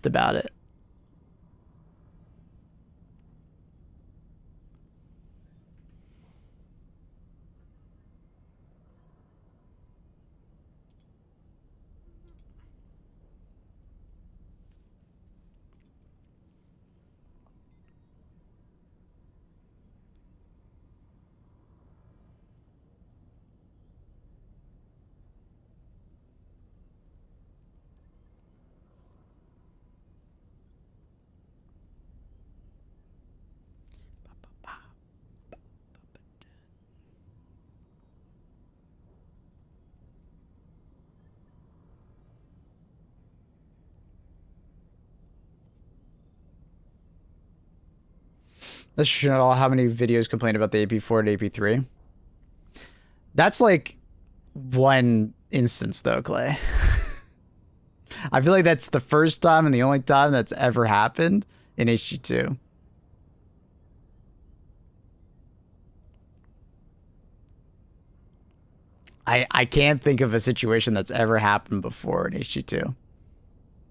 about it. Let's show how many videos complain about the AP4 and AP3. That's like one instance though, Clay. I feel like that's the first time and the only time that's ever happened in HG2. I can't think of a situation that's ever happened before in HG2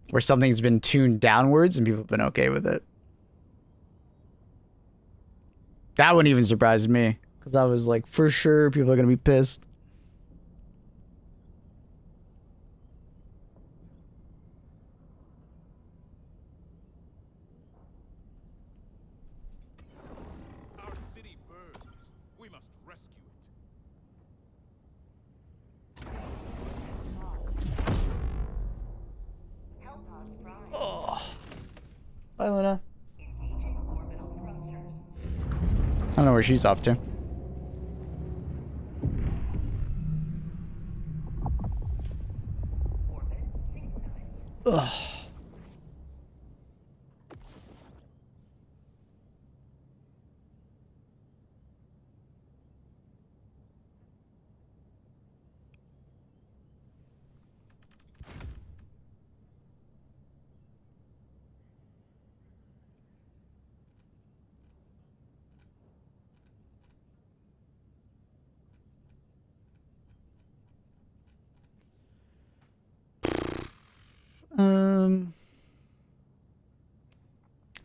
where something's been tuned downwards and people have been okay with it. That wouldn't even surprise me because I was like, for sure, people are going to be pissed. Our city burns. We must rescue it. Oh. Bye, Luna. I don't know where she's off to. Ugh.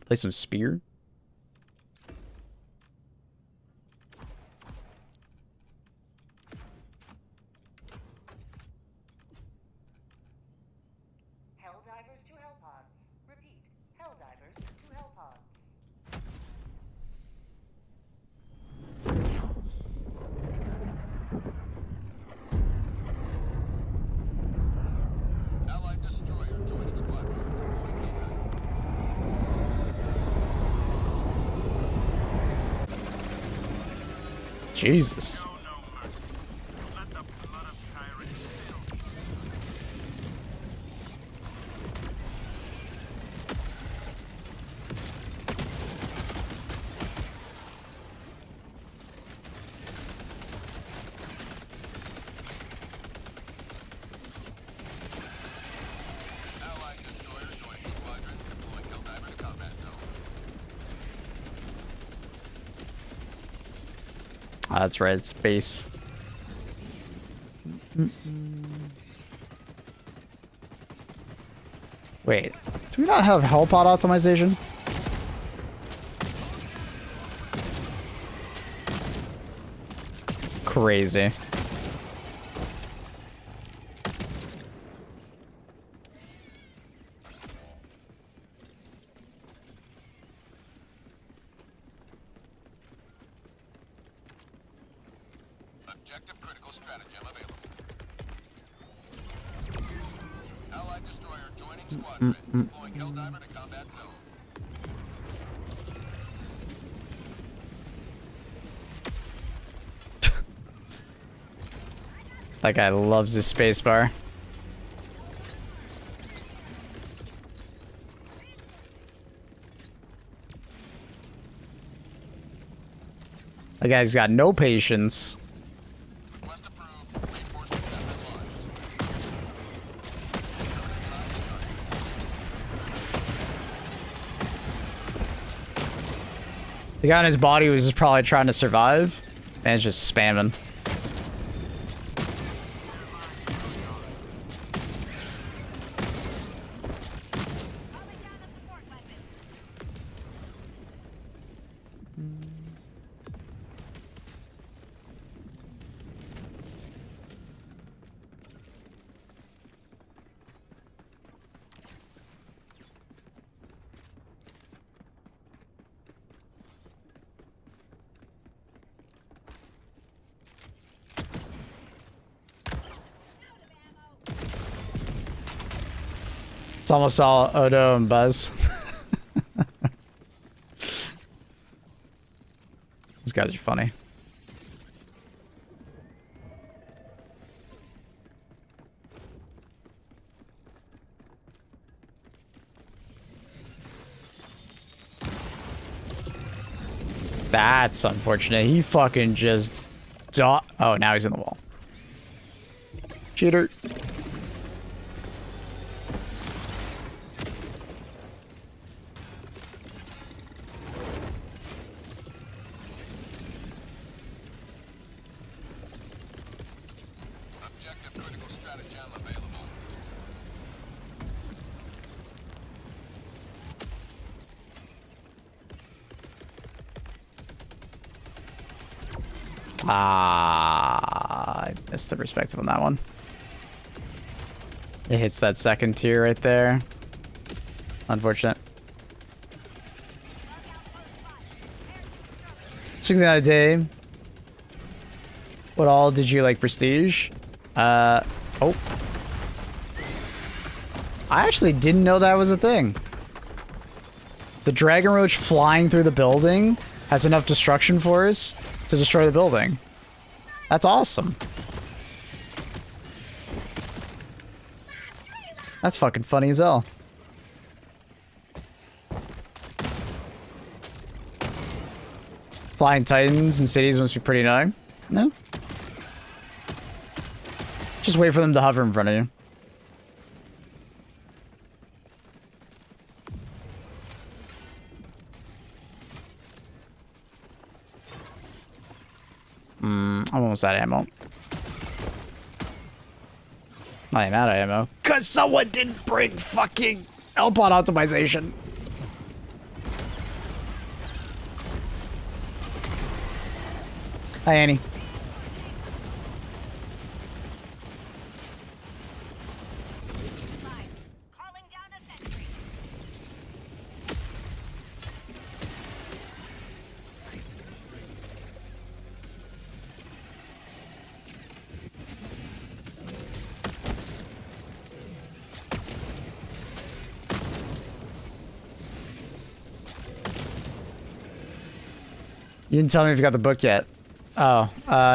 Play some spear. Hell divers to hell pods. Repeat. Hell divers to hell pods. Allied destroyer joining squadron. Jesus. Let the blood of tyrants fill. Allied destroyer joining squadron, deploying Helldiver to combat zone. Oh, that's right, it's space. Wait, do we not have hell pod optimization? Crazy. Objective critical stratagem available. Allied destroyer joining squadron, deploying Helldiver to combat zone. That guy loves his spacebar. That guy's got no patience. Request approved. Reinforcements have been launched. The guy in his body was just probably trying to survive. And it's just spamming. almost all Odo and Buzz. These guys are funny. That's unfortunate. He fucking just... Oh, now he's in the wall. Cheater. Objective critical stratagem available. I missed the perspective on that one. It hits that second tier right there. Unfortunate. Speaking the other day, what all did you like Prestige? Oh. I actually didn't know that was a thing. The Dragon Roach flying through the building has enough destruction force to destroy the building. That's awesome. That's fucking funny as hell. Flying Titans in cities must be pretty annoying. No? Just wait for them to hover in front of you. I'm almost out of ammo. I am out of ammo. Cause someone didn't bring fucking L-pod optimization. Hi, Annie. Calling down a sentry. You didn't tell me if you got the book yet. Oh,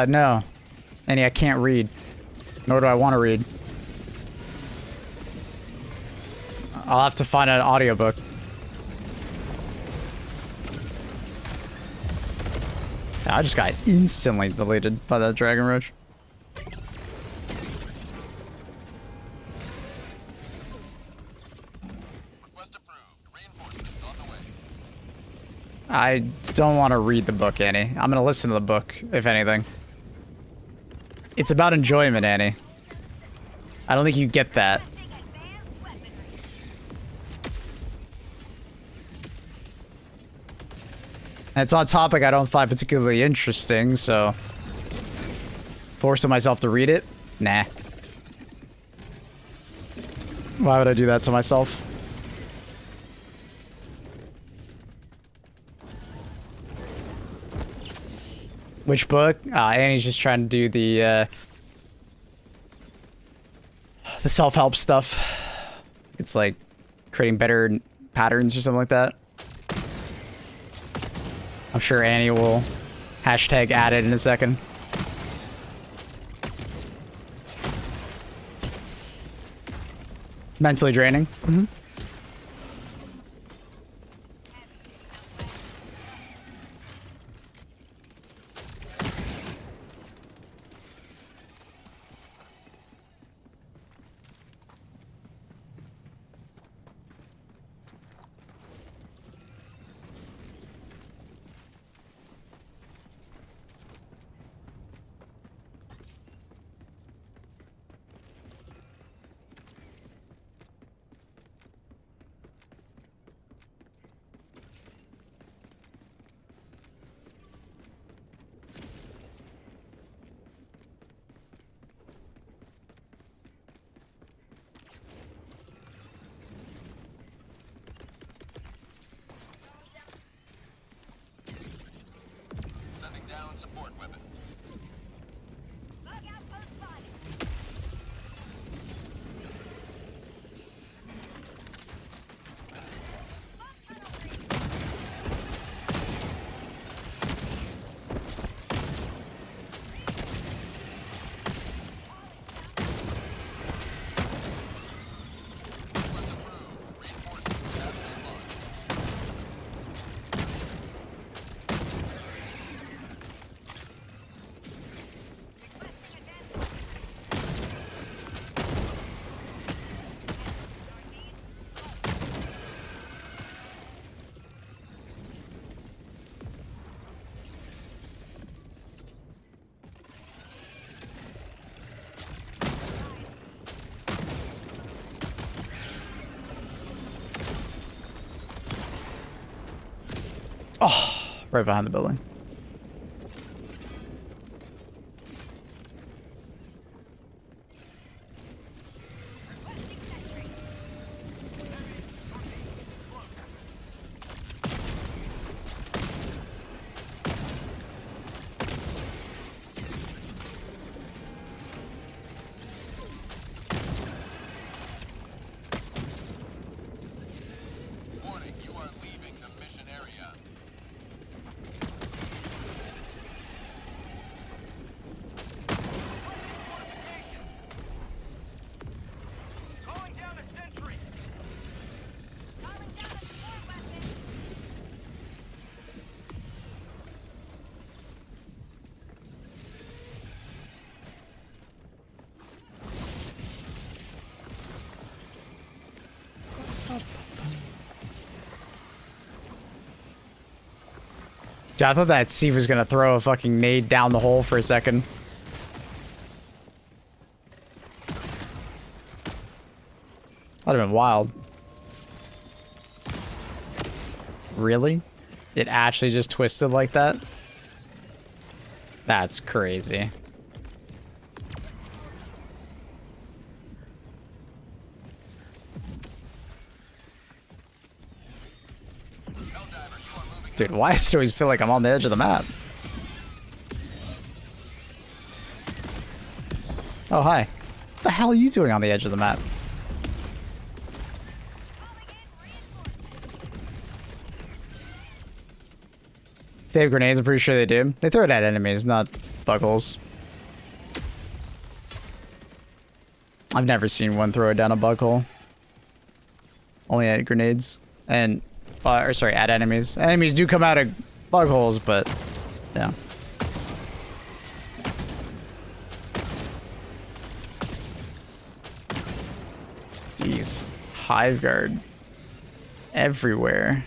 no. Annie, I can't read. Nor do I want to read. I'll have to find an audiobook. I just got instantly deleted by that Dragon Roach. Request approved. Reinforcements on the way. I don't want to read the book, Annie. I'm gonna listen to the book, if anything. It's about enjoyment, Annie. I don't think you get that. And it's on a topic I don't find particularly interesting, so... Forcing myself to read it? Nah. Why would I do that to myself? Which book? Annie's just trying to do the self-help stuff. It's like creating better patterns or something like that. I'm sure Annie will hashtag add it in a second. Mentally draining. Mm-hmm. Oh, right behind the building. Warning, you are leaving the mission area. Calling down a sentry. Calling down a support weapon. Dude, I thought that Steve was gonna throw a fucking nade down the hole for a second. That'd have been wild. Really? It actually just twisted like that? That's crazy. Dude, why does it always feel like I'm on the edge of the map? Oh, hi. What the hell are you doing on the edge of the map? If they have grenades, I'm pretty sure they do. They throw it at enemies, not bug holes. I've never seen one throw it down a bug hole. Only at grenades. And, or sorry, at enemies. Enemies do come out of bug holes, but, yeah. Jeez. Hive guard. Everywhere.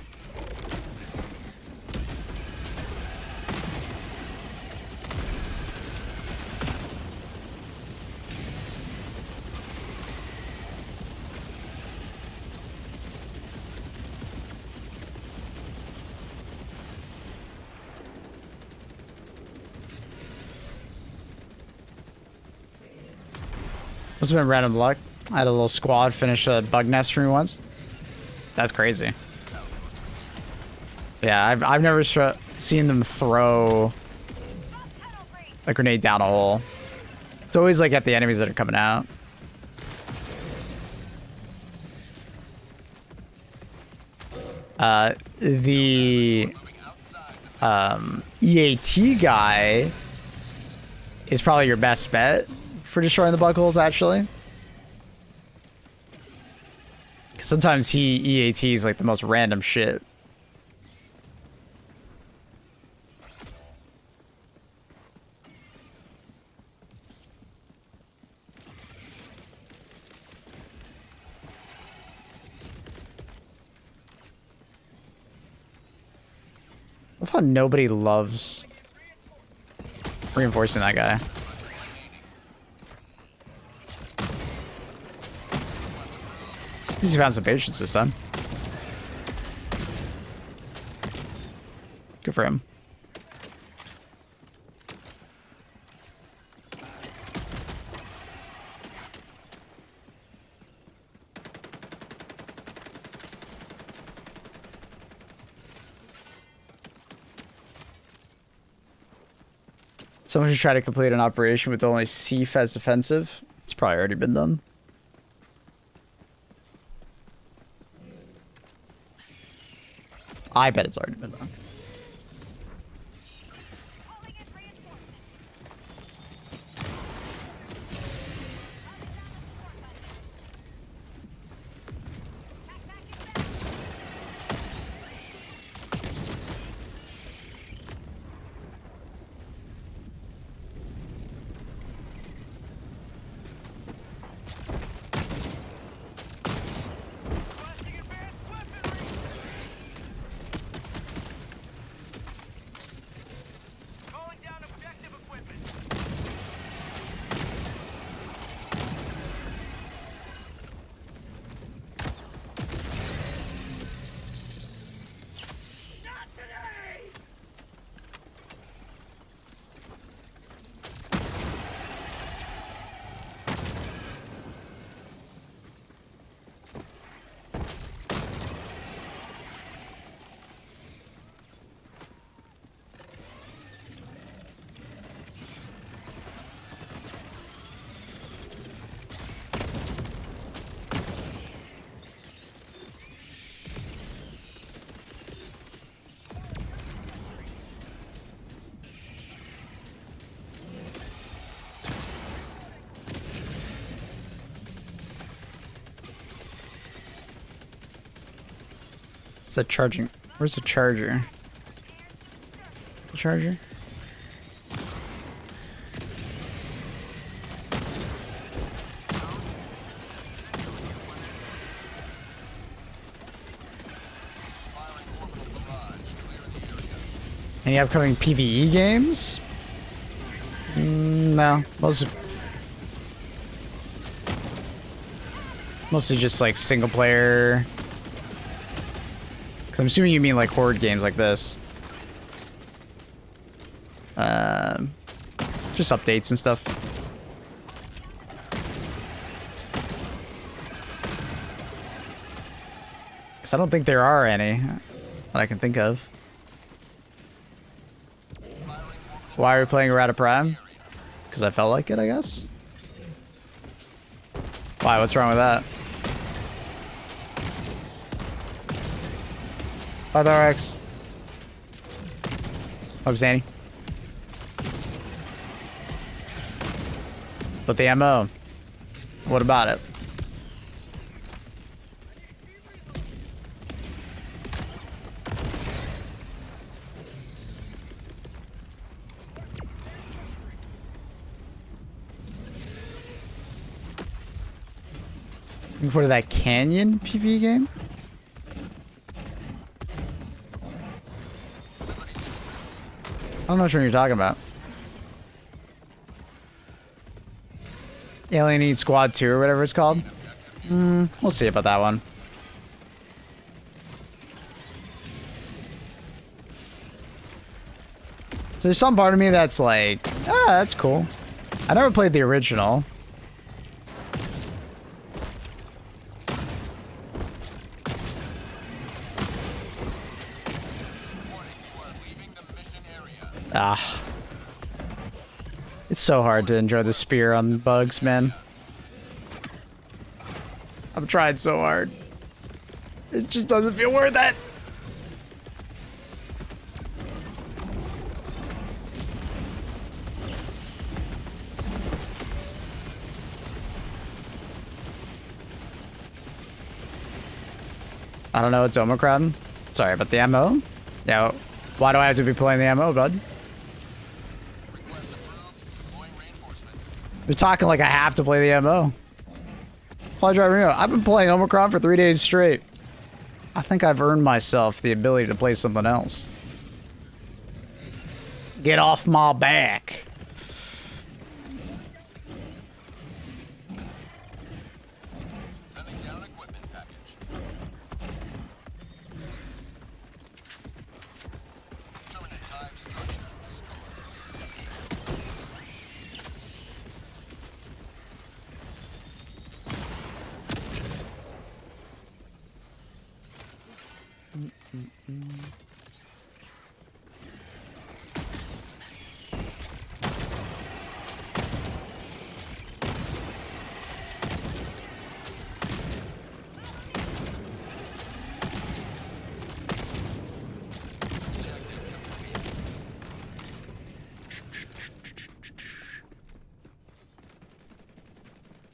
Must have been random luck. I had a little squad finish a bug nest for me once. That's crazy. Yeah, I've never seen them throw a grenade down a hole. It's always like at the enemies that are coming out. The EAT guy is probably your best bet for destroying the bug holes, actually. Sometimes he EATs like the most random shit. I love how nobody loves reinforcing that guy. At least he found some patience this time. Good for him. Someone should try to complete an operation with only Seaf as defensive. It's probably already been done. I bet it's already been done. It's a charging. Where's the charger? The charger? Any upcoming PvE games? No. Mostly just like single player. Because I'm assuming you mean like horde games like this. Just updates and stuff. Because I don't think there are any that I can think of. Why are we playing Errata Prime? Because I felt like it, I guess. Why? What's wrong with that? Bye, Thorax. Hope Zanny. But the MO. What about it? Looking forward to that Canyon PvE game? I don't know which one you're talking about. Alien Eat Squad 2 or whatever it's called. We'll see about that one. So there's some part of me that's like, that's cool. I never played the original. It's so hard to enjoy the spear on bugs, man. I've tried so hard. It just doesn't feel worth it. I don't know, it's Omicron. Sorry, but the ammo? Yeah, why do I have to be playing the ammo, bud? You're talking like I have to play the MO. Fly Driver Reno. I've been playing Omicron for 3 days straight. I think I've earned myself the ability to play something else. Get off my back. Sending down equipment package. Terminate hive structure.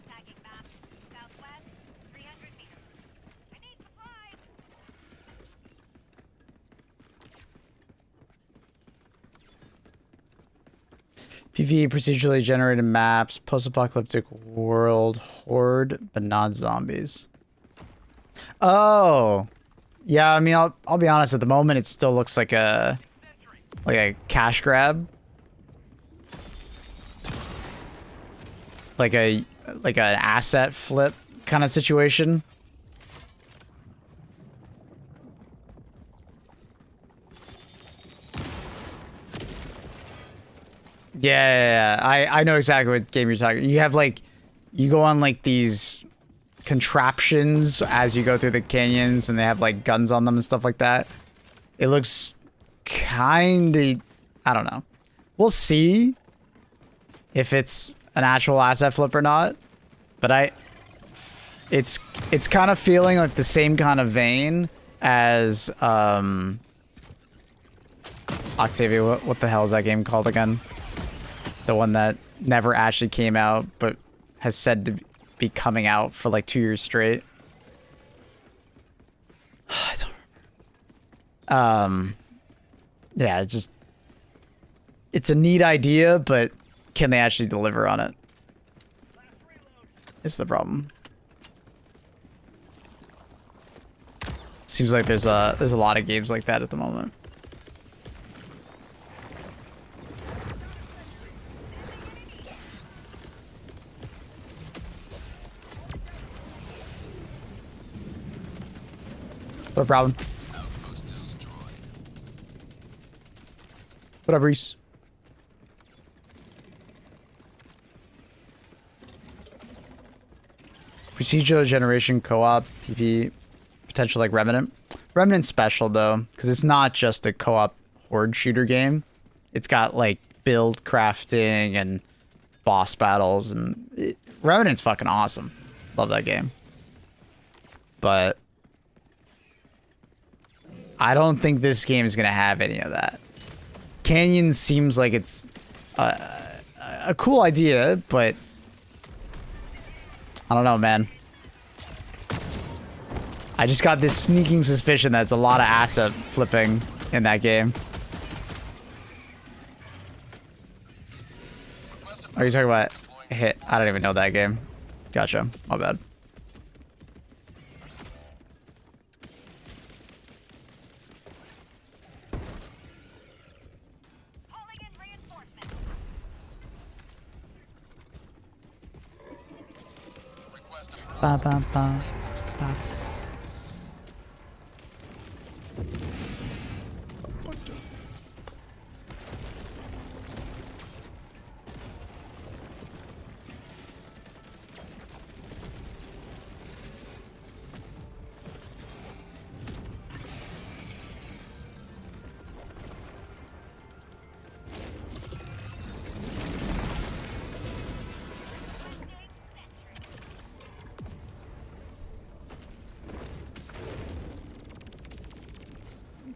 Tagging map. Southwest, 300 meters. I need supplies. PvE procedurally generated maps, post-apocalyptic world, horde, but not zombies. Oh, yeah. I mean, I'll be honest. At the moment, it still looks like a cash grab, like an asset flip kind of situation. Yeah, I know exactly what game you're talking. You have like, you go on like these contraptions as you go through the canyons, and they have like guns on them and stuff like that. It looks kind of, I don't know. We'll see if it's an actual asset flip or not. But it's kind of feeling like the same kind of vein as Octavia. What the hell is that game called again? The one that never actually came out, but has said to be coming out for like 2 years straight. I don't remember. Yeah, it's a neat idea, but can they actually deliver on it? It's the problem. Seems like there's a lot of games like that at the moment. No problem. What up, Reese? Procedural generation co-op PV potential like Remnant. Remnant's special though, because it's not just a co-op horde shooter game. It's got like build crafting and boss battles, and Remnant's fucking awesome. Love that game. But I don't think this game is gonna have any of that. Canyon seems like it's a cool idea, but I don't know, man. I just got this sneaking suspicion that it's a lot of asset flipping in that game. Are you talking about Hit? I don't even know that game. Gotcha. My bad. Ba, ba, ba, ba.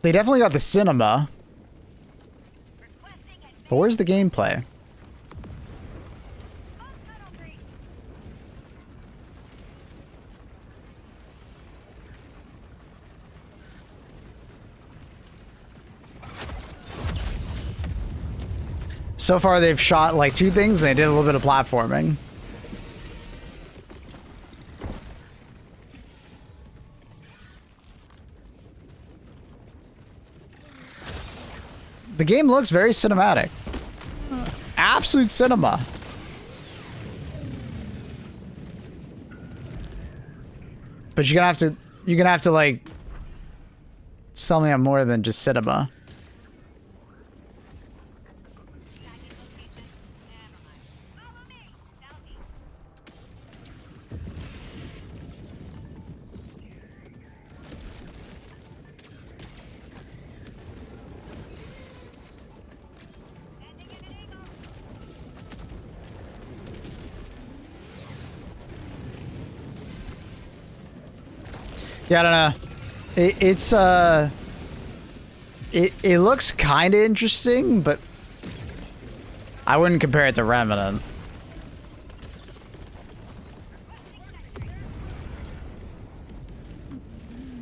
They definitely got the cinema. But where's the gameplay? So far they've shot like 2 things and they did a little bit of platforming. The game looks very cinematic. Absolute cinema. But you're gonna have to like sell me on more than just cinema. Yeah, I don't know. It looks kind of interesting, but I wouldn't compare it to Remnant.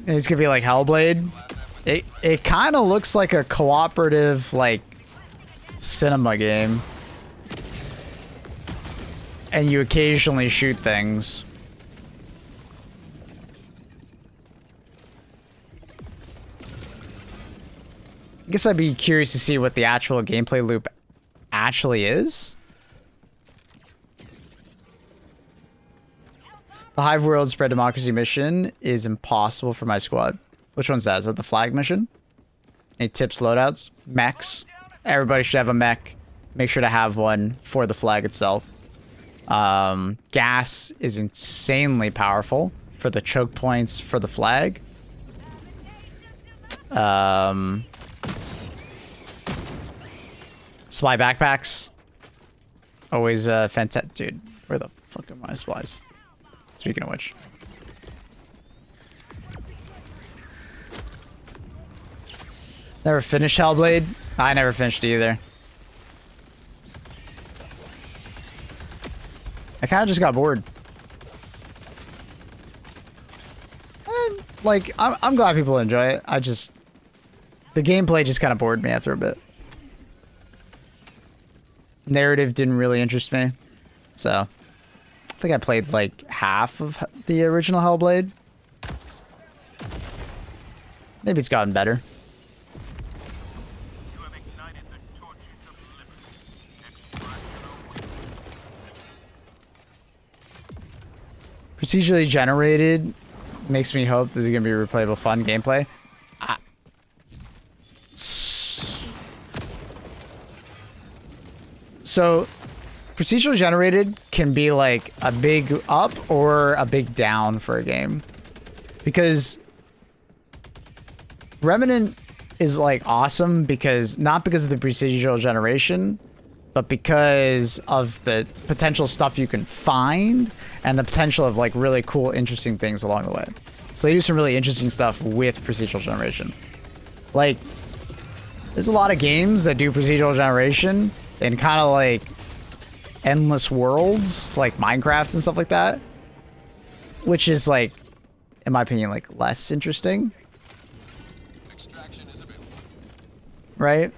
It's gonna be like Hellblade. It kind of looks like a cooperative like cinema game, and you occasionally shoot things. I guess I'd be curious to see what the actual gameplay loop actually is. The Hive World Spread Democracy mission is impossible for my squad. Which one's that? Is that the flag mission? Any tips, loadouts? Mechs? Everybody should have a mech. Make sure to have one for the flag itself. Gas is insanely powerful for the choke points for the flag. Supply backpacks. Always fantastic. Dude, where the fuck are my supplies? Speaking of which. Never finished Hellblade. I never finished either. I kind of just got bored. And, like, I'm glad people enjoy it. I just... The gameplay just kind of bored me after a bit. Narrative didn't really interest me. So, I think I played like half of the original Hellblade. Maybe it's gotten better. You have ignited the torches of liberty. Procedurally generated makes me hope this is going to be replayable, fun gameplay. So, procedurally generated can be like a big up or a big down for a game. Because Remnant is like awesome because not because of the procedural generation, but because of the potential stuff you can find and the potential of like really cool, interesting things along the way. So they do some really interesting stuff with procedural generation. Like, there's a lot of games that do procedural generation in kind of like endless worlds, like Minecraft and stuff like that, which is like, in my opinion, like less interesting. Extraction is available. Right?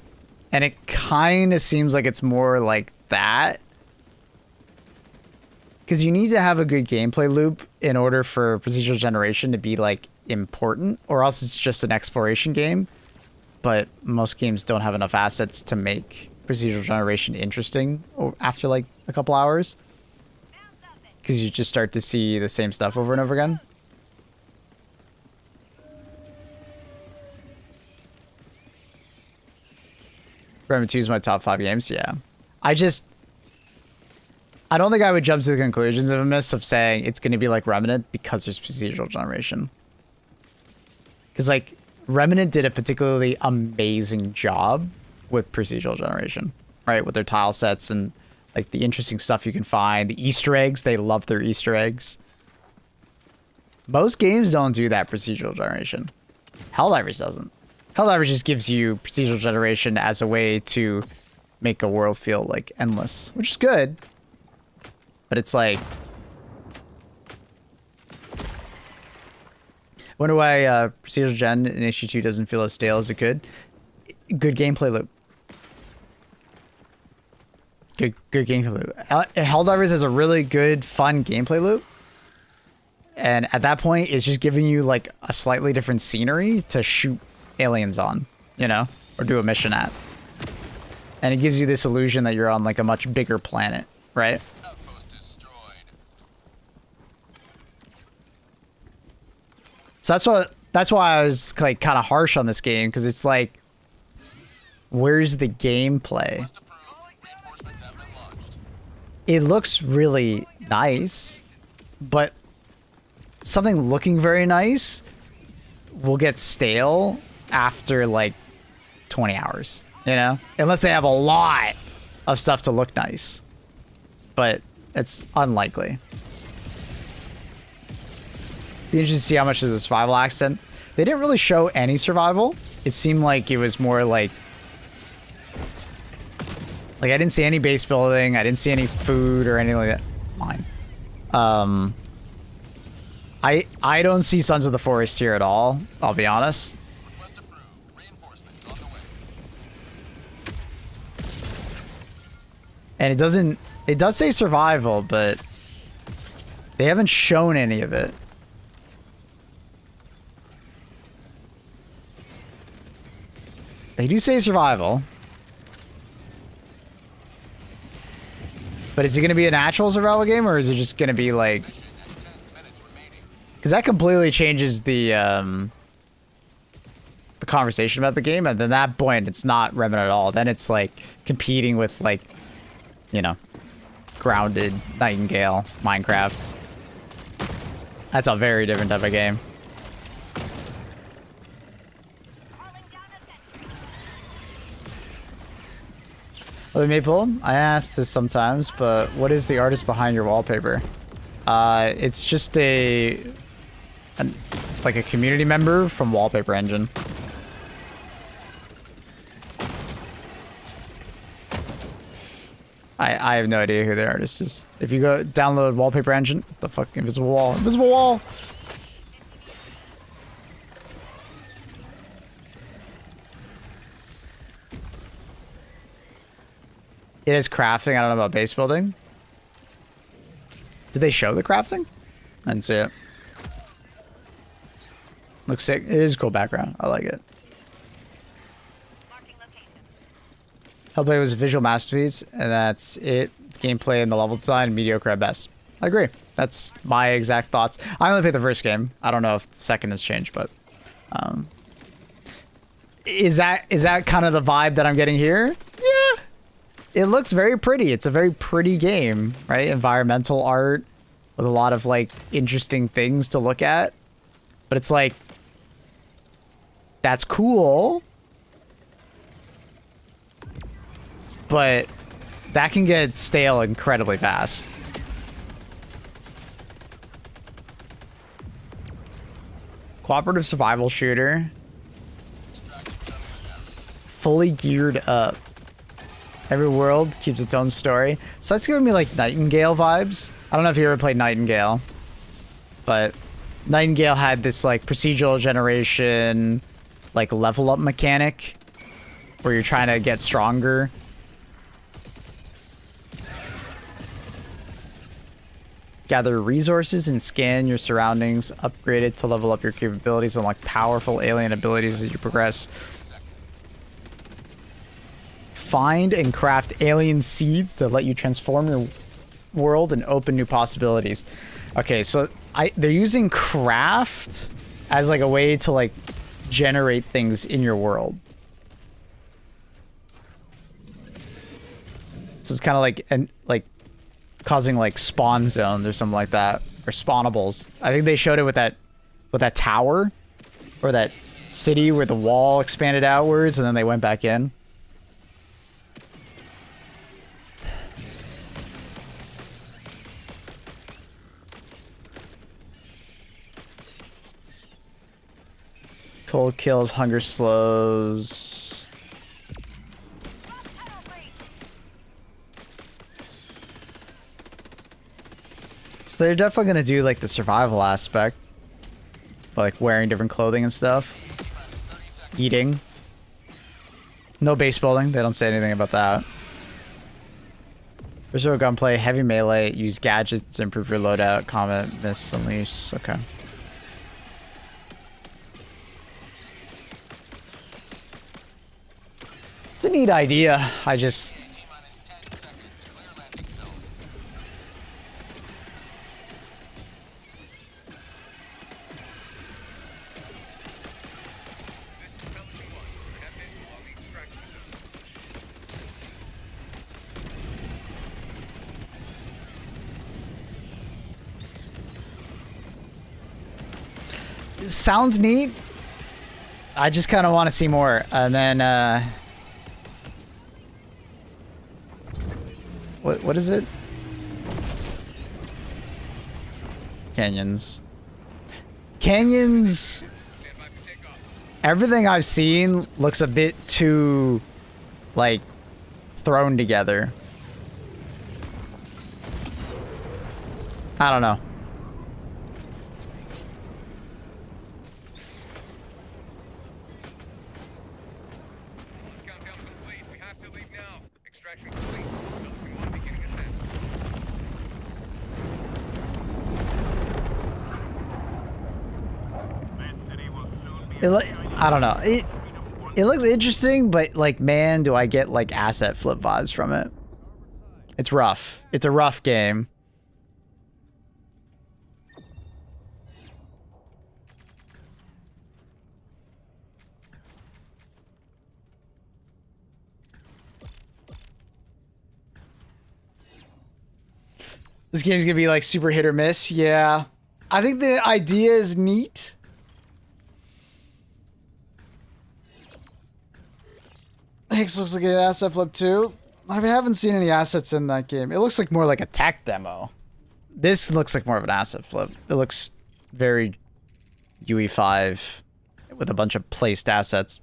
And it kind of seems like it's more like that. Because you need to have a good gameplay loop in order for procedural generation to be like important, or else it's just an exploration game. But most games don't have enough assets to make procedural generation interesting after like a couple hours. Because you just start to see the same stuff over and over again. Remnant 2 is my top 5 games, yeah. I don't think I would jump to the conclusions of a miss of saying it's going to be like Remnant because there's procedural generation. Because, like, Remnant did a particularly amazing job with procedural generation, right? With their tile sets and, like, the interesting stuff you can find. The Easter eggs, they love their Easter eggs. Most games don't do that procedural generation. Helldivers doesn't. Helldivers just gives you procedural generation as a way to make a world feel, like, endless, which is good. But it's like... I wonder why procedural gen in HG2 doesn't feel as stale as it could. Good gameplay loop. Good gameplay loop. Helldivers has a really good, fun gameplay loop. And at that point, it's just giving you, like, a slightly different scenery to shoot aliens on, you know? Or do a mission at. And it gives you this illusion that you're on, like, a much bigger planet, right? Outpost destroyed. So that's why I was like kind of harsh on this game, because it's like, where's the gameplay? Must approve. Reinforcements have been launched. It looks really nice, but something looking very nice will get stale after like 20 hours, you know? Unless they have a lot of stuff to look nice. But it's unlikely. Be interested to see how much of the survival accent. They didn't really show any survival. It seemed like it was more like I didn't see any base building. I didn't see any food or anything like that. Mine. I don't see Sons of the Forest here at all. I'll be honest. Request approved. Reinforcements on the way. And it does say survival, but they haven't shown any of it. They do say survival. But is it going to be a natural survival game, or is it just going to be like... Mission and 10 minutes remaining. Because that completely changes the conversation about the game, and then at that point, it's not Remnant at all. Then it's like competing with, like, you know, Grounded, Nightingale, Minecraft. That's a very different type of game. Well, Maple, I ask this sometimes, but what is the artist behind your wallpaper? It's just like a community member from Wallpaper Engine. I have no idea who the artist is. If you go download Wallpaper Engine, what the fuck, invisible wall, invisible wall. It is crafting. I don't know about base building. Did they show the crafting? I didn't see it. Looks sick. It is a cool background. I like it. Hellblade was a visual masterpiece, and that's it. Gameplay and the level design, mediocre at best. I agree. That's my exact thoughts. I only played the first game. I don't know if the second has changed, but is that kind of the vibe that I'm getting here? Yeah. It looks very pretty. It's a very pretty game, right? Environmental art with a lot of like interesting things to look at. But it's like, that's cool. But that can get stale incredibly fast. Cooperative survival shooter. Fully geared up. Every world keeps its own story. So that's giving me like Nightingale vibes. I don't know if you ever played Nightingale, but Nightingale had this like procedural generation, like level up mechanic where you're trying to get stronger. Gather resources and scan your surroundings, upgrade it to level up your capabilities, and unlock powerful alien abilities as you progress. Find and craft alien seeds that let you transform your world and open new possibilities. Okay, so they're using craft as like a way to like generate things in your world. So it's kind of like causing like spawn zones or something like that, or spawnables. I think they showed it with that tower or that city where the wall expanded outwards and then they went back in. Cold kills, hunger slows. So they're definitely going to do like the survival aspect. Like wearing different clothing and stuff. Eating. No base building. They don't say anything about that. Visual gunplay, heavy melee, use gadgets to improve your loadout, combat, miss, unleash. Okay. It's a neat idea. I just... It sounds neat. I just kind of want to see more. And then, what is it? Canyons. Canyons. Everything I've seen looks a bit too, like, thrown together. I don't know. Countdown complete. We have to leave now. Extraction complete. We want to be getting a sense. This city will soon be I don't know. It looks interesting, but like, man, do I get like asset flip vibes from it. It's rough. It's a rough game. This game's gonna be like super hit or miss. Yeah. I think the idea is neat. Hicks looks like an asset flip too. I haven't seen any assets in that game. It looks like more like a tech demo. This looks like more of an asset flip. It looks very UE5 with a bunch of placed assets.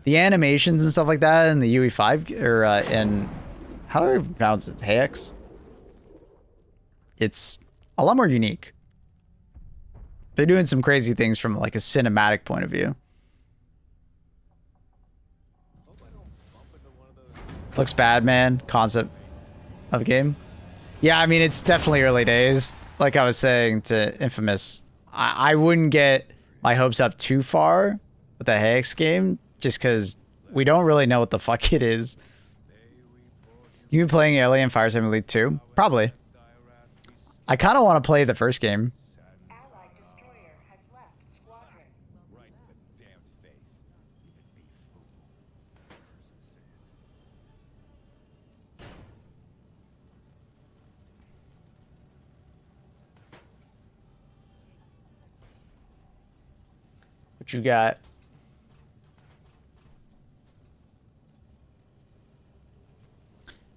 The animations and stuff like that in the UE5 or in, how do I pronounce it? Hicks? It's a lot more unique. They're doing some crazy things from like a cinematic point of view. Looks bad, man. Concept of a game. Yeah, I mean, it's definitely early days. Like I was saying to Infamous, I wouldn't get my hopes up too far with the Hex game, just because we don't really know what the fuck it is. You been playing Alien Fire Simulator 2? Probably. I kind of want to play the first game. Allied destroyer has left squadron. Right to the damn face. Even me fool. What you got?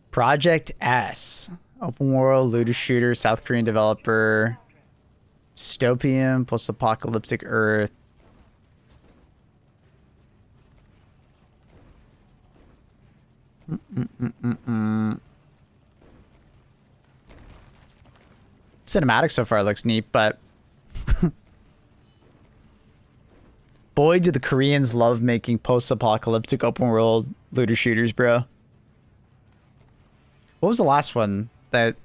Project S. Open world, looter shooter, South Korean developer. Dystopian, post-apocalyptic Earth. Cinematic so far looks neat, but boy, do the Koreans love making post-apocalyptic open world looter shooters, bro. What was the last one that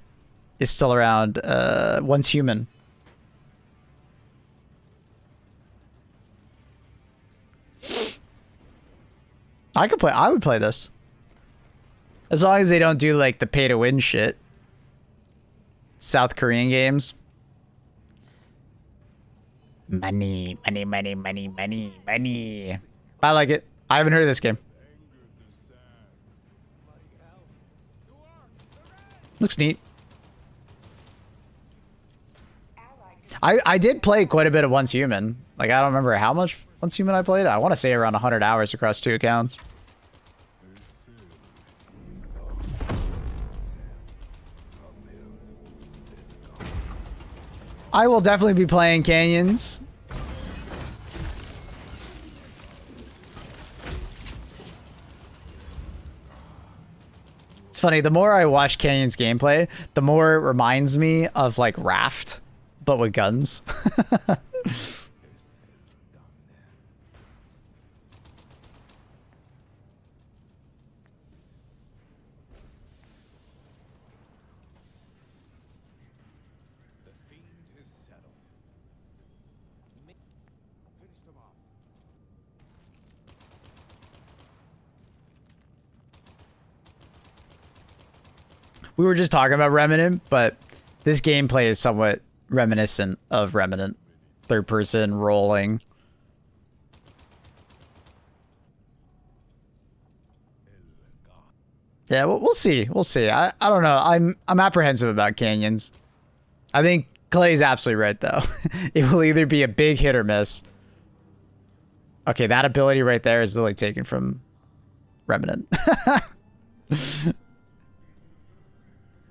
is still around? Once Human. I would play this. As long as they don't do like the pay to win shit. South Korean games. Money, money, money, money, money, money. I like it. I haven't heard of this game. Looks neat. I did play quite a bit of Once Human. Like, I don't remember how much Once Human I played. I want to say around 100 hours across 2 accounts. I will definitely be playing Canyons. It's funny, the more I watch Canyons gameplay, the more it reminds me of like Raft, but with guns. We were just talking about Remnant, but this gameplay is somewhat reminiscent of Remnant. Third person, rolling. Yeah, we'll see. We'll see. I don't know. I'm apprehensive about Canyons. I think Clay's absolutely right, though. It will either be a big hit or miss. Okay, that ability right there is literally taken from Remnant.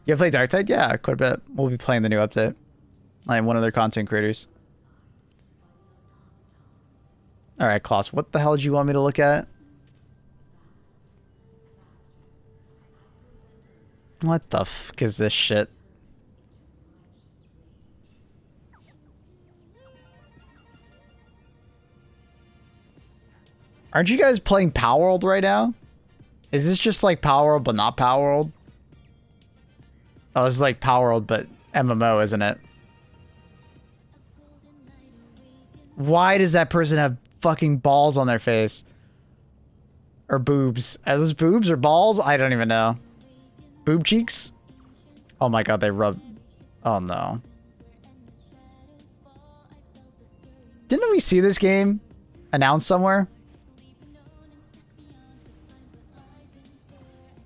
You play Darktide? Yeah, quite a bit. We'll be playing the new update. I am one of their content creators. Alright, Klaus, what the hell do you want me to look at? What the fuck is this shit? Aren't you guys playing Power World right now? Is this just like Power World but not Power World? Oh, this is like Power World, but MMO, isn't it? Why does that person have fucking balls on their face? Or boobs? Are those boobs or balls? I don't even know. Boob cheeks? Oh my god, they rub... Oh no. Didn't we see this game announced somewhere?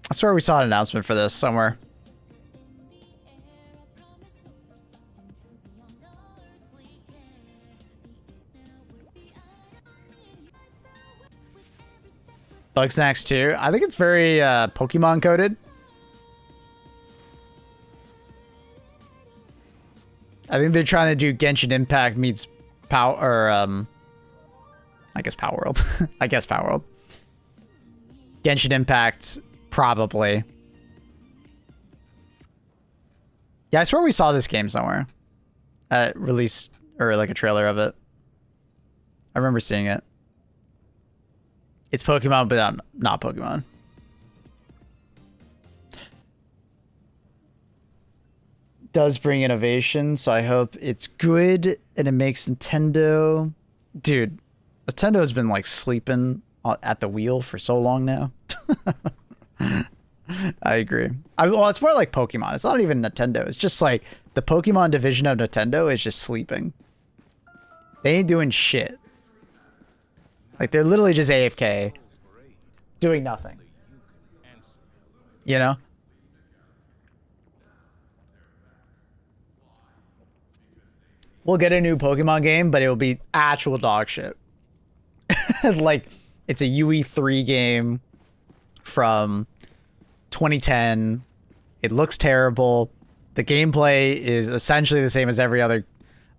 I swear we saw an announcement for this somewhere. Bugsnax 2. I think it's very Pokemon coded. I think they're trying to do Genshin Impact meets Power, or I guess Power World. I guess Power World. Genshin Impact, probably. Yeah, I swear we saw this game somewhere. Release, or like a trailer of it. I remember seeing it. It's Pokemon, but not Pokemon. does bring innovation, so I hope it's good and it makes Nintendo... Dude, Nintendo has been like sleeping at the wheel for so long now. I agree. Well, it's more like Pokemon. It's not even Nintendo. It's just like the Pokemon division of Nintendo is just sleeping. They ain't doing shit. Like, they're literally just AFK. Doing nothing. You know? We'll get a new Pokemon game, but it will be actual dog shit. Like, it's a UE3 game from 2010. It looks terrible. The gameplay is essentially the same as every other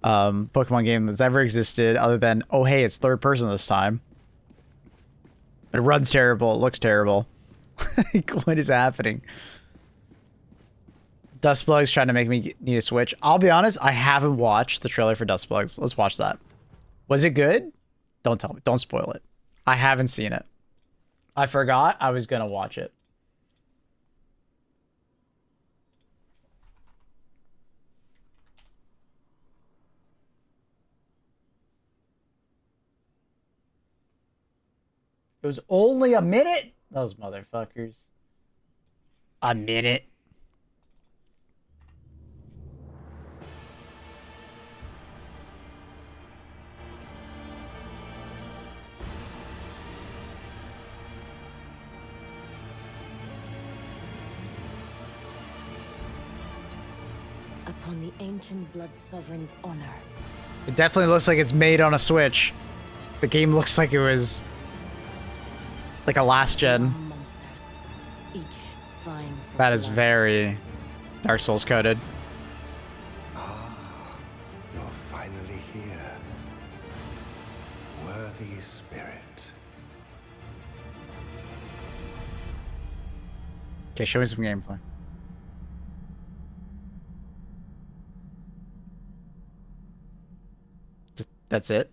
Pokemon game that's ever existed, other than, oh, hey, it's third person this time. It runs terrible. It looks terrible. Like, what is happening? Dustbugs trying to make me need a Switch. I'll be honest, I haven't watched the trailer for Dustbugs. Let's watch that. Was it good? Don't tell me. Don't spoil it. I haven't seen it. I forgot I was going to watch it. It was only a minute? Those motherfuckers. A minute? Upon the ancient blood sovereign's honor. It definitely looks like it's made on a Switch. The game looks like it was like a last gen. Monsters, each vying for That is blood. very Dark Souls coded. Ah, you're finally here. Worthy spirit. Okay, show me some gameplay. That's it?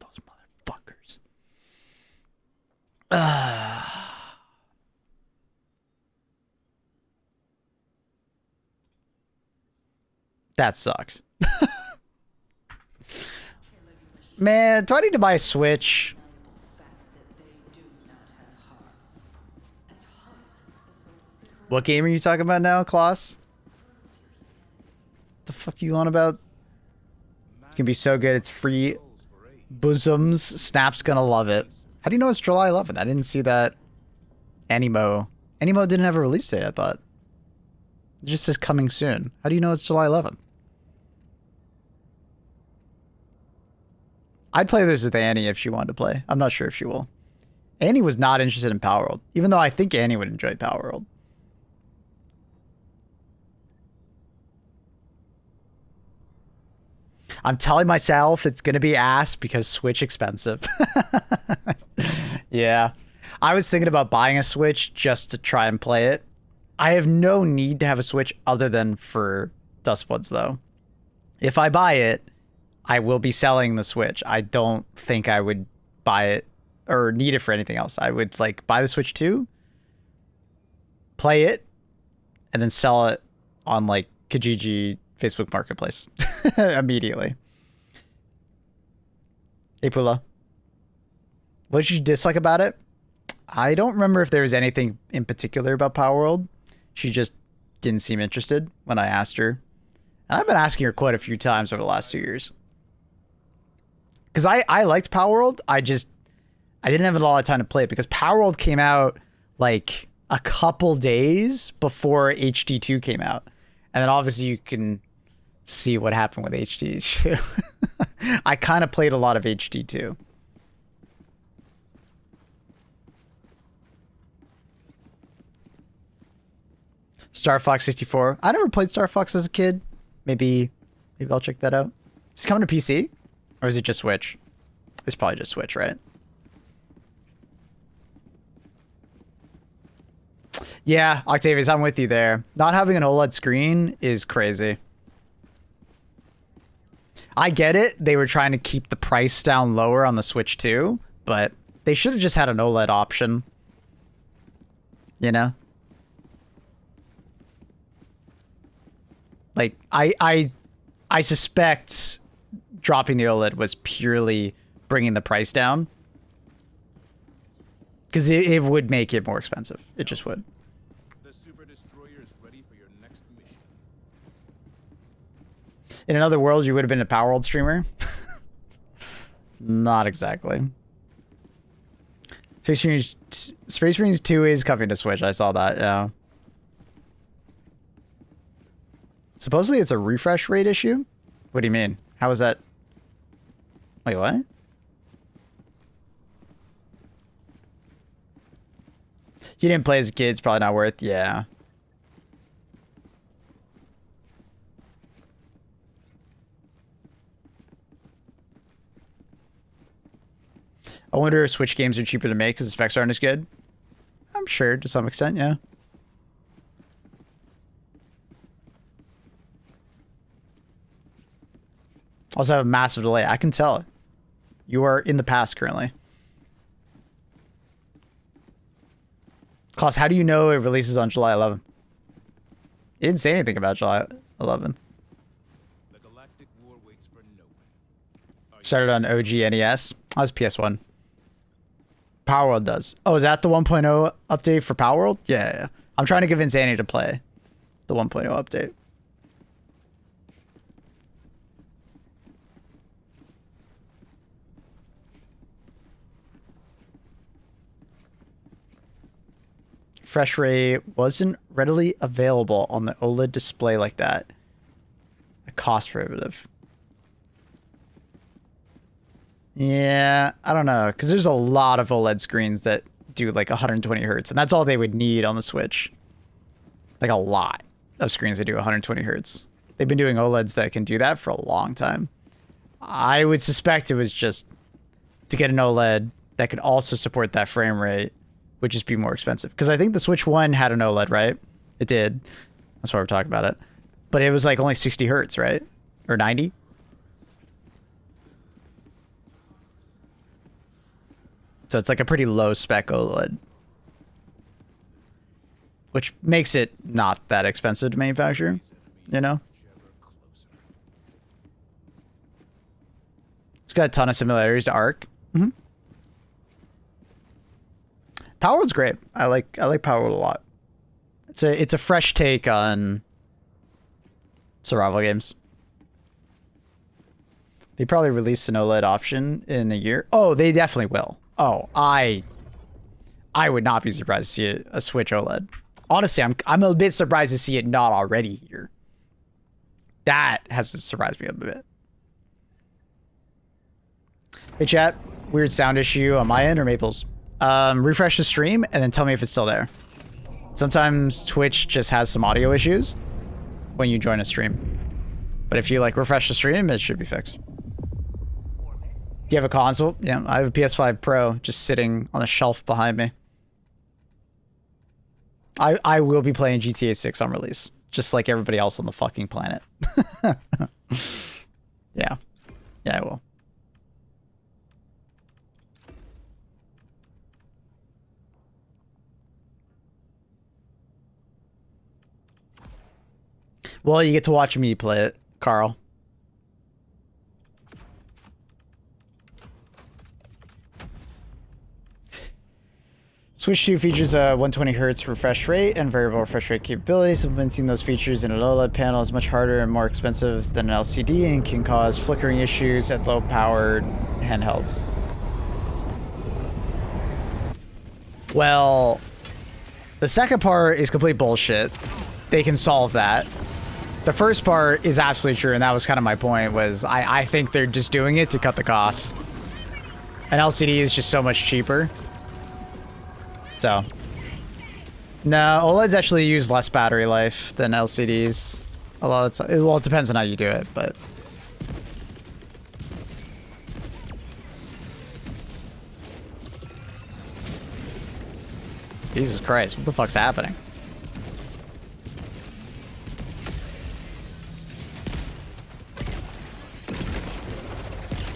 Those motherfuckers. That sucks. Man, do I need to buy a Switch? What game are you talking about now, Klaus? The fuck you on about? It's gonna be so good. It's free. Bosoms. Snap's gonna love it. How do you know it's July 11th? I didn't see that. Animo. Animo didn't have a release date, I thought. It just says coming soon. How do you know it's July 11th? I'd play this with Annie if she wanted to play. I'm not sure if she will. Annie was not interested in Power World, even though I think Annie would enjoy Power World. I'm telling myself it's going to be ass because Switch expensive. Yeah. I was thinking about buying a Switch just to try and play it. I have no need to have a Switch other than for Dustbuds, though. If I buy it, I will be selling the Switch. I don't think I would buy it or need it for anything else. I would like buy the Switch 2, play it, and then sell it on like Kijiji Facebook Marketplace immediately. Hey, Pula. What did you dislike about it? I don't remember if there was anything in particular about Power World. She just didn't seem interested when I asked her. And I've been asking her quite a few times over the last 2 years. Because I liked Power World. I didn't have a lot of time to play it because Power World came out like a couple days before HD2 came out. And then obviously you can see what happened with HD2. I kind of played a lot of HD2. Star Fox 64. I never played Star Fox as a kid. Maybe I'll check that out. Is it coming to PC? Or is it just Switch? It's probably just Switch, right? Yeah, Octavius, I'm with you there. Not having an OLED screen is crazy. I get it. They were trying to keep the price down lower on the Switch too, but they should have just had an OLED option. You know? Like I suspect dropping the OLED was purely bringing the price down. Because it would make it more expensive. It just would. The Super Destroyer is ready for your next mission. In another world, you would have been a Power World streamer. Not exactly. Space Marines 2 is coming to Switch. I saw that, yeah. Supposedly it's a refresh rate issue? What do you mean? How is that? Wait, what? You didn't play as a kid, it's probably not worth, yeah. I wonder if Switch games are cheaper to make because the specs aren't as good. I'm sure to some extent, yeah. Also have a massive delay. I can tell. You are in the past currently. Klaus, how do you know it releases on July 11th? It didn't say anything about July 11th. The galactic war waits for no one. Started on OG NES. That was PS1. Power World does. Oh, is that the 1.0 update for Power World? Yeah. I'm trying to get Insanity to play the 1.0 update. Refresh rate wasn't readily available on the OLED display like that. Cost prohibitive. Yeah, I don't know, because there's a lot of OLED screens that do like 120 hertz, and that's all they would need on the Switch. Like a lot of screens that do 120 hertz. They've been doing OLEDs that can do that for a long time. I would suspect it was just to get an OLED that could also support that frame rate would just be more expensive. Because I think the Switch 1 had an OLED, right? It did. That's why we're talking about it. But it was like only 60 hertz, right? Or 90? So it's like a pretty low spec OLED. Which makes it not that expensive to manufacture, you know? It's got a ton of similarities to Arc. Mm-hmm. Power World's great. I like Power World a lot. It's a fresh take on survival games. They probably release an OLED option in a year. Oh, they definitely will. Oh, I would not be surprised to see a Switch OLED. Honestly, I'm a bit surprised to see it not already here. That has surprised me a bit. Hey chat, weird sound issue on my end or Maple's? Refresh the stream and then tell me if it's still there. Sometimes Twitch just has some audio issues when you join a stream. But if you like refresh the stream, it should be fixed. Do you have a console? Yeah, I have a PS5 Pro just sitting on a shelf behind me. I will be playing GTA 6 on release, just like everybody else on the fucking planet. Yeah. Yeah, I will. Well, you get to watch me play it, Carl. Switch 2 features a 120 Hz refresh rate and variable refresh rate capabilities. Implementing those features in an OLED panel is much harder and more expensive than an LCD and can cause flickering issues at low-powered handhelds. Well, the second part is complete bullshit. They can solve that. The first part is absolutely true, and that was kind of my point, was I think they're just doing it to cut the cost. An LCD is just so much cheaper. So, no, OLEDs actually use less battery life than LCDs. A lot of the time. Well, it depends on how you do it, but... Jesus Christ, what the fuck's happening?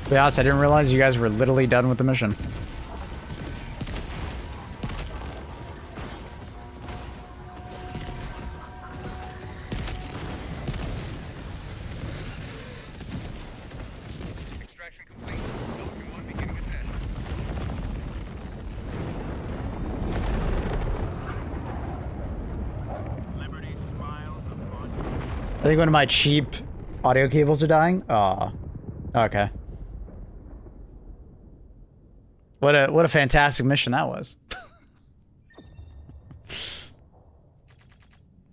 To be honest, I didn't realize you guys were literally done with the mission. I think one of my cheap audio cables are dying. Oh, okay. What a fantastic mission that was.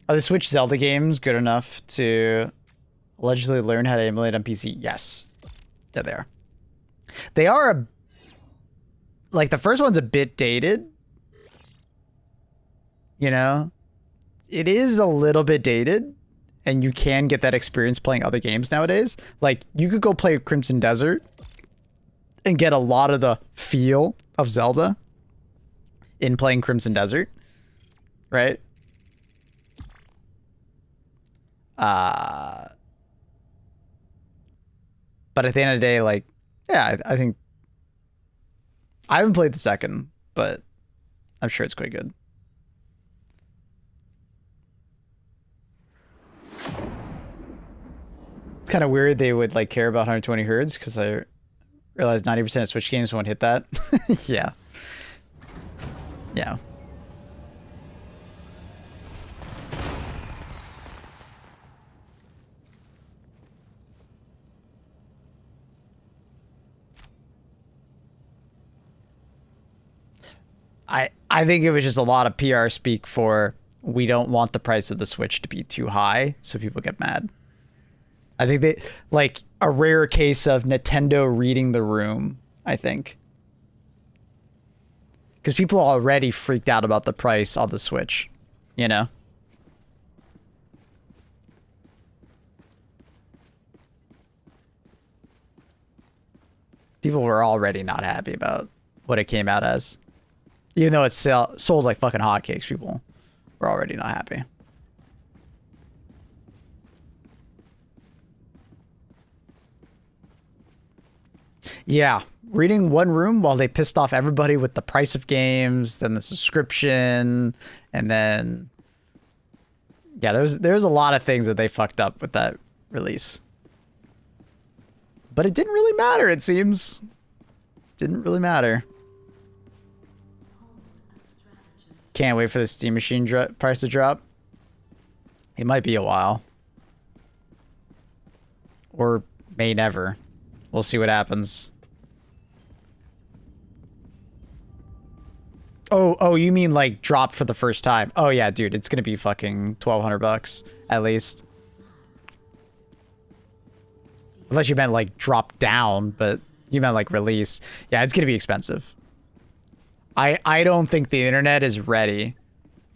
Are the Switch Zelda games good enough to allegedly learn how to emulate on PC? Yes. Yeah, they are. They are like, the first one's a bit dated. You know? It is a little bit dated, and you can get that experience playing other games nowadays. Like, you could go play Crimson Desert and get a lot of the feel of Zelda in playing Crimson Desert, right? But at the end of the day, like, yeah, I think I haven't played the second, but I'm sure it's quite good. It's kind of weird they would like care about 120 hertz because I realized 90% of Switch games won't hit that. Yeah. Yeah. I think it was just a lot of PR speak for, we don't want the price of the Switch to be too high, so people get mad. I think they, like, a rare case of Nintendo reading the room, I think. Because people are already freaked out about the price on the Switch, you know? People were already not happy about what it came out as. Even though it's sold like fucking hotcakes, people were already not happy. Yeah, reading one room while they pissed off everybody with the price of games, then the subscription, and then yeah, there's a lot of things that they fucked up with that release. But it didn't really matter, it seems. Didn't really matter. Can't wait for the Steam Machine price to drop. It might be a while. Or may never. We'll see what happens. Oh, you mean like drop for the first time? Oh yeah, dude, it's gonna be fucking $1,200 at least. Unless you meant like drop down, but you meant like release. Yeah, it's gonna be expensive. I don't think the internet is ready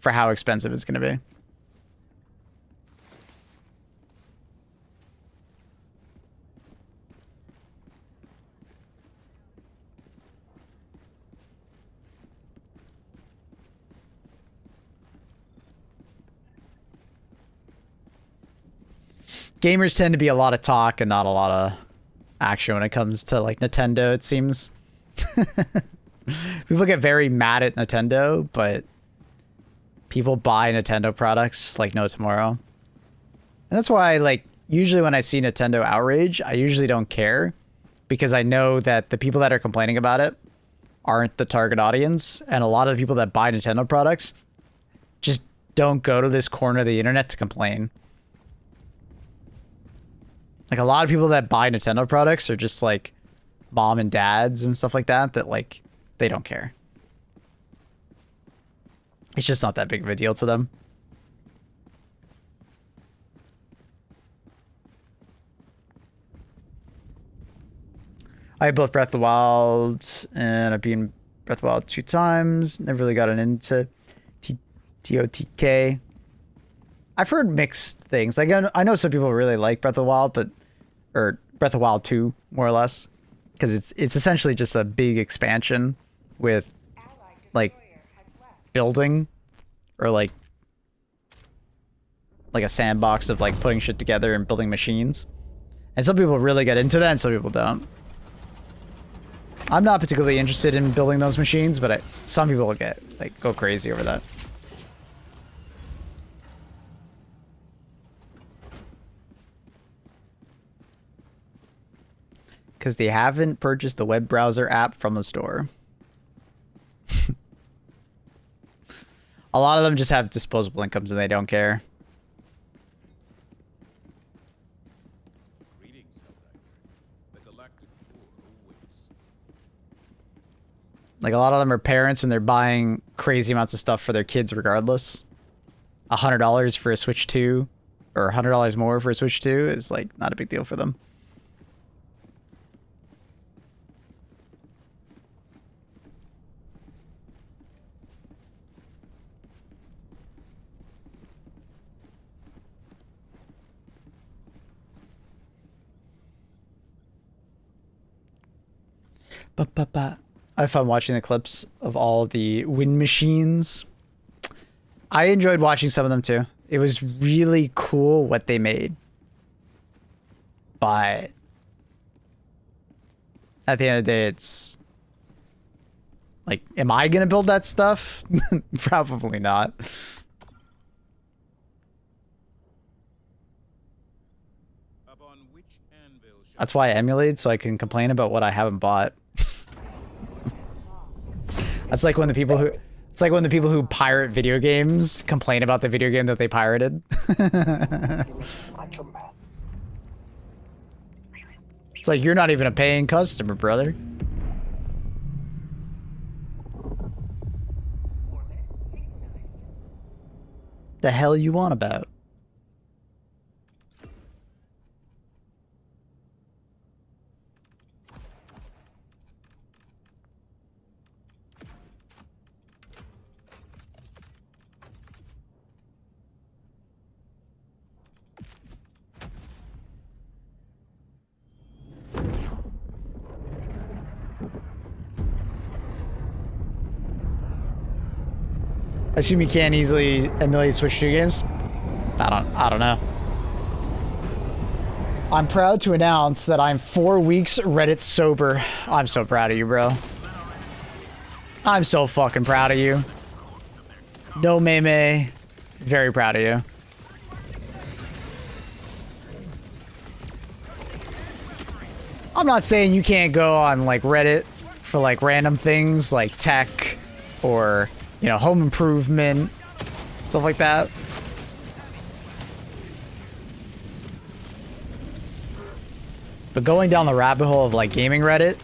for how expensive it's gonna be. Gamers tend to be a lot of talk and not a lot of action when it comes to like Nintendo, it seems. People get very mad at Nintendo, but people buy Nintendo products like no tomorrow. And that's why, like, usually when I see Nintendo outrage, I usually don't care, because I know that the people that are complaining about it aren't the target audience, and a lot of the people that buy Nintendo products just don't go to this corner of the internet to complain. Like, a lot of people that buy Nintendo products are just like mom and dads and stuff like that, that like, they don't care. It's just not that big of a deal to them. I have both Breath of the Wild, and I've been Breath of the Wild 2 times. Never really gotten into TOTK. I've heard mixed things. Like, I know some people really like Breath of the Wild, or Breath of the Wild 2, more or less, because it's essentially just a big expansion with like building, or like a sandbox of like putting shit together and building machines. And some people really get into that, and some people don't. I'm not particularly interested in building those machines, but some people will go crazy over that. Because they haven't purchased the web browser app from the store. A lot of them just have disposable incomes and they don't care. Like, a lot of them are parents and they're buying crazy amounts of stuff for their kids regardless. $100 for a Switch 2 or $100 more for a Switch 2 is, like, not a big deal for them. I have fun watching the clips of all the wind machines. I enjoyed watching some of them too. It was really cool what they made. But at the end of the day, it's like, am I gonna build that stuff? Probably not. Upon which anvil shall That's why I emulate, so I can complain about what I haven't bought. That's like when the people who it's like when the people who pirate video games complain about the video game that they pirated. It's like, you're not even a paying customer, brother. Orbit synchronized. The hell you want about? I assume you can't easily emulate Switch 2 games? I don't know. I'm proud to announce that I'm 4 weeks Reddit sober. I'm so proud of you, bro. I'm so fucking proud of you. No meme. Very proud of you. I'm not saying you can't go on like Reddit for like random things like tech or, you know, home improvement, stuff like that. But going down the rabbit hole of like gaming Reddit,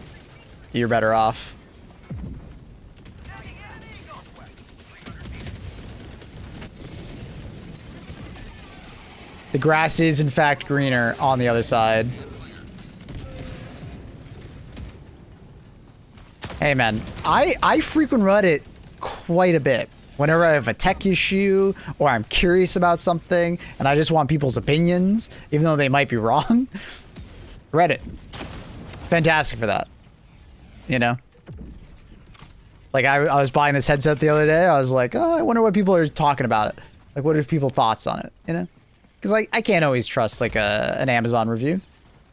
you're better off. The grass is in fact greener on the other side. Hey man, I frequent Reddit quite a bit. Whenever I have a tech issue or I'm curious about something and I just want people's opinions, even though they might be wrong. Reddit. Fantastic for that. You know? Like I was buying this headset the other day. I was like, oh, I wonder what people are talking about it. Like, what are people's thoughts on it? You know? Because like I can't always trust like an Amazon review.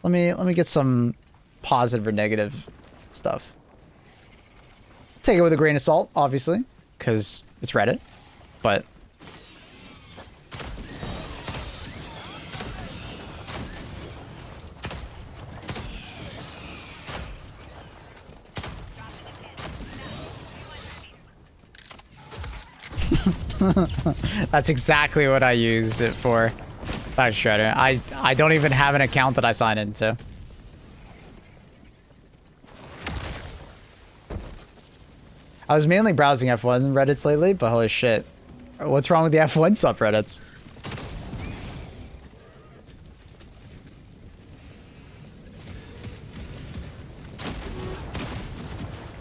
Let me get some positive or negative stuff. Take it with a grain of salt, obviously, because it's Reddit, but that's exactly what I use it for. Fact Shredder. I don't even have an account that I sign into. I was mainly browsing F1 Reddits lately, but holy shit. What's wrong with the F1 subreddits?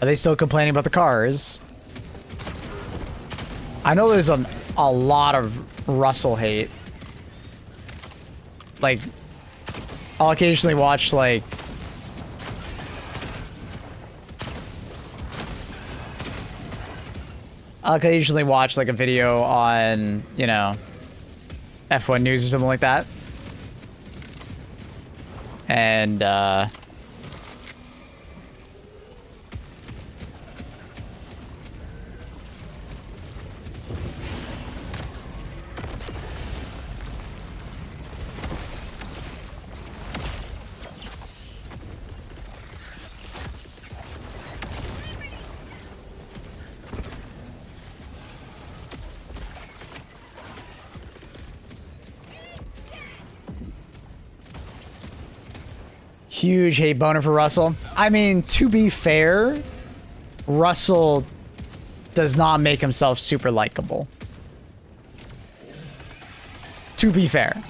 Are they still complaining about the cars? I know there's a lot of Russell hate. Like, I'll occasionally watch, like, a video on, you know, F1 news or something like that. And, huge hate boner for Russell. I mean, to be fair, Russell does not make himself super likable. To be fair.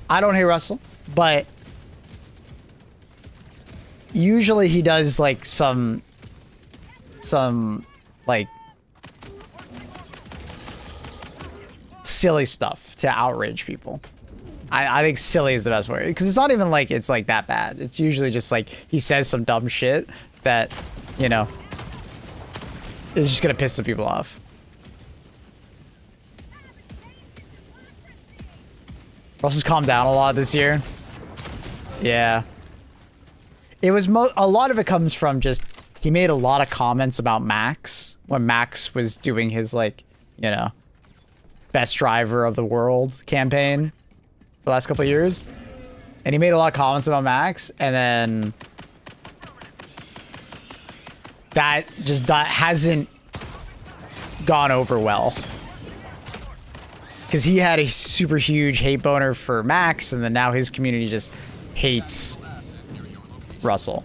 I don't hate Russell, but usually he does like some like silly stuff to outrage people. I think silly is the best word, because it's not even like it's like that bad. It's usually just like he says some dumb shit that, you know, is just gonna piss some people off. Russell's calmed down a lot this year. Yeah. It was a lot of it comes from just he made a lot of comments about Max when Max was doing his, like, you know, best driver of the world campaign for the last couple of years. And he made a lot of comments about Max, and then that just hasn't gone over well. Because he had a super huge hate boner for Max, and then now his community just hates Russell.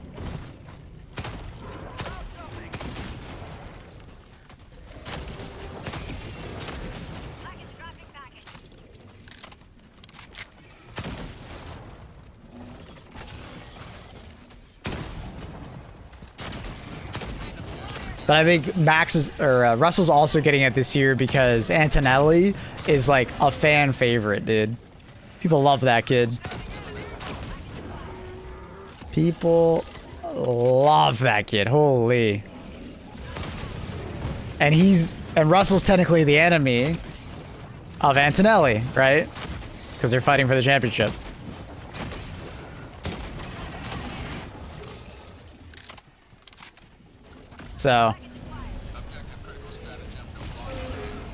But I think Russell's also getting it this year because Antonelli is like a fan favorite, dude. People love that kid. People love that kid. Holy. And Russell's technically the enemy of Antonelli, right? Because they're fighting for the championship. So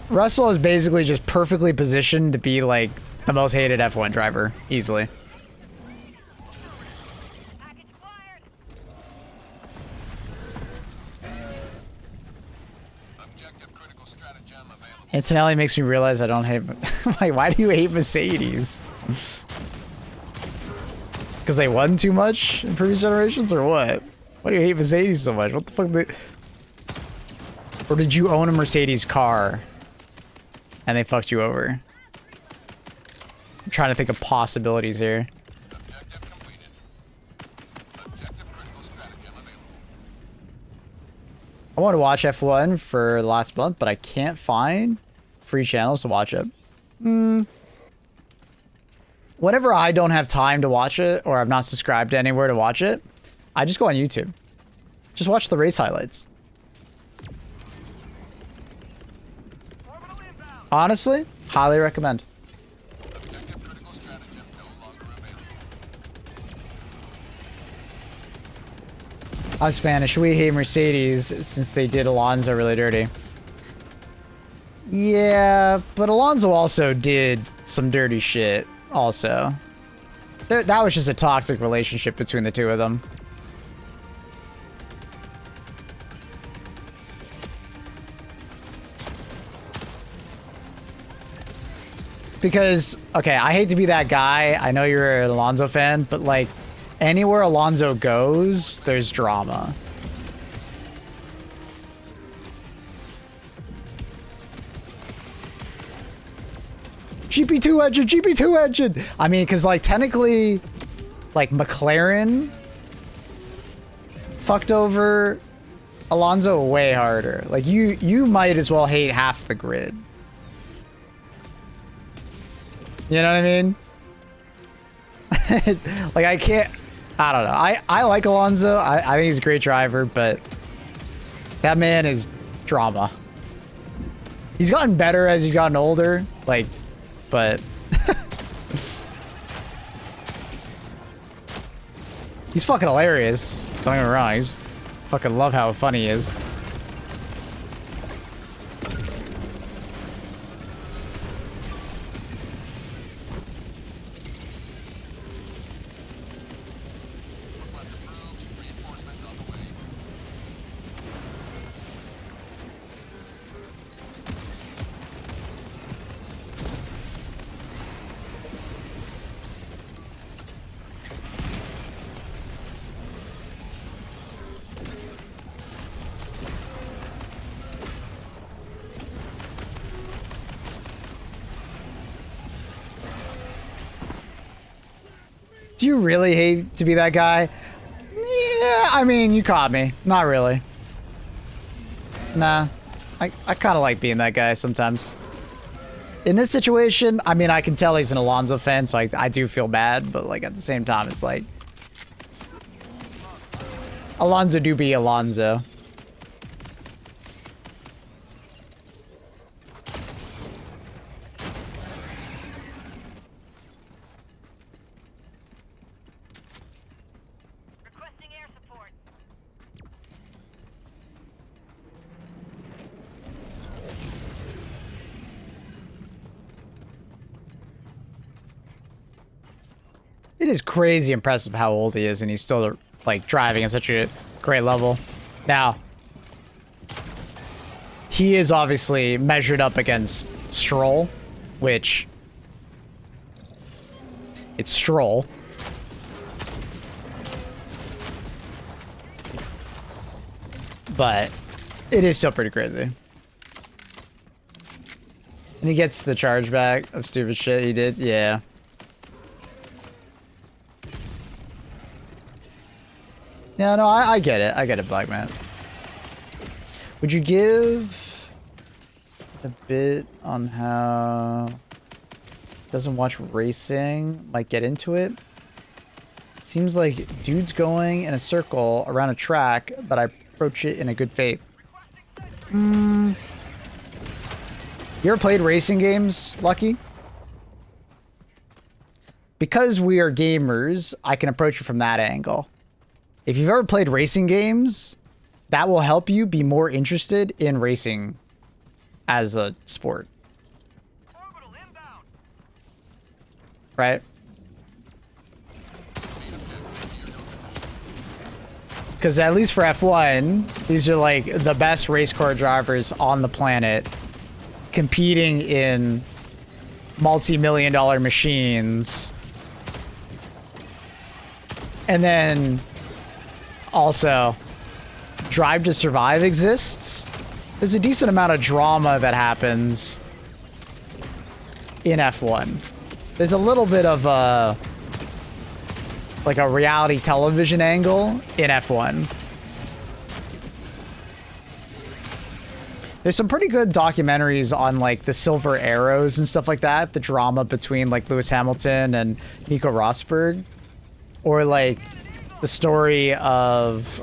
Russell is basically just perfectly positioned to be like the most hated F1 driver easily. Antonelli makes me realize I don't hate. Like, why do you hate Mercedes? Because they won too much in previous generations, or what? Why do you hate Mercedes so much? What the fuck? Or did you own a Mercedes car and they fucked you over? I'm trying to think of possibilities here. I want to watch F1 for the last month, but I can't find free channels to watch it. Whenever I don't have time to watch it, or I'm not subscribed to anywhere to watch it, I just go on YouTube. Just watch the race highlights. Honestly, highly recommend. I'm Spanish. We hate Mercedes since they did Alonso really dirty. Yeah, but Alonso also did some dirty shit also. That was just a toxic relationship between the two of them. Because, okay, I hate to be that guy. I know you're an Alonso fan, but like, anywhere Alonso goes, there's drama. GP2 engine, GP2 engine. I mean, because like technically, like McLaren fucked over Alonso way harder. Like you might as well hate half the grid. You know what I mean? Like I can't. I don't know. I like Alonso. I think he's a great driver, but that man is drama. He's gotten better as he's gotten older. Like, but he's fucking hilarious. Don't get me wrong. He's fucking love how funny he is. Do you really hate to be that guy? Yeah, I mean, you caught me. Not really. Nah, I kind of like being that guy sometimes. In this situation, I mean, I can tell he's an Alonso fan, so I do feel bad, but like at the same time, it's like Alonso do be Alonso. Requesting air support. It is crazy impressive how old he is, and he's still like driving at such a great level. Now, he is obviously measured up against Stroll, which it's Stroll. But it is still pretty crazy. And he gets the chargeback of stupid shit he did. Yeah. Yeah, no, I get it. I get it, Black Man. Would you give a bit on how doesn't watch racing might get into it? It seems like dude's going in a circle around a track, but I approach it in a good faith. You ever played racing games, Lucky? Because we are gamers, I can approach it from that angle. If you've ever played racing games, that will help you be more interested in racing as a sport. Right? Because at least for F1, these are like the best race car drivers on the planet competing in multi-million-dollar machines. And then also, Drive to Survive exists. There's a decent amount of drama that happens in F1. There's a little bit of a like a reality television angle in F1. There's some pretty good documentaries on like the Silver Arrows and stuff like that, the drama between like Lewis Hamilton and Nico Rosberg, or like the story of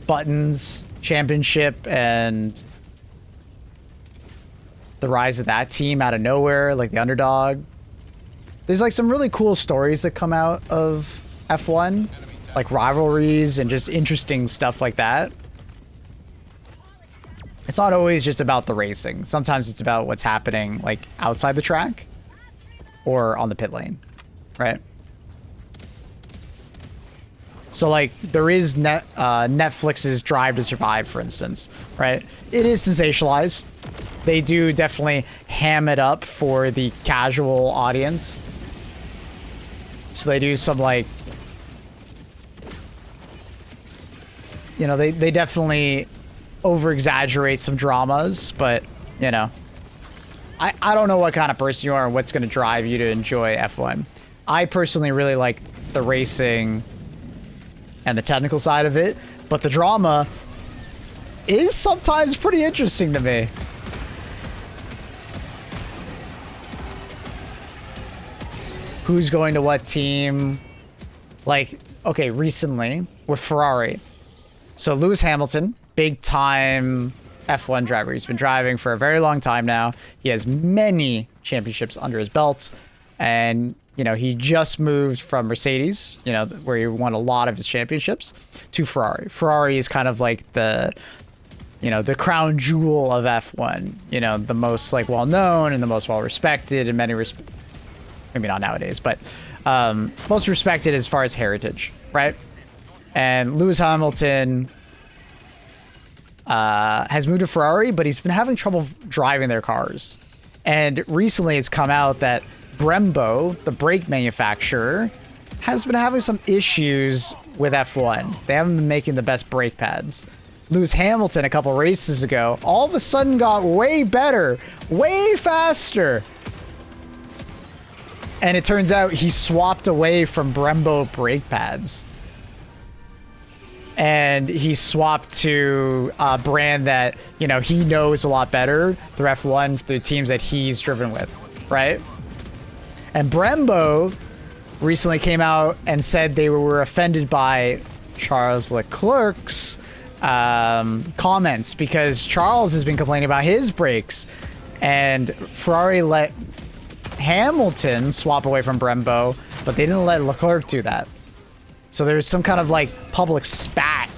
Button's championship and the rise of that team out of nowhere, like the underdog. There's like some really cool stories that come out of F1, like rivalries and just interesting stuff like that. It's not always just about the racing. Sometimes it's about what's happening like outside the track or on the pit lane, right? So like there is Netflix's Drive to Survive, for instance, right? It is sensationalized. They do definitely ham it up for the casual audience. So they do some like, you know, they definitely over exaggerate some dramas, but you know, I don't know what kind of person you are and what's going to drive you to enjoy F1. I personally really like the racing and the technical side of it, but the drama is sometimes pretty interesting to me. Who's going to what team? Like, okay, recently with Ferrari. So Lewis Hamilton, big time F1 driver. He's been driving for a very long time now. He has many championships under his belt, and you know, he just moved from Mercedes, you know, where he won a lot of his championships, to Ferrari. Ferrari is kind of like the, you know, the crown jewel of F1. You know, the most like well-known and the most well-respected in many respects. Maybe not nowadays, but most respected as far as heritage, right? And Lewis Hamilton has moved to Ferrari, but he's been having trouble driving their cars. And recently it's come out that Brembo, the brake manufacturer, has been having some issues with F1. They haven't been making the best brake pads. Lewis Hamilton a couple races ago all of a sudden got way better, way faster. And it turns out he swapped away from Brembo brake pads. And he swapped to a brand that, you know, he knows a lot better. The F1, the teams that he's driven with, right? And Brembo recently came out and said they were offended by Charles Leclerc's comments because Charles has been complaining about his brakes. And Ferrari let Hamilton swap away from Brembo, but they didn't let Leclerc do that. So there's some kind of like public spat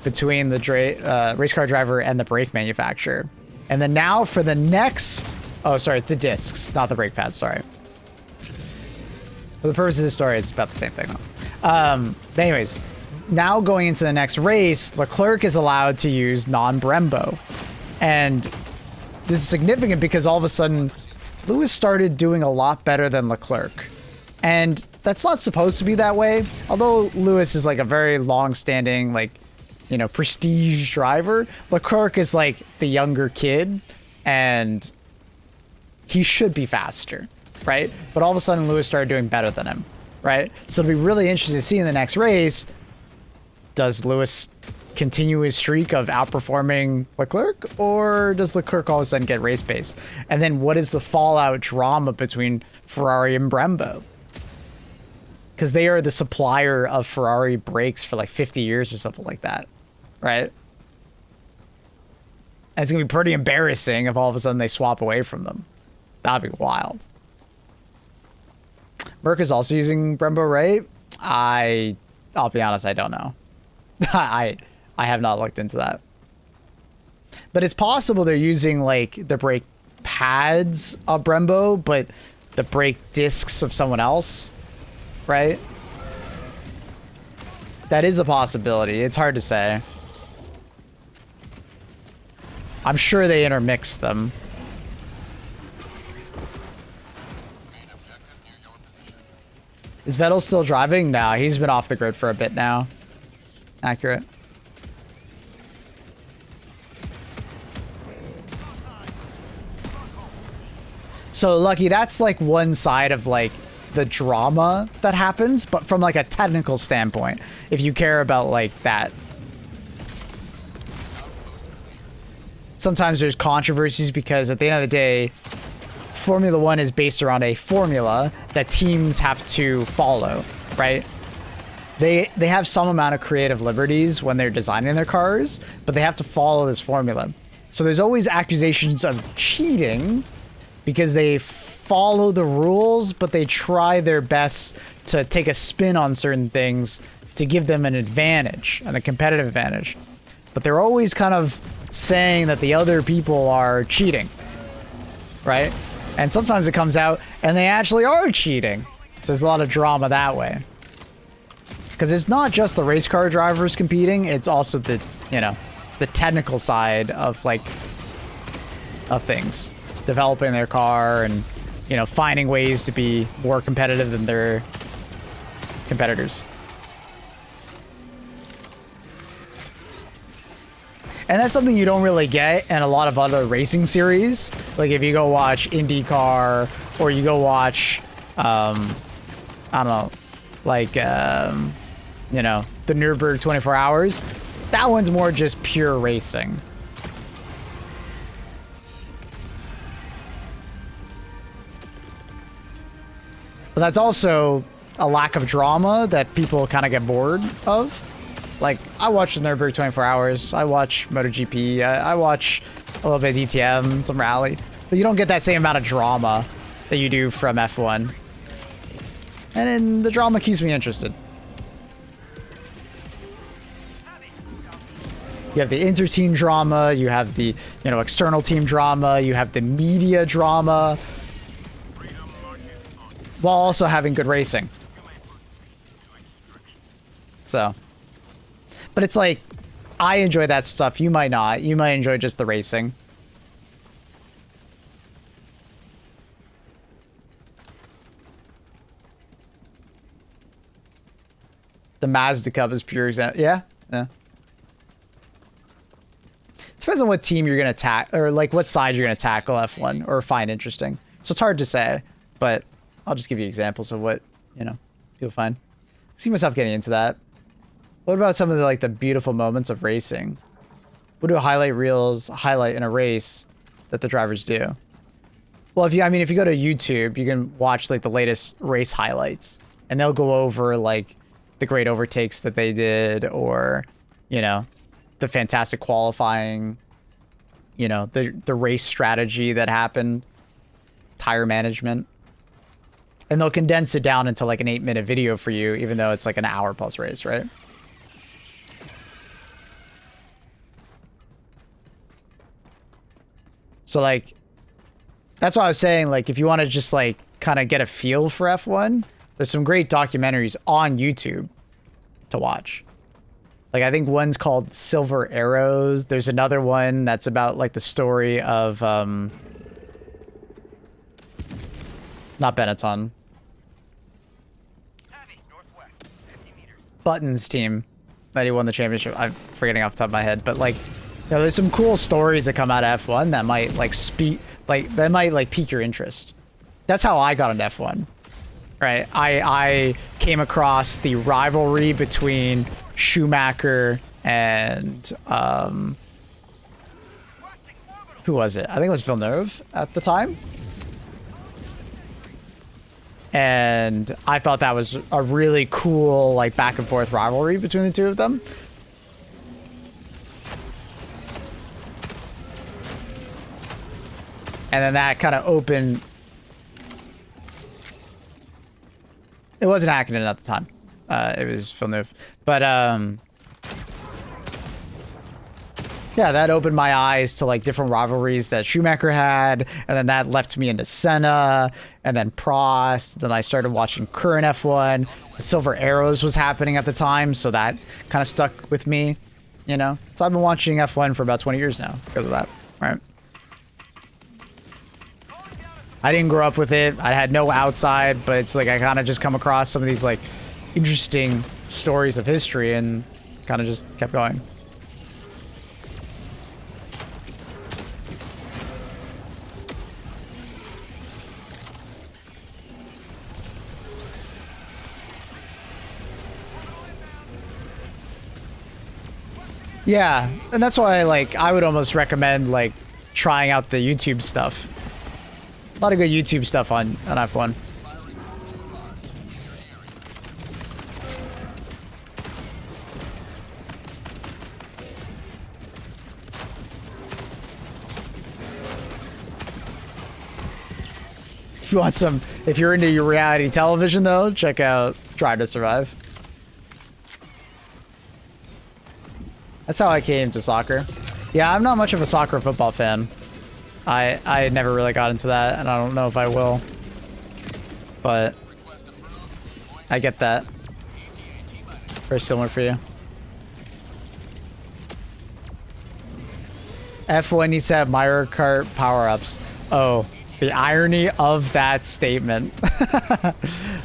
between the race car driver and the brake manufacturer. And then now for the next, oh, sorry, it's the discs, not the brake pads, sorry. For the purpose of this story, it's about the same thing though. But anyways, now going into the next race, Leclerc is allowed to use non-Brembo. And this is significant because all of a sudden, Lewis started doing a lot better than Leclerc. And that's not supposed to be that way. Although Lewis is like a very long-standing, like, you know, prestige driver, Leclerc is like the younger kid and he should be faster, right? But all of a sudden Lewis started doing better than him, right? So it'll be really interesting to see in the next race, does Lewis continue his streak of outperforming Leclerc, or does Leclerc all of a sudden get race pace? And then what is the fallout drama between Ferrari and Brembo? Because they are the supplier of Ferrari brakes for like 50 years or something like that, right? And it's gonna be pretty embarrassing if all of a sudden they swap away from them. That'd be wild. Merc is also using Brembo, right? I'll be honest, I don't know. I have not looked into that. But it's possible they're using like the brake pads of Brembo, but the brake discs of someone else, right? That is a possibility. It's hard to say. I'm sure they intermix them. Is Vettel still driving? No, he's been off the grid for a bit now. Accurate. So Lucky, that's like one side of like the drama that happens, but from like a technical standpoint, if you care about like that. Sometimes there's controversies because at the end of the day, Formula One is based around a formula that teams have to follow, right? They have some amount of creative liberties when they're designing their cars, but they have to follow this formula. So there's always accusations of cheating because they follow the rules, but they try their best to take a spin on certain things to give them an advantage, and a competitive advantage. But they're always kind of saying that the other people are cheating, right? And sometimes it comes out and they actually are cheating. So there's a lot of drama that way. Because it's not just the race car drivers competing, it's also the, you know, the technical side of like, of things. Developing their car and, you know, finding ways to be more competitive than their competitors. And that's something you don't really get in a lot of other racing series. Like if you go watch IndyCar or you go watch, I don't know, like, you know, the Nürburgring 24 Hours. That one's more just pure racing. But that's also a lack of drama that people kind of get bored of. Like, I watch the Nürburgring 24 Hours. I watch MotoGP. I watch a little bit of DTM, some rally. But you don't get that same amount of drama that you do from F1. And then the drama keeps me interested. You have the inter-team drama. You have the, you know, external team drama. You have the media drama. While also having good racing. So. But it's like, I enjoy that stuff. You might not. You might enjoy just the racing. The Mazda Cup is pure example. Yeah? Yeah. Depends on what team you're going to tackle, or like what side you're going to tackle F1 or find interesting. So it's hard to say, but I'll just give you examples of what, you know, people find. I see myself getting into that. What about some of the, like, the beautiful moments of racing? What do highlight reels highlight in a race that the drivers do? Well, if you go to YouTube, you can watch, like, the latest race highlights, and they'll go over, like, the great overtakes that they did, or, you know, the fantastic qualifying, you know, the race strategy that happened, tire management. And they'll condense it down into, like, an 8-minute video for you, even though it's, like, an hour plus race, right? So, like, that's what I was saying. Like, if you want to just, like, kind of get a feel for F1, there's some great documentaries on YouTube to watch. Like, I think one's called Silver Arrows. There's another one that's about, like, the story of, not Benetton. Button's team that he won the championship. I'm forgetting off the top of my head, but, like, you know, there's some cool stories that come out of F1 that might, like, pique your interest. That's how I got into F1, right? I came across the rivalry between Schumacher and, who was it? I think it was Villeneuve at the time. And I thought that was a really cool, like, back and forth rivalry between the two of them. And then that kind of opened... It wasn't Hakkinen at the time. It was Villeneuve. But, yeah, that opened my eyes to, like, different rivalries that Schumacher had. And then that left me into Senna. And then Prost. Then I started watching current F1. The Silver Arrows was happening at the time. So that kind of stuck with me, you know? So I've been watching F1 for about 20 years now because of that, right? I didn't grow up with it. I had no outside, but it's like I kind of just come across some of these, like, interesting stories of history and kind of just kept going. Yeah, and that's why, like, I would almost recommend, like, trying out the YouTube stuff. A lot of good YouTube stuff on F1. If you want some, if you're into your reality television, though, check out Drive to Survive. That's how I came to soccer. Yeah, I'm not much of a soccer or football fan. I never really got into that, and I don't know if I will. But I get that. Very similar for you. F1 needs to have Mario Kart power-ups. Oh, the irony of that statement.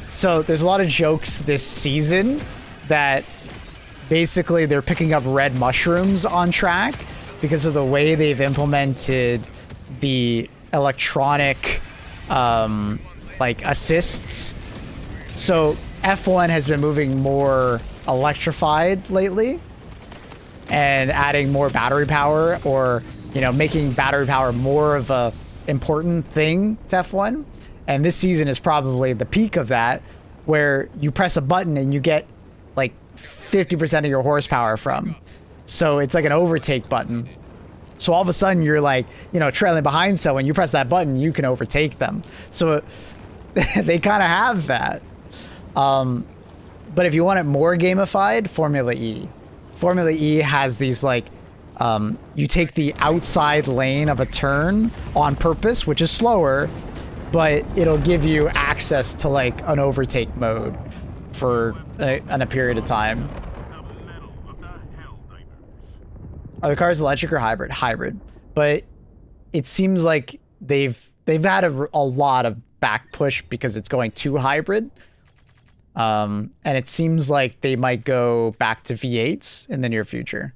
So there's a lot of jokes this season that basically they're picking up red mushrooms on track because of the way they've implemented the electronic like assists. So F1 has been moving more electrified lately and adding more battery power, or, you know, making battery power more of a important thing to F1. And this season is probably the peak of that, where you press a button and you get like 50% of your horsepower from. So it's like an overtake button. So all of a sudden you're like, you know, trailing behind someone. You press that button, you can overtake them. So they kind of have that. But if you want it more gamified, Formula E. Formula E has these, like, you take the outside lane of a turn on purpose, which is slower, but it'll give you access to, like, an overtake mode for a period of time. Are the cars electric or hybrid? Hybrid. But it seems like they've had a lot of back push because it's going to hybrid. And it seems like they might go back to V8s in the near future.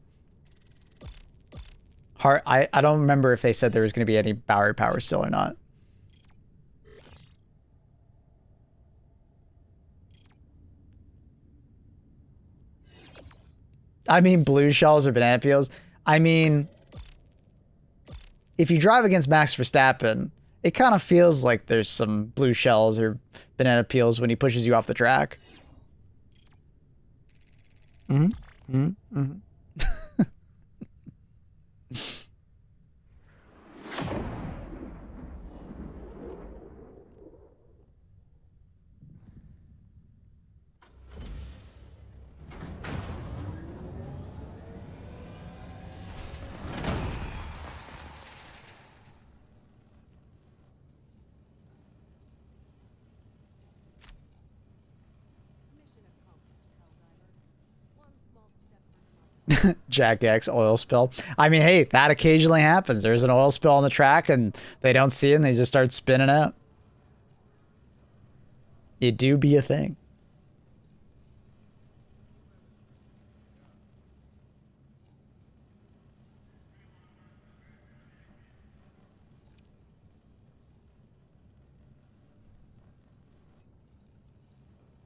I don't remember if they said there was going to be any battery power still or not. I mean blue shells or banana peels. I mean, if you drive against Max Verstappen, it kind of feels like there's some blue shells or banana peels when he pushes you off the track. Mm-hmm. Mm-hmm. Mm-hmm. Jack X oil spill. I mean, hey, that occasionally happens. There's an oil spill on the track and they don't see it and they just start spinning out. It do be a thing.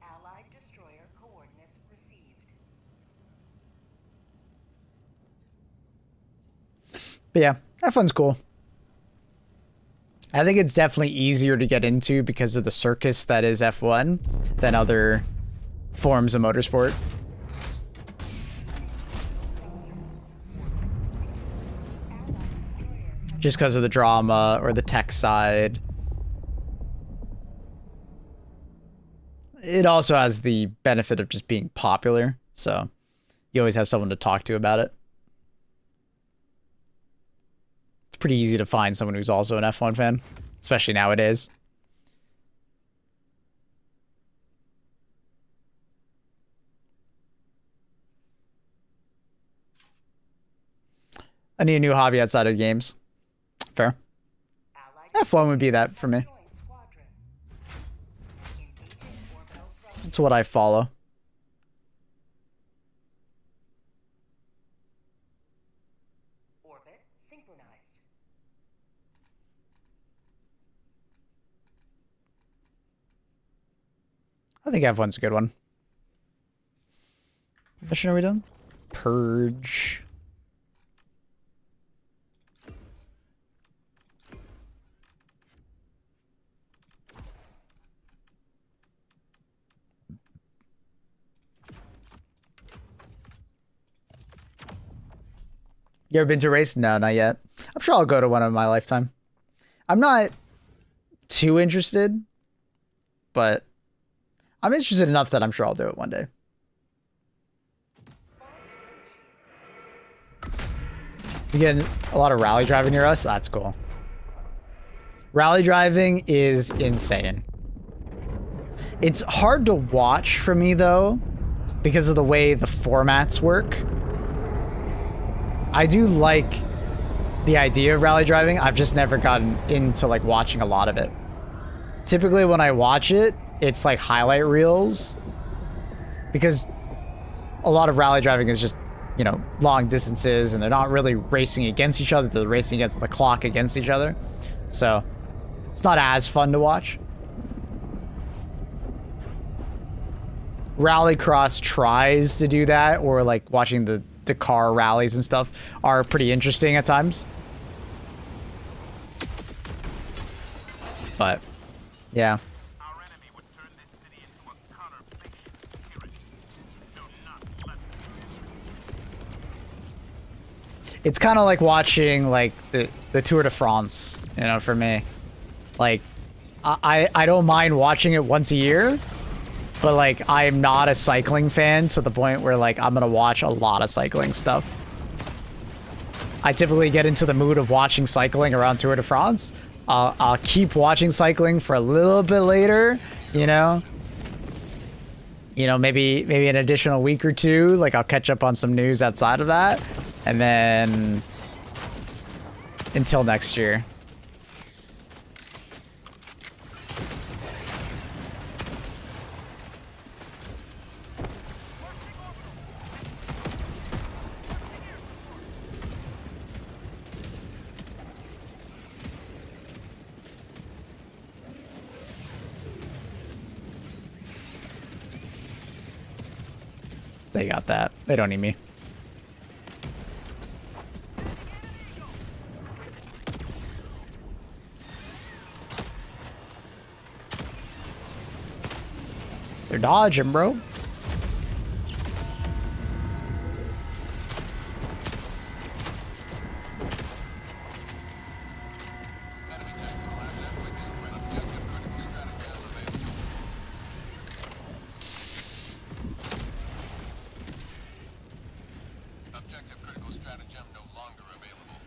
Allied destroyer coordinates received. But yeah, F1's cool. I think it's definitely easier to get into because of the circus that is F1 than other forms of motorsport. Just because of the drama or the tech side. It also has the benefit of just being popular, so you always have someone to talk to about it. It's pretty easy to find someone who's also an F1 fan, especially nowadays. I need a new hobby outside of games. Fair. F1 would be that for me. That's what I follow. Orbit synchronized. I think F1's a good one. What mission are we done? Purge. You ever been to a race? No, not yet. I'm sure I'll go to one in my lifetime. I'm not too interested, but I'm interested enough that I'm sure I'll do it one day. You getting a lot of rally driving near us? That's cool. Rally driving is insane. It's hard to watch for me though, because of the way the formats work. I do like the idea of rally driving. I've just never gotten into like watching a lot of it. Typically when I watch it, it's like highlight reels, because a lot of rally driving is just, you know, long distances and they're not really racing against each other. They're racing against the clock against each other. So it's not as fun to watch. Rallycross tries to do that, or like watching the Dakar rallies and stuff are pretty interesting at times. But yeah. Our enemy would turn this city into a counter-facing tyranny. Do not let them. It's kind of like watching like the Tour de France, you know, for me. Like I don't mind watching it once a year, but like I'm not a cycling fan to the point where like I'm gonna watch a lot of cycling stuff. I typically get into the mood of watching cycling around Tour de France. I'll keep watching cycling for a little bit later, you know. Maybe an additional week or two. Like I'll catch up on some news outside of that, and then until next year. They got that. They don't need me. They're dodging, bro. Objective critical stratagem no longer available.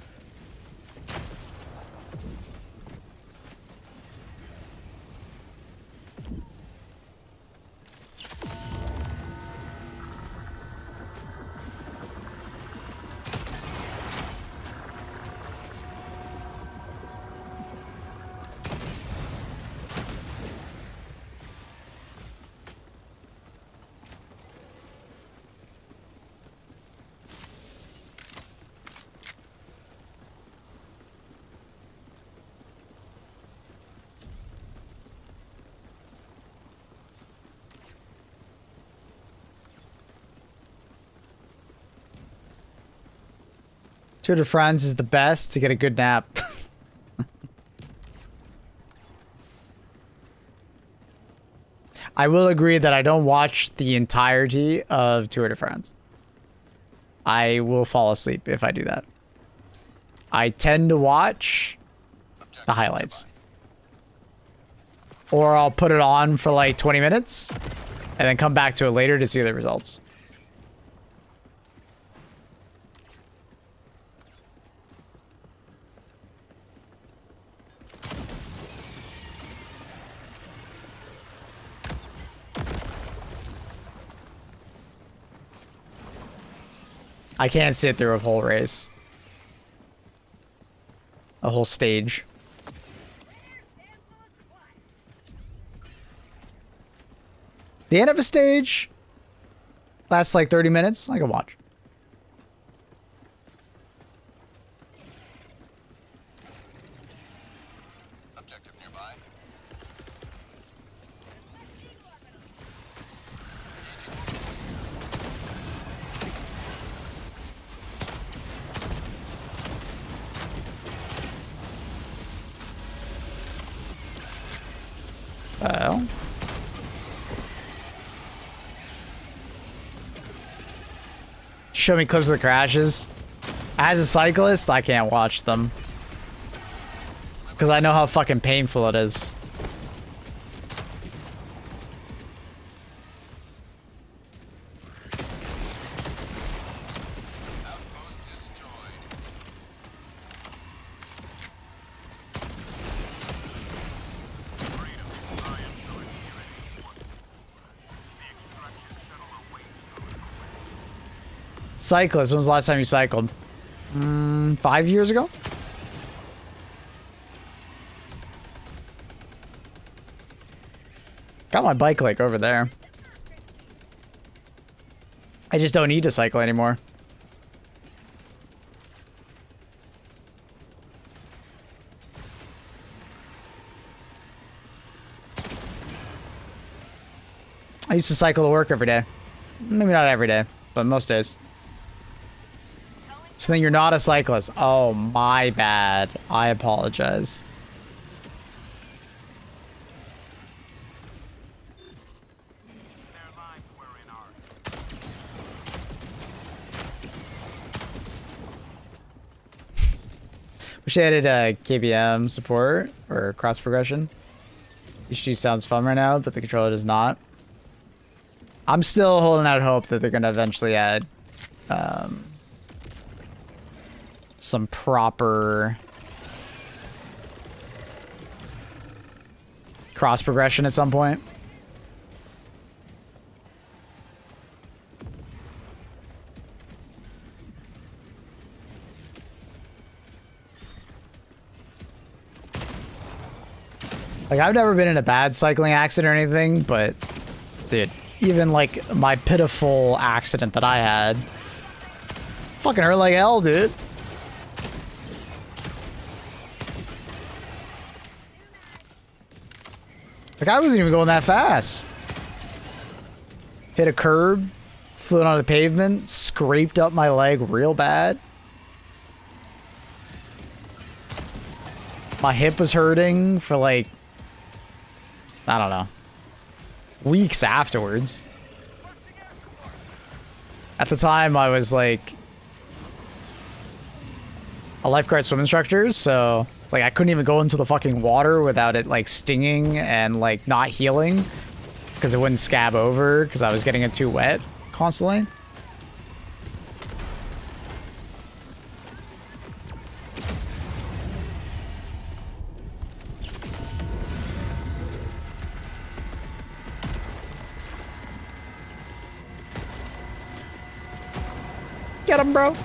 Tour de France is the best to get a good nap. I will agree that I don't watch the entirety of Tour de France. I will fall asleep if I do that. I tend to watch the highlights. Or I'll put it on for like 20 minutes and then come back to it later to see the results. I can't sit through a whole race. A whole stage. The end of a stage lasts like 30 minutes. I can watch. Objective nearby. Well. Show me clips of the crashes. As a cyclist, I can't watch them. Because I know how fucking painful it is. Outpost destroyed. Cyclist, when was the last time you cycled? 5 years ago? Got my bike like over there. I just don't need to cycle anymore. I used to cycle to work every day. Maybe not every day, but most days. So then you're not a cyclist. Oh, my bad. I apologize. Wish I added KBM support or cross progression. Issue sounds fun right now, but the controller does not. I'm still holding out hope that they're going to eventually add some proper cross progression at some point. Like, I've never been in a bad cycling accident or anything, but dude, even like my pitiful accident that I had fucking hurt like hell, dude. Like, I wasn't even going that fast. Hit a curb, flew on the pavement, scraped up my leg real bad. My hip was hurting for like, I don't know, weeks afterwards. At the time, I was like a lifeguard swim instructor, so like I couldn't even go into the fucking water without it like stinging and like not healing because it wouldn't scab over because I was getting it too wet constantly. Get him, bro.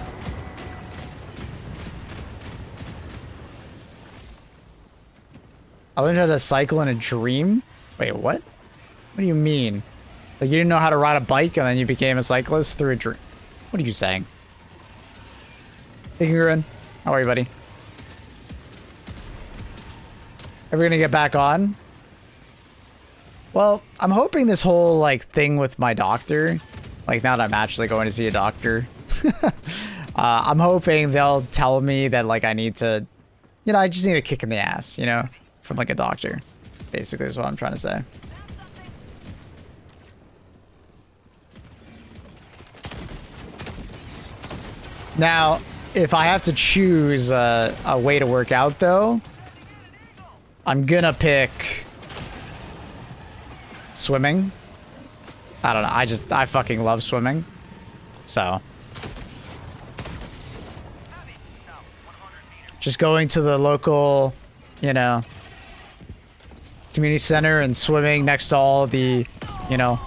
I learned how to cycle in a dream? Wait, what? What do you mean? Like you didn't know how to ride a bike and then you became a cyclist through a dream? What are you saying? Hey, Gurun. How are you, buddy? Are we gonna get back on? Well, I'm hoping this whole like thing with my doctor, like now that I'm actually going to see a doctor, I'm hoping they'll tell me that like I need to, you know, I just need a kick in the ass, you know, from like a doctor. Basically is what I'm trying to say. Now, if I have to choose a way to work out though, I'm gonna pick swimming. I don't know. I fucking love swimming. So just going to the local, you know, community center and swimming next to all the, you know,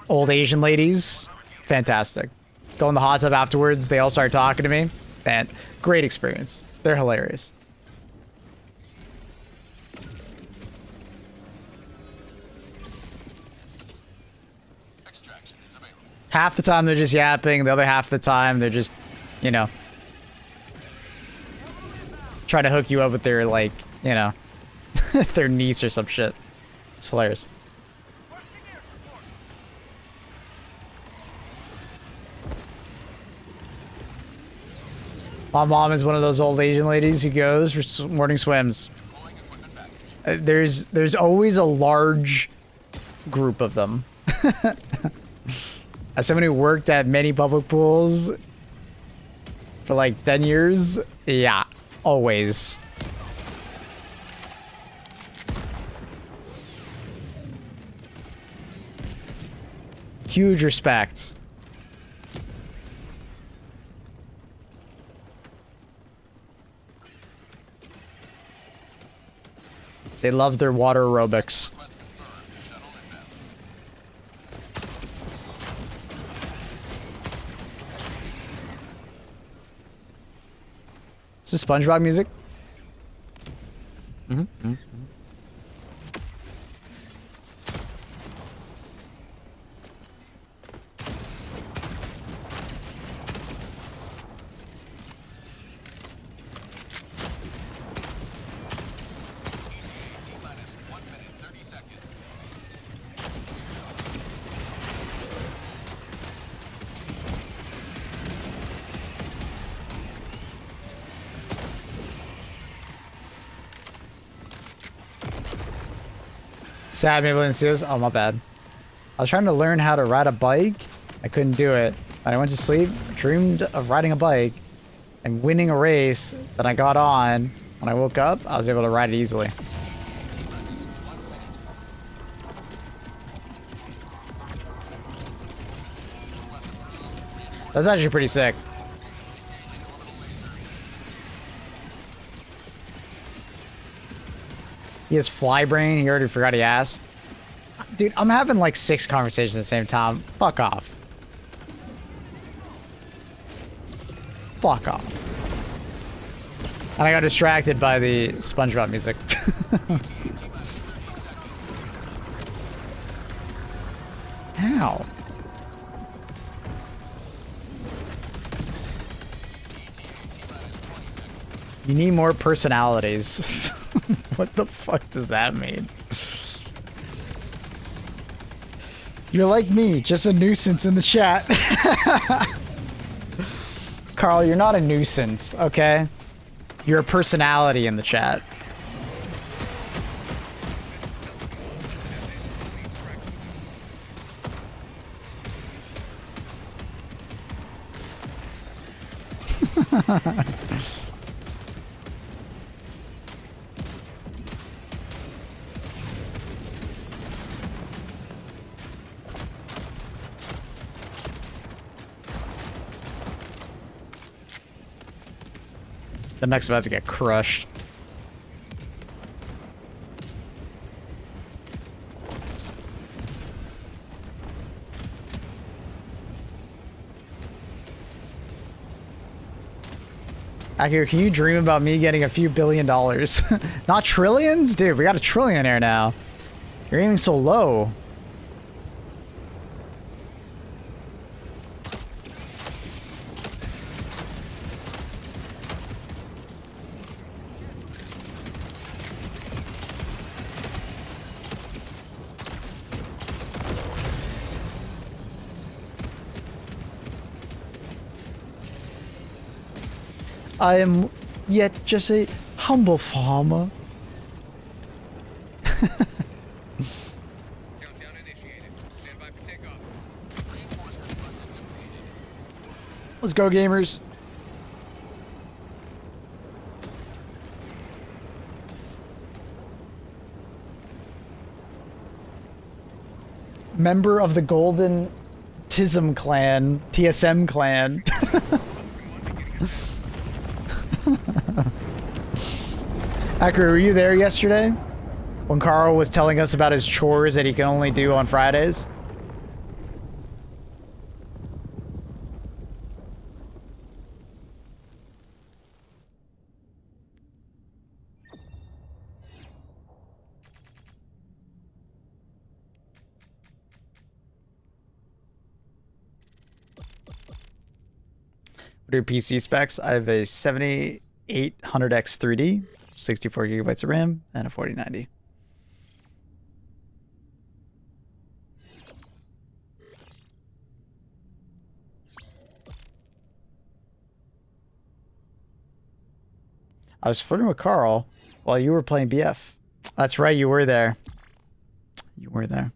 old Asian ladies. Fantastic. Go in the hot tub afterwards. They all start talking to me. And great experience. They're hilarious. Half the time they're just yapping. The other half of the time they're just, you know, trying to hook you up with their, like, you know, their niece or some shit. It's hilarious. My mom is one of those old Asian ladies who goes for morning swims. There's always a large group of them. As someone who worked at many public pools for like 10 years, yeah, always. Huge respect. They love their water aerobics. Is this SpongeBob music? Mm-hmm. Sad maybe didn't see this. Oh, my bad. I was trying to learn how to ride a bike. I couldn't do it. And I went to sleep, dreamed of riding a bike and winning a race that I got on. When I woke up, I was able to ride it easily. That's actually pretty sick. He has fly brain. He already forgot he asked. Dude, I'm having like 6 conversations at the same time. Fuck off. Fuck off. And I got distracted by the SpongeBob music. Ow. You need more personalities. What the fuck does that mean? You're like me, just a nuisance in the chat. Carl, you're not a nuisance, okay? You're a personality in the chat. The mech's about to get crushed. Akira, can you dream about me getting a few $billion? Not trillions? Dude, we got a trillionaire now. You're aiming so low. I am yet just a humble farmer. Countdown initiated. Stand by for takeoff. Reinforcement button completed. Let's go, gamers. Member of the Golden TSM clan. Akira, were you there yesterday? When Carl was telling us about his chores that he can only do on Fridays? What are your PC specs? I have a 7800X 3D, 64 gigabytes of RAM, and a 4090. I was flirting with Carl while you were playing BF. That's right, you were there. You were there.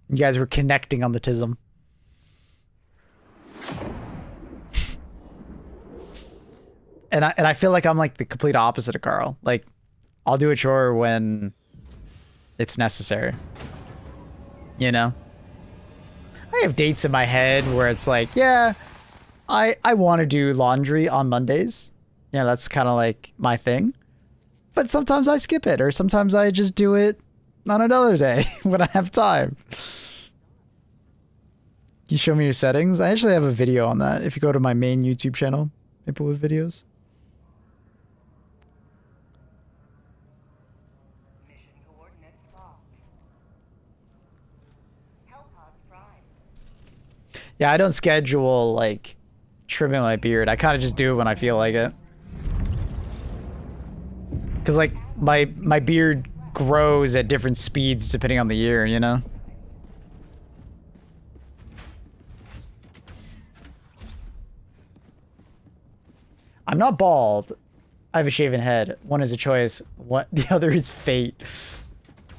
You guys were connecting on the TSM. And I feel like I'm like the complete opposite of Carl. Like, I'll do a chore when it's necessary. You know? I have dates in my head where it's like, yeah, I want to do laundry on Mondays. Yeah, that's kind of like my thing. But sometimes I skip it, or sometimes I just do it on another day when I have time. You show me your settings? I actually have a video on that. If you go to my main YouTube channel, Maple with videos. Mission coordinates locked. Hellpods prime. Yeah, I don't schedule, like, trimming my beard. I kind of just do it when I feel like it. Because, like, my beard grows at different speeds depending on the year, you know? I'm not bald. I have a shaven head. One is a choice. What the other is fate.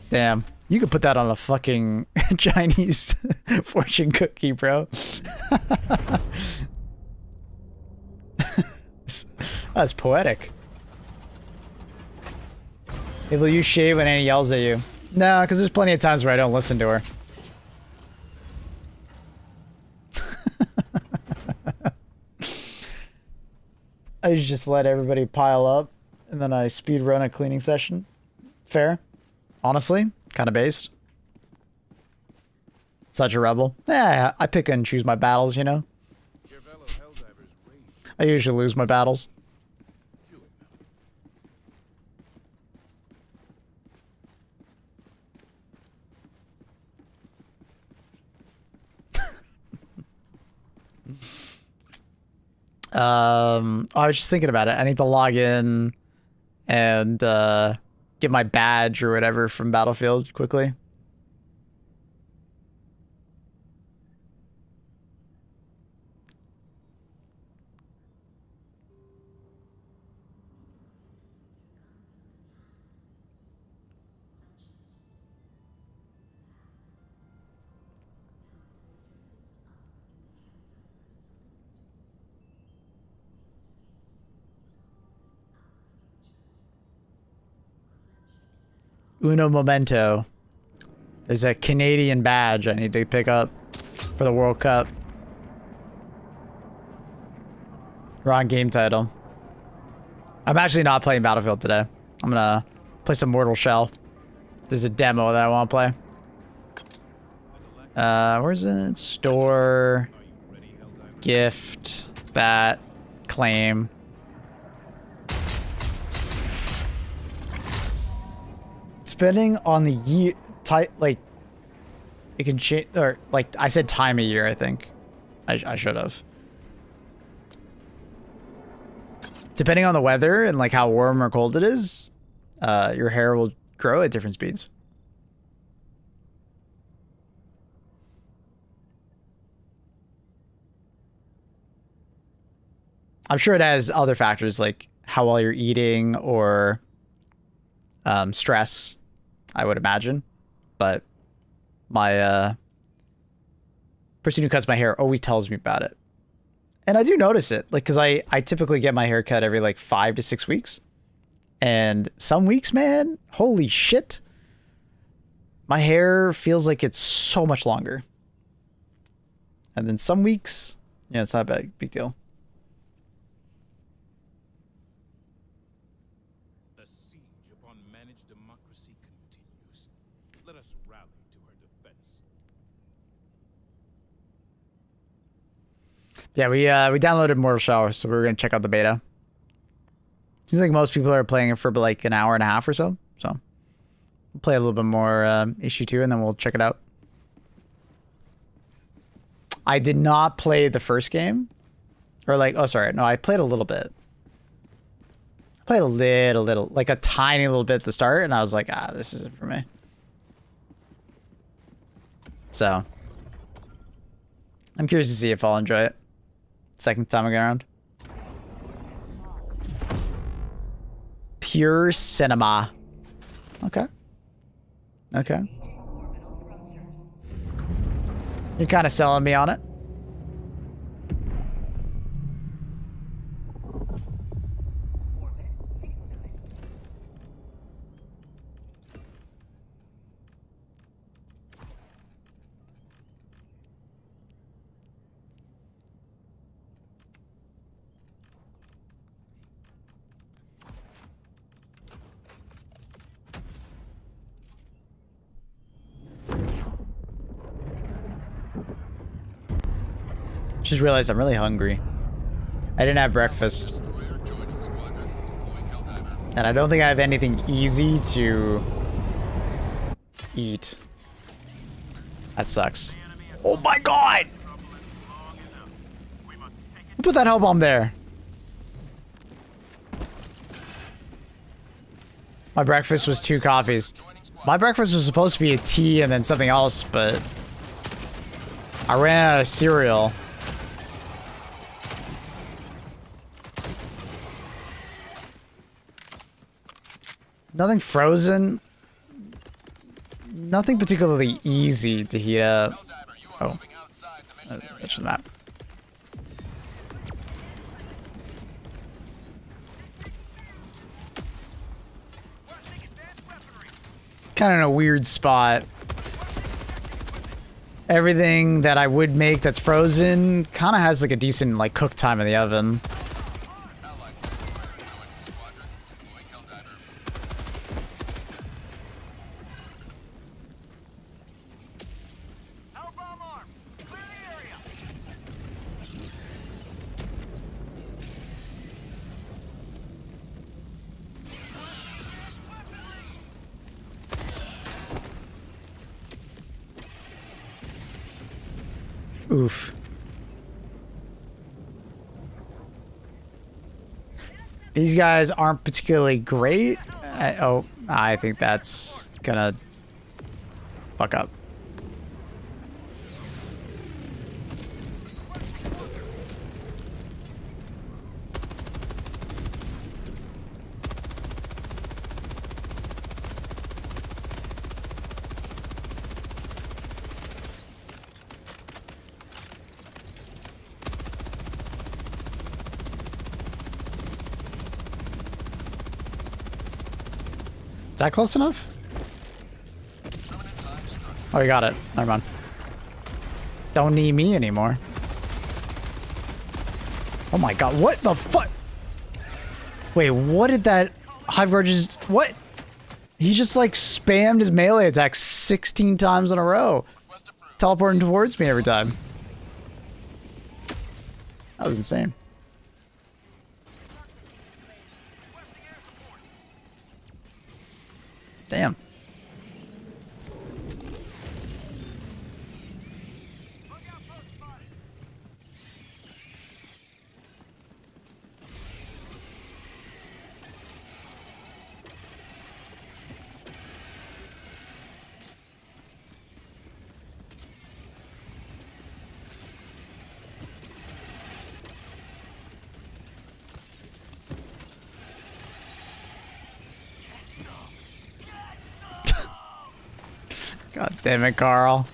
Damn. You could put that on a fucking Chinese fortune cookie, bro. That's poetic. Hey, will you shave when Annie yells at you? No, because there's plenty of times where I don't listen to her. I just let everybody pile up, and then I speed run a cleaning session. Fair. Honestly, kind of based. Such a rebel. Yeah, I pick and choose my battles, you know? Your fellow Helldivers rage. I usually lose my battles. I was just thinking about it. I need to log in and get my badge or whatever from Battlefield quickly. Uno momento. There's a Canadian badge I need to pick up for the World Cup. Wrong game title. I'm actually not playing Battlefield today. I'm gonna play some Mortal Shell. There's a demo that I want to play. Where's it? Store. Gift. That. Claim. Depending on the year, type, like, it can change, or, like, I said time of year, I think. I should have. Depending on the weather and, like, how warm or cold it is, your hair will grow at different speeds. I'm sure it has other factors, like how well you're eating or stress, I would imagine. But my person who cuts my hair always tells me about it. And I do notice it, like, because I typically get my hair cut every like 5 to 6 weeks. And some weeks, man, holy shit. My hair feels like it's so much longer. And then some weeks, yeah, it's not a big deal. The siege upon managed democracy continues. Let us rally to her defense. Yeah, we downloaded Mortal Shell, so we were gonna check out the beta. Seems like most people are playing it for like an hour and a half or so. So we'll play a little bit more issue 2 and then we'll check it out. I did not play the first game. Or like, oh sorry, no, I played a little bit. I played a little, like a tiny little bit at the start, and I was like, ah, this isn't for me. So I'm curious to see if I'll enjoy it. Second time around. Pure cinema. Okay. Okay. You're kind of selling me on it. Orbit synchronized. Just realized I'm really hungry. I didn't have breakfast. Destroyer joining squadron. Deploying Helldiver. And I don't think I have anything easy to eat. That sucks. Oh my god! Who put that hell bomb there? My breakfast was 2 coffees. My breakfast was supposed to be a tea and then something else, but I ran out of cereal. Nothing frozen. Nothing particularly easy to heat up. Helldiver, you are Oh. moving outside the mission area. Mention that. Kind of in a weird spot. Everything that I would make that's frozen kind of has like a decent like cook time in the oven. Allied destroyer joining squadron. Deploying Helldiver. Hellbomb arm. Clear the area. Oof. These guys aren't particularly great. I think that's gonna fuck up. Is that close enough? Oh, you got it. Never mind. Don't need me anymore. Oh my god, what the fuck? Wait, what did that Hive Guard just... What? He just like spammed his melee attack 16 times in a row. Teleporting towards me every time. That was insane. Damn. God damn it, Carl.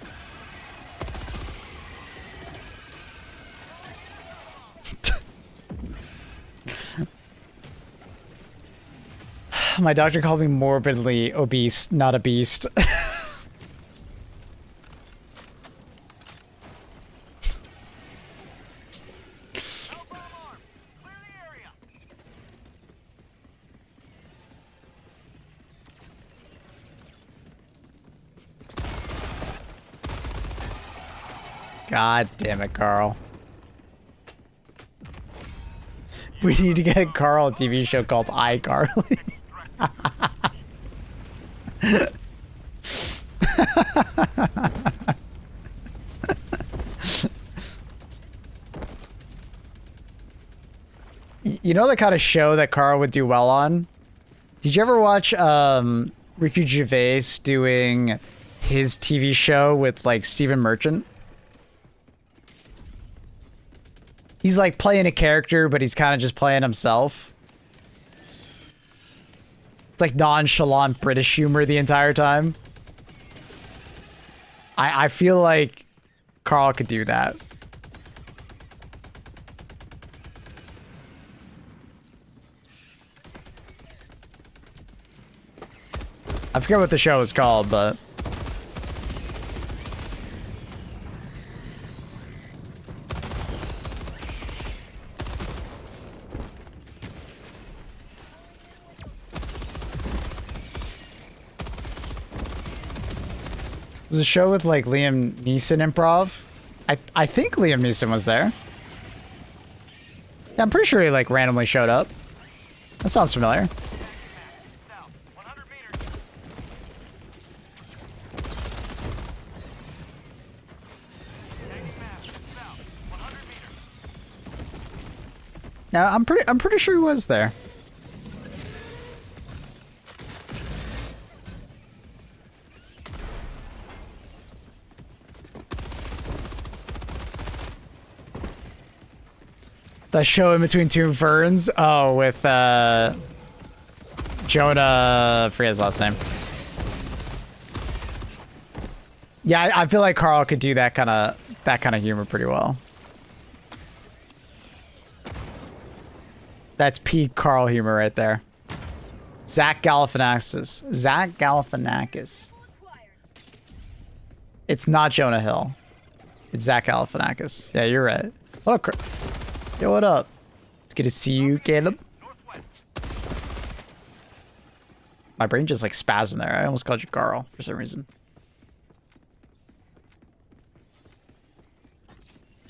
My doctor called me morbidly obese, not a beast. God damn it, Carl. We need to get Carl a TV show called iCarly. You know the kind of show that Carl would do well on? Did you ever watch Ricky Gervais doing his TV show with like Stephen Merchant? He's like playing a character, but he's kind of just playing himself. It's like nonchalant British humor the entire time. I feel like Carl could do that. I forget what the show is called, but... It was a show with like Liam Neeson improv. I think Liam Neeson was there. Yeah, I'm pretty sure he like randomly showed up. That sounds familiar. Yeah, I'm pretty sure he was there. That show in between two ferns. Oh, with Jonah, I forget his last name. Yeah, I feel like Carl could do that kind of humor pretty well. That's peak Carl humor right there. Zach Galifianakis. Zach Galifianakis. It's not Jonah Hill. It's Zach Galifianakis. Yeah, you're right. What up, yo, what up? It's good to see you, Caleb. My brain just like spasmed there. I almost called you Carl for some reason.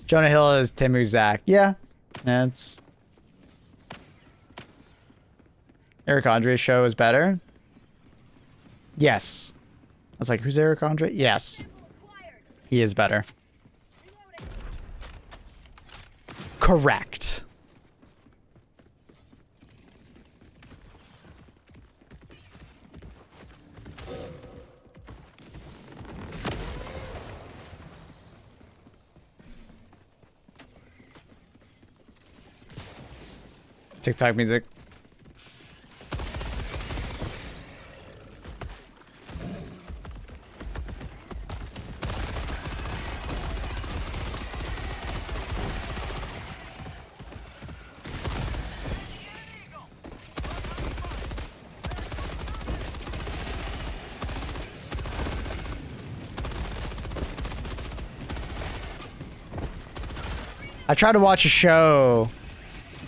Jonah Hill is Timu Zach. Yeah. That's... Eric Andre's show is better? Yes. I was like, who's Eric Andre? Yes. He is better. Correct. TikTok music. I tried to watch a show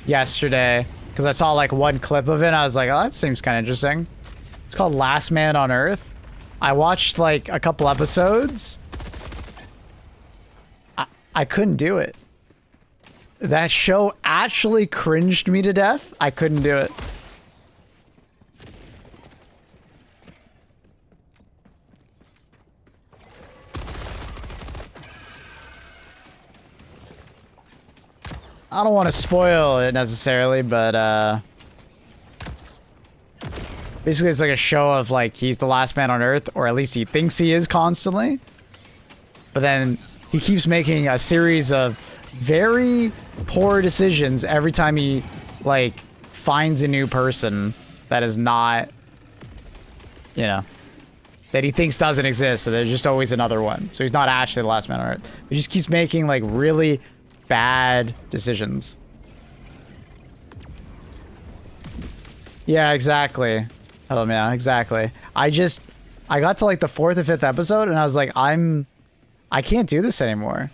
yesterday because I saw like one clip of it and I was like, oh, that seems kind of interesting. It's called Last Man on Earth. I watched like a couple episodes. I couldn't do it. That show actually cringed me to death. I couldn't do it. I don't want to spoil it necessarily, but basically it's like a show of like he's the last man on Earth, or at least he thinks he is constantly. But then he keeps making a series of very poor decisions every time he like finds a new person that is not, you know, that he thinks doesn't exist. So there's just always another one. So he's not actually the last man on Earth. He just keeps making like really bad decisions. Yeah, exactly. Oh yeah, exactly. I got to like the 4th or 5th episode and I was like, I can't do this anymore.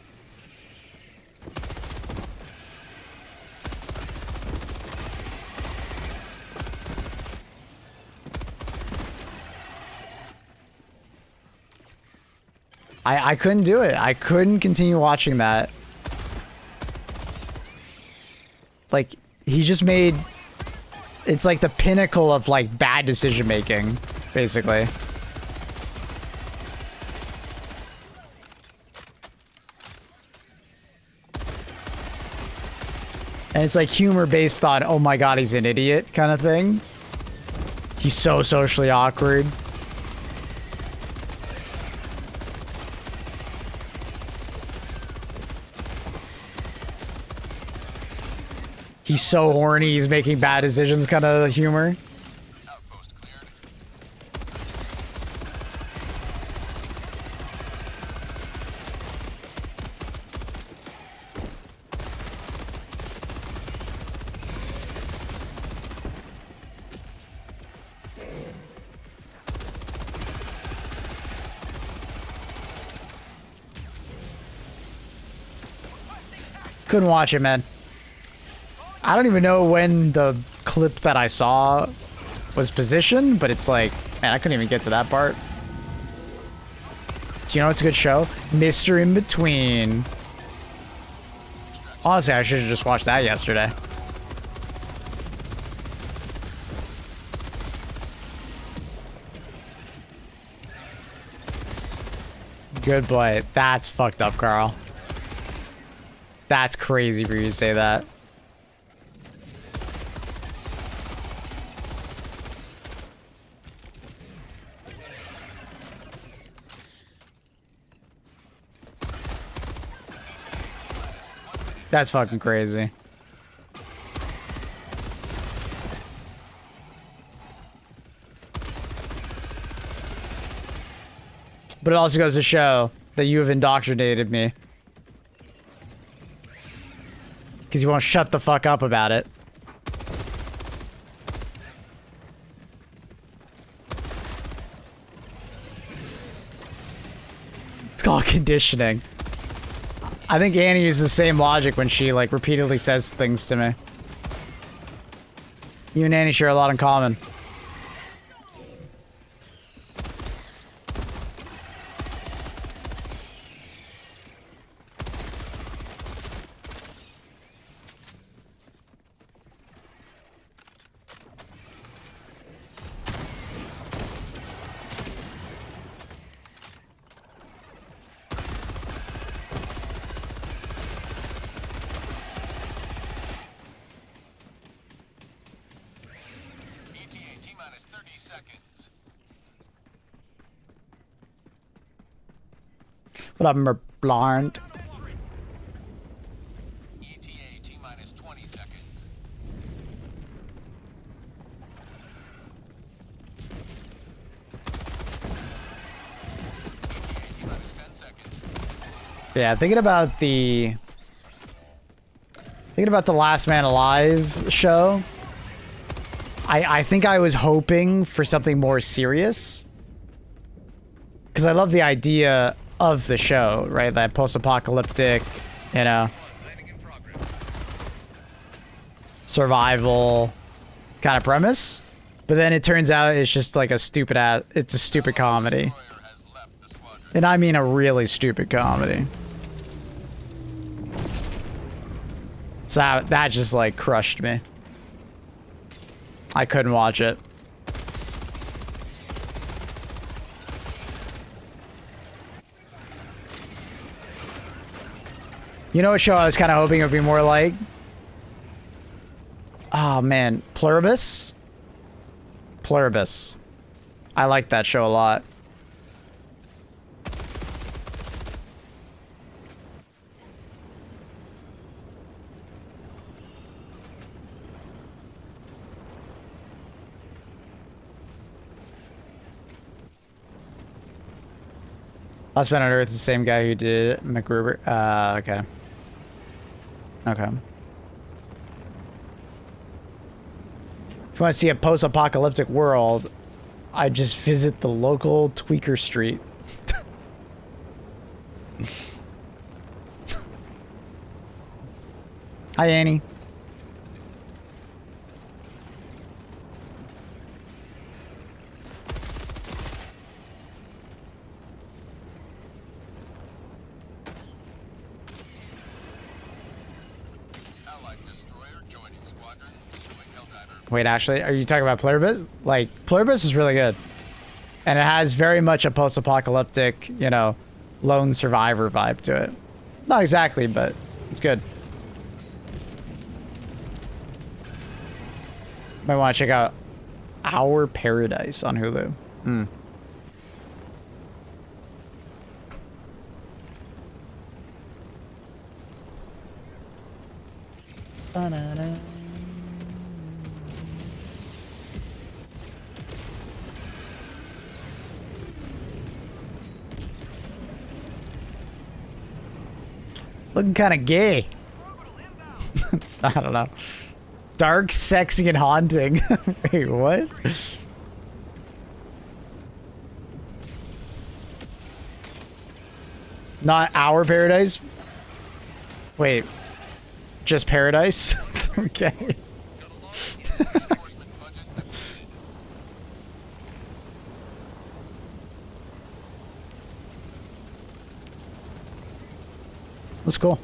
I couldn't do it. I couldn't continue watching that. Like, he just made... It's like the pinnacle of, like, bad decision making, basically. And it's like humor based on, oh my god, he's an idiot kind of thing. He's so socially awkward. He's so horny, he's making bad decisions kind of humor. Outpost cleared. Couldn't watch it, man. I don't even know when the clip that I saw was positioned, but it's like, man, I couldn't even get to that part. Do you know what's a good show? Mr. In Between. Honestly, I should have just watched that yesterday. Good boy. That's fucked up, Carl. That's crazy for you to say that. That's fucking crazy. But it also goes to show that you have indoctrinated me. Because you won't shut the fuck up about it. It's called conditioning. I think Annie uses the same logic when she, like, repeatedly says things to me. You and Annie share a lot in common. ETA T-minus 30 seconds. What up, Merblard? ETA T-minus 20 seconds. ETA T-minus 10 seconds. Yeah, thinking about the Last Man Alive show. I think I was hoping for something more serious. Because I love the idea of the show, right? That post-apocalyptic, you know. Landing in progress. survival kind of premise, but then it turns out it's just like a stupid ass. It's a stupid comedy, Destroyer has left the squadron. and I mean a really stupid comedy. So that just like crushed me. I couldn't watch it. You know what show I was kind of hoping it would be more like? Oh man, Pluribus? Pluribus. I like that show a lot. Last Man on Earth is the same guy who did MacGruber. Okay. Okay. If you want to see a post-apocalyptic world, I just visit the local Tweaker Street. Hi, Annie. Allied destroyer joining squadron. Deploying Helldiver. Wait, actually, are you talking about Pluribus? Like, Pluribus is really good. And it has very much a post-apocalyptic, you know, lone survivor vibe to it. Not exactly, but it's good. Might want to check out Our Paradise on Hulu. Hmm. Ba-na-na. Looking kind of gay. I don't know. Dark, sexy, and haunting. Wait, what? Not Our Paradise? Wait. Just Paradise? Okay. Reinforcement budget depleted. That's cool.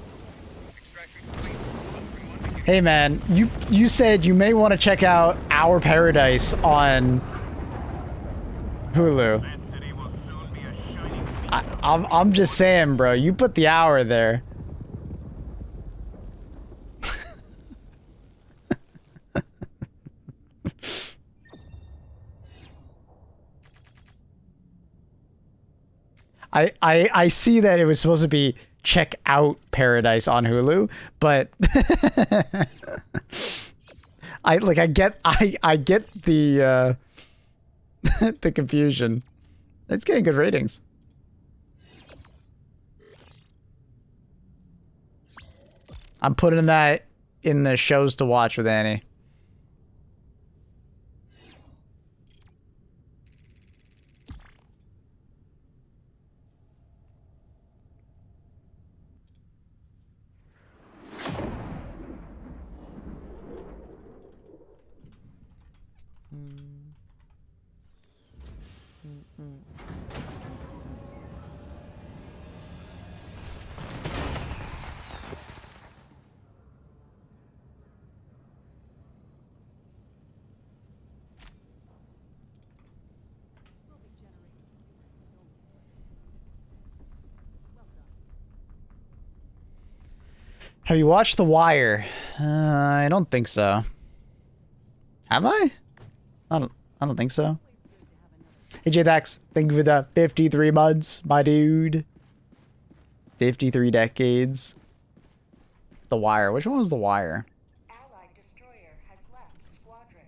Hey man, you said you may want to check out Our Paradise on Hulu. I'm just saying, bro. You put the hour there. I see that it was supposed to be check out Paradise on Hulu, but I get the the confusion. It's getting good ratings. I'm putting that in the shows to watch with Annie. Have you watched The Wire? I don't think so. Have I? I don't think so. Hey J-Dax, thank you for the 53 months, my dude. 53 decades. The Wire. Which one was The Wire? Allied destroyer has left squadron.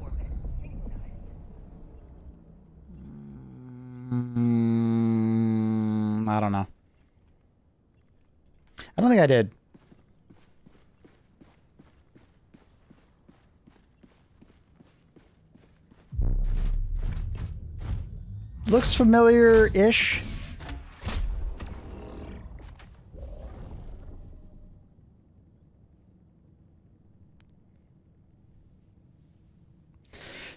Orbit synchronized. I don't know. I don't think I did. looks familiar-ish.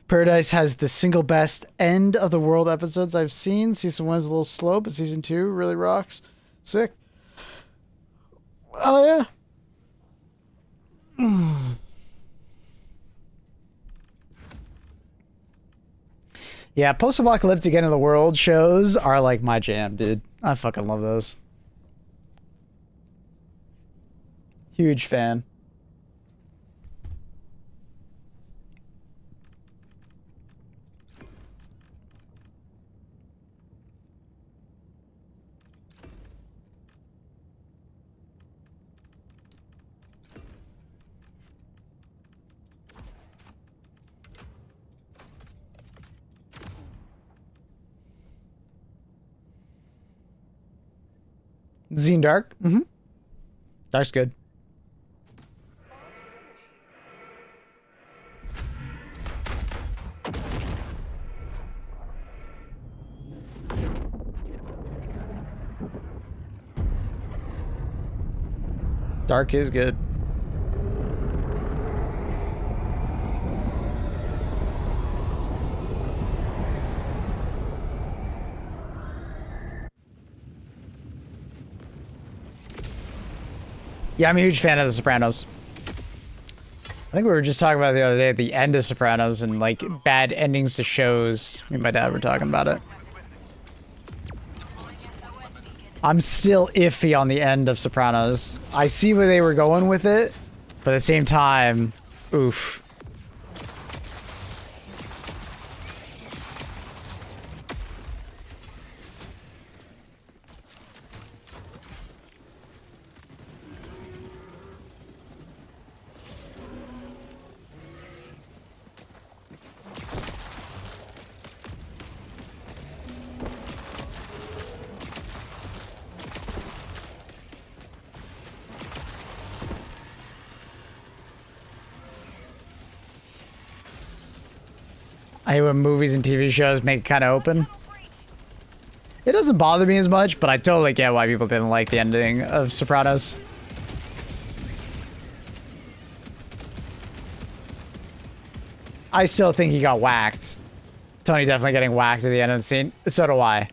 Paradise has the single best end of the world episodes I've seen. Season 1 is a little slow, but season 2 really rocks. Sick. Oh, yeah. Yeah, post-apocalyptic end of the world shows are like my jam, dude. I fucking love those. Huge fan. Zine Dark. Mm-hmm. Dark's good. Dark is good. Yeah, I'm a huge fan of The Sopranos. I think we were just talking about it the other day at the end of Sopranos and like bad endings to shows. Me and my dad were talking about it. I'm still iffy on the end of Sopranos. I see where they were going with it, but at the same time, oof. I hate when movies and TV shows make it kind of open. It doesn't bother me as much, but I totally get why people didn't like the ending of Sopranos. I still think he got whacked. Tony definitely getting whacked at the end of the scene. So do I.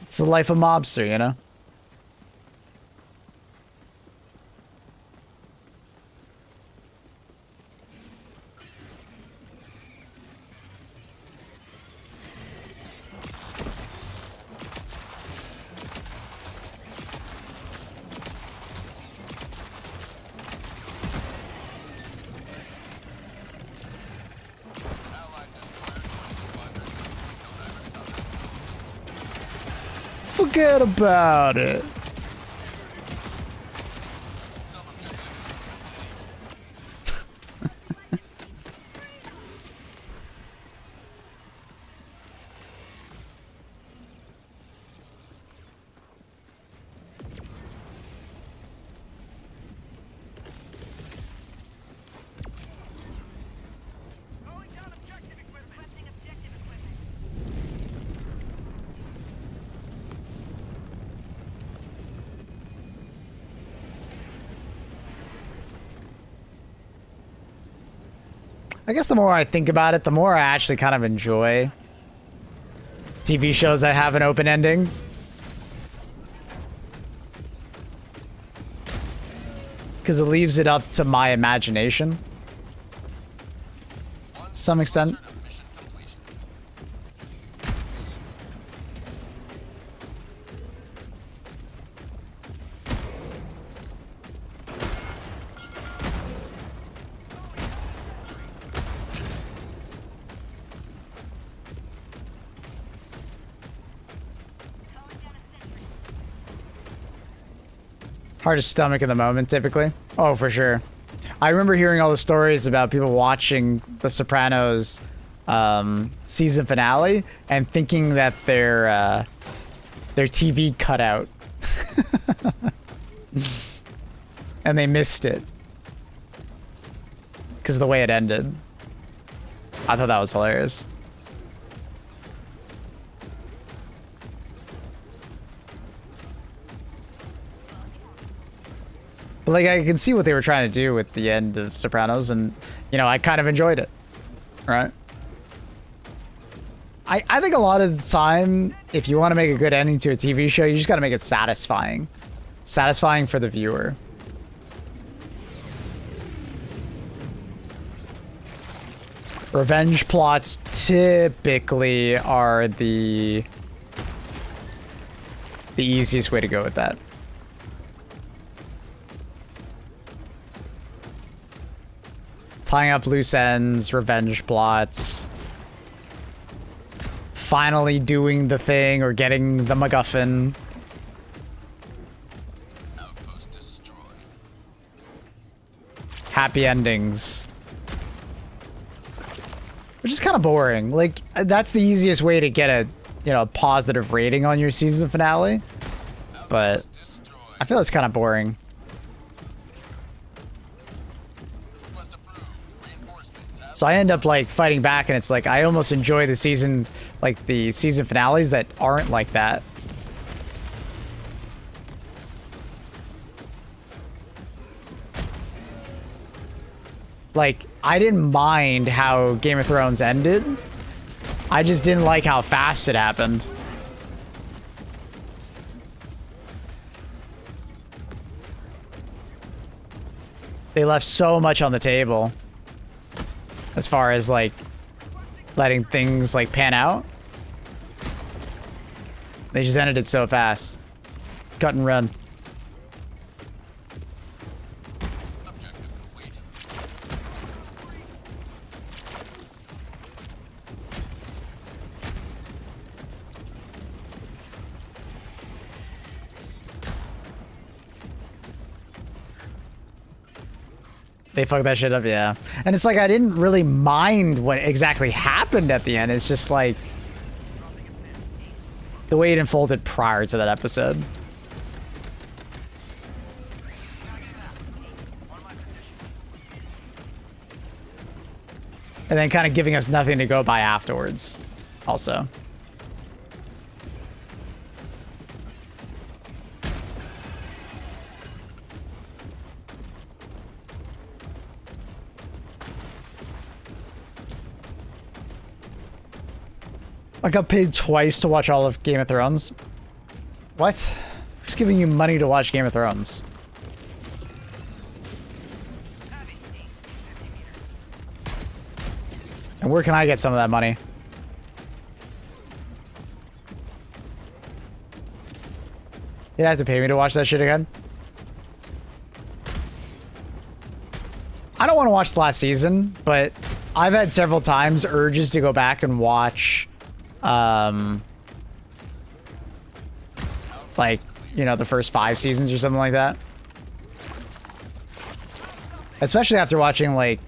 It's the life of mobster, you know? Forget about it. I guess the more I think about it, the more I actually kind of enjoy TV shows that have an open ending. Because it leaves it up to my imagination. To some extent. Hard to stomach in the moment, typically. Oh, for sure. I remember hearing all the stories about people watching The Sopranos season finale and thinking that their TV cut out. and they missed it because of the way it ended. I thought that was hilarious. But like, I can see what they were trying to do with the end of Sopranos, and you know, I kind of enjoyed it, right? I think a lot of the time, if you want to make a good ending to a TV show, you just got to make it satisfying. Satisfying for the viewer. Revenge plots typically are the easiest way to go with that. Tying up loose ends, revenge plots. Finally doing the thing or getting the MacGuffin. Outpost destroyed. Happy endings. Which is kind of boring. Like, that's the easiest way to get a, you know, positive rating on your season finale. But I feel it's kind of boring. So I end up like fighting back, and it's like I almost enjoy the season, like the season finales that aren't like that. Like, I didn't mind how Game of Thrones ended. I just didn't like how fast it happened. They left so much on the table. As far as like letting things like pan out. They just ended it so fast. Cut and run. Objective complete. They fucked that shit up, yeah. And it's like I didn't really mind what exactly happened at the end. It's just like the way it unfolded prior to that episode. And then kind of giving us nothing to go by afterwards, also. I got paid twice to watch all of Game of Thrones. What? Who's giving you money to watch Game of Thrones? And where can I get some of that money? You'd have to pay me to watch that shit again? I don't want to watch the last season, but I've had several times urges to go back and watch like, you know, the first 5 seasons or something like that. Especially after watching like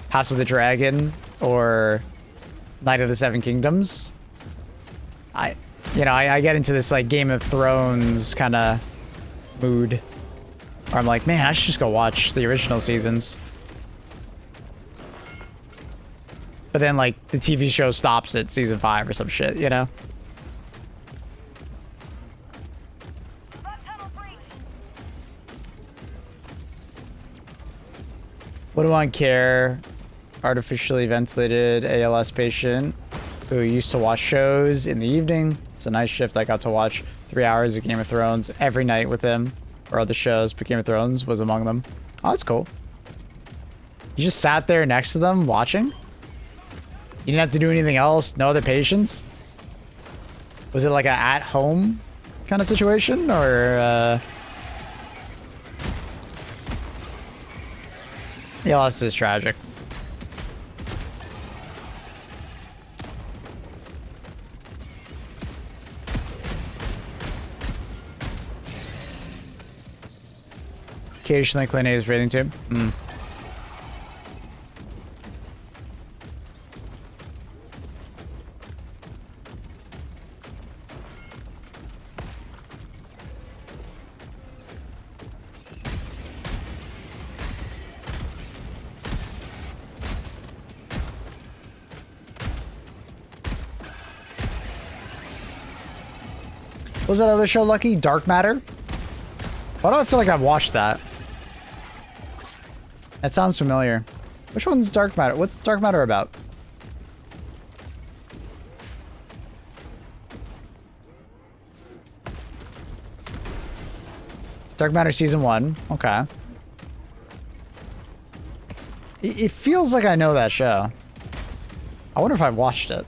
House of the Dragon or Night of the Seven Kingdoms. I get into this like Game of Thrones kind of mood where I'm like, man, I should just go watch the original seasons. But then like the TV show stops at season 5 or some shit, you know? What do I care? Artificially ventilated ALS patient who used to watch shows in the evening. It's a nice shift. I got to watch 3 hours of Game of Thrones every night with him, or other shows, but Game of Thrones was among them. Oh, that's cool. You just sat there next to them watching? You didn't have to do anything else? No other patients? Was it like a at-home kind of situation, or yeah, this is tragic. Occasionally Clint is breathing tube. What was that other show, Lucky? Dark Matter? Why do I feel like I've watched that? That sounds familiar. Which one's Dark Matter? What's Dark Matter about? Dark Matter Season 1. Okay. It feels like I know that show. I wonder if I've watched it.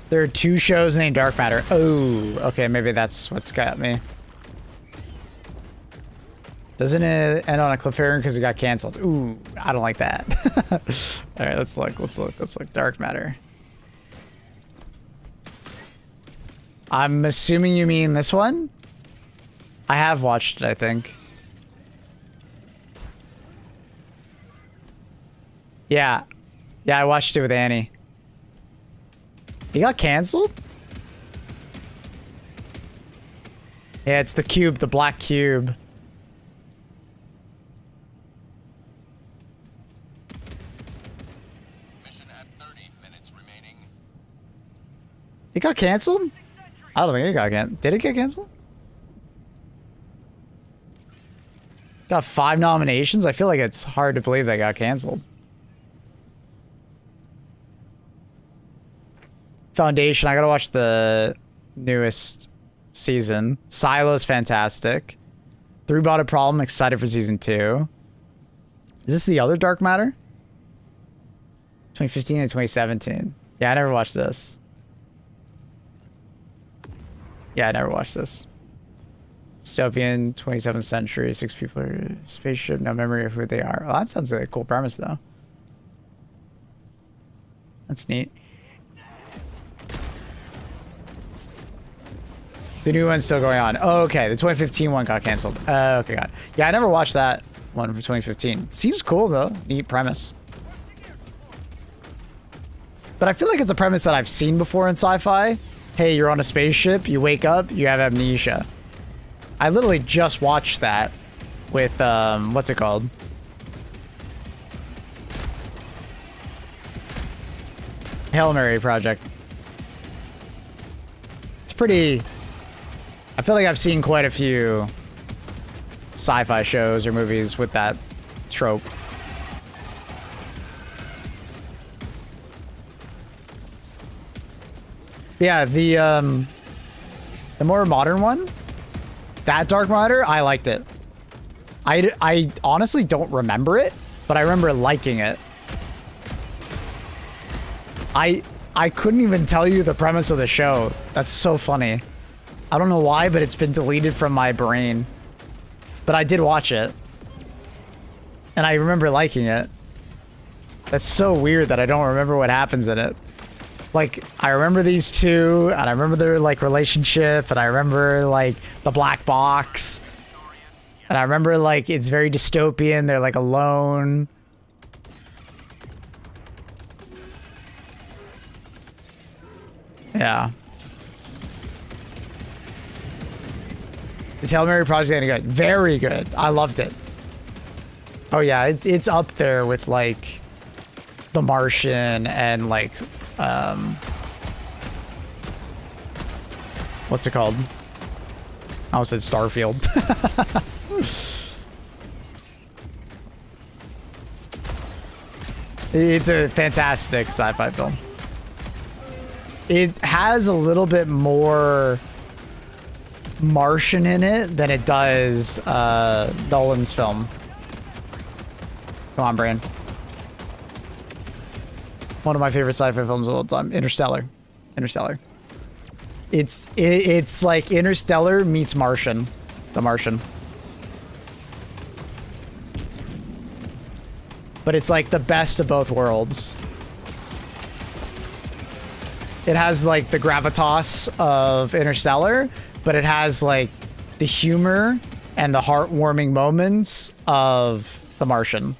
There are 2 shows named Dark Matter. Oh, okay, maybe that's what's got me. Doesn't it end on a cliffhanger because it got canceled? Ooh, I don't like that. All right, let's look. Let's look. Dark Matter. I'm assuming you mean this one? I have watched it, I think. Yeah. Yeah, I watched it with Annie. He got canceled? Yeah, it's the cube, the black cube. Mission at 30 minutes remaining. It got canceled? I don't think it got canceled. Did it get canceled? Got 5 nominations? I feel like it's hard to believe they got canceled. Foundation, I gotta watch the newest season. Silo's fantastic. 3 Bought a Problem, excited for season 2. Is this the other Dark Matter? 2015 and 2017. Yeah, I never watched this. Yeah, I never watched this. Dystopian, 27th century, 6 people are spaceship, no memory of who they are. Well, that sounds like a cool premise, though. That's neat. The new one's still going on. Oh, okay. The 2015 one got canceled. Okay, got it. Yeah, I never watched that one for 2015. Seems cool, though. Neat premise. But I feel like it's a premise that I've seen before in sci-fi. Hey, you're on a spaceship, you wake up, you have amnesia. I literally just watched that with, what's it called? Hail Mary Project. It's pretty... I feel like I've seen quite a few sci-fi shows or movies with that trope. Yeah, the more modern one, that Dark Matter, I liked it. I honestly don't remember it, but I remember liking it. I couldn't even tell you the premise of the show. That's so funny. I don't know why, but it's been deleted from my brain. But I did watch it. And I remember liking it. That's so weird that I don't remember what happens in it. Like, I remember these two, and I remember their, like, relationship, and I remember, like, the black box. And I remember, like, it's very dystopian. They're, like, alone. Yeah. Is Hail Mary Project any good? Very good. I loved it. Oh yeah, it's up there with like The Martian and like what's it called? I almost said Starfield. It's a fantastic sci-fi film. It has a little bit more Martian in it than it does Nolan's film. Come on, Bran. One of my favorite sci-fi films of all time. Interstellar. Interstellar. It's like Interstellar meets Martian. The Martian. But it's like the best of both worlds. It has like the gravitas of Interstellar, but it has like the humor and the heartwarming moments of The Martian.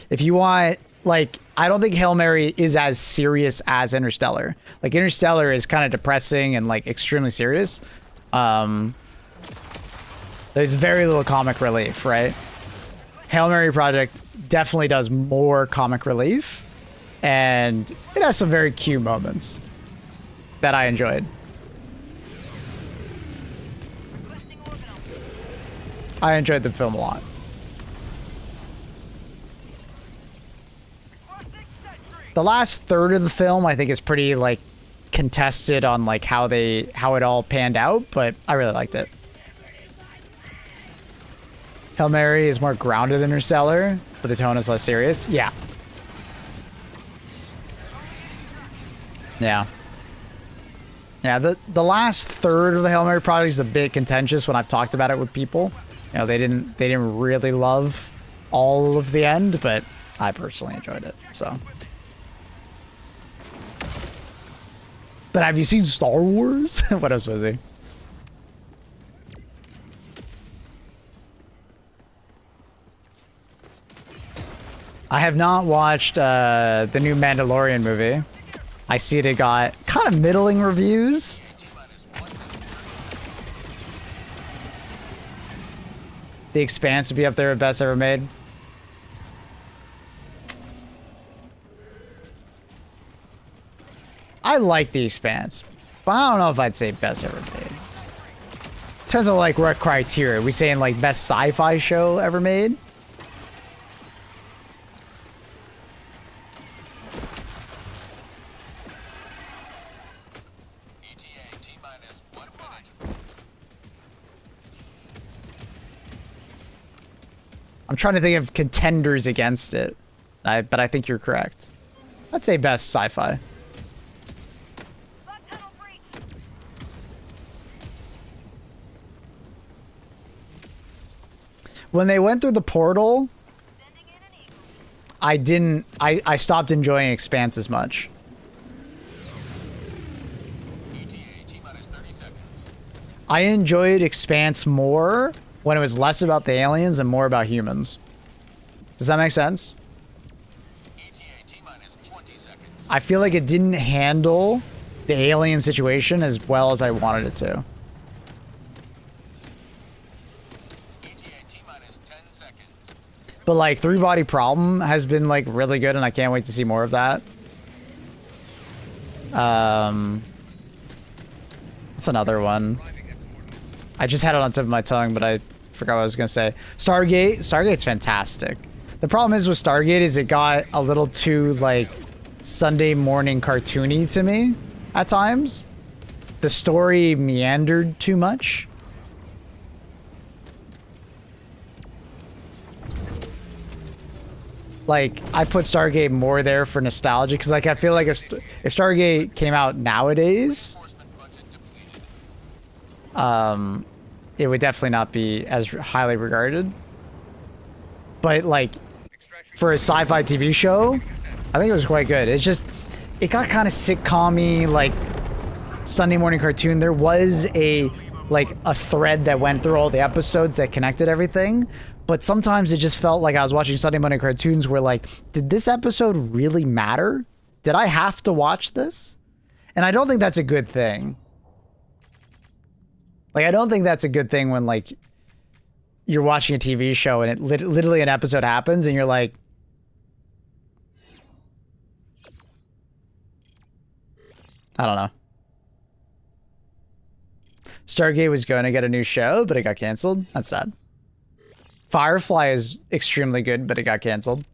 If you want like, I don't think Hail Mary is as serious as Interstellar. Like, Interstellar is kind of depressing and, like, extremely serious. There's very little comic relief, right? Hail Mary Project definitely does more comic relief, and it has some very cute moments that I enjoyed. I enjoyed the film a lot. The last third of the film, I think, is pretty, like, contested on, like, how it all panned out, but I really liked it. Hail Mary is more grounded than Interstellar, but the tone is less serious. Yeah. Yeah. Yeah, the last third of the Hail Mary project is a bit contentious when I've talked about it with people. You know, they didn't really love all of the end, but I personally enjoyed it, so. But have you seen Star Wars? What else was he? I have not watched the new Mandalorian movie. I see it got kind of middling reviews. The Expanse would be up there with best ever made. I like The Expanse, but I don't know if I'd say best ever made. Depends on, like, what criteria. Are we saying, like, best sci-fi show ever made? I'm trying to think of contenders against it, but I think you're correct. I'd say best sci-fi. When they went through the portal, I stopped enjoying Expanse as much. I enjoyed Expanse more when it was less about the aliens and more about humans. Does that make sense? I feel like it didn't handle the alien situation as well as I wanted it to. But, like, Three Body Problem has been, like, really good, and I can't wait to see more of that. What's another one? I just had it on the tip of my tongue, but I forgot what I was gonna say. Stargate. Stargate's fantastic. The problem is with Stargate is it got a little too, like, Sunday morning cartoony to me at times. The story meandered too much. Like, I put Stargate more there for nostalgia, because, like, I feel like if Stargate came out nowadays, it would definitely not be as highly regarded. But, like, for a sci-fi TV show, I think it was quite good. It's just, it got kind of sitcom-y, like, Sunday morning cartoon. There was a thread that went through all the episodes that connected everything. But sometimes it just felt like I was watching Sunday morning cartoons where, like, did this episode really matter? Did I have to watch this? And I don't think that's a good thing. Like, I don't think that's a good thing when, like, you're watching a TV show and it literally an episode happens and you're like, I don't know. Stargate was going to get a new show, but it got canceled. That's sad. Firefly is extremely good, but it got canceled.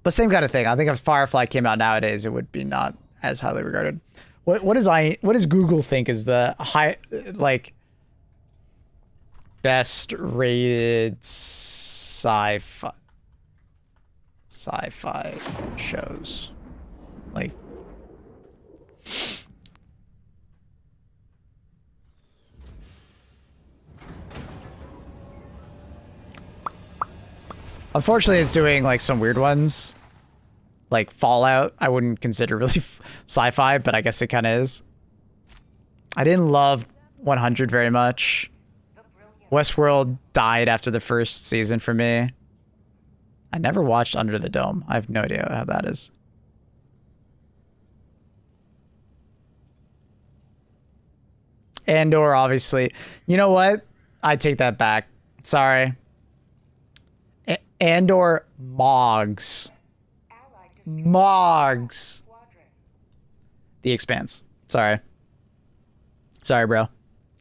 But same kind of thing. I think if Firefly came out nowadays, it would be not as highly regarded. What does Google think is the high, like, best rated sci-fi shows? Like, unfortunately, it's doing, like, some weird ones. Like, Fallout, I wouldn't consider really sci-fi, but I guess it kind of is. I didn't love 100 very much. Westworld died after the first season for me. I never watched Under the Dome. I have no idea how that is. Andor, obviously. You know what? I take that back. Sorry. Andor Mogs. Allied destroyer Mogs. squadron. The Expanse. Sorry. Sorry, bro.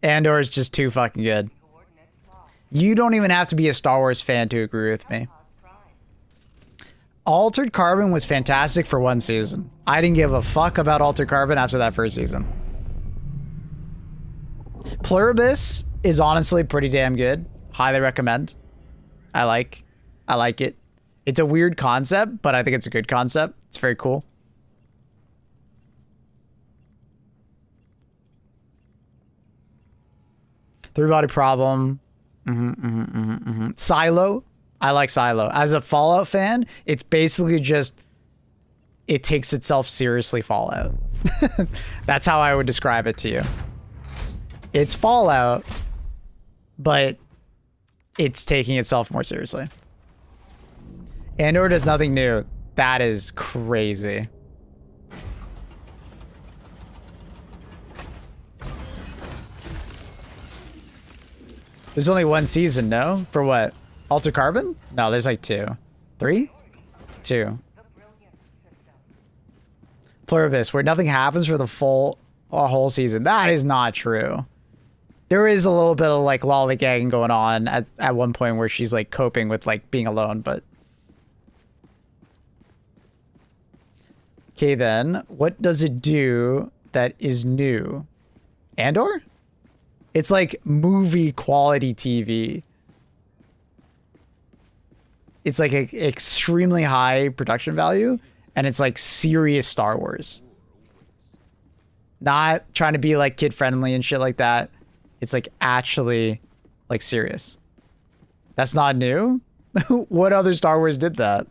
Andor is just too fucking good. Coordinates locked. You don't even have to be a Star Wars fan to agree with me. Pods prime. Altered Carbon was fantastic for one season. I didn't give a fuck about Altered Carbon after that first season. Pluribus is honestly pretty damn good. Highly recommend. I like it. It's a weird concept, but I think it's a good concept. It's very cool. Three-body problem. Silo. I like Silo. As a Fallout fan, it's basically just it takes itself seriously Fallout. That's how I would describe it to you. It's Fallout, but it's taking itself more seriously. Andor does nothing new. That is crazy. There's only one season, no? For what? Altered Carbon? No, there's like 2. 3? 2. The brilliance system. Pluribus, where nothing happens for the whole season. That is not true. There is a little bit of like lollygagging going on at one point where she's like coping with like being alone, but okay, then what does it do that is new? Andor? It's like movie quality TV. It's like an extremely high production value, and it's like serious Star Wars. Not trying to be like kid friendly and shit like that. It's like actually like serious. That's not new. What other Star Wars did that?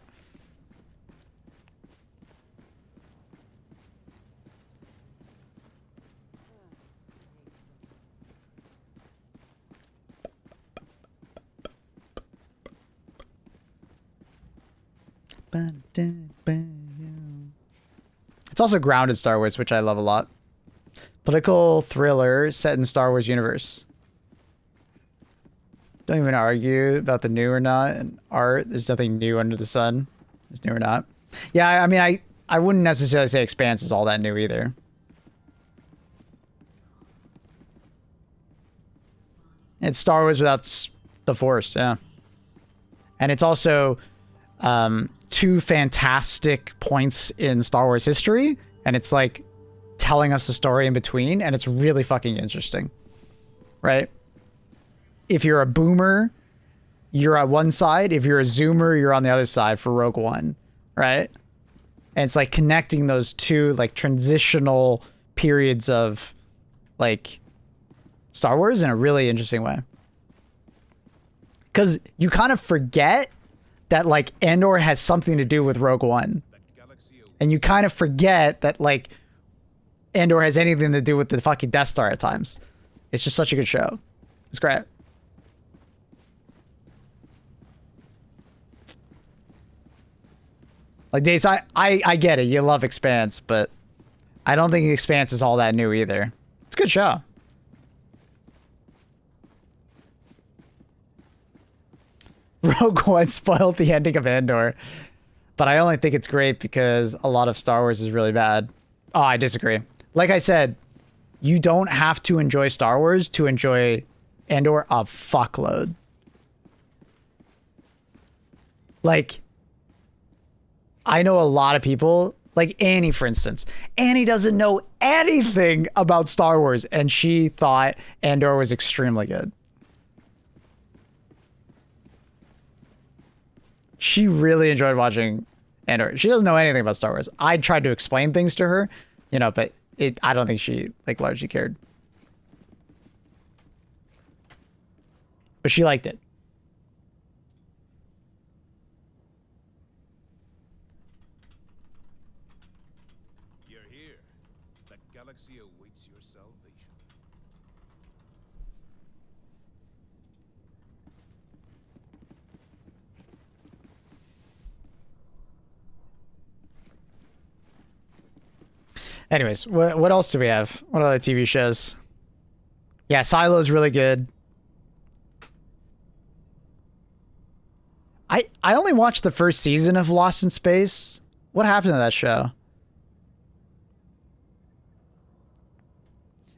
It's also grounded Star Wars, which I love a lot. Political thriller set in Star Wars universe. Don't even argue about the new or not. And art, there's nothing new under the sun. It's new or not. Yeah, I mean, I wouldn't necessarily say Expanse is all that new either. It's Star Wars without the Force, yeah. And it's also 2 fantastic points in Star Wars history, and it's like telling us a story in between, and it's really fucking interesting, right? If you're a boomer, you're at one side. If you're a zoomer, you're on the other side for Rogue One, right? And it's like connecting those 2 like transitional periods of like Star Wars in a really interesting way. Because you kind of forget that like Andor has something to do with Rogue One. And you kind of forget that like Andor has anything to do with the fucking Death Star at times. It's just such a good show. It's great. Like Dace, I get it. You love Expanse, but I don't think Expanse is all that new either. It's a good show. Rogue One spoiled the ending of Andor, but I only think it's great because a lot of Star Wars is really bad. Oh, I disagree. Like I said, you don't have to enjoy Star Wars to enjoy Andor a fuckload. Like, I know a lot of people, like Annie, for instance. Annie doesn't know anything about Star Wars, and she thought Andor was extremely good. She really enjoyed watching Andor. She doesn't know anything about Star Wars. I tried to explain things to her, you know, but I don't think she like largely cared. But she liked it. You're here. That galaxy awaits your salvation. Anyways, what else do we have? What other TV shows? Yeah, Silo's really good. I only watched the first season of Lost in Space. What happened to that show?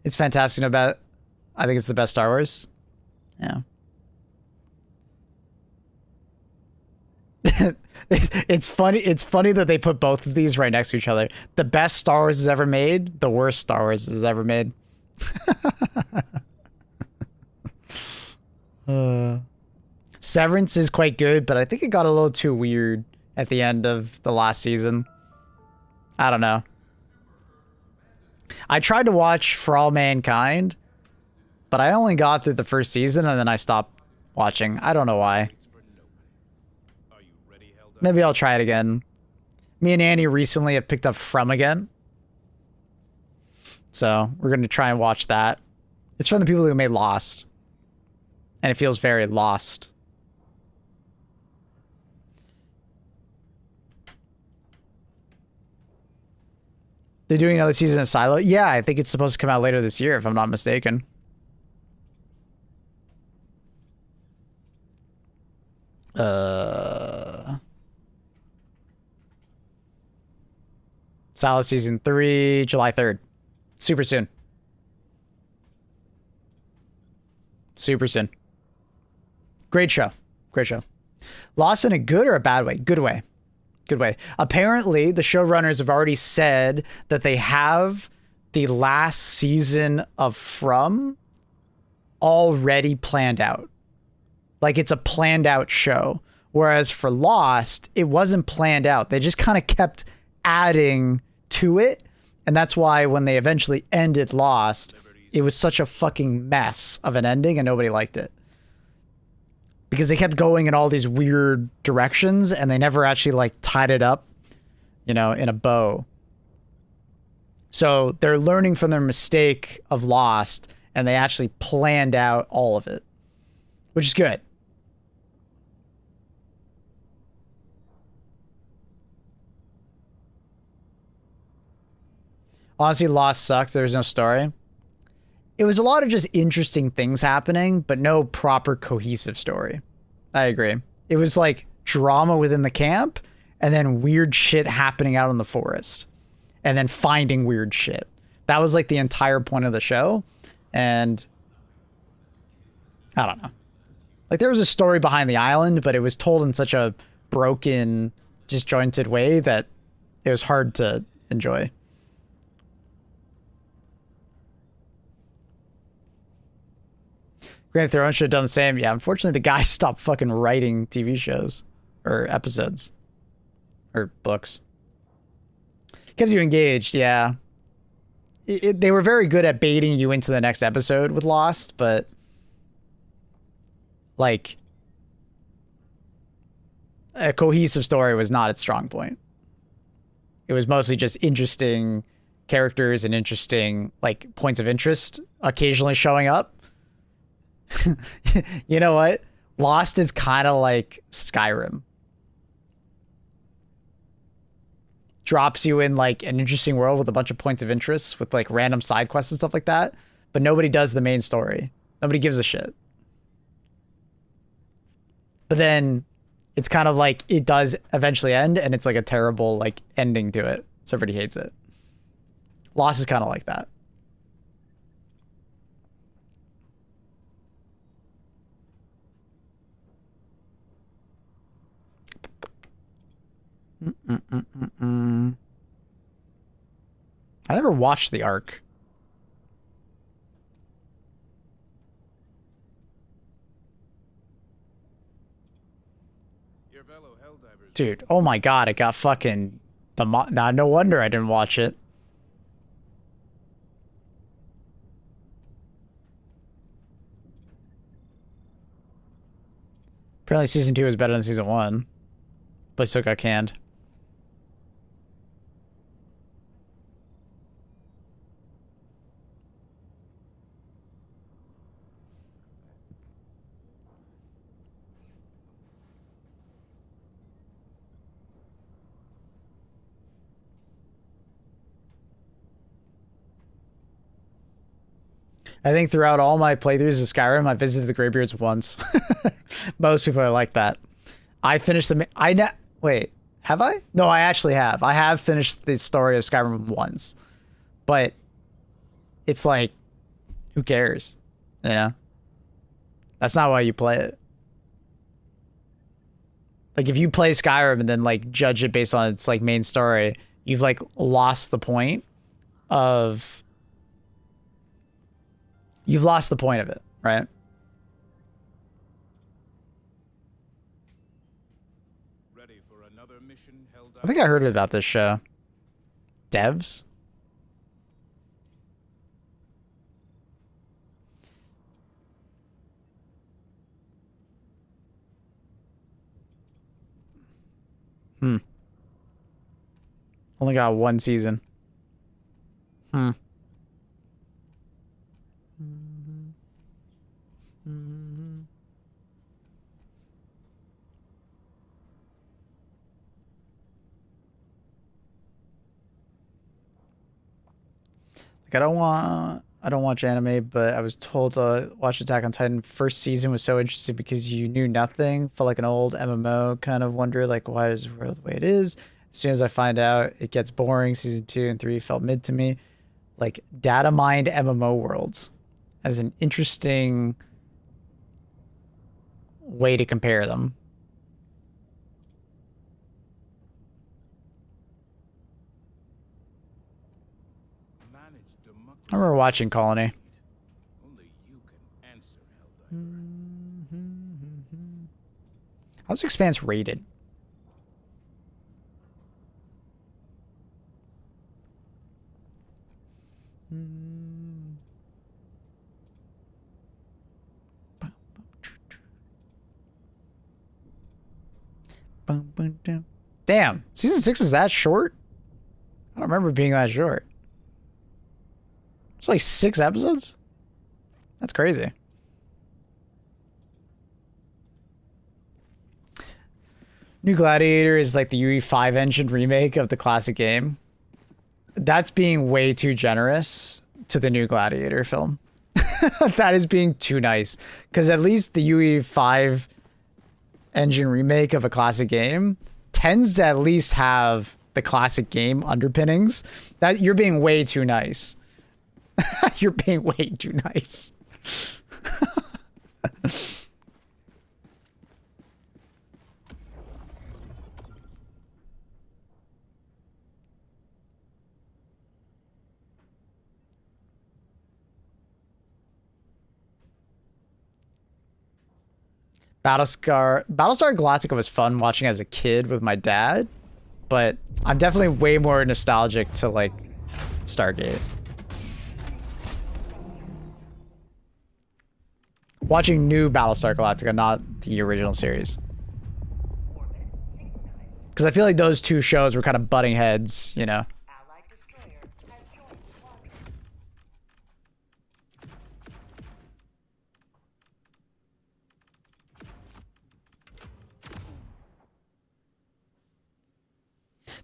It's fantastic. About, I think it's the best Star Wars. Yeah. It's funny. It's funny that they put both of these right next to each other. The best Star Wars has ever made. The worst Star Wars has ever made. Severance is quite good, but I think it got a little too weird at the end of the last season. I don't know. I tried to watch For All Mankind, but I only got through the first season and then I stopped watching. I don't know why. Are you ready, Helldivers? Maybe I'll try it again. Me and Annie recently have picked up From again. So we're going to try and watch that. It's from the people who made Lost. And it feels very Lost. They're doing another season of Silo? Yeah, I think it's supposed to come out later this year, if I'm not mistaken. Silo season 3, July 3rd. Super soon. Super soon. Great show. Great show. Lost in a good or a bad way? Good way. Good way. Apparently, the showrunners have already said that they have the last season of From already planned out. Like, it's a planned out show. Whereas for Lost, it wasn't planned out. They just kind of kept adding to it. And that's why when they eventually ended Lost, it was such a fucking mess of an ending and nobody liked it. Because they kept going in all these weird directions and they never actually like tied it up, you know, in a bow. So they're learning from their mistake of Lost and they actually planned out all of it, which is good. Honestly, Lost sucks. There was no story. It was a lot of just interesting things happening, but no proper cohesive story. I agree. It was like drama within the camp and then weird shit happening out in the forest and then finding weird shit. That was like the entire point of the show. And I don't know. Like there was a story behind the island, but it was told in such a broken, disjointed way that it was hard to enjoy. Game of Thrones should have done the same. Yeah, unfortunately, the guy stopped fucking writing TV shows or episodes or books. Kept you engaged, yeah. They were very good at baiting you into the next episode with Lost, but like a cohesive story was not its strong point. It was mostly just interesting characters and interesting like points of interest occasionally showing up. You know what? Lost is kind of like Skyrim. Drops you in like an interesting world with a bunch of points of interest with like random side quests and stuff like that, but nobody does the main story. Nobody gives a shit. But then it's kind of like it does eventually end and it's like a terrible like ending to it. So everybody hates it. Lost is kind of like that. I never watched The Ark. Your fellow Helldivers. Dude, oh my god, it got fucking... Nah, no wonder I didn't watch it. Apparently season 2 is better than season 1. But still got canned. I think throughout all my playthroughs of Skyrim, I visited the Greybeards once. Most people are like that. I finished the... Wait, have I? No, I actually have. I have finished the story of Skyrim once. But it's like, who cares? You know? That's not why you play it. Like, if you play Skyrim and then, like, judge it based on its, like, main story, you've, like, lost the point of... You've lost the point of it, right? Ready for another mission, held I think I heard about this show. Devs? Only got one season. Like, I don't watch anime, but I was told to watch Attack on Titan. First season was so interesting because you knew nothing. Felt like an old MMO, kind of wonder like, why is the world the way it is? As soon as I find out, it gets boring. Season 2 and 3 felt mid to me. Like, data mined MMO worlds as an interesting way to compare them. I remember watching Colony. Only you can answer, Helldiver. How's Expanse rated? Damn, season 6 is that short? I don't remember it being that short. It's like 6 episodes? That's crazy. New Gladiator is like the UE5 engine remake of the classic game. That's being way too generous to the new Gladiator film. That is being too nice. Because at least the UE5 engine remake of a classic game tends to at least have the classic game underpinnings. That you're being way too nice. You're being way too nice. Battlestar Galactica was fun watching as a kid with my dad, but I'm definitely way more nostalgic to like Stargate. Watching new Battlestar Galactica, not the original series. Because I feel like those two shows were kind of butting heads, you know? Allied destroyer has joined squadron.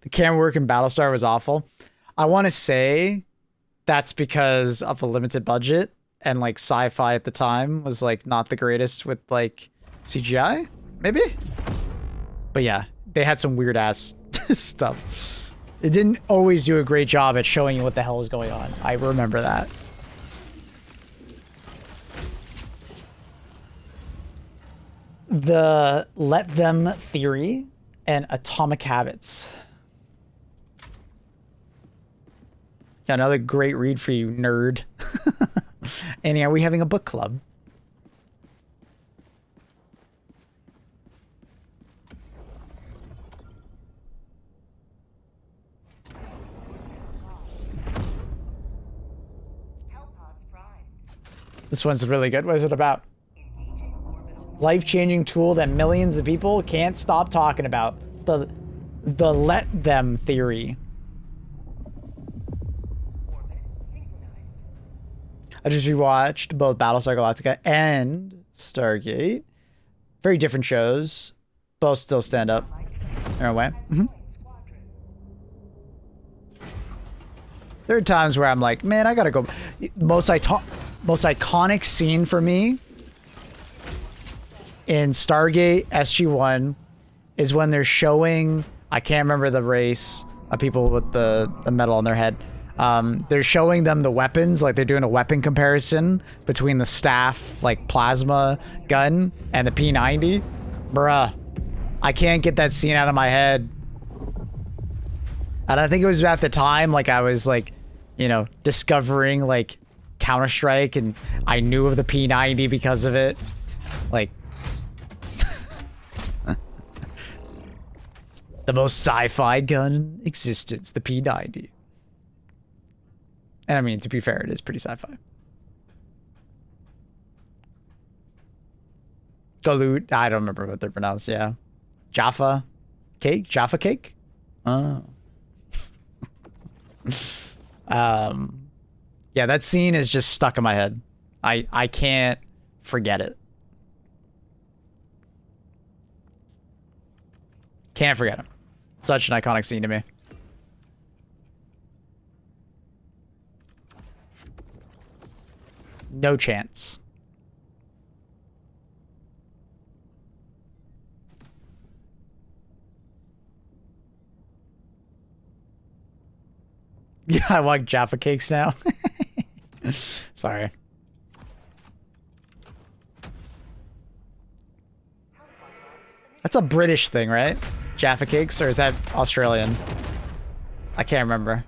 The camera work in Battlestar was awful. I want to say that's because of a limited budget and like sci-fi at the time was like not the greatest with like CGI, maybe? But yeah, they had some weird ass stuff. It didn't always do a great job at showing you what the hell was going on. I remember that. The let them theory and atomic habits. Got another great read for you, nerd. And yeah, are we having a book club? This one's really good. What is it about? Life-changing tool that millions of people can't stop talking about. The let them theory. I just rewatched both Battlestar Galactica and Stargate. Very different shows. Both still stand up their own way. There are times where I'm like, man, I gotta go. most iconic scene for me in Stargate SG-1 is when they're showing, I can't remember the race of people with the metal on their head. They're showing them the weapons, like they're doing a weapon comparison between the staff, like plasma gun and the P90. Bruh, I can't get that scene out of my head. And I think it was at the time, like I was like, you know, discovering like Counter-Strike and I knew of the P90 because of it. Like, the most sci-fi gun in existence, the P90. And I mean, to be fair, it is pretty sci-fi. Galut, I don't remember what they're pronounced, yeah. Jaffa cake? Jaffa cake? Oh. Yeah, that scene is just stuck in my head. I can't forget it. Can't forget it. Such an iconic scene to me. No chance. Yeah, I like Jaffa cakes now. Sorry. That's a British thing, right? Jaffa cakes, or is that Australian? I can't remember.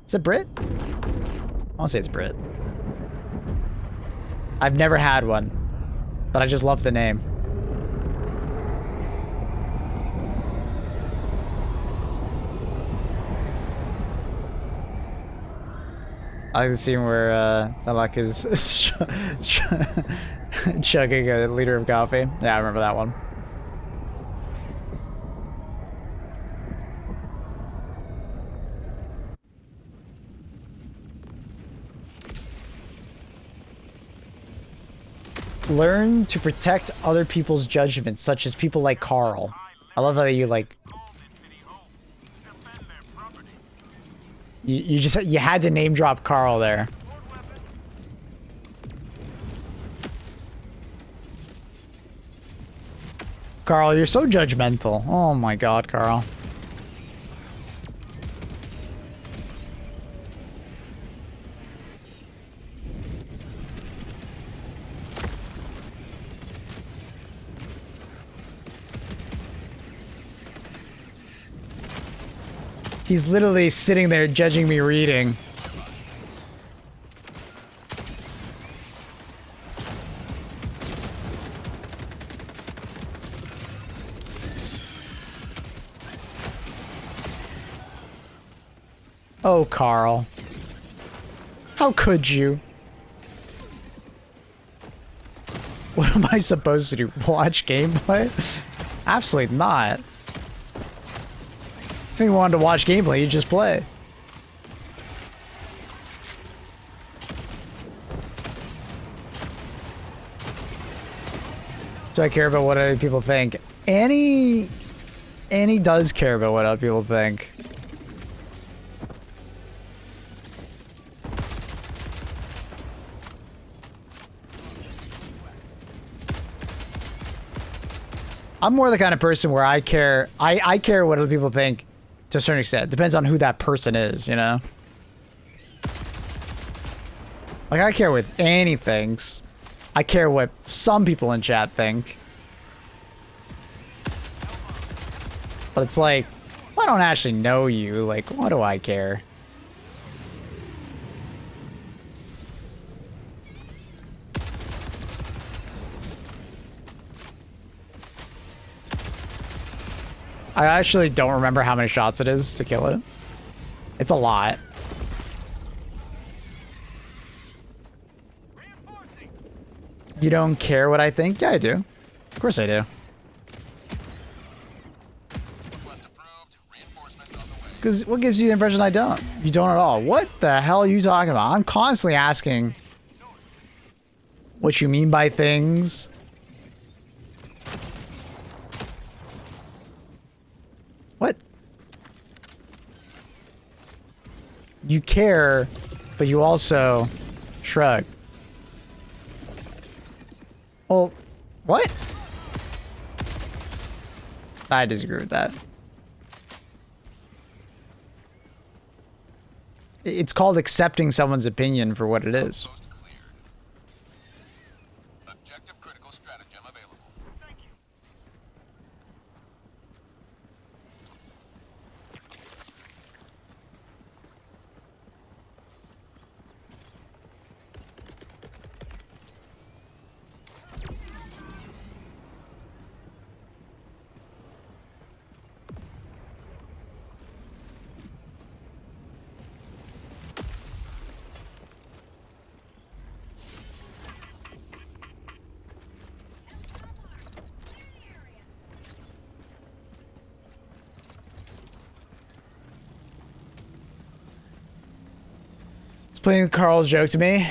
Is it Brit? I want to say it's Brit. I've never had one, but I just love the name. I like the scene where Alak is chugging a liter of coffee. Yeah, I remember that one. Learn to protect other people's judgments, such as people like Carl. I love how you like. You had to name drop Carl there. Carl, you're so judgmental. Oh my God, Carl. He's literally sitting there judging me reading. Oh, Carl. How could you? What am I supposed to do? Watch gameplay? Absolutely not. If you wanted to watch gameplay, you just play. Do I care about what other people think? Annie does care about what other people think. I'm more the kind of person where I care what other people think to a certain extent. Depends on who that person is, you know? Like, I care what Annie thinks. I care what some people in chat think. But it's like, I don't actually know you. Like, what do I care? I actually don't remember how many shots it is to kill it. It's a lot. You don't care what I think? Yeah, I do. Of course I do. Because what gives you the impression I don't? You don't at all. What the hell are you talking about? I'm constantly asking what you mean by things. What? You care, but you also shrug. Well, what? I disagree with that. It's called accepting someone's opinion for what it is. Post cleared. Objective critical stratagem available. Thank you. Playing Carl's joke to me.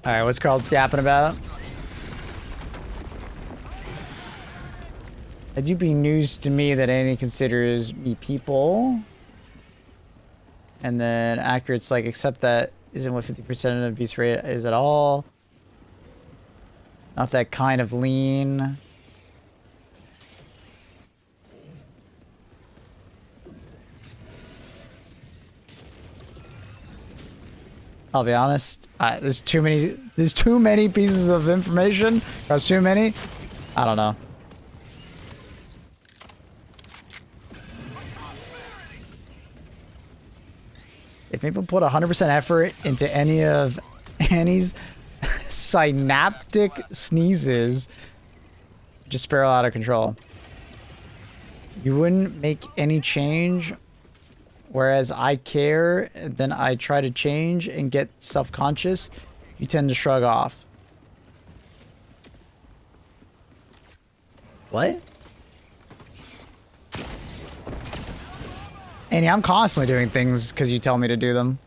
Alright, what's Carl yapping about? It do be news to me that Annie considers me people. And then accurate's like, except that isn't what 50% of abuse rate is at all. Not that kind of lean. I'll be honest. There's too many pieces of information. There's too many. I don't know. If people put 100% effort into any of Annie's synaptic sneezes, just spiral out of control. You wouldn't make any change. Whereas I care, then I try to change and get self-conscious, you tend to shrug off. What? Annie, I'm constantly doing things because you tell me to do them.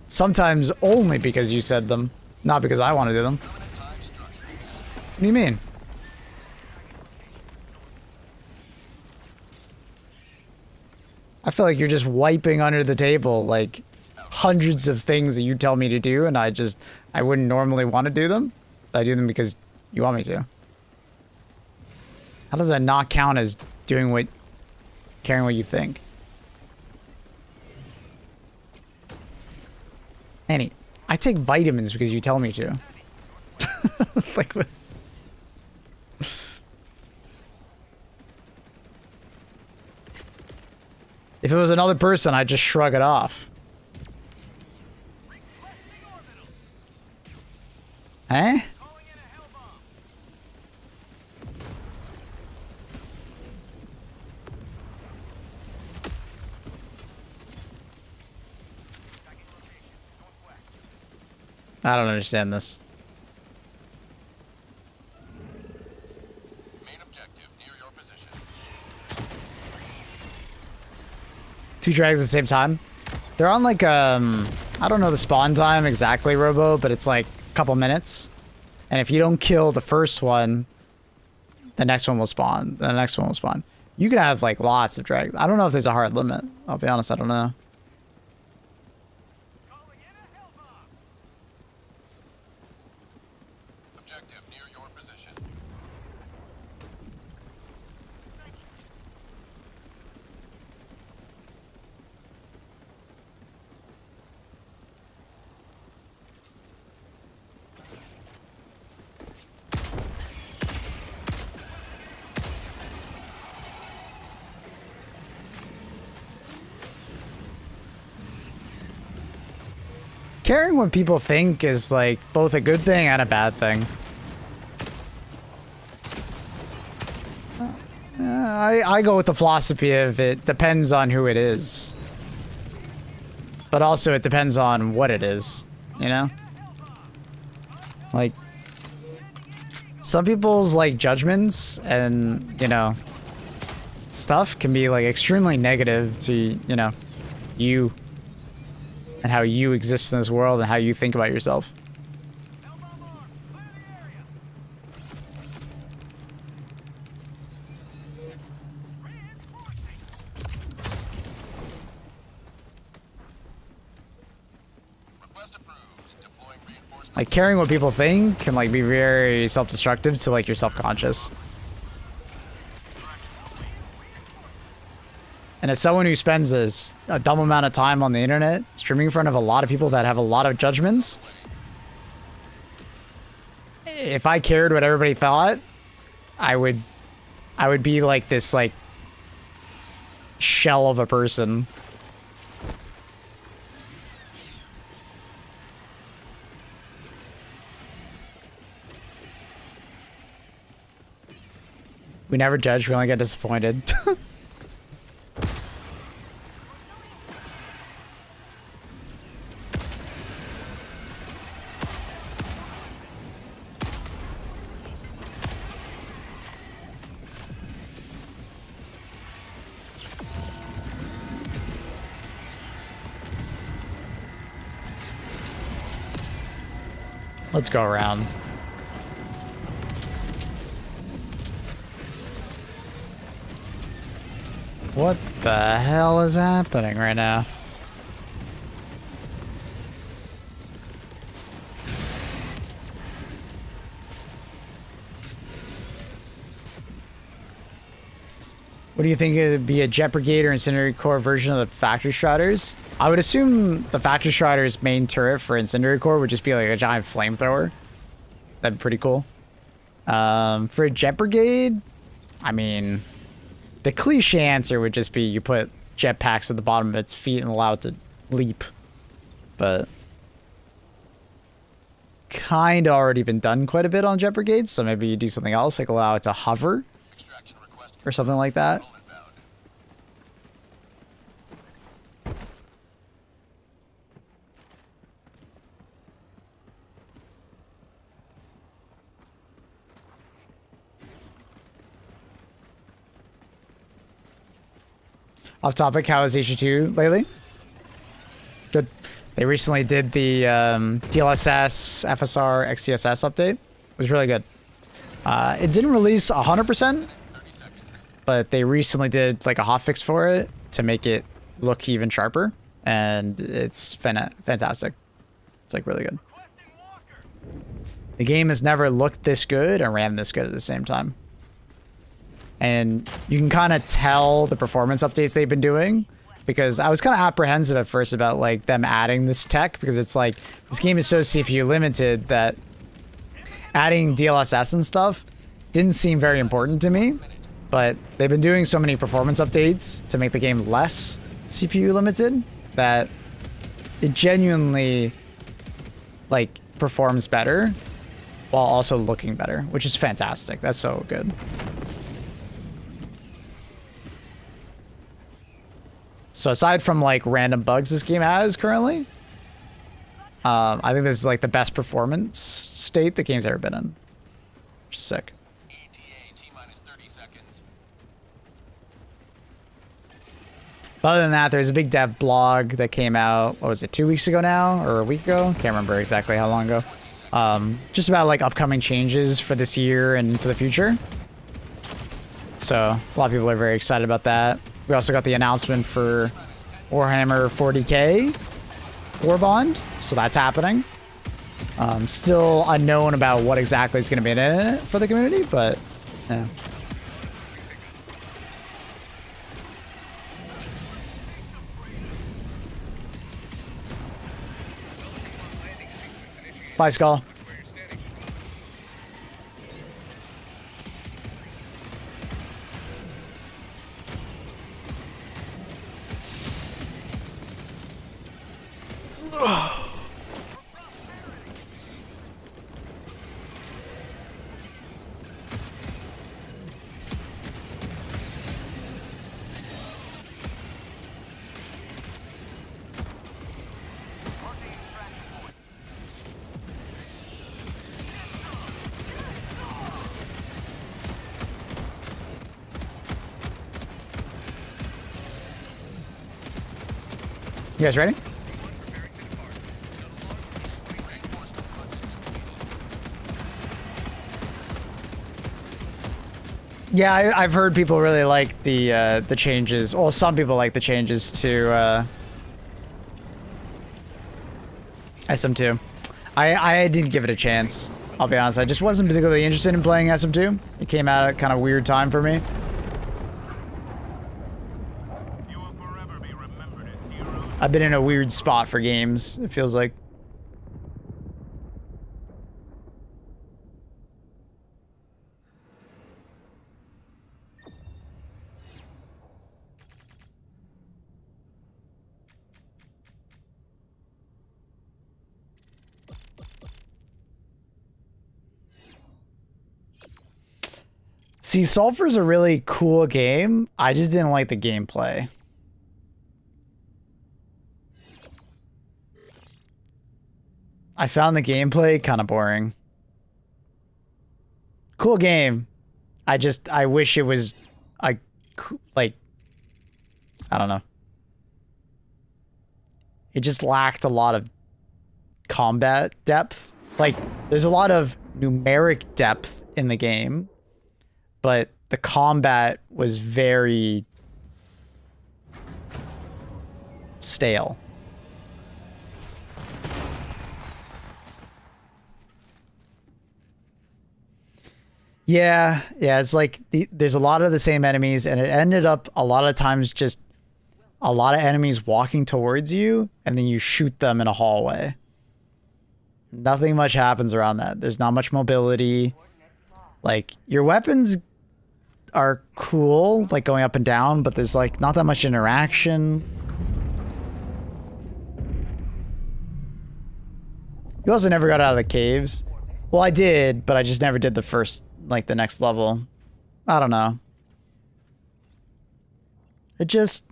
Sometimes only because you said them, not because I want to do them. What do you mean? I feel like you're just wiping under the table like hundreds of things that you tell me to do, and I wouldn't normally want to do them. But I do them because you want me to. How does that not count as caring what you think? Annie, I take vitamins because you tell me to. Like what? If it was another person, I'd just shrug it off. Eh? I don't understand this. Main objective near your position. Two drags at the same time. They're on like I don't know the spawn time exactly, Robo, but it's like a couple minutes. And if you don't kill the first one, the next one will spawn. The next one will spawn. You can have like lots of drags. I don't know if there's a hard limit. I'll be honest, I don't know. Objective near your position. Caring what people think is like both a good thing and a bad thing. I go with the philosophy of it depends on who it is. But also it depends on what it is, you know? Like, some people's like judgments and, you know, stuff can be like extremely negative to, you know, you and how you exist in this world and how you think about yourself. Like, caring what people think can, like, be very self-destructive to, like, your self-conscious. And as someone who spends a dumb amount of time on the internet, streaming in front of a lot of people that have a lot of judgments, if I cared what everybody thought, I would be like this, like, shell of a person. We never judge, we only get disappointed. Let's go around. What the hell is happening right now? What do you think it would be, a Jet Brigade or Incendiary Core version of the Factory Striders? I would assume the Factory Strider's main turret for Incendiary Core would just be like a giant flamethrower. That'd be pretty cool. For a Jet Brigade, I mean, the cliche answer would just be you put jetpacks at the bottom of its feet and allow it to leap. But kind of already been done quite a bit on Jet Brigades, so maybe you do something else, like allow it to hover or something like that. Off topic, how is HE2 lately? Good. They recently did the DLSS, FSR, XCSS update. It was really good. It didn't release 100%, but they recently did like a hotfix for it to make it look even sharper, and it's fantastic. It's like really good. The game has never looked this good and ran this good at the same time. And you can kind of tell the performance updates they've been doing, because I was kind of apprehensive at first about like them adding this tech, because it's like this game is so CPU limited that adding DLSS and stuff didn't seem very important to me. But they've been doing so many performance updates to make the game less CPU limited that it genuinely like performs better while also looking better, which is fantastic. That's so good. So aside from like random bugs this game has currently, I think this is like the best performance state the game's ever been in. Which is sick. But other than that, there's a big dev blog that came out, what was it, 2 weeks ago now? Or a week ago? Can't remember exactly how long ago. Just about like upcoming changes for this year and into the future. So a lot of people are very excited about that. We also got the announcement for Warhammer 40k WARBOND, so that's happening. Still unknown about what exactly is going to be in it for the community, but yeah. Bye, Skull. You guys ready? Yeah, I've heard people really like the changes. Well, some people like the changes to SM2. I didn't give it a chance. I'll be honest. I just wasn't particularly interested in playing SM2. It came out at a kind of weird time for me. You will forever be remembered as heroes. I've been in a weird spot for games, it feels like. See, Sulphur's a really cool game. I just didn't like the gameplay. I found the gameplay kind of boring. Cool game. I wish it was like, I don't know. It just lacked a lot of combat depth. Like, there's a lot of numeric depth in the game, but the combat was very stale. Yeah, it's like there's a lot of the same enemies, and it ended up a lot of times just a lot of enemies walking towards you, and then you shoot them in a hallway. Nothing much happens around that. There's not much mobility. Like, your weapons are cool, like going up and down, but there's like not that much interaction. You also never got out of the caves. Well, I did, but I just never did the first, like the next level. I don't know. It just...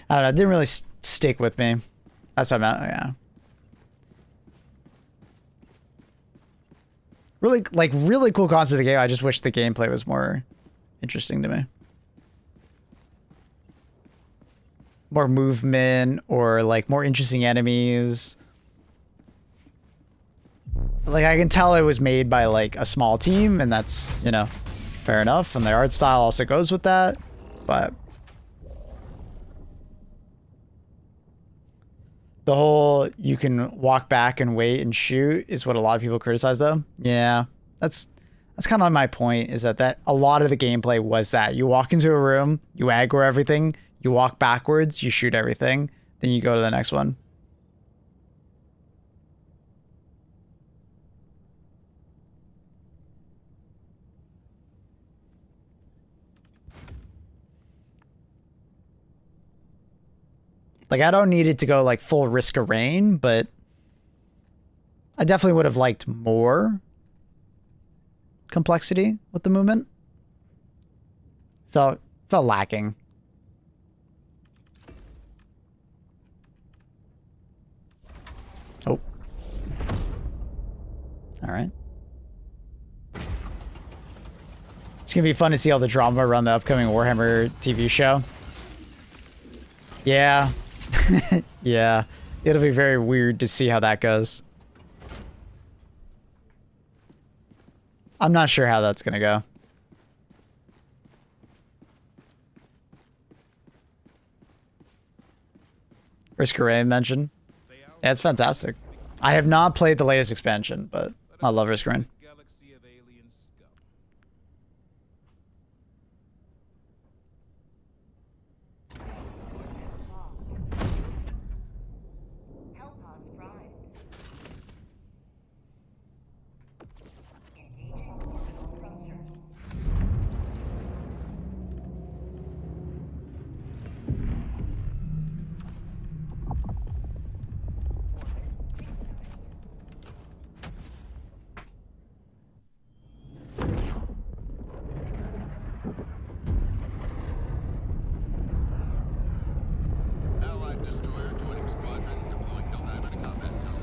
I don't know, it didn't really stick with me. That's what I'm at, yeah. Really, like, really cool concept of the game. I just wish the gameplay was more interesting to me. More movement, or like more interesting enemies. Like, I can tell it was made by like a small team, and that's, you know, fair enough. And the art style also goes with that, but the whole you can walk back and wait and shoot is what a lot of people criticize, though. Yeah, that's kind of my point, is that a lot of the gameplay was that you walk into a room, you aggro everything, you walk backwards, you shoot everything, then you go to the next one. Like, I don't need it to go like full Risk of Rain, but I definitely would have liked more complexity with the movement. Felt lacking. Oh. All right. It's gonna be fun to see all the drama around the upcoming Warhammer TV show. Yeah. Yeah. It'll be very weird to see how that goes. I'm not sure how that's gonna go. Risk of Rain mentioned. Yeah, it's fantastic. I have not played the latest expansion, but I love Risk of Rain. Galaxy of alien scum. Hellpods primed. Engaging orbital thrusters. Allied destroyer joining squadron, deploying Helldiver to combat zone.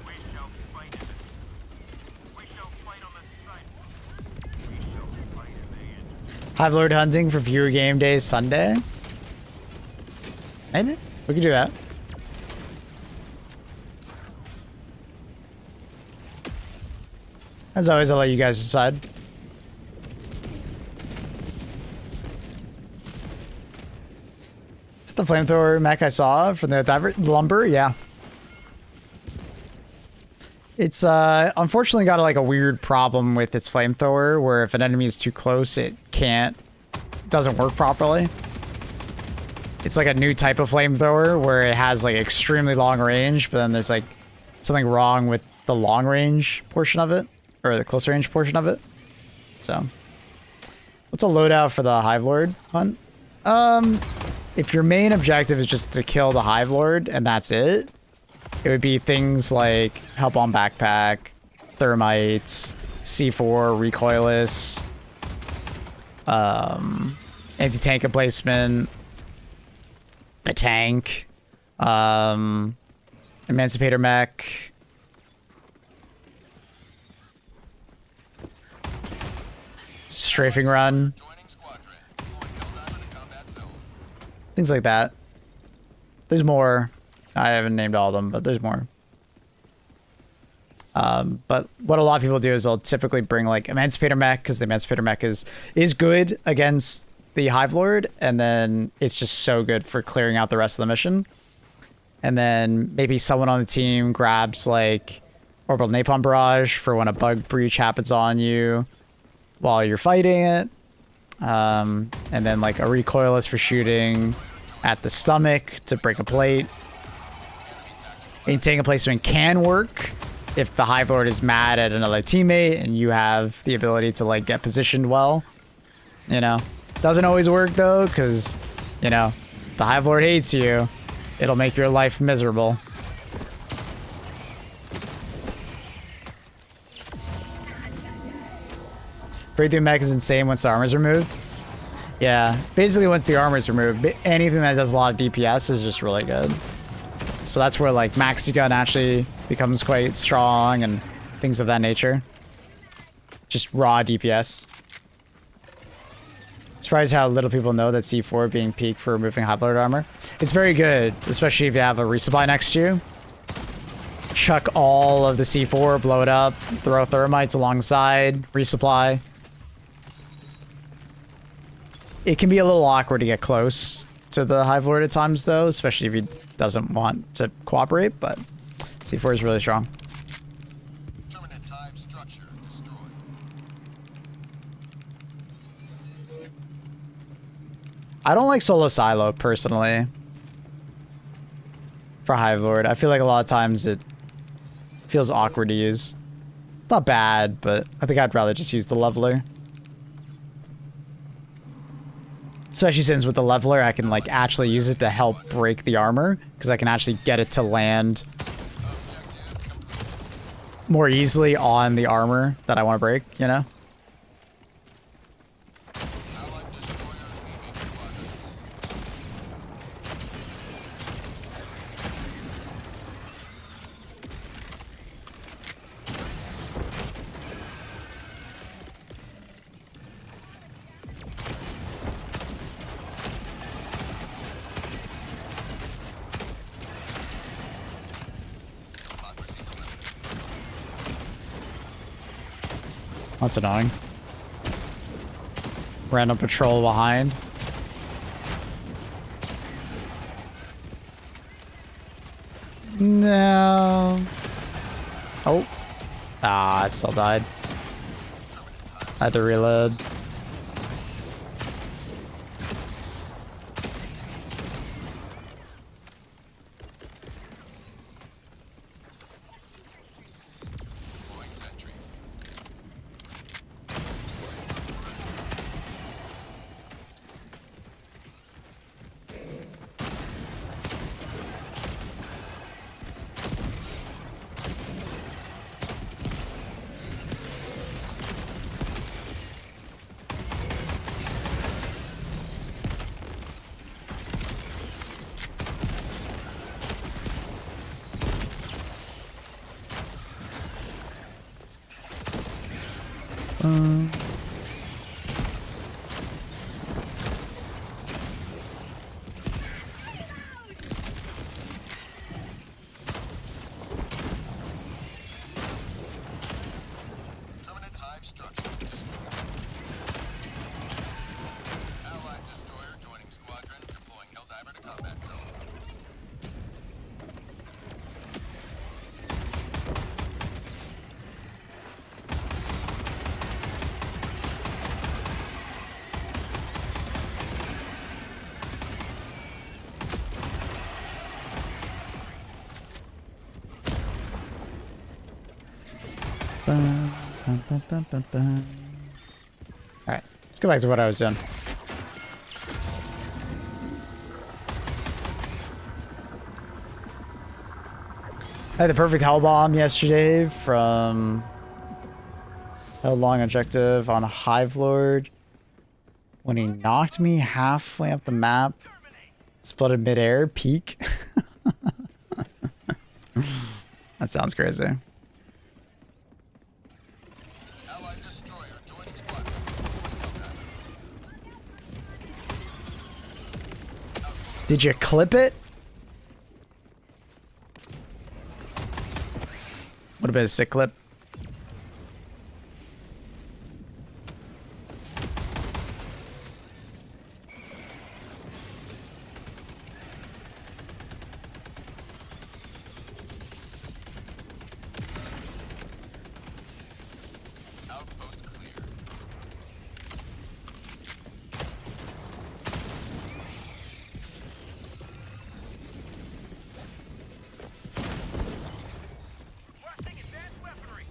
We shall fight in it. We shall fight on the site. We shall fight in the end. Hive Lord hunting for viewer game days Sunday. Maybe we could do that. As always, I'll let you guys decide. Is it the flamethrower mech I saw from the lumber? Yeah. It's unfortunately got like a weird problem with its flamethrower where if an enemy is too close, it doesn't work properly. It's like a new type of flamethrower where it has like extremely long range, but then there's like something wrong with the long range portion of it, or the close range portion of it. So, what's a loadout for the Hive Lord hunt? If your main objective is just to kill the Hive Lord and that's it, it would be things like help on backpack, thermites, C4, recoilless, anti-tank replacement, the tank, emancipator mech, strafing run, Joining squadron. Deploying Helldiver to combat zone. things like that. There's more. I haven't named all of them, but there's more. But what a lot of people do is they'll typically bring like Emancipator Mech, because the Emancipator Mech is good against the Hive Lord, and then it's just so good for clearing out the rest of the mission. And then maybe someone on the team grabs like Orbital Napalm Barrage for when a bug breach happens on you while you're fighting it. And then like a recoilless for shooting at the stomach to break a plate. Taking a placement can work if the Hive Lord is mad at another teammate and you have the ability to like get positioned well. You know, doesn't always work though, because you know the Hive Lord hates you. It'll make your life miserable. Breakthrough mech is insane once the armor's removed. Yeah, basically once the armor's removed, anything that does a lot of DPS is just really good. So that's where like Maxi Gun actually becomes quite strong and things of that nature. Just raw DPS. Surprised how little people know that C4 being peaked for removing Hive Lord armor. It's very good, especially if you have a resupply next to you. Chuck all of the C4, blow it up, throw thermites alongside, resupply. It can be a little awkward to get close to the Hive Lord at times though, especially if he doesn't want to cooperate, but C4 is really strong. Terminate Hive structure destroyed. I don't like solo silo personally for Hive Lord. I feel like a lot of times it feels awkward to use. It's not bad, but I think I'd rather just use the leveler. Especially since with the leveler, I can like actually use it to help break the armor, because I can actually get it to land more easily on the armor that I want to break, you know? That's annoying. Random patrol behind. No. Oh. Ah, I still died. I had to reload. Alright, let's go back to what I was doing. I had the perfect hell bomb yesterday from held long objective on a Hive Lord when he knocked me halfway up the map, spluttered midair, peak. That sounds crazy. Allied destroyer joining squadron. Did you clip it? Would have been a sick clip. Outpost clear. Requesting advanced weaponry.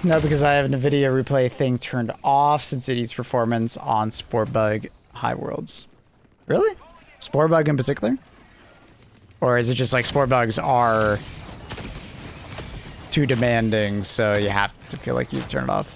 No, because I have an NVIDIA replay thing turned off since it eats performance on Sportbug High Worlds. Really? Sportbug in particular? Or is it just like Sportbugs are too demanding, so you have to feel like you turn it off?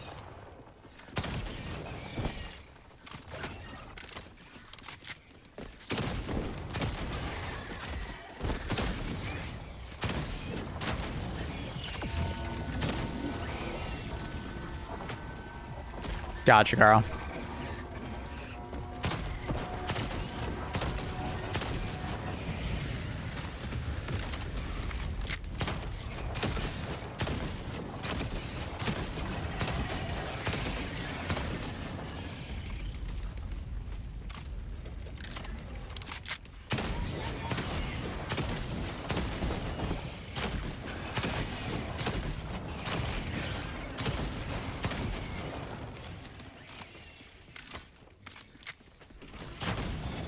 Gotcha, Carl.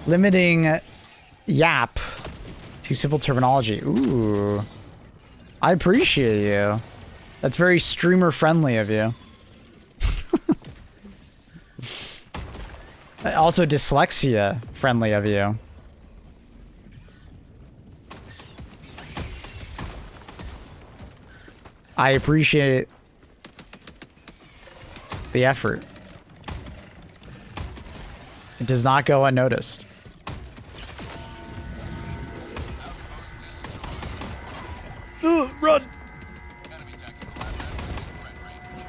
Limiting yap to simple terminology. Ooh. I appreciate you. That's very streamer friendly of you. Also dyslexia friendly of you. I appreciate the effort. It does not go unnoticed. Run! Enemy tactical asset within threat range.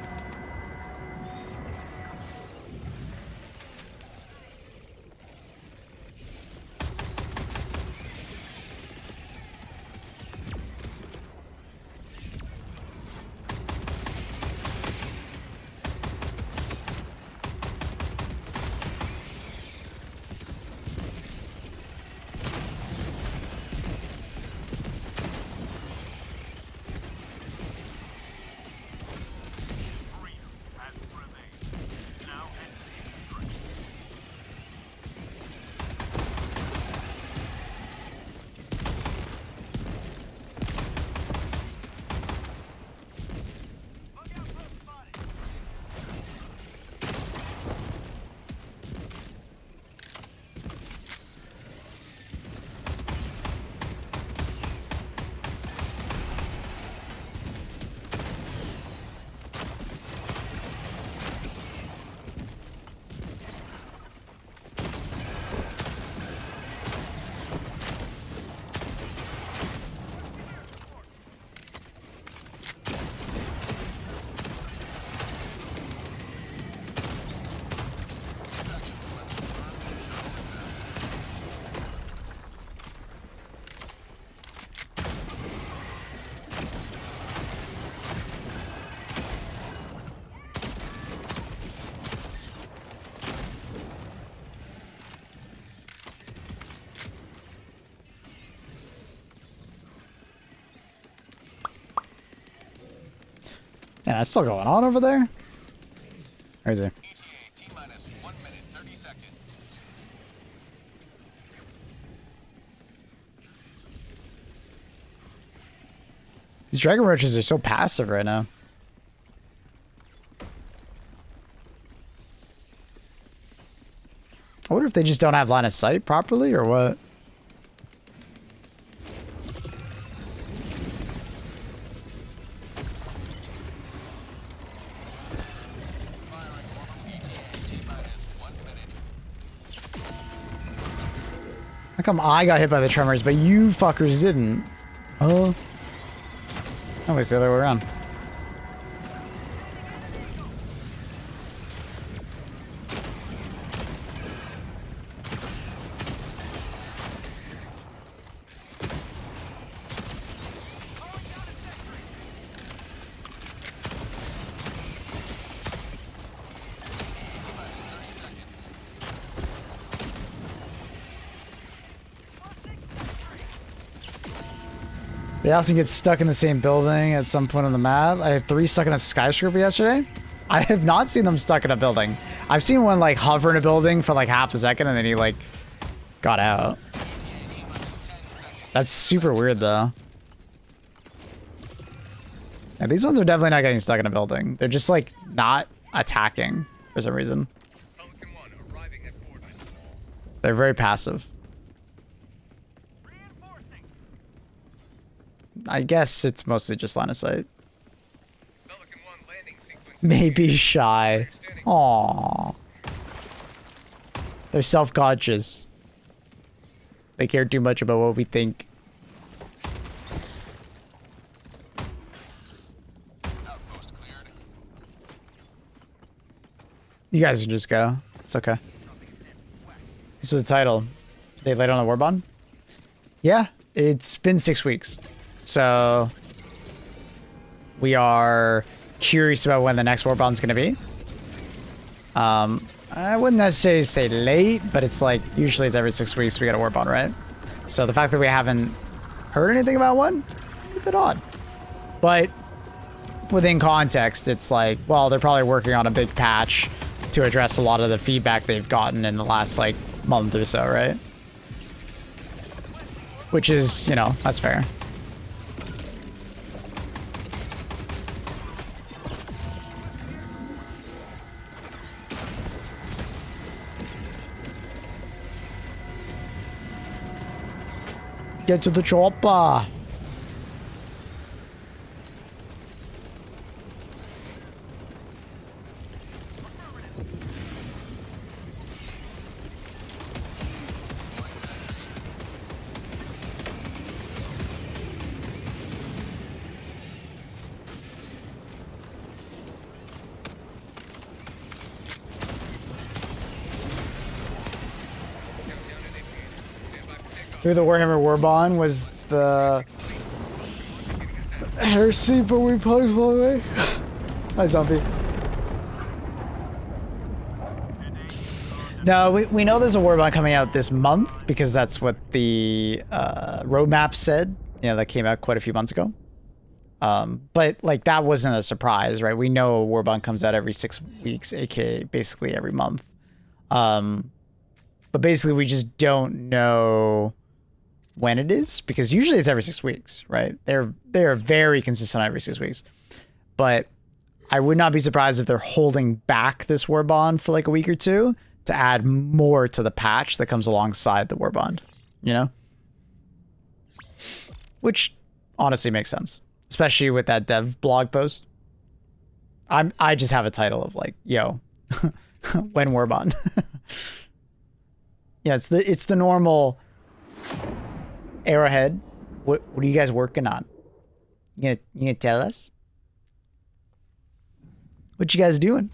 that's still going on over there? Crazy. ETA T-minus 1 minute 30 seconds. These dragon roaches are so passive right now. I wonder if they just don't have line of sight properly or what. How come I got hit by the tremors, but you fuckers didn't? Oh. Oh, it's the other way around. They often get stuck in the same building at some point on the map. I had 3 stuck in a skyscraper yesterday. I have not seen them stuck in a building. I've seen one like hover in a building for like half a second and then he like got out. That's super weird though. Yeah, these ones are definitely not getting stuck in a building. They're just like not attacking for some reason. They're very passive. I guess it's mostly just line of sight. Maybe shy. Aww. They're self-conscious. They care too much about what we think. You guys can just go. It's okay. So the title. They laid on the Warbond? Yeah, it's been 6 weeks. So we are curious about when the next Warbond's going to be. I wouldn't necessarily say late, but it's like usually it's every 6 weeks we get a Warbond, right? So the fact that we haven't heard anything about one, a bit odd. But within context, it's like, well, they're probably working on a big patch to address a lot of the feedback they've gotten in the last like month or so, right? Which is, you know, that's fair. Get to the chopper. Through the Warhammer Warbond was the heresy, but we played all the way. Hi, zombie. No, we know there's a Warbond coming out this month because that's what the roadmap said. You know, that came out quite a few months ago. But like that wasn't a surprise, right? We know a Warbond comes out every 6 weeks, aka basically every month. But basically we just don't know when it is, because usually it's every 6 weeks, right? They're very consistent every 6 weeks. But I would not be surprised if they're holding back this Warbond for like a week or two to add more to the patch that comes alongside the Warbond, you know? Which honestly makes sense, especially with that dev blog post. I just have a title of like, yo, when Warbond. Yeah, it's the normal Arrowhead. What are you guys working on? You gonna tell us? What you guys doing?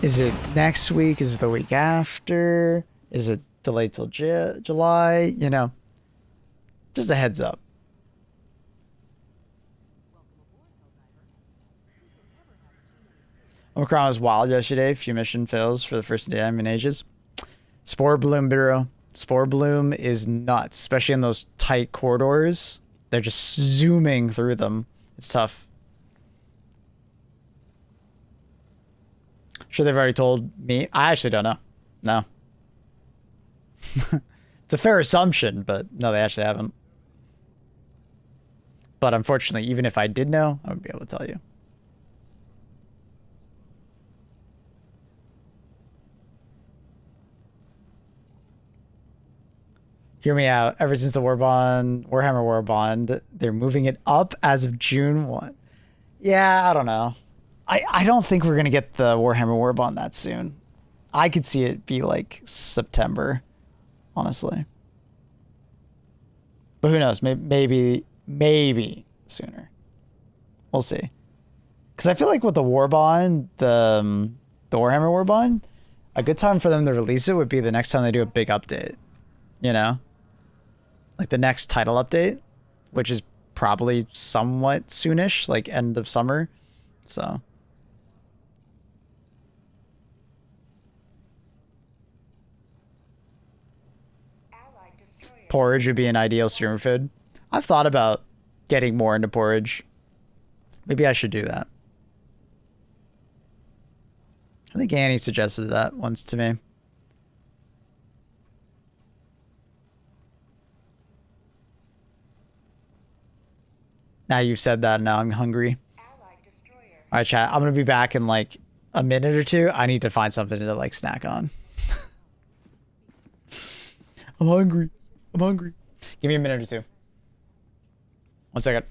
Is it next week? Is it the week after? Is it delayed till July? You know, just a heads up. Omicron was wild yesterday. Few mission fails for the first day in ages. Spore Bloom Bureau. Spore bloom is nuts, especially in those tight corridors. They're just zooming through them. It's tough. Sure, they've already told me. I actually don't know. No. It's a fair assumption, but no, they actually haven't. But unfortunately, even if I did know, I wouldn't be able to tell you. Hear me out. Ever since the Warhammer Warbond, they're moving it up as of June 1. Yeah, I don't know. I don't think we're going to get the Warhammer Warbond that soon. I could see it be like September, honestly. But who knows? Maybe sooner. We'll see. Because I feel like with the Warbond, the Warhammer Warbond, a good time for them to release it would be the next time they do a big update. You know? Like the next title update, which is probably somewhat soonish, like end of summer. So... porridge would be an ideal streamer food. I've thought about getting more into porridge. Maybe I should do that. I think Annie suggested that once to me. Now you've said that, now I'm hungry. All right, chat. I'm going to be back in like a minute or two. I need to find something to like snack on. I'm hungry. I'm hungry. Give me a minute or two. 1 second.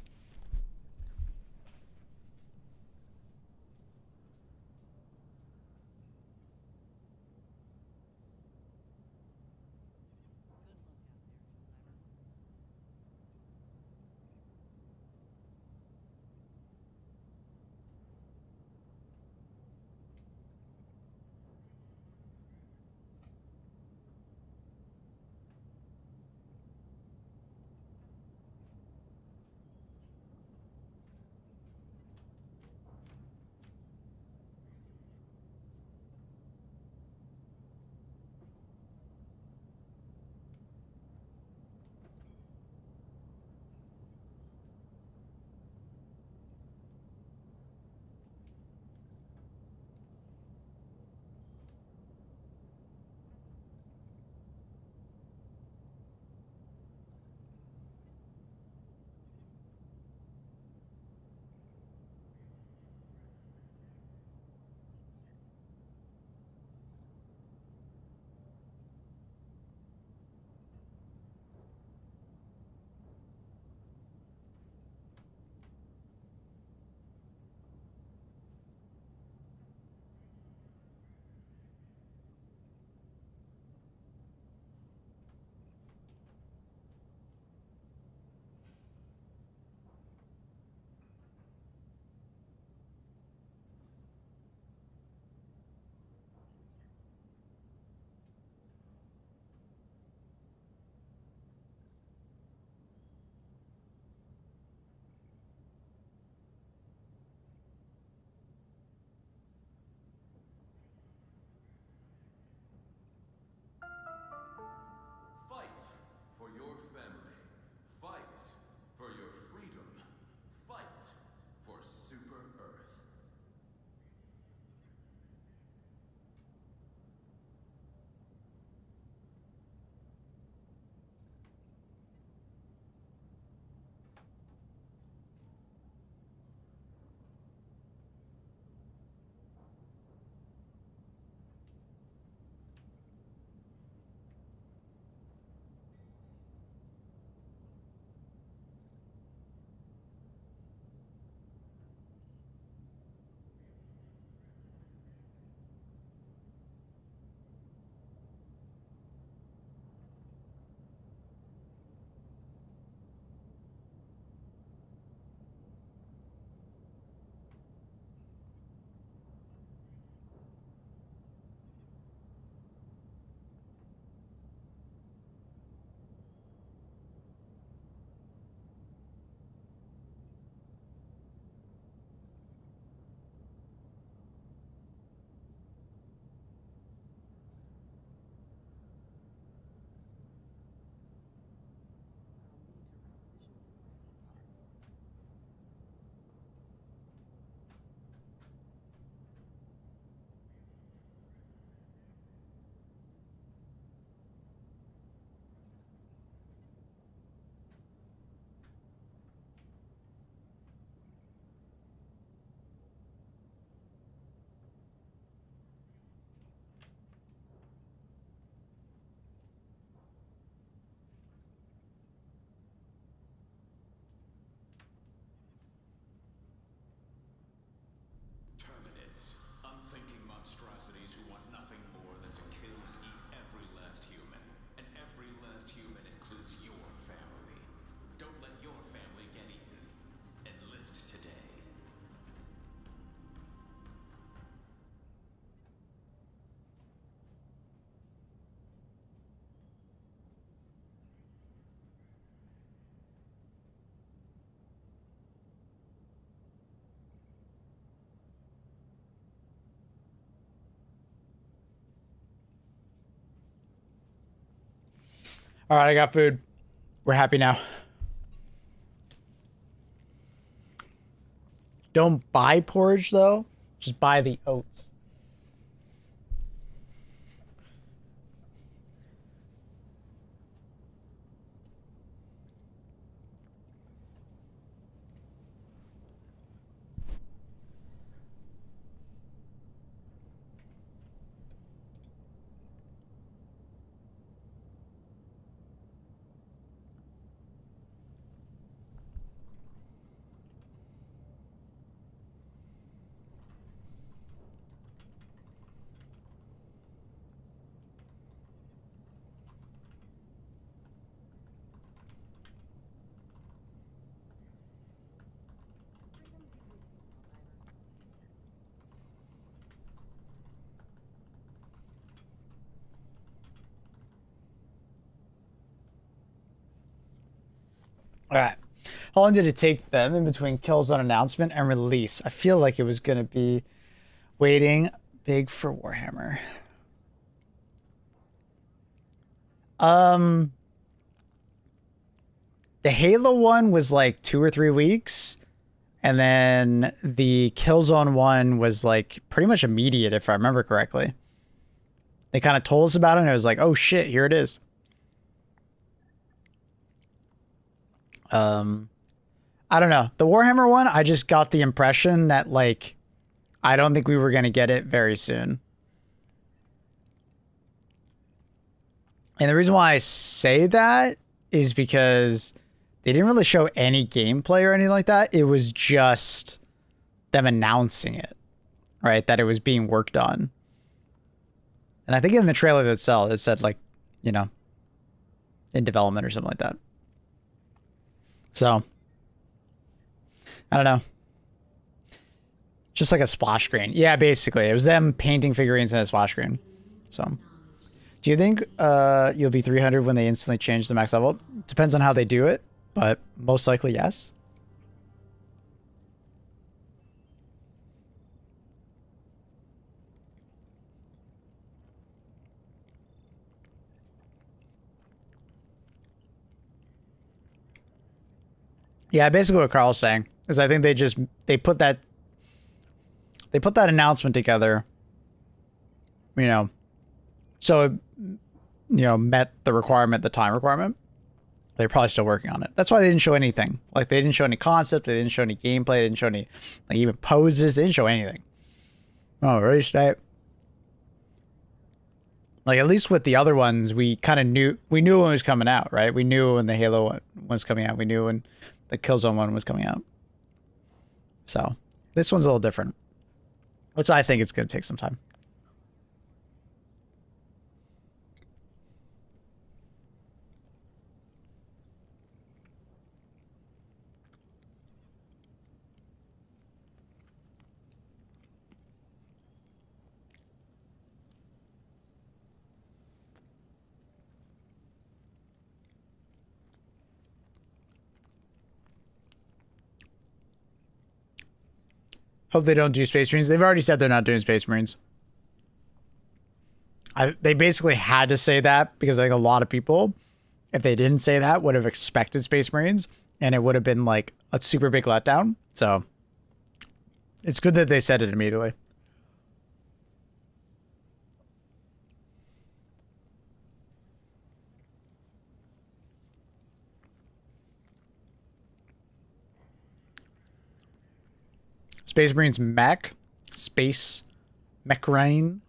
All right, I got food. We're happy now. Don't buy porridge though. Just buy the oats. All right. How long did it take them in between Killzone announcement and release? I feel like it was going to be waiting big for Warhammer. The Halo one was like 2 or 3 weeks, and then the Killzone one was like pretty much immediate, if I remember correctly. They kind of told us about it, and it was like, oh shit, here it is. I don't know. The Warhammer one, I just got the impression that, like, I don't think we were going to get it very soon. And the reason why I say that is because they didn't really show any gameplay or anything like that. It was just them announcing it, right? That it was being worked on. And I think in the trailer itself, it said, like, you know, in development or something like that. So, I don't know. Just like a splash screen. Yeah, basically. It was them painting figurines in a splash screen. So, do you think you'll be 300 when they instantly change the max level? It depends on how they do it, but most likely yes. Yeah, basically what Carl's saying is I think they put that announcement together, you know, so it, you know, met the requirement, the time requirement. They're probably still working on it. That's why they didn't show anything. Like, they didn't show any concept, they didn't show any gameplay, they didn't show any, like, even poses, they didn't show anything. Oh, release date. Like, at least with the other ones, we kind of knew when it was coming out, right? We knew when the Halo one was coming out. We knew when the Killzone one was coming out. So, this one's a little different. Which I think it's going to take some time. Hope they don't do Space Marines. They've already said they're not doing Space Marines. They basically had to say that because I think a lot of people, if they didn't say that, would have expected Space Marines, and it would have been like a super big letdown. So it's good that they said it immediately. Space Marines mech. Space mech rain.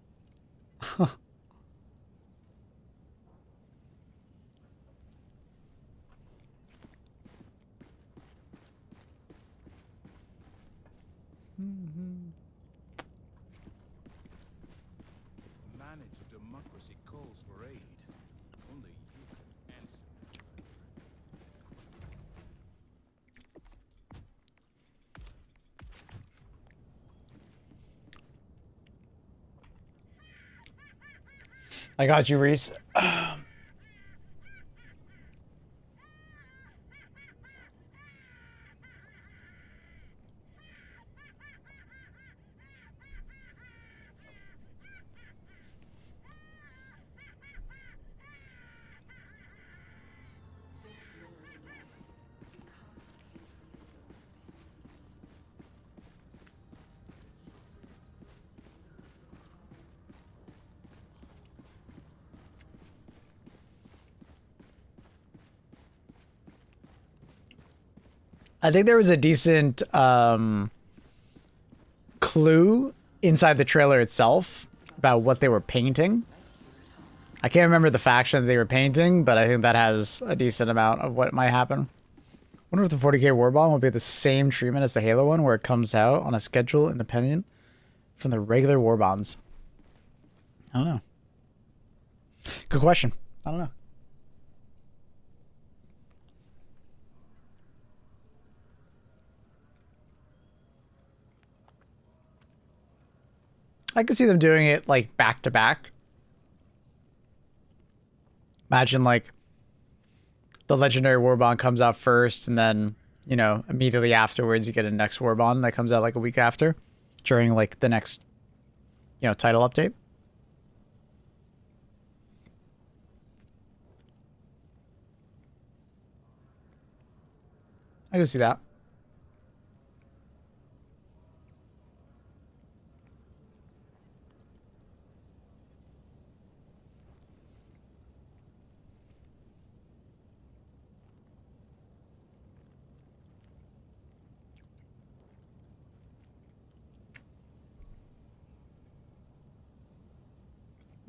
Managed democracy calls for aid. Only you can answer. I got you, Reese. I think there was a decent clue inside the trailer itself about what they were painting. I can't remember the faction that they were painting, but I think that has a decent amount of what might happen. I wonder if the 40k Warbond will be the same treatment as the Halo one, where it comes out on a schedule independent from the regular Warbonds. I don't know. Good question. I don't know. I could see them doing it like back to back. Imagine like the legendary Warbond comes out first, and then, you know, immediately afterwards you get a next Warbond that comes out like a week after during like the next, you know, title update. I can see that.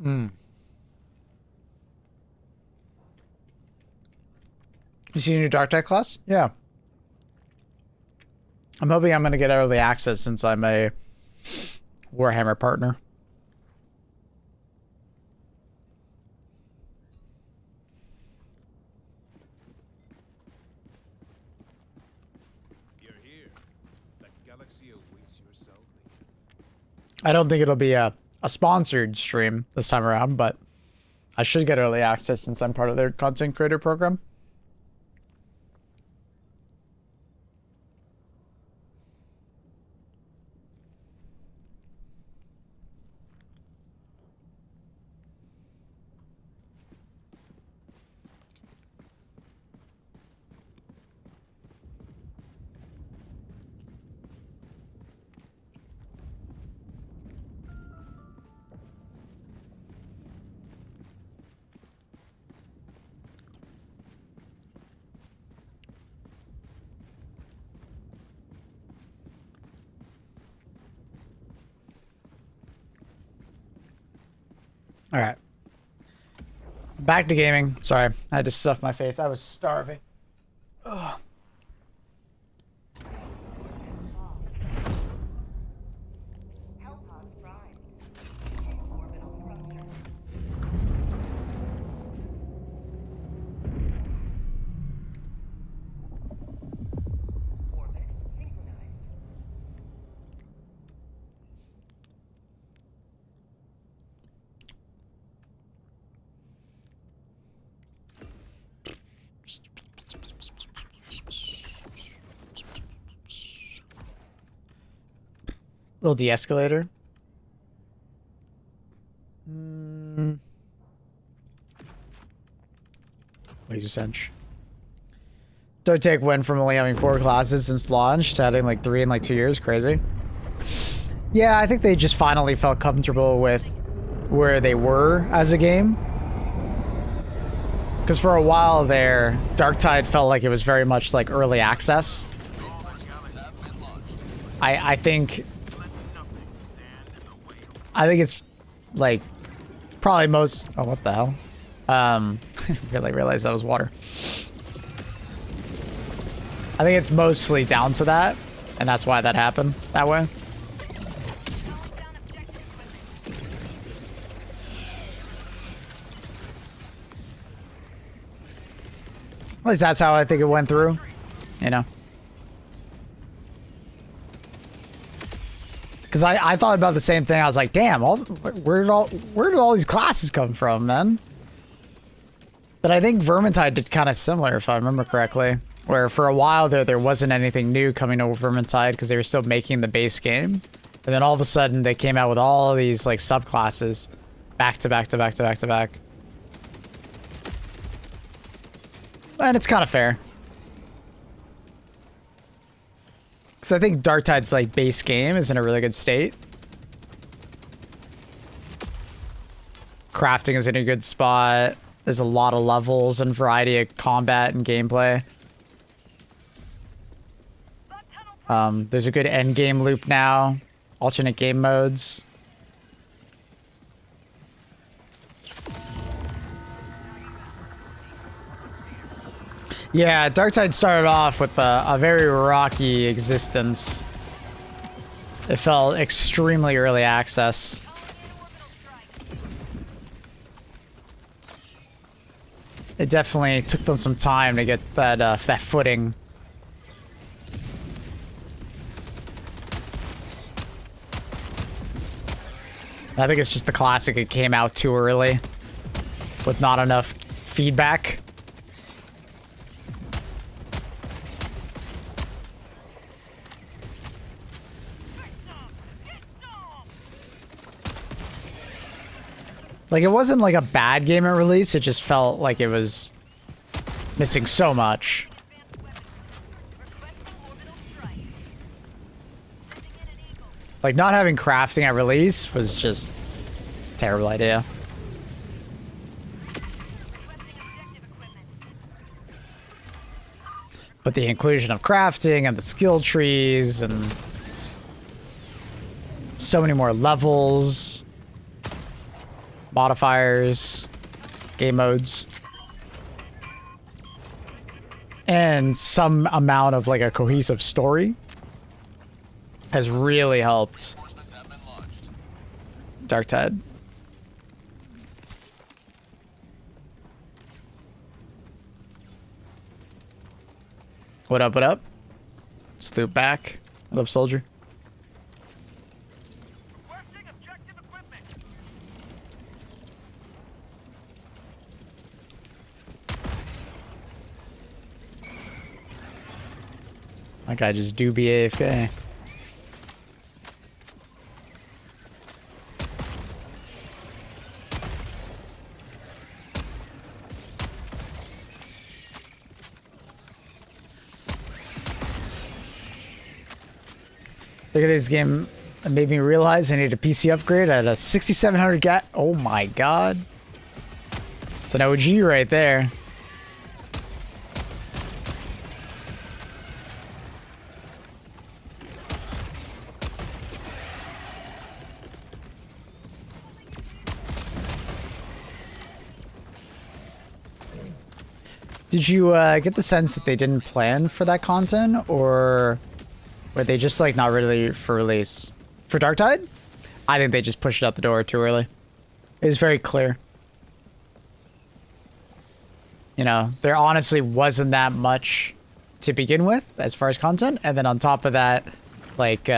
Mm. You see a new Dark Tide class? Yeah. I'm hoping I'm going to get early access since I'm a Warhammer partner. You're here. The galaxy awaits your salvation. I don't think it'll be a sponsored stream this time around, but I should get early access since I'm part of their content creator program. All right. Back to gaming. Sorry, I had to stuff my face. I was starving. Ugh. Hell pods primed. Orbital thruster. Orbit synchronized. Little de-escalator. Laser Sench. Don't take went from only having 4 classes since launch to having like 3 in like 2 years. Crazy. Yeah, I think they just finally felt comfortable with where they were as a game. Because for a while there, Darktide felt like it was very much like early access. I think it's like probably most. Oh, what the hell? I really realized that was water. I think it's mostly down to that, and that's why that happened that way. At least that's how I think it went through, you know. Because I thought about the same thing. I was like, damn, where did all these classes come from, man? But I think Vermintide did kind of similar, if I remember correctly. Where for a while there wasn't anything new coming to Vermintide because they were still making the base game. And then all of a sudden they came out with all of these like subclasses back to back to back to back to back. And it's kind of fair. Because I think Darktide's like base game is in a really good state. Crafting is in a good spot. There's a lot of levels and variety of combat and gameplay. There's a good end game loop now. Alternate game modes. Yeah, Darktide started off with a very rocky existence. It felt extremely early access. It definitely took them some time to get that footing. I think it's just the classic. It came out too early with not enough feedback. Like, it wasn't like a bad game at release, it just felt like it was missing so much. Like, not having crafting at release was just a terrible idea. But the inclusion of crafting and the skill trees and so many more levels, modifiers, game modes, and some amount of like a cohesive story has really helped Darktide. What up, what up? Sloop back. What up, soldier? That guy just do be AFK. Look at this game. It made me realize I need a PC upgrade at a 6700 GAT. Oh my god. It's an OG right there. Did you get the sense that they didn't plan for that content, or were they just like not ready for release? For Darktide? I think they just pushed it out the door too early. It was very clear. You know, there honestly wasn't that much to begin with as far as content, and then on top of that, like, you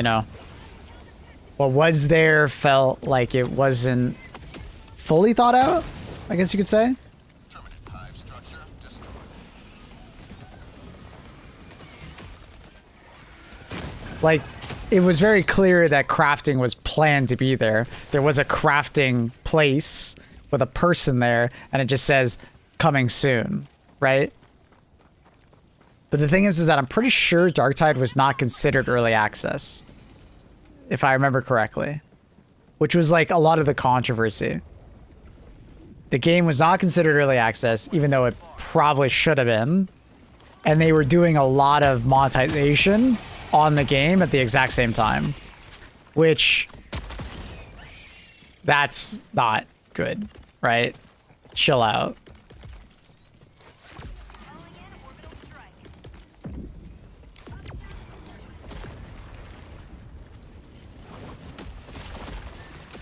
know, what was there felt like it wasn't fully thought out, I guess you could say. Like, it was very clear that crafting was planned to be there. There was a crafting place with a person there, and it just says, coming soon, right? But the thing is that I'm pretty sure Darktide was not considered early access, if I remember correctly, which was like a lot of the controversy. The game was not considered early access, even though it probably should have been. And they were doing a lot of monetization on the game at the exact same time, which that's not good, right? Chill out.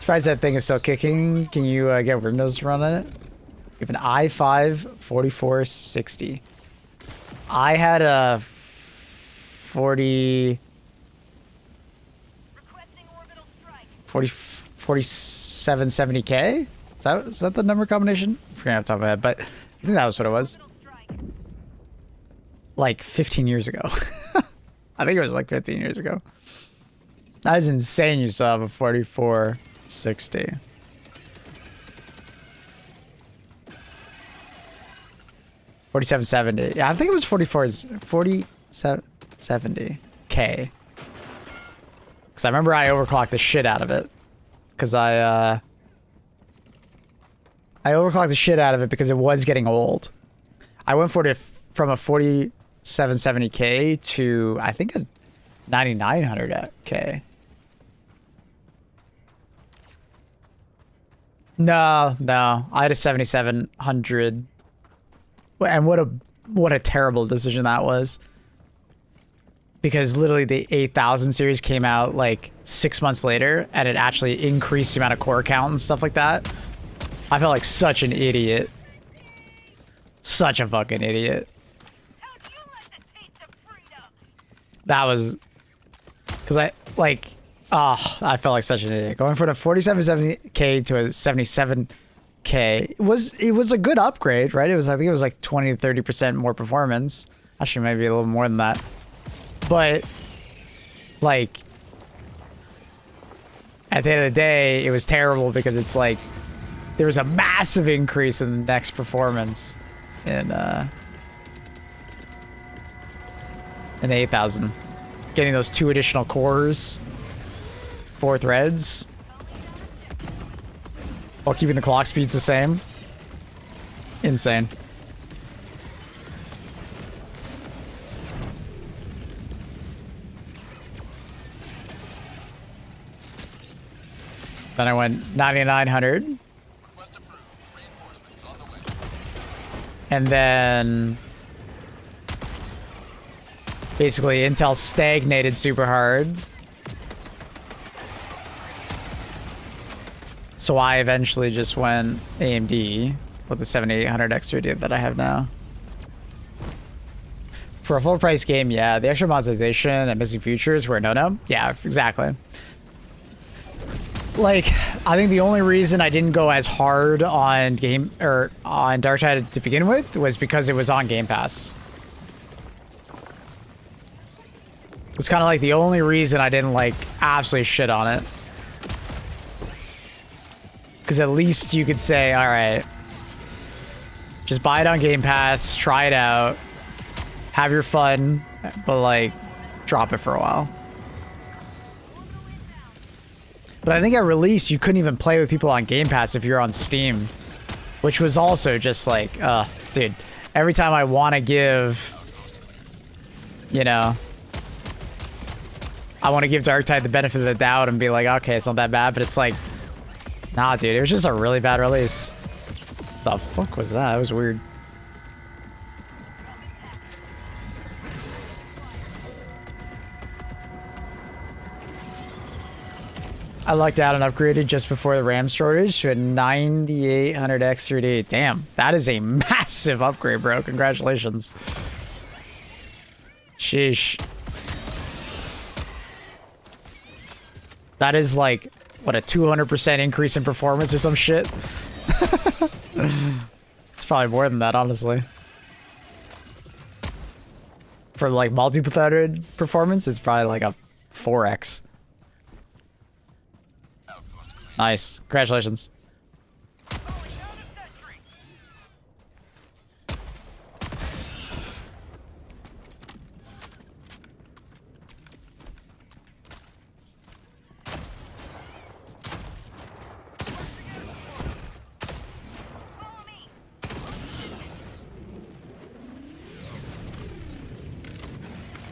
Surprised that thing is still kicking. Can you get Windows to run on it? You have an i5 4460. I had a 4770K? Is that the number combination? I'm forgetting off the top of my head, but I think that was what it was. Like 15 years ago. I think it was like 15 years ago. That was insane. You still have a 4460. $47.70. Yeah, I think it was 4770K. Because I remember I overclocked the shit out of it. Because I overclocked the shit out of it because it was getting old. I went for it from a 4770K to I think a 9900K. No, I had a 7700. And what a terrible decision that was. Because literally the 8000 series came out like 6 months later, and it actually increased the amount of core count and stuff like that. I felt like such an idiot. Such a fucking idiot. That was... Because I felt like such an idiot. Going from a 4770K to a 77K, it was a good upgrade, right? I think it was like 20 to 30% more performance. Actually, maybe a little more than that. But, like, at the end of the day, it was terrible because it's like there was a massive increase in the next performance in the 8000. Getting those 2 additional cores, 4 threads, while keeping the clock speeds the same. Insane. Then I went 9900. Request approved. Reinforcements on the way. And then basically Intel stagnated super hard. So I eventually just went AMD with the 7800 X3D that I have now. For a full price game, yeah, the extra monetization and missing features were a no-no. Yeah, exactly. Like, I think the only reason I didn't go as hard on Darktide to begin with was because it was on Game Pass. It's kind of like the only reason I didn't like absolutely shit on it. Because at least you could say, all right, just buy it on Game Pass, try it out, have your fun, but like drop it for a while. But I think at release, you couldn't even play with people on Game Pass if you're on Steam. Which was also just like, dude, every time I want to give, you know, I want to give Darktide the benefit of the doubt and be like, okay, it's not that bad, but it's like, nah, dude, it was just a really bad release. The fuck was that? That was weird. I lucked out and upgraded just before the RAM shortage to a 9800X 3D. Damn, that is a massive upgrade, bro. Congratulations. Sheesh. That is like, what, a 200% increase in performance or some shit? It's probably more than that, honestly. For like multi-threaded performance, it's probably like a 4x. Nice. Congratulations.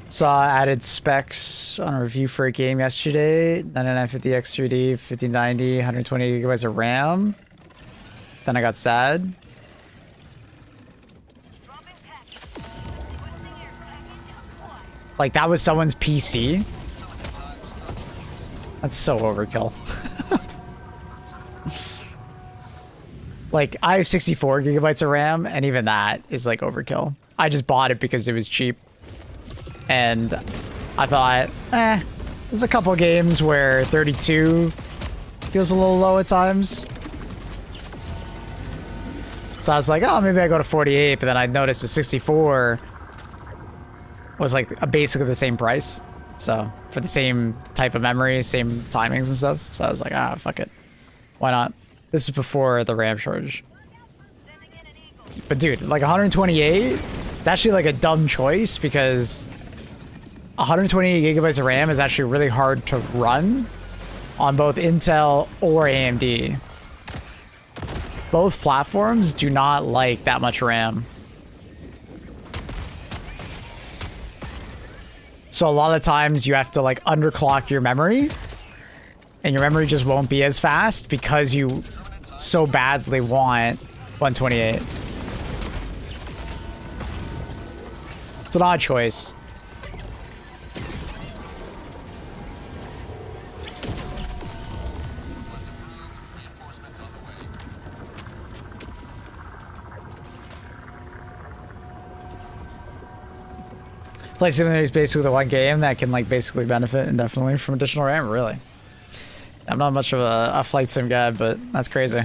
Saw added specs on a review for a game yesterday. 9950X3D, 5090, 128 gigabytes of RAM. Then I got sad. Like, that was someone's PC? That's so overkill. Like, I have 64 gigabytes of RAM, and even that is, like, overkill. I just bought it because it was cheap. And I thought, there's a couple games where 32 feels a little low at times. So I was like, oh, maybe I go to 48, but then I noticed the 64 was like basically the same price. So for the same type of memory, same timings and stuff. So I was like, fuck it. Why not? This is before the RAM shortage. But dude, like 128, it's actually like a dumb choice because 128 gigabytes of RAM is actually really hard to run on both Intel or AMD. Both platforms do not like that much RAM. So a lot of times you have to like underclock your memory, and your memory just won't be as fast because you so badly want 128. It's an odd choice. Flight Simulator is basically the one game that can like basically benefit indefinitely from additional RAM. Really, I'm not much of a flight sim guy, but that's crazy.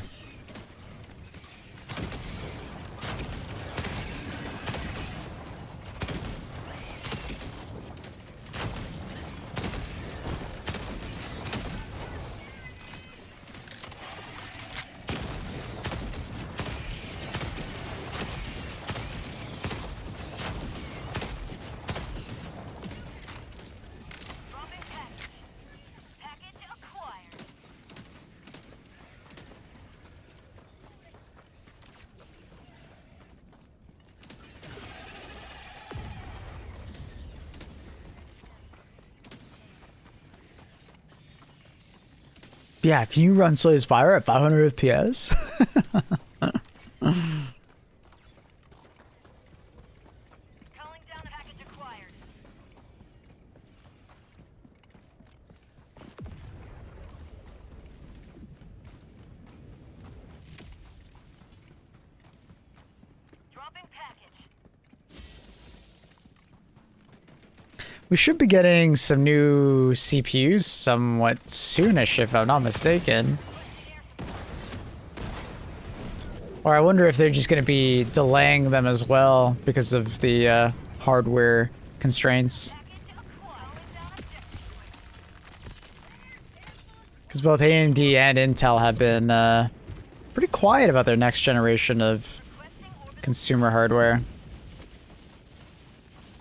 Yeah, can you run Slay Spire at 500 FPS? Calling down package acquired. Dropping package. We should be getting some new CPUs somewhat soonish, if I'm not mistaken. Or I wonder if they're just going to be delaying them as well because of the hardware constraints. Because both AMD and Intel have been pretty quiet about their next generation of consumer hardware.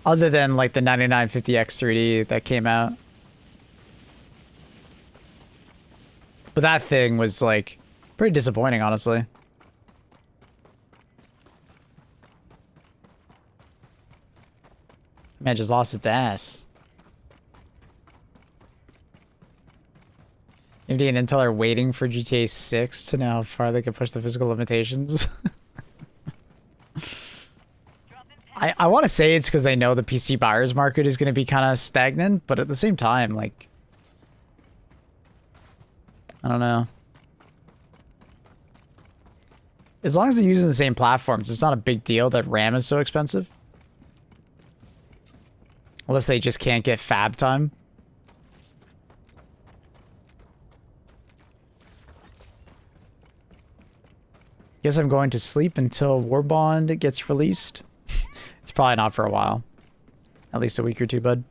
Other than like the 9950X 3D that came out. But that thing was like pretty disappointing, honestly. Man, just lost its ass. AMD and Intel are waiting for GTA 6 to know how far they can push the physical limitations. I want to say it's because they know the PC buyers market is going to be kind of stagnant, but at the same time, like, I don't know. As long as they're using the same platforms, it's not a big deal that RAM is so expensive. Unless they just can't get fab time. Guess I'm going to sleep until WARBOND gets released. It's probably not for a while. At least a week or two, bud.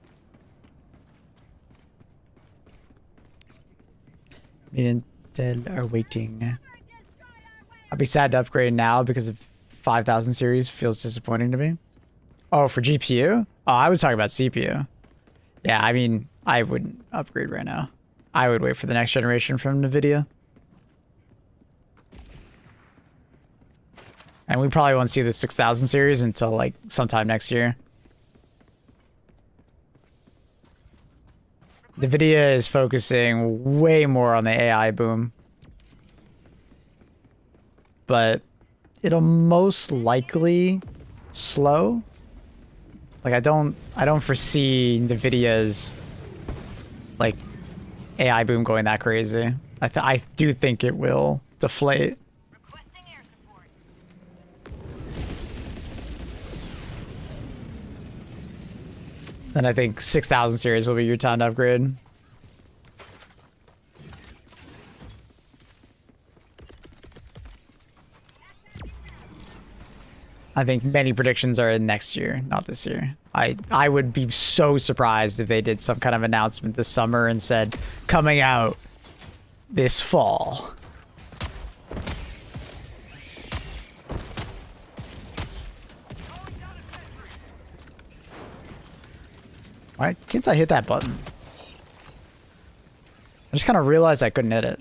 Intel are waiting. I'd be sad to upgrade now because of 5000 series feels disappointing to me. Oh, for GPU? Oh, I was talking about CPU. Yeah, I mean, I wouldn't upgrade right now. I would wait for the next generation from NVIDIA. And we probably won't see the 6000 series until like sometime next year. NVIDIA is focusing way more on the AI boom. But it'll most likely slow. Like I don't foresee NVIDIA's like AI boom going that crazy. I do think it will deflate. Then I think 6000 series will be your time to upgrade. I think many predictions are in next year, not this year. I would be so surprised if they did some kind of announcement this summer and said, coming out this fall. Why can't I hit that button? I just kind of realized I couldn't hit it.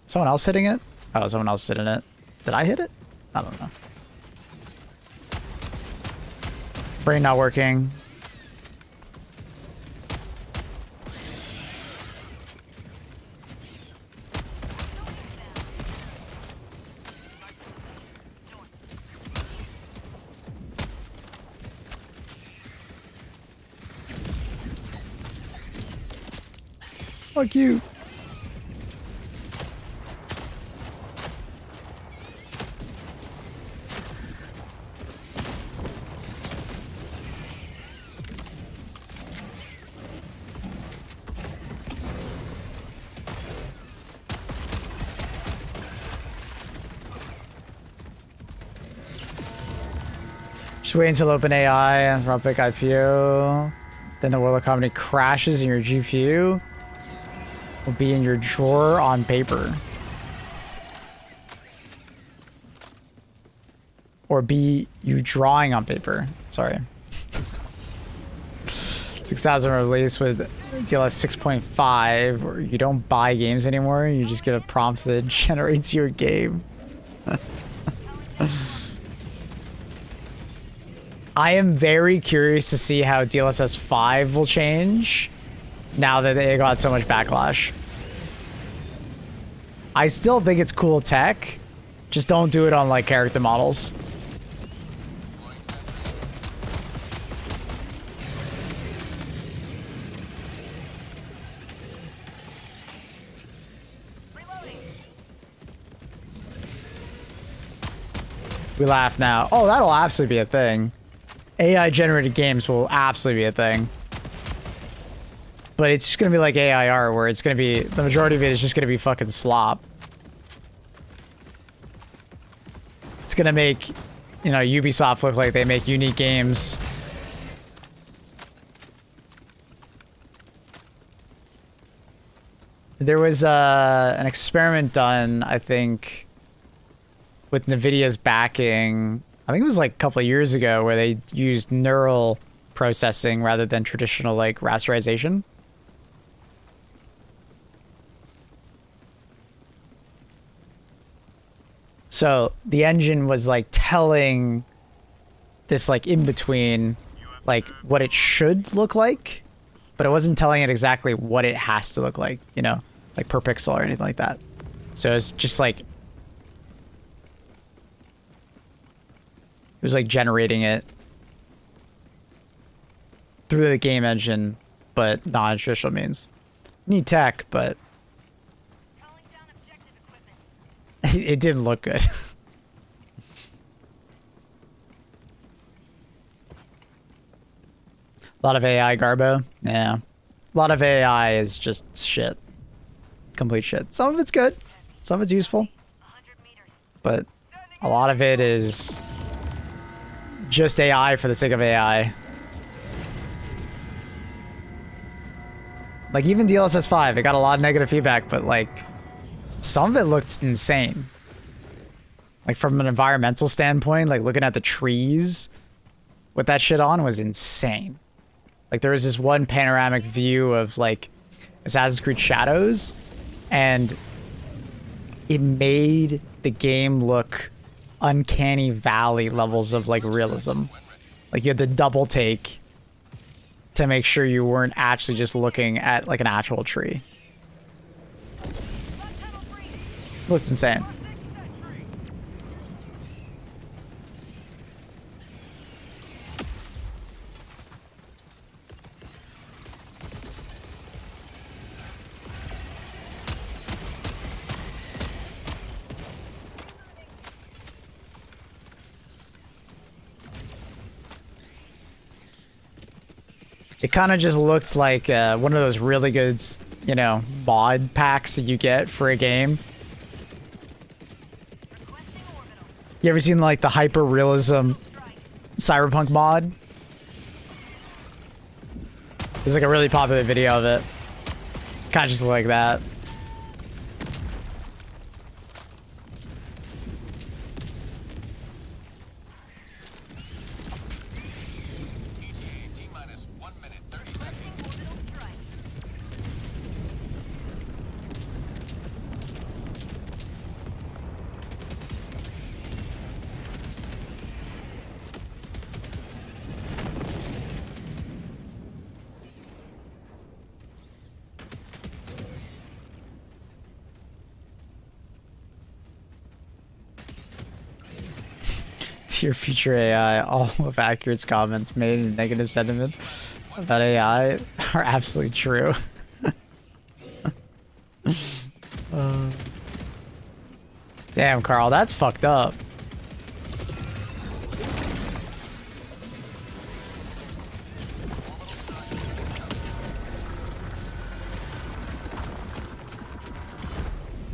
Someone else hitting it? Oh, someone else hitting it. Did I hit it? I don't know. Brain not working. Fuck you. Just wait until OpenAI and Anthropic IPO. Then the world economy crashes and your GPU will be in your drawer on paper. Or be you drawing on paper. Sorry. 6,000 release with DLS 6.5, where you don't buy games anymore. You just get a prompt that generates your game. I am very curious to see how DLSS 5 will change now that they got so much backlash. I still think it's cool tech. Just don't do it on like character models. We laugh now. Oh, that'll absolutely be a thing. AI generated games will absolutely be a thing. But it's just gonna be like AI art, where it's gonna be, the majority of it is just gonna be fucking slop. It's gonna make, you know, Ubisoft look like they make unique games. There was an experiment done, I think, with NVIDIA's backing. I think it was like a couple of years ago, where they used neural processing rather than traditional like rasterization. So the engine was like telling this like in between like what it should look like, but it wasn't telling it exactly what it has to look like, you know, like per pixel or anything like that. So it's just like, it was like generating it through the game engine, but non-traditional means. Neat tech, but it didn't look good. A lot of AI, Garbo. Yeah. A lot of AI is just shit. Complete shit. Some of it's good. Some of it's useful. But a lot of it is just AI for the sake of AI. Like even DLSS 5, it got a lot of negative feedback, but like some of it looked insane. Like from an environmental standpoint, like looking at the trees with that shit on was insane. Like there was this one panoramic view of like Assassin's Creed Shadows, and it made the game look uncanny valley levels of like realism. Like you had the double take to make sure you weren't actually just looking at like an actual tree. Looks insane. It kind of just looks like one of those really good, you know, mod packs that you get for a game. You ever seen like the hyper realism cyberpunk mod? There's like a really popular video of it. Kind of just look like that. Your future AI, all of Accurate's comments made in negative sentiment about AI are absolutely true. Damn, Carl, that's fucked up.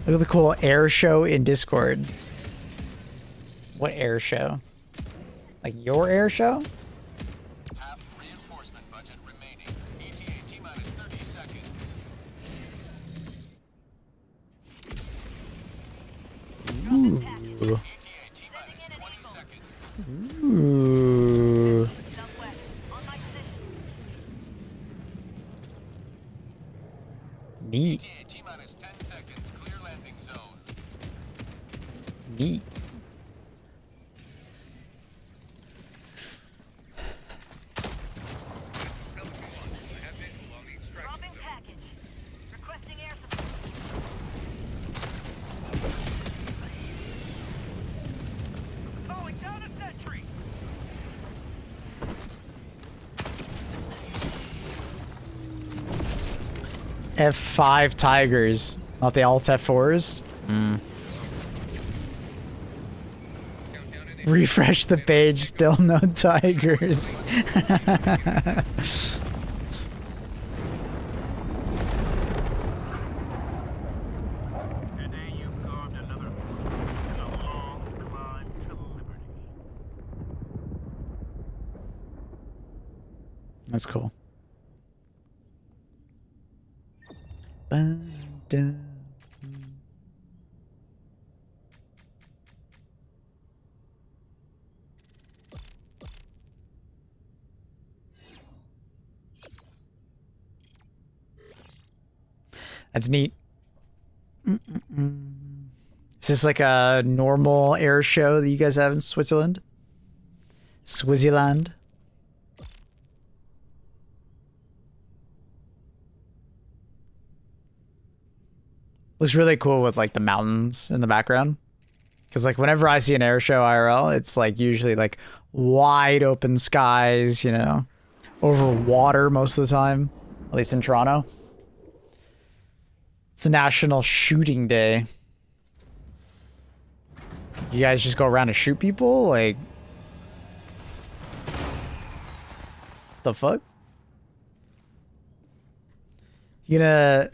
Look at the cool air show in Discord. What air show? Like your air show? Half reinforcement budget remaining. ETA T-minus 30 seconds. Ooh. ETA T-minus 20 seconds. Ooh. Southwest. On my position. Neat. ETA T-minus 10 seconds. Clear landing zone. Neat. Dropping package. Requesting air support. Calling down a sentry. F5 Tigers, not the Alt F4s. Refresh the page, still no tigers. Today you've carved another in a long climb to liberty. That's cool. Ba-dum. That's neat. Is this like a normal air show that you guys have in Switzerland? Switzerland? Looks really cool with like the mountains in the background. Because like whenever I see an air show IRL, it's like usually like wide open skies, you know, over water most of the time, at least in Toronto. It's the National Shooting Day. You guys just go around and shoot people? Like, the fuck? Are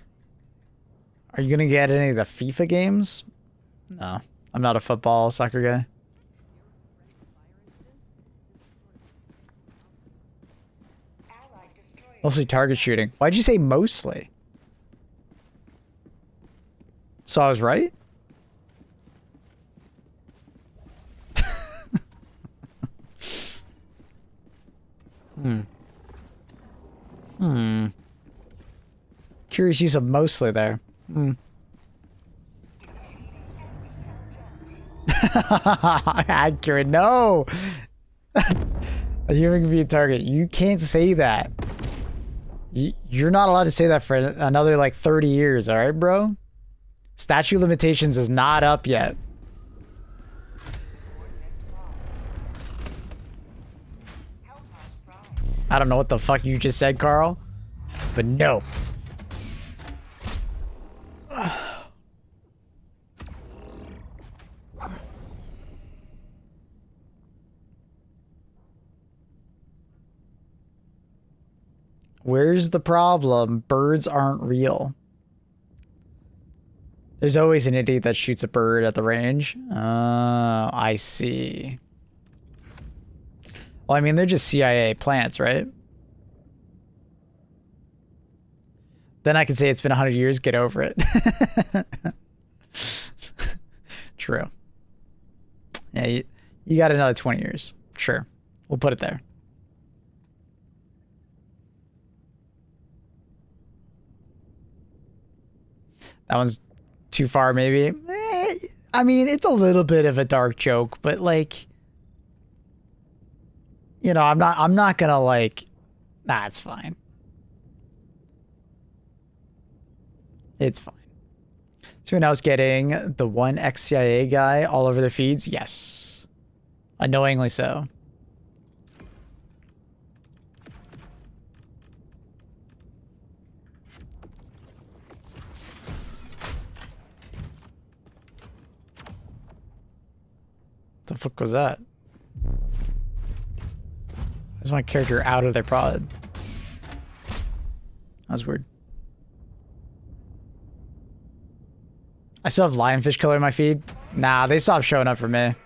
you gonna get any of the FIFA games? No, I'm not a football soccer guy. Allied destroyer. Mostly target shooting. Why'd you say mostly? So I was right? Curious use of mostly there. Accurate. No. A human can be a target. You can't say that. You're not allowed to say that for another like 30 years. All right, bro? Statute of limitations is not up yet. I don't know what the fuck you just said, Carl, but no. Where's the problem? Birds aren't real. There's always an idiot that shoots a bird at the range. Oh, I see. Well, I mean, they're just CIA plants, right? Then I can say it's been 100 years, get over it. True. Yeah, you got another 20 years. Sure. We'll put it there. That one's too far, maybe. I mean, it's a little bit of a dark joke, but like, you know, I'm not gonna like, nah, it's fine. It's fine. So now it's getting the one ex-CIA guy all over their feeds. Yes. Annoyingly so. The fuck was that? Where's my character out of their pod? That was weird. I still have Lionfish Killer in my feed. Nah, they stopped showing up for me.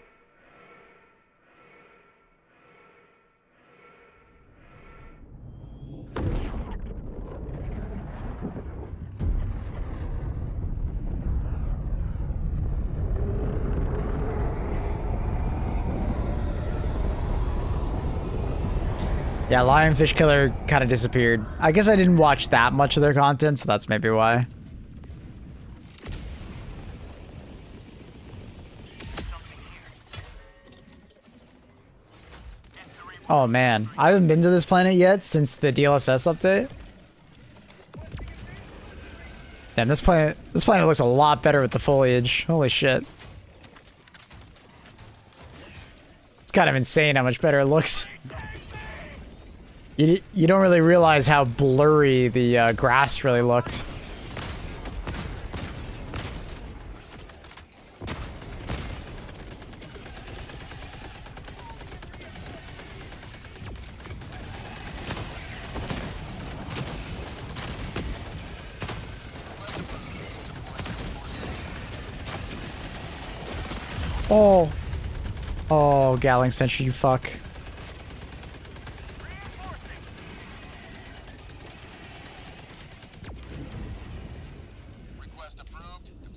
Yeah, Lionfish Killer kind of disappeared. I guess I didn't watch that much of their content, so that's maybe why. Oh man, I haven't been to this planet yet since the DLSS update. Damn, this planet looks a lot better with the foliage. Holy shit. It's kind of insane how much better it looks. You don't really realize how blurry the grass really looked. Oh. Oh, Gatling Sentry, you fuck.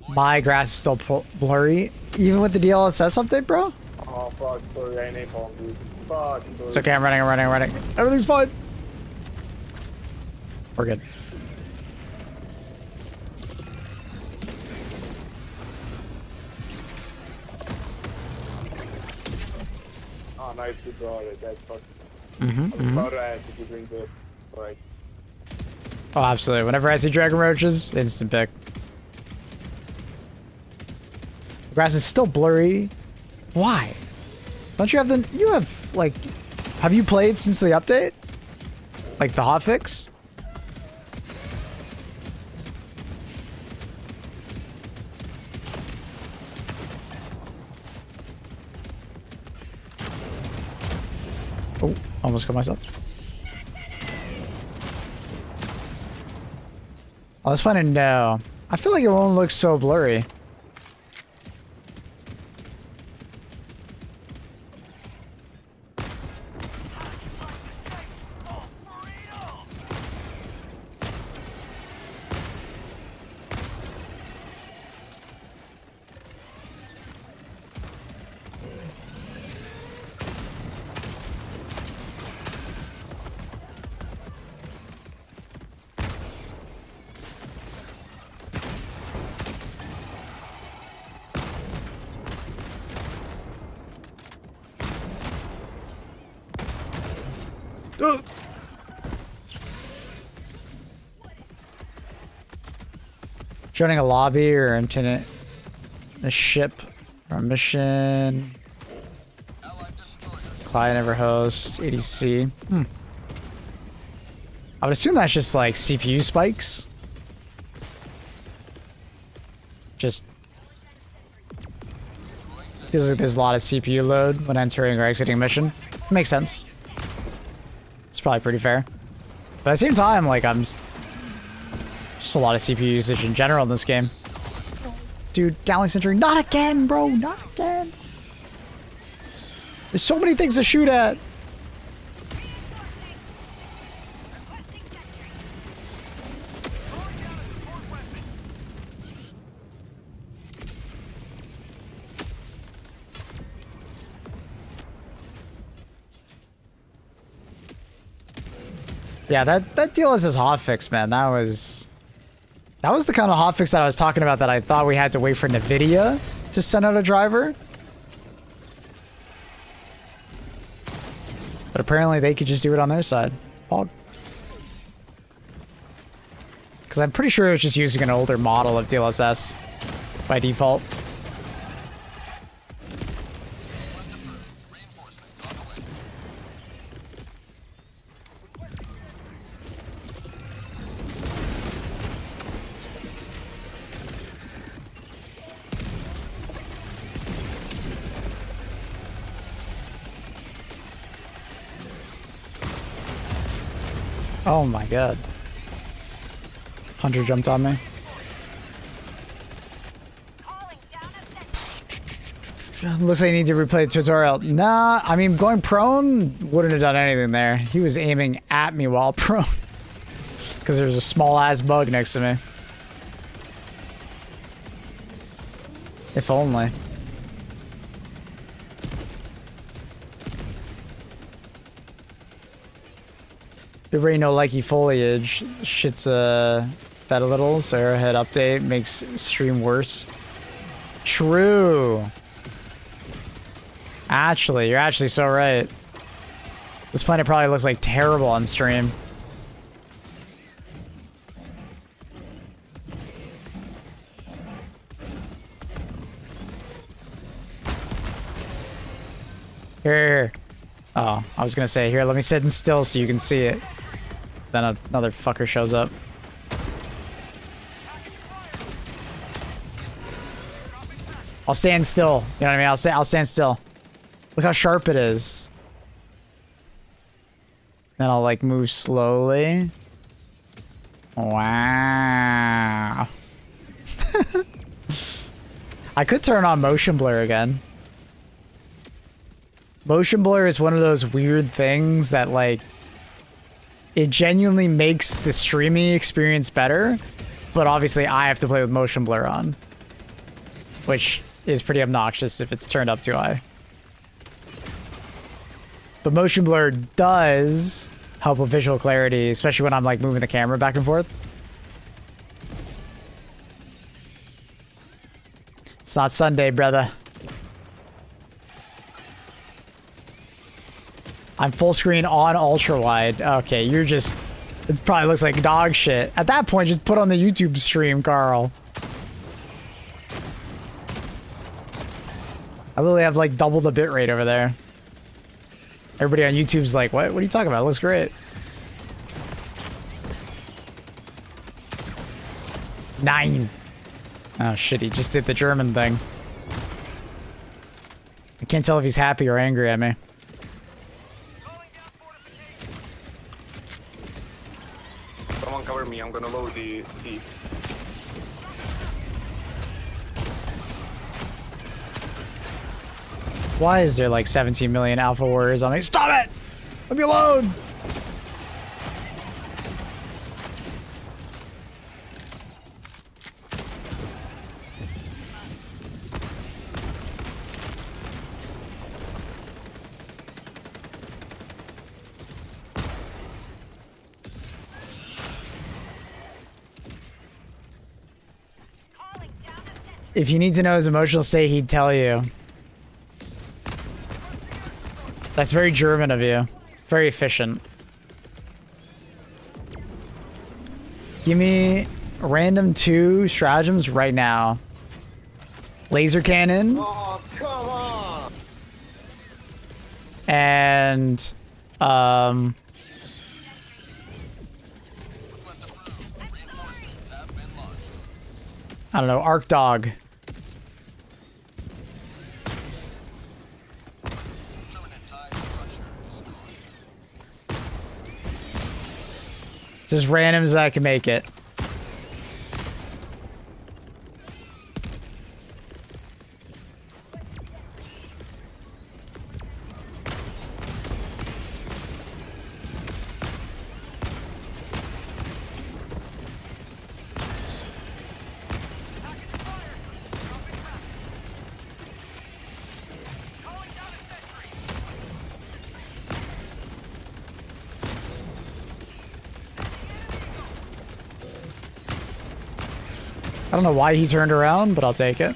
My grass is still blurry, even with the DLSS update, bro? Oh, fuck, sorry, I napalm, dude. Fuck, sorry. It's okay, I'm running. Everything's fine. We're good. Oh, nice, you brought it. That's fucking... Mm-hmm. Proud of ass if you bring the... Like... Oh, absolutely. Whenever I see Dragon Roaches, instant pick. Grass is still blurry. Why? Don't you have the... You have, like... Have you played since the update? Like, the hotfix? Oh, almost got myself. Oh, this planet, no. I feel like it won't look so blurry. Joining a lobby or into a ship or a mission. Client ever host, ADC. I would assume that's just like CPU spikes. Just feels like there's a lot of CPU load when entering or exiting a mission. Makes sense. It's probably pretty fair. But at the same time, like just a lot of CPU usage in general in this game. Dude, Gatling Sentry, not again, bro, not again. There's so many things to shoot at. Yeah, that DLSS hotfix, man, that was the kind of hotfix that I was talking about that I thought we had to wait for NVIDIA to send out a driver. But apparently they could just do it on their side. Because I'm pretty sure it was just using an older model of DLSS by default. Oh my god. Hunter jumped on me. Looks like he needs to replay the tutorial. Nah, I mean, going prone wouldn't have done anything there. He was aiming at me while prone. Because there was a small ass bug next to me. If only. Everybody know likey foliage. Shit's fed a little, so Arrowhead update makes stream worse. True. Actually, you're actually so right. This planet probably looks like terrible on stream. Here. Oh, I was gonna say, here, let me sit in still so you can see it. Then another fucker shows up. I'll stand still. You know what I mean? I'll stand still. Look how sharp it is. Then I'll like move slowly. Wow. I could turn on motion blur again. Motion blur is one of those weird things that like it genuinely makes the streaming experience better, but obviously I have to play with motion blur on, which is pretty obnoxious if it's turned up too high. But motion blur does help with visual clarity, especially when I'm like moving the camera back and forth. It's not Sunday, brother. I'm full screen on ultra wide. Okay, you're just... It probably looks like dog shit. At that point, just put on the YouTube stream, Carl. I literally have like double the bitrate over there. Everybody on YouTube's like, what? What are you talking about? It looks great. 9. Oh shit, he just did the German thing. I can't tell if he's happy or angry at me. Someone cover me, I'm gonna load the C. Why is there like 17 million alpha warriors on me? Stop it! Leave me alone! If you need to know his emotional state, he'd tell you. That's very German of you. Very efficient. Give me random 2 stratagems right now. Laser cannon. Oh, come on! And Request approved. Reinforcements have been launched. I don't know, Arc Dog. Some entire structure destroyed. It's as random as I can make it. I don't know why he turned around, but I'll take it.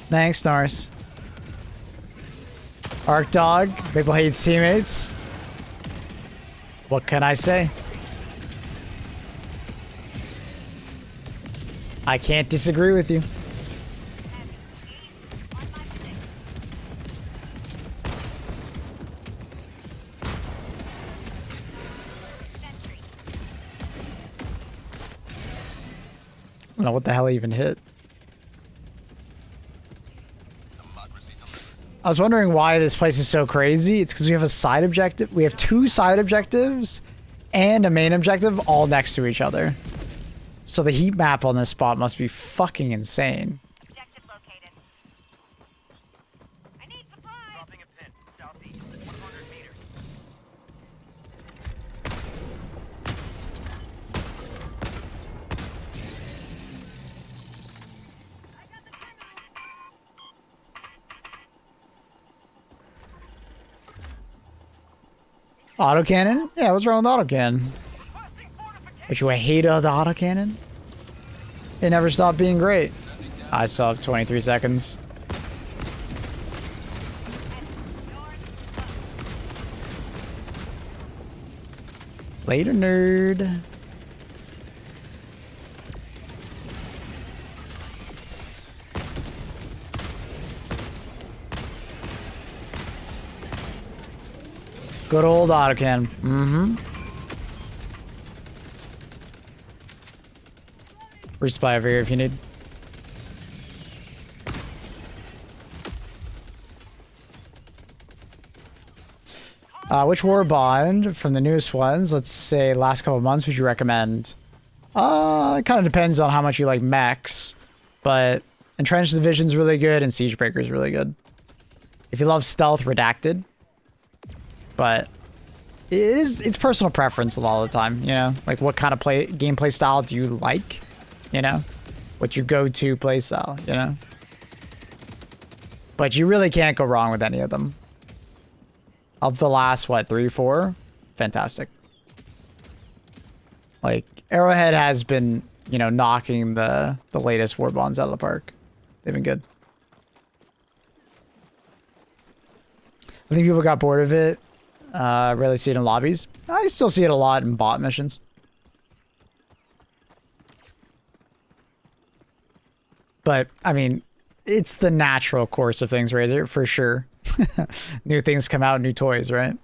Thanks, Norris. Arc Dog, people hate teammates. What can I say? I can't disagree with you. don't know what the hell he even hit. I was wondering why this place is so crazy. It's because we have a side objective. We have 2 side objectives and a main objective all next to each other. So the heat map on this spot must be fucking insane. Objective located. I need supplies. Dropping a pin. Southeast. 100 meters. Autocannon? Yeah, what's wrong with autocannon? But you a hater of the autocannon? It never stopped being great. I still have 23 seconds. Later, nerd. Good old autocannon. Mm-hmm. Resupply over here if you need. Which warbond from the newest ones, let's say last couple of months, would you recommend? It kind of depends on how much you like mechs, but Entrenched Division's really good and Siegebreaker's really good. If you love stealth, Redacted. But it's personal preference a lot of the time, you know? Like what kind of gameplay style do you like? You know? What's your go-to play style, you know? But you really can't go wrong with any of them. Of the last, what, 3, 4? Fantastic. Like, Arrowhead has been, you know, knocking the latest warbonds out of the park. They've been good. I think people got bored of it. Rarely see it in lobbies. I still see it a lot in bot missions. But, I mean, it's the natural course of things, Razor, for sure. New things come out, new toys, right?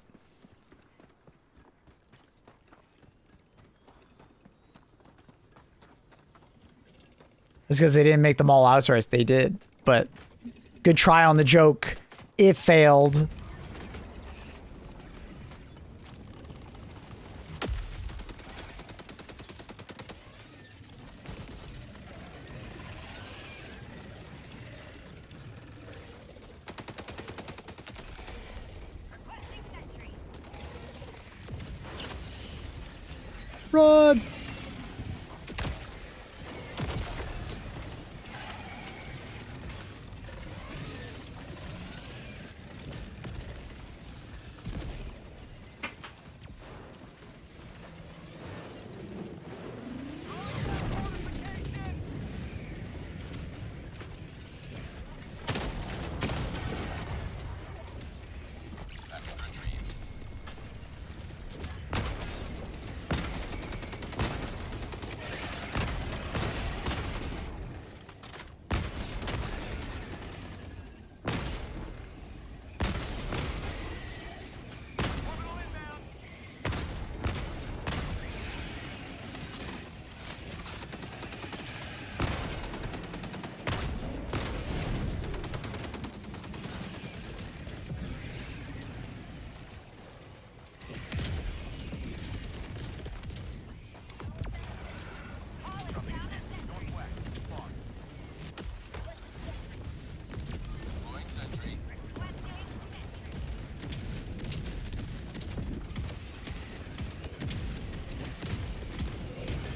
It's because they didn't make them all outsourced. They did. But good try on the joke. It failed. Run!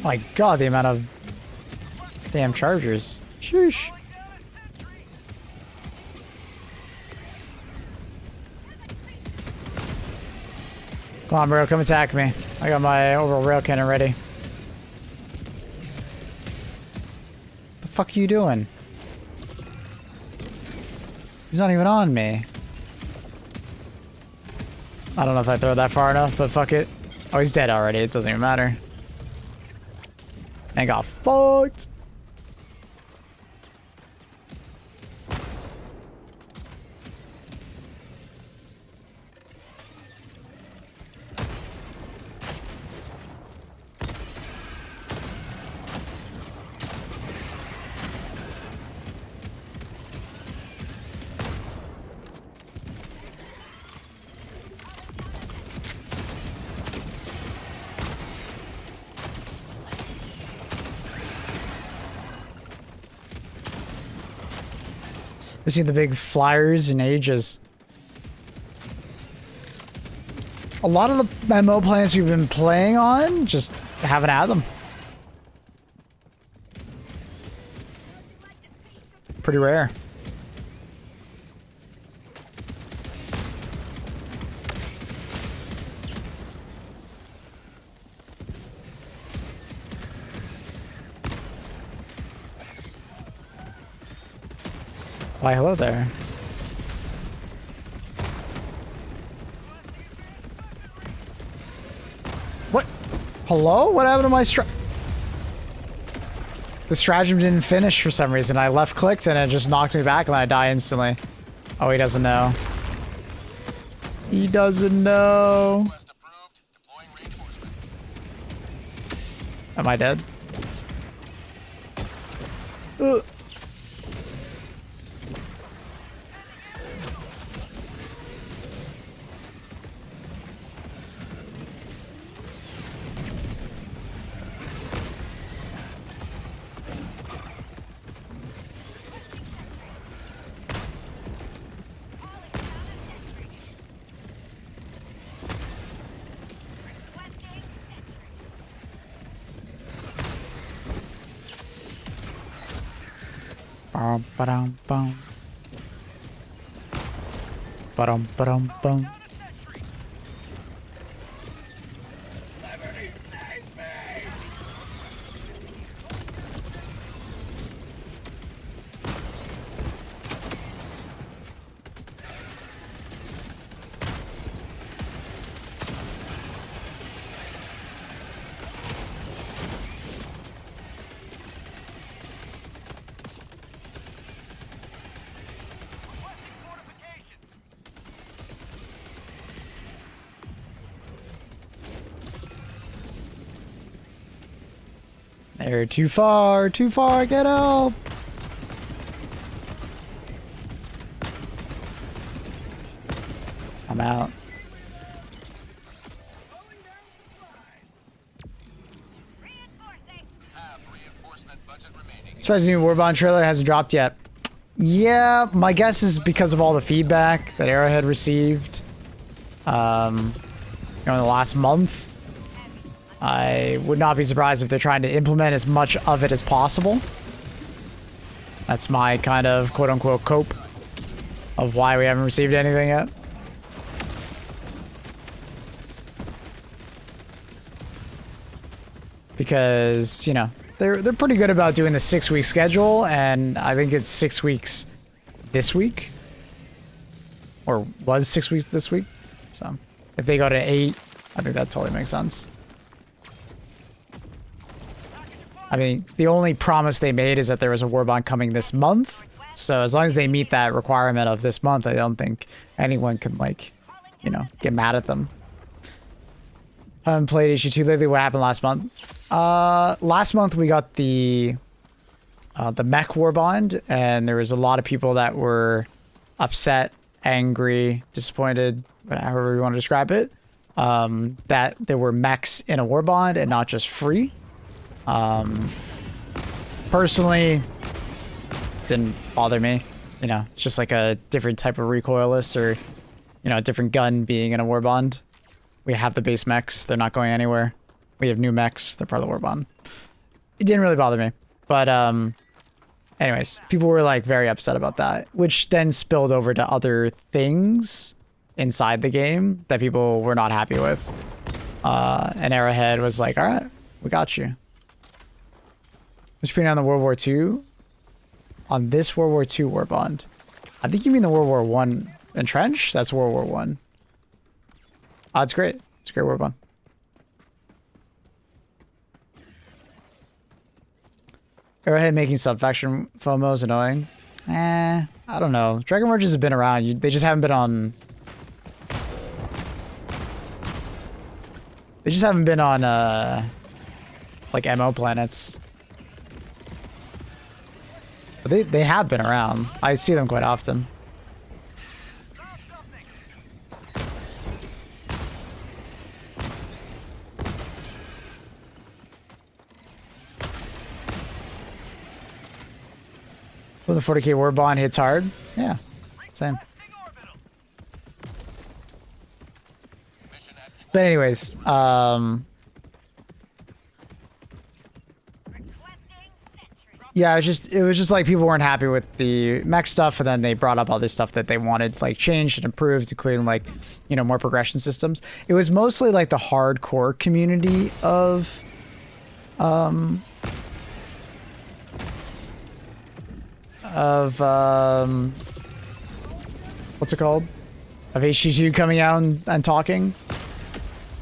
My god, the amount of damn chargers. Sheesh. Come on, bro, come attack me. I got my overall rail cannon ready. The fuck are you doing? He's not even on me. I don't know if I throw that far enough, but fuck it. Oh, he's dead already. It doesn't even matter. And got fucked. I've seen the big flyers in ages. A lot of the MMO planets we've been playing on just haven't had them. Pretty rare. Why, hello there. What? Hello? What happened to my The stratagem didn't finish for some reason. I left clicked and it just knocked me back and I die instantly. Oh, he doesn't know. He doesn't know. Request approved. Deploying reinforcements. Am I dead? Ugh. Ba-dum, bum. Ba-dum, ba-dum, bum. They're too far, get help! I'm out. Have reinforcement budget remaining. As far as the new WARBOND trailer hasn't dropped yet. Yeah, my guess is because of all the feedback that Arrowhead received in the last month. I would not be surprised if they're trying to implement as much of it as possible. That's my kind of quote-unquote cope of why we haven't received anything yet. Because, you know, they're pretty good about doing the 6-week schedule, and I think it's 6 weeks this week. Or was 6 weeks this week. So, if they go to 8, I think that totally makes sense. I mean, the only promise they made is that there was a WARBOND coming this month. So as long as they meet that requirement of this month, I don't think anyone can, like, you know, get mad at them. I haven't played issue 2 lately. What happened last month? Last month we got the mech WARBOND, and there was a lot of people that were upset, angry, disappointed, however you want to describe it, that there were mechs in a WARBOND and not just free. Personally, didn't bother me. You know, it's just like a different type of recoilless or, you know, a different gun being in a WARBOND. We have the base mechs. They're not going anywhere. We have new mechs. They're part of the WARBOND. It didn't really bother me. But, anyways, people were like very upset about that, which then spilled over to other things inside the game that people were not happy with. And Arrowhead was like, all right, we got you. What's your opinion on the World War II? On this World War II WARBOND? I think you mean the World War I Entrench? That's World War I. Oh, it's great. It's a great WARBOND. Arrowhead making sub-faction FOMO is annoying. I don't know. Dragon Merges have been around. They just haven't been on... They just haven't been on, like, MO planets. But they have been around. I see them quite often. Well, the 40k Warbond hits hard. Yeah, same. But anyways, yeah, it was just like people weren't happy with the mech stuff, and then they brought up all this stuff that they wanted like changed and improved, including like, you know, more progression systems. It was mostly like the hardcore community of what's it called? Of HG2 coming out and talking.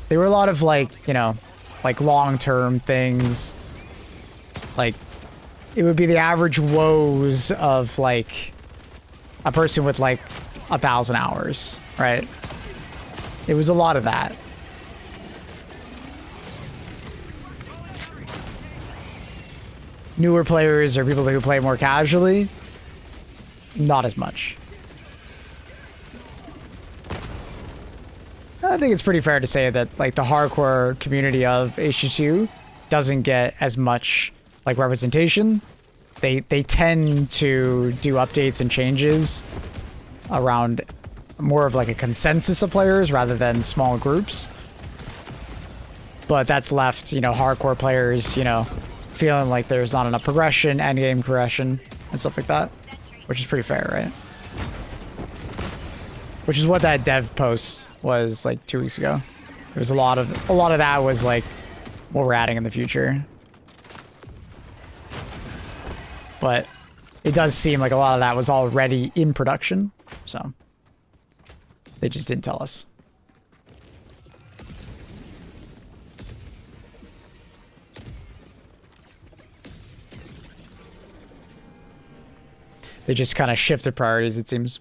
They were a lot of like, you know, like long-term things. Like, it would be the average woes of like a person with like 1,000 hours, right? It was a lot of that. Newer players or people who play more casually, not as much. I think it's pretty fair to say that like the hardcore community of HG2 doesn't get as much like representation. They tend to do updates and changes around more of like a consensus of players rather than small groups. But that's left, you know, hardcore players, you know, feeling like there's not enough progression, endgame progression, and stuff like that, which is pretty fair, right? Which is what that dev post was like 2 weeks ago. There was a lot of that was like what we're adding in the future. But it does seem like a lot of that was already in production, so they just didn't tell us. They just kind of shifted priorities, it seems.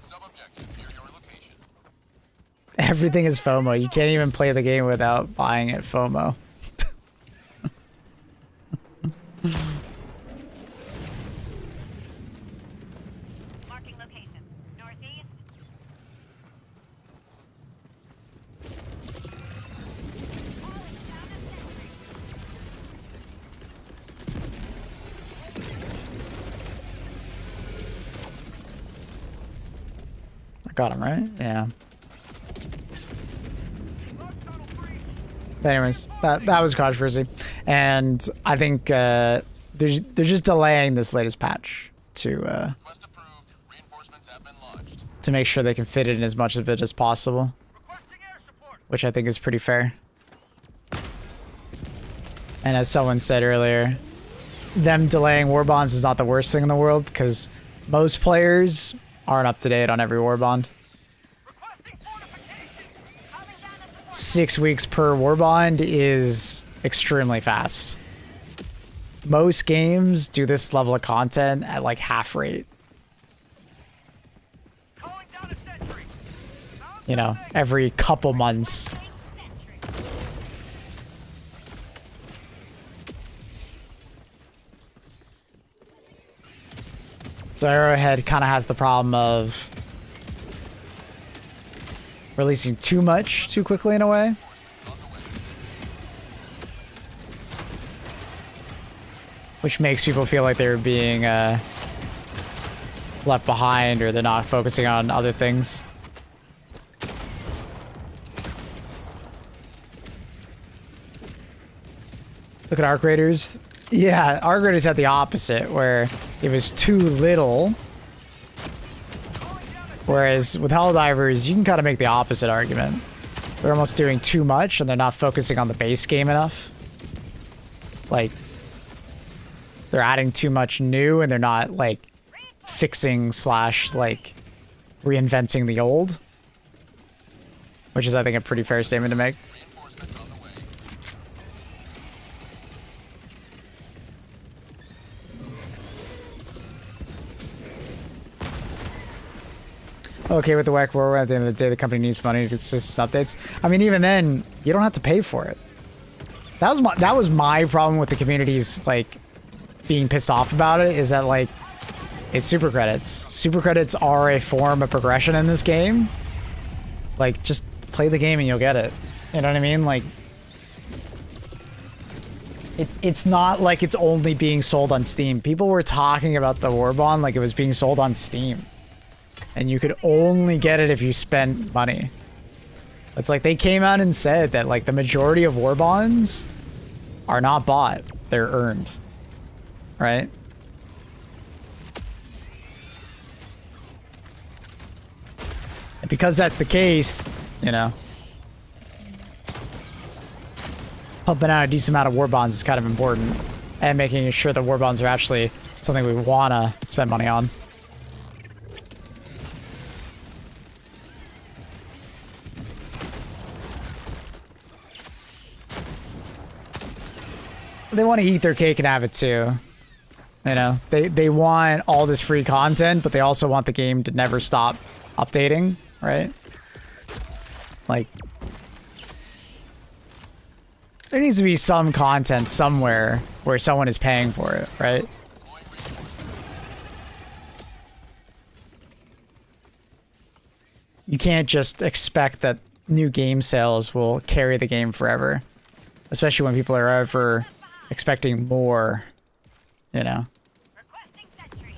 Sub-objective near your location. Everything is FOMO. You can't even play the game without buying it FOMO. Marking location. Northeast. I got him, right? Yeah. But anyways, that was controversy, and I think they're just delaying this latest patch to Request approved. Reinforcements have been launched. to make sure they can fit in as much of it as possible, Requesting air support. which I think is pretty fair. And as someone said earlier, them delaying Warbonds is not the worst thing in the world because most players aren't up to date on every Warbond. Requesting fortification. 6 weeks per Warbond is extremely fast. Most games do this level of content at like half rate. Calling down a sentry. You know, every couple months. So Arrowhead kind of has the problem of releasing too much too quickly in a way. Which makes people feel like they're being left behind or they're not focusing on other things. Look at Arc Raiders. Yeah, Arc Raiders had the opposite, where it was too little. Whereas with Helldivers, you can kind of make the opposite argument. They're almost doing too much and they're not focusing on the base game enough. Like, they're adding too much new and they're not, like, fixing / like, reinventing the old. Which is, I think, a pretty fair statement to make. Reinforcements on the way. Okay, with the whack war, at the end of the day, the company needs money to consistent updates. I mean, even then, you don't have to pay for it. That was my problem with the community's, like, being pissed off about it, is that, like, it's super credits. Super credits are a form of progression in this game. Like, just play the game and you'll get it. You know what I mean? Like, It's not like it's only being sold on Steam. People were talking about the WARBOND like it was being sold on Steam. And you could only get it if you spent money. It's like they came out and said that like the majority of WARBONDs are not bought. They're earned. Right? And because that's the case, you know, pumping out a decent amount of WARBONDs is kind of important. And making sure that WARBONDs are actually something we want to spend money on. They want to eat their cake and have it too. You know, they want all this free content, but they also want the game to never stop updating, right? Like, there needs to be some content somewhere where someone is paying for it, right? You can't just expect that new game sales will carry the game forever. Especially when people are ever expecting more, you know. Requesting sentry.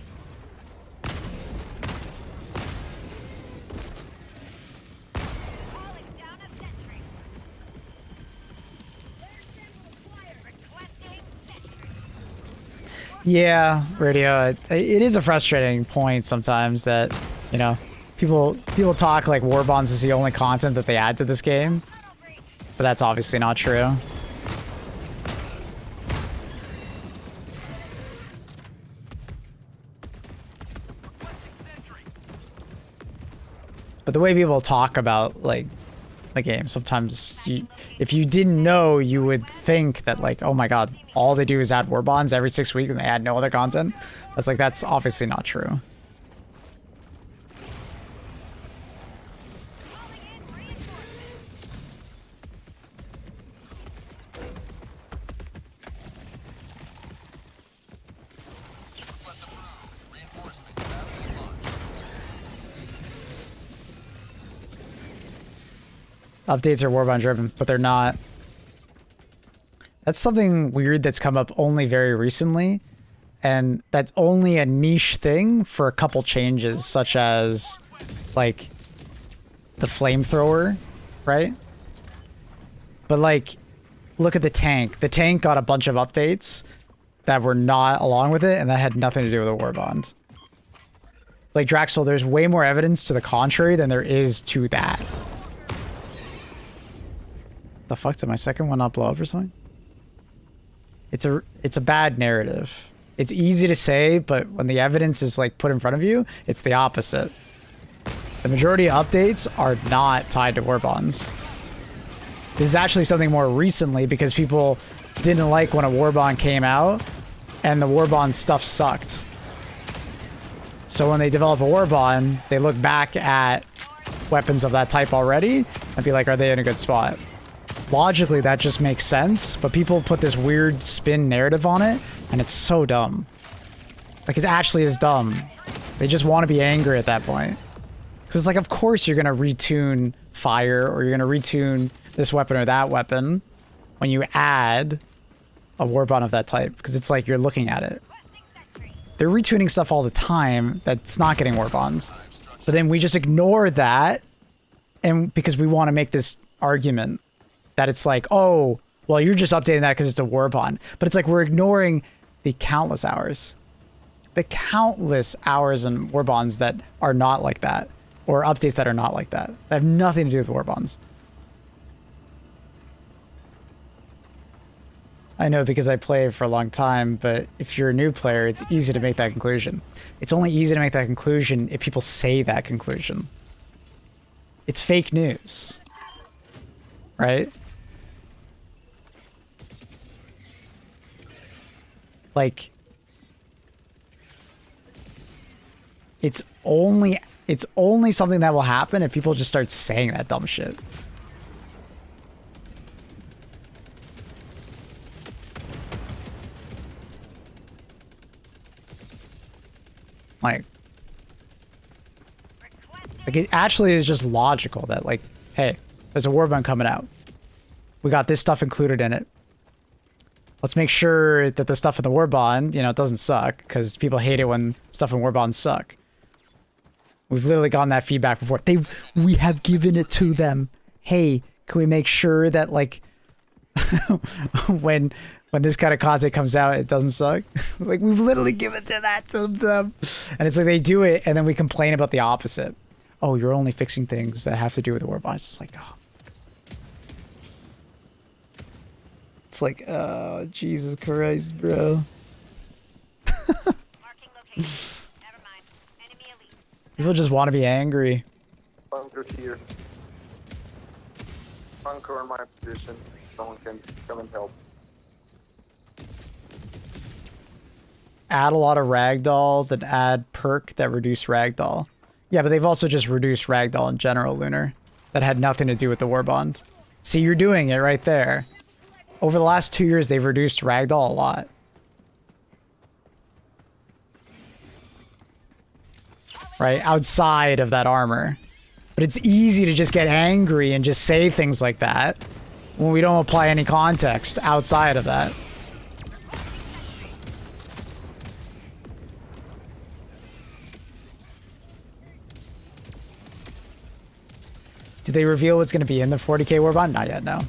Calling down a sentry. Requesting sentry. Yeah, radio. It is a frustrating point sometimes that, you know, people talk like WARBONDs is the only content that they add to this game, but that's obviously not true. But the way people talk about like the game, sometimes if you didn't know, you would think that like, oh my god, all they do is add WARBONDs every 6 weeks and they add no other content. That's like, that's obviously not true. Updates are WARBOND driven, but they're not. That's something weird that's come up only very recently. And that's only a niche thing for a couple changes, such as like the flamethrower, right? But like, look at the tank. The tank got a bunch of updates that were not along with it, and that had nothing to do with a WARBOND. Like Draxel, there's way more evidence to the contrary than there is to that. The fuck, did my second one not blow up or something? It's a bad narrative. It's easy to say, but when the evidence is like put in front of you, it's the opposite. The majority of updates are not tied to WARBONDs. This is actually something more recently because people didn't like when a WARBOND came out and the WARBOND stuff sucked. So when they develop a WARBOND, they look back at weapons of that type already and be like, are they in a good spot? Logically, that just makes sense, but people put this weird spin narrative on it, and it's so dumb. Like, it actually is dumb. They just want to be angry at that point. Because it's like, of course you're going to retune fire, or you're going to retune this weapon or that weapon when you add a WARBOND of that type, because it's like you're looking at it. They're retuning stuff all the time that's not getting WARBONDs. But then we just ignore that, and because we want to make this argument that it's like, oh, well, you're just updating that because it's a WARBOND. But it's like we're ignoring the countless hours. The countless hours and WARBONDs that are not like that. Or updates that are not like that. They have nothing to do with WARBONDs. I know because I play for a long time, but if you're a new player, it's easy to make that conclusion. It's only easy to make that conclusion if people say that conclusion. It's fake news. Right? Like, it's only something that will happen if people just start saying that dumb shit. Like it actually is just logical that like, hey, there's a WARBOND coming out. We got this stuff included in it. let's make sure that the stuff in the Warbond, you know, it doesn't suck, because people hate it when stuff in Warbond suck. We've literally gotten that feedback before. We have given it to them. Hey, can we make sure that, like, when this kind of content comes out, it doesn't suck? Like, we've literally given that to them. And it's like they do it, and then we complain about the opposite. Oh, you're only fixing things that have to do with the Warbond. It's just like, oh. It's like, oh, Jesus Christ, bro. Marking location. Never mind. Enemy elite. People just want to be angry. Bunker here. Bunker in my position. Someone can come and help. Add a lot of ragdoll, then add perk that reduce ragdoll. Yeah, but they've also just reduced ragdoll in general, Lunar. That had nothing to do with the Warbond. See, you're doing it right there. Over the last 2 years, they've reduced ragdoll a lot. Right? Outside of that armor. But it's easy to just get angry and just say things like that when we don't apply any context outside of that. Did they reveal what's going to be in the 40k Warbond? Not yet, no.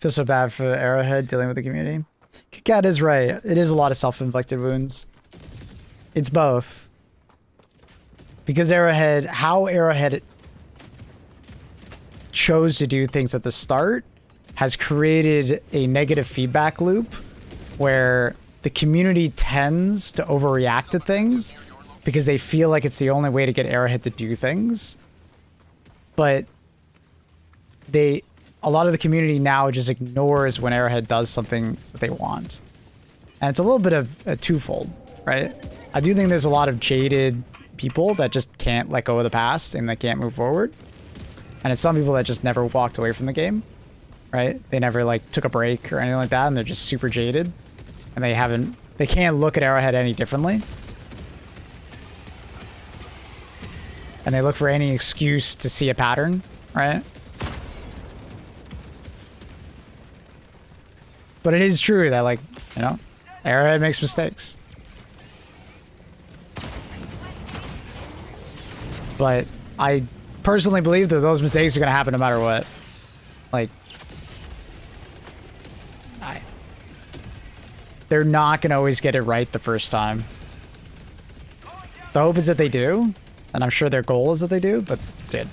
Feel so bad for Arrowhead dealing with the community. Cat is right. It is a lot of self-inflicted wounds. It's both. Because Arrowhead, how Arrowhead chose to do things at the start has created a negative feedback loop where the community tends to overreact to things because they feel like it's the only way to get Arrowhead to do things. But a lot of the community now just ignores when Arrowhead does something that they want. And it's a little bit of a twofold, right? I do think there's a lot of jaded people that just can't let go of the past and they can't move forward. And it's some people that just never walked away from the game, right? They never like took a break or anything like that, and they're just super jaded. And they can't look at Arrowhead any differently. And they look for any excuse to see a pattern, right? But it is true that, like, you know, Arrowhead makes mistakes. But I personally believe that those mistakes are going to happen no matter what. Like, they're not going to always get it right the first time. The hope is that they do, and I'm sure their goal is that they do, but dude,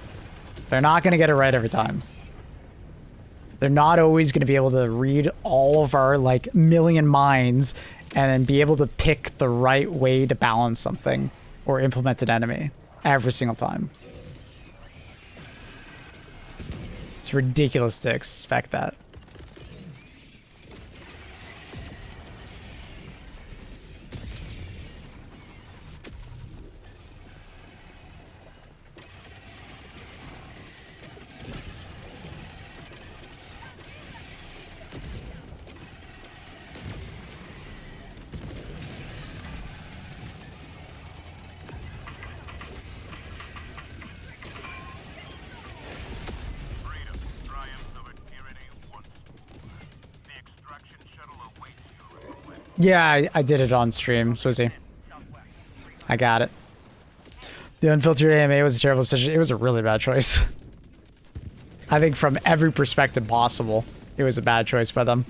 they're not going to get it right every time. They're not always going to be able to read all of our, like, million minds and then be able to pick the right way to balance something or implement an enemy every single time. It's ridiculous to expect that. Yeah, I did it on stream, Swizzy. I got it. The unfiltered AMA was a terrible decision. It was a really bad choice. I think from every perspective possible, it was a bad choice by them.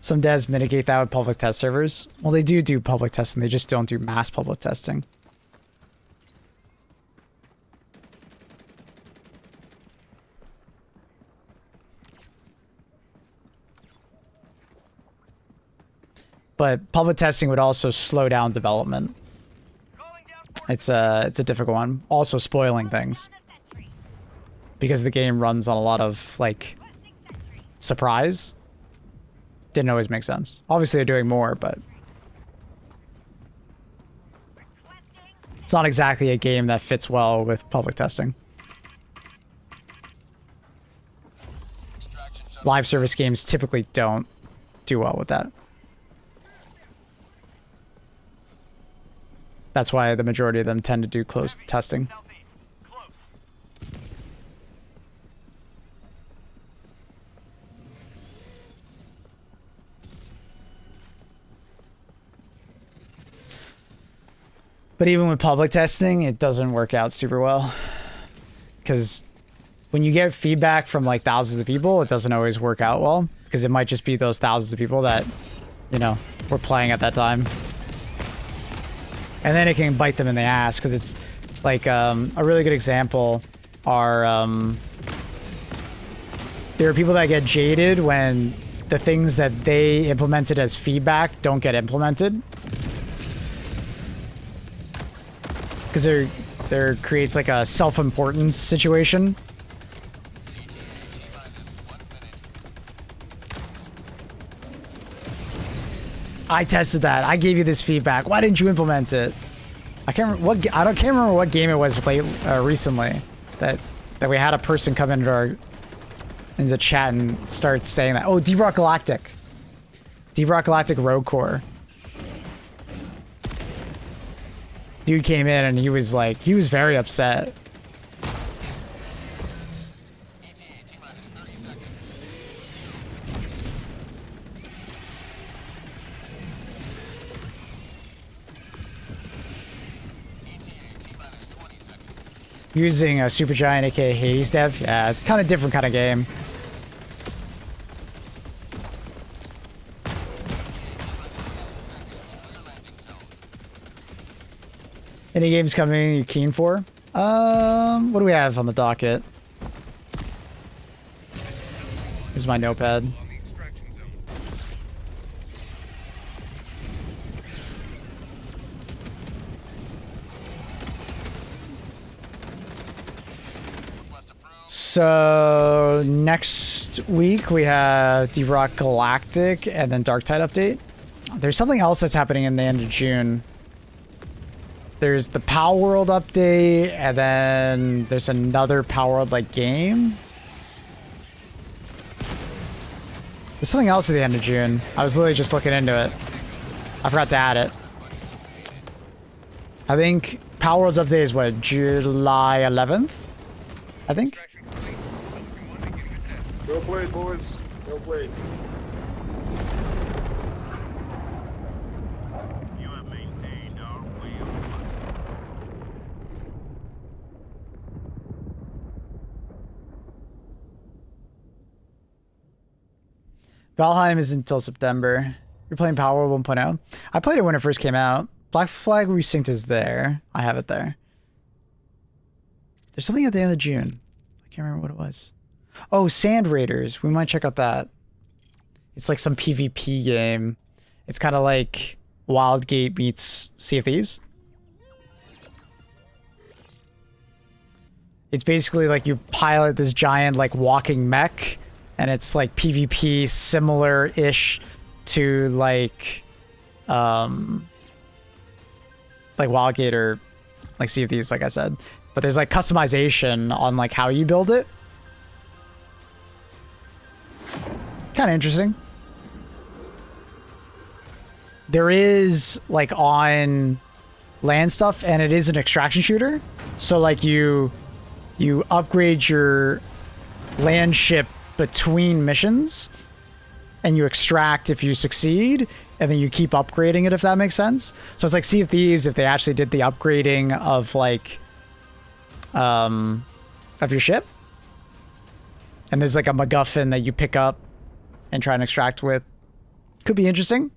Some devs mitigate that with public test servers. Well, they do public testing. They just don't do mass public testing. But public testing would also slow down development. It's a difficult one. Also spoiling things. Because the game runs on a lot of, like, surprise. Didn't always make sense. Obviously they're doing more, but it's not exactly a game that fits well with public testing. Live service games typically don't do well with that. That's why the majority of them tend to do close testing. Southeast. Close. But even with public testing, it doesn't work out super well. Because when you get feedback from like thousands of people, it doesn't always work out well. Because it might just be those thousands of people that, you know, were playing at that time. And then it can bite them in the ass. Because it's like a really good example are there are people that get jaded when the things that they implemented as feedback don't get implemented. Because there creates like a self-importance situation. I tested that. I gave you this feedback. Why didn't you implement it? I can't remember what can't remember what game it was recently that we had a person come into chat and start saying that. Oh, Deep Rock Galactic Rogue Core. Dude came in and he was very upset. Using a Supergiant, aka Hades dev. Yeah, kind of different kind of game. Any games coming you keen for? What do we have on the docket? Here's my notepad. So next week we have Deep Rock Galactic and then Dark Tide update. There's something else that's happening in the end of June. There's the Power World update, and then there's another Power World like game. There's something else at the end of June. I was literally just looking into it. I forgot to add it. I think Power World's update is what, July 11th? I think. Go play, boys. Go play. You have maintained our way of life. Valheim is until September. You're playing Power World 1.0? I played it when it first came out. Black Flag Resynced is there. I have it there. There's something at the end of June. I can't remember what it was. Oh, Sand Raiders. We might check out that. It's like some PvP game. It's kind of like Wildgate meets Sea of Thieves. It's basically like you pilot this giant like walking mech, and it's like PvP similar-ish to like Wildgate or like Sea of Thieves, like I said. But there's like customization on like how you build it. Kind of interesting. There is like on land stuff, and it is an extraction shooter. So like you upgrade your land ship between missions, and you extract if you succeed, and then you keep upgrading it, if that makes sense. So it's like Sea of Thieves if they actually did the upgrading of like of your ship. And there's like a MacGuffin that you pick up and try and extract with. Could be interesting.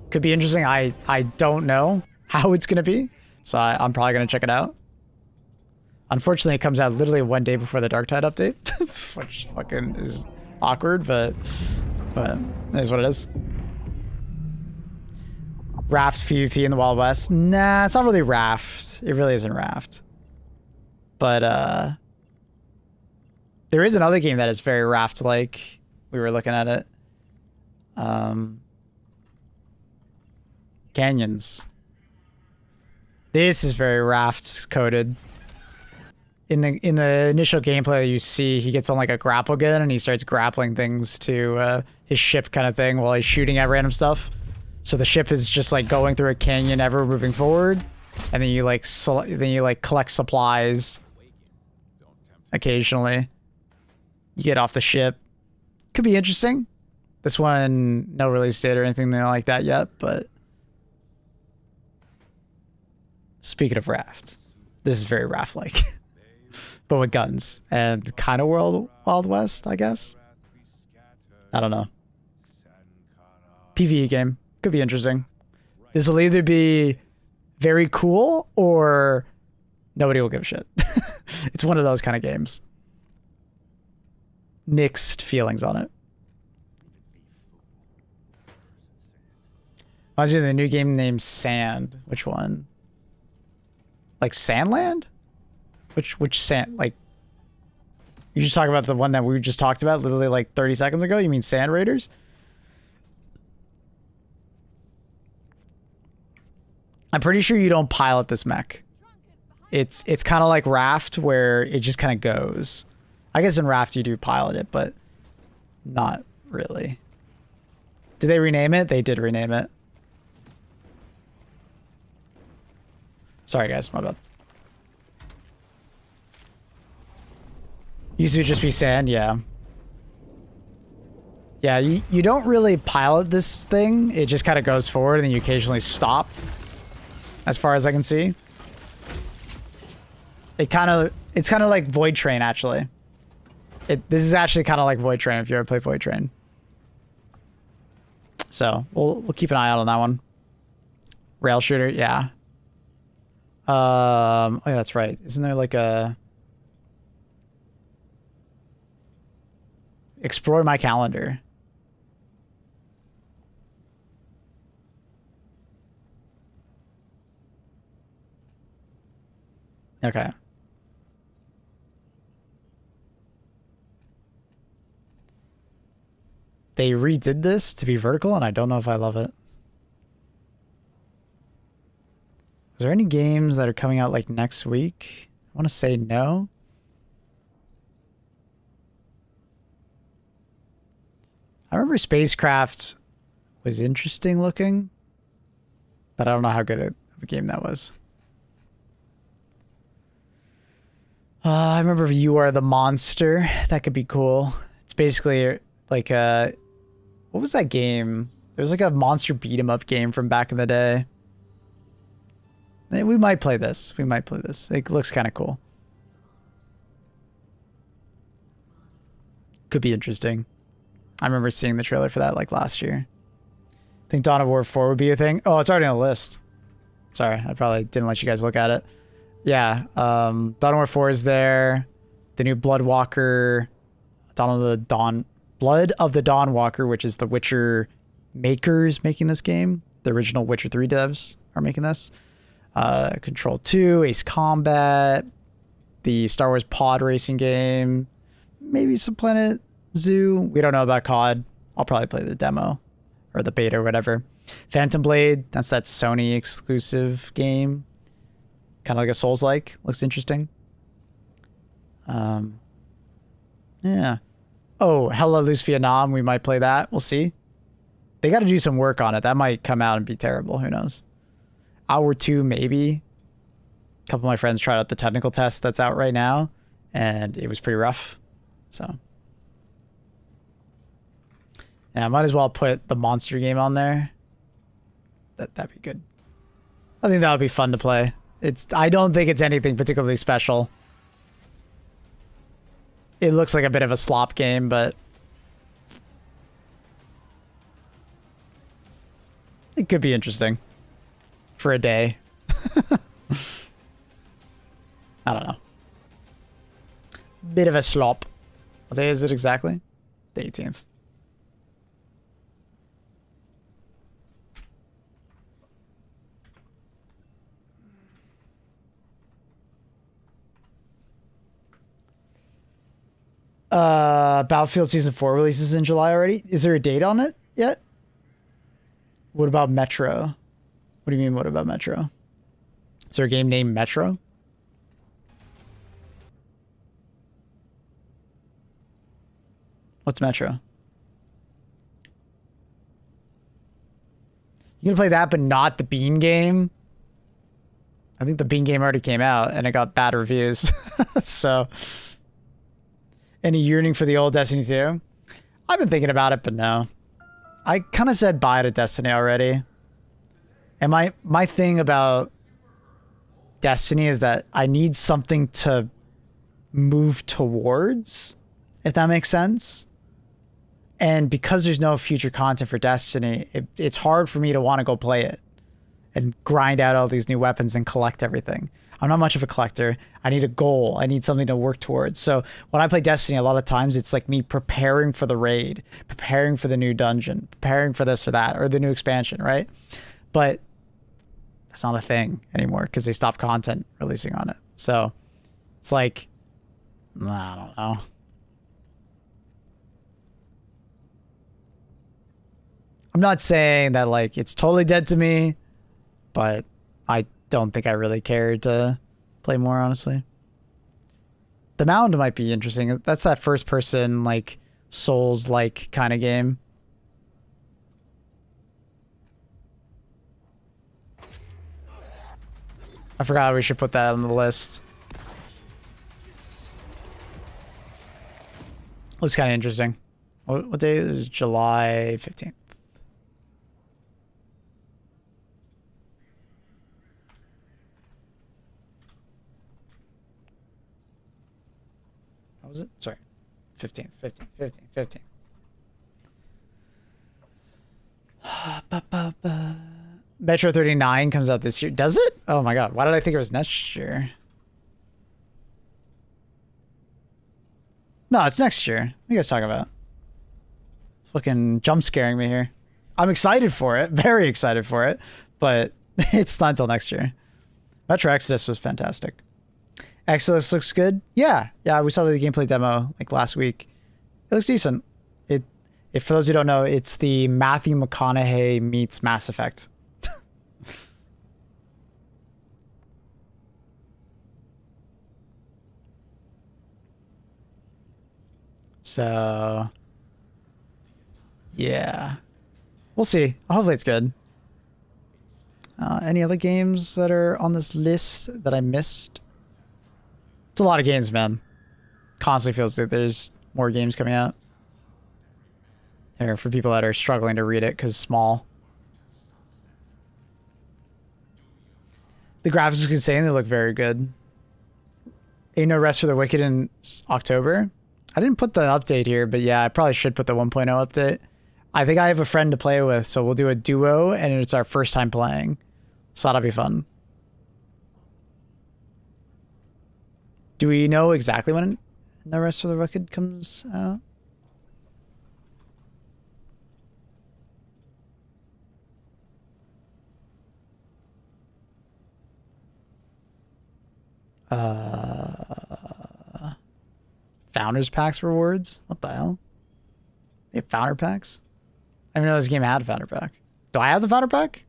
Could be interesting. I don't know how it's going to be. So I'm probably going to check it out. Unfortunately, it comes out literally one day before the Dark Tide update. Which fucking is awkward, but it is what it is. Raft PvP in the Wild West. Nah, it's not really Raft. It really isn't Raft. But there is another game that is very Raft-like. We were looking at it. Canyons. This is very Raft coded. In the initial gameplay that you see, he gets on like a grapple gun and he starts grappling things to his ship kind of thing while he's shooting at random stuff. So the ship is just like going through a canyon, ever moving forward, and then you like collect supplies. Occasionally, you get off the ship. Could be interesting. This one, no release date or anything like that yet, but speaking of Raft, this is very Raft-like, but with guns and kind of Wild West, I guess. I don't know. PvE game. Could be interesting. This will either be very cool or nobody will give a shit. It's one of those kind of games. Mixed feelings on it. Reminds me of the new game named Sand. Which one? Like Sandland? Which Sand? Like, you just talk about the one that we just talked about literally like 30 seconds ago? You mean Sand Raiders? I'm pretty sure you don't pilot this mech. It's kind of like Raft where it just kind of goes. I guess in Raft you do pilot it, but not really. Did they rename it? They did rename it. Sorry guys, my bad. Used to just be Sand, yeah. Yeah, you don't really pilot this thing. It just kind of goes forward and then you occasionally stop. As far as I can see. It's kind of like Void Train actually. This is actually kind of like Void Train if you ever play Void Train. So we'll keep an eye out on that one. Rail shooter, yeah. Oh yeah, that's right. Isn't there like a explore my calendar? Okay. They redid this to be vertical, and I don't know if I love it. Is there any games that are coming out like next week? I want to say no. I remember Spacecraft was interesting looking, but I don't know how good of a game that was. I remember You Are the Monster. That could be cool. It's basically like a... What was that game? There was like a monster beat 'em up game from back in the day. We might play this. We might play this. It looks kind of cool. Could be interesting. I remember seeing the trailer for that like last year. I think Dawn of War 4 would be a thing. Oh, it's already on the list. Sorry, I probably didn't let you guys look at it. Yeah, Dawn of War 4 is there. The new Blood Walker, Blood of the Dawn Walker, which is the Witcher makers making this game. The original Witcher 3 devs are making this. Control 2, Ace Combat, the Star Wars pod racing game, maybe some Planet Zoo. We don't know about COD. I'll probably play the demo or the beta or whatever. Phantom Blade, that's that Sony exclusive game. Kind of like a Souls-like. Looks interesting. Yeah. Oh, Hella Loose Vietnam. We might play that. We'll see. They got to do some work on it. That might come out and be terrible. Who knows? Hour 2, maybe. A couple of my friends tried out the technical test that's out right now, and it was pretty rough. So, yeah, I might as well put the monster game on there. That'd be good. I think that would be fun to play. I don't think it's anything particularly special. It looks like a bit of a slop game, but it could be interesting for a day. I don't know. Bit of a slop. What day is it exactly? The 18th. Battlefield Season 4 releases in July already. Is there a date on it yet? What about Metro? What do you mean, what about Metro? Is there a game named Metro? What's Metro? You You gonna play that, but not the Bean game? I think the Bean game already came out and it got bad reviews. So, any yearning for the old Destiny 2? I've been thinking about it, but no. I kind of said bye to Destiny already. And my thing about Destiny is that I need something to move towards, if that makes sense. And because there's no future content for Destiny, it's hard for me to want to go play it and grind out all these new weapons and collect everything. I'm not much of a collector. I need a goal. I need something to work towards. So when I play Destiny, a lot of times it's like me preparing for the raid, preparing for the new dungeon, preparing for this or that, or the new expansion, right? But that's not a thing anymore because they stopped content releasing on it. So it's like, I don't know. I'm not saying that like it's totally dead to me, but I don't think I really cared to play more, honestly. The Mound might be interesting. That's that first person like Souls-like kind of game. I forgot we should put that on the list. Looks kind of interesting. What day is July 15th? What was it? Sorry. 15th. Metro 39 comes out this year. Does it? Oh my god. Why did I think it was next year? No, it's next year. What are you guys talking about? Fucking jump scaring me here. I'm excited for it. Very excited for it. But it's not until next year. Metro Exodus was fantastic. Exodus looks good. Yeah, we saw the gameplay demo like last week. It looks decent. If for those who don't know, it's the Matthew McConaughey meets Mass Effect. So, yeah, we'll see. Hopefully it's good. Any other games that are on this list that I missed? It's a lot of games, man. Constantly feels like there's more games coming out. Here, for people that are struggling to read it because it's small. The graphics look insane. They look very good. Ain't No Rest for the Wicked in October. I didn't put the update here, but yeah, I probably should put the 1.0 update. I think I have a friend to play with, so we'll do a duo, and it's our first time playing. So that'll be fun. Do we know exactly when The Rest of the Wicked comes out? Founders Packs rewards? What the hell? They have Founder Packs? I didn't even know this game had a Founder Pack. Do I have the Founder Pack?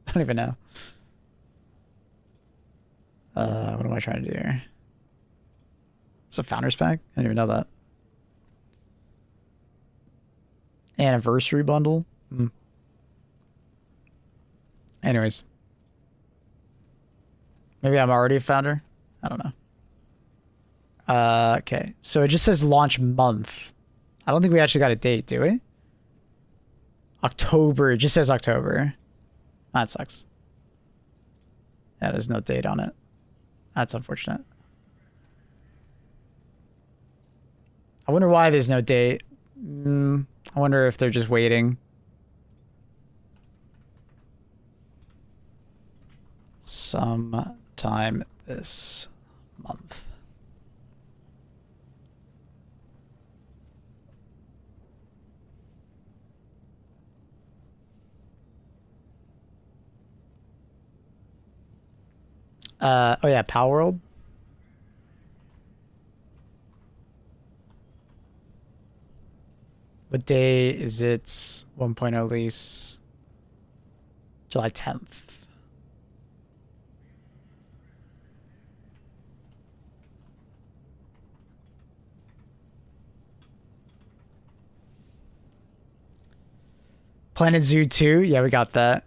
I don't even know. What am I trying to do here? It's a Founders Pack? I didn't even know that. Anniversary bundle? Anyways. Maybe I'm already a founder? I don't know. Okay, so it just says launch month. I don't think we actually got a date, do we? October. It just says October. That sucks. Yeah, there's no date on it. That's unfortunate. I wonder why there's no date. I wonder if they're just waiting. Sometime this month. Oh yeah, Power World. What day is it? 1.0 lease. July 10th. Planet Zoo 2. Yeah, we got that.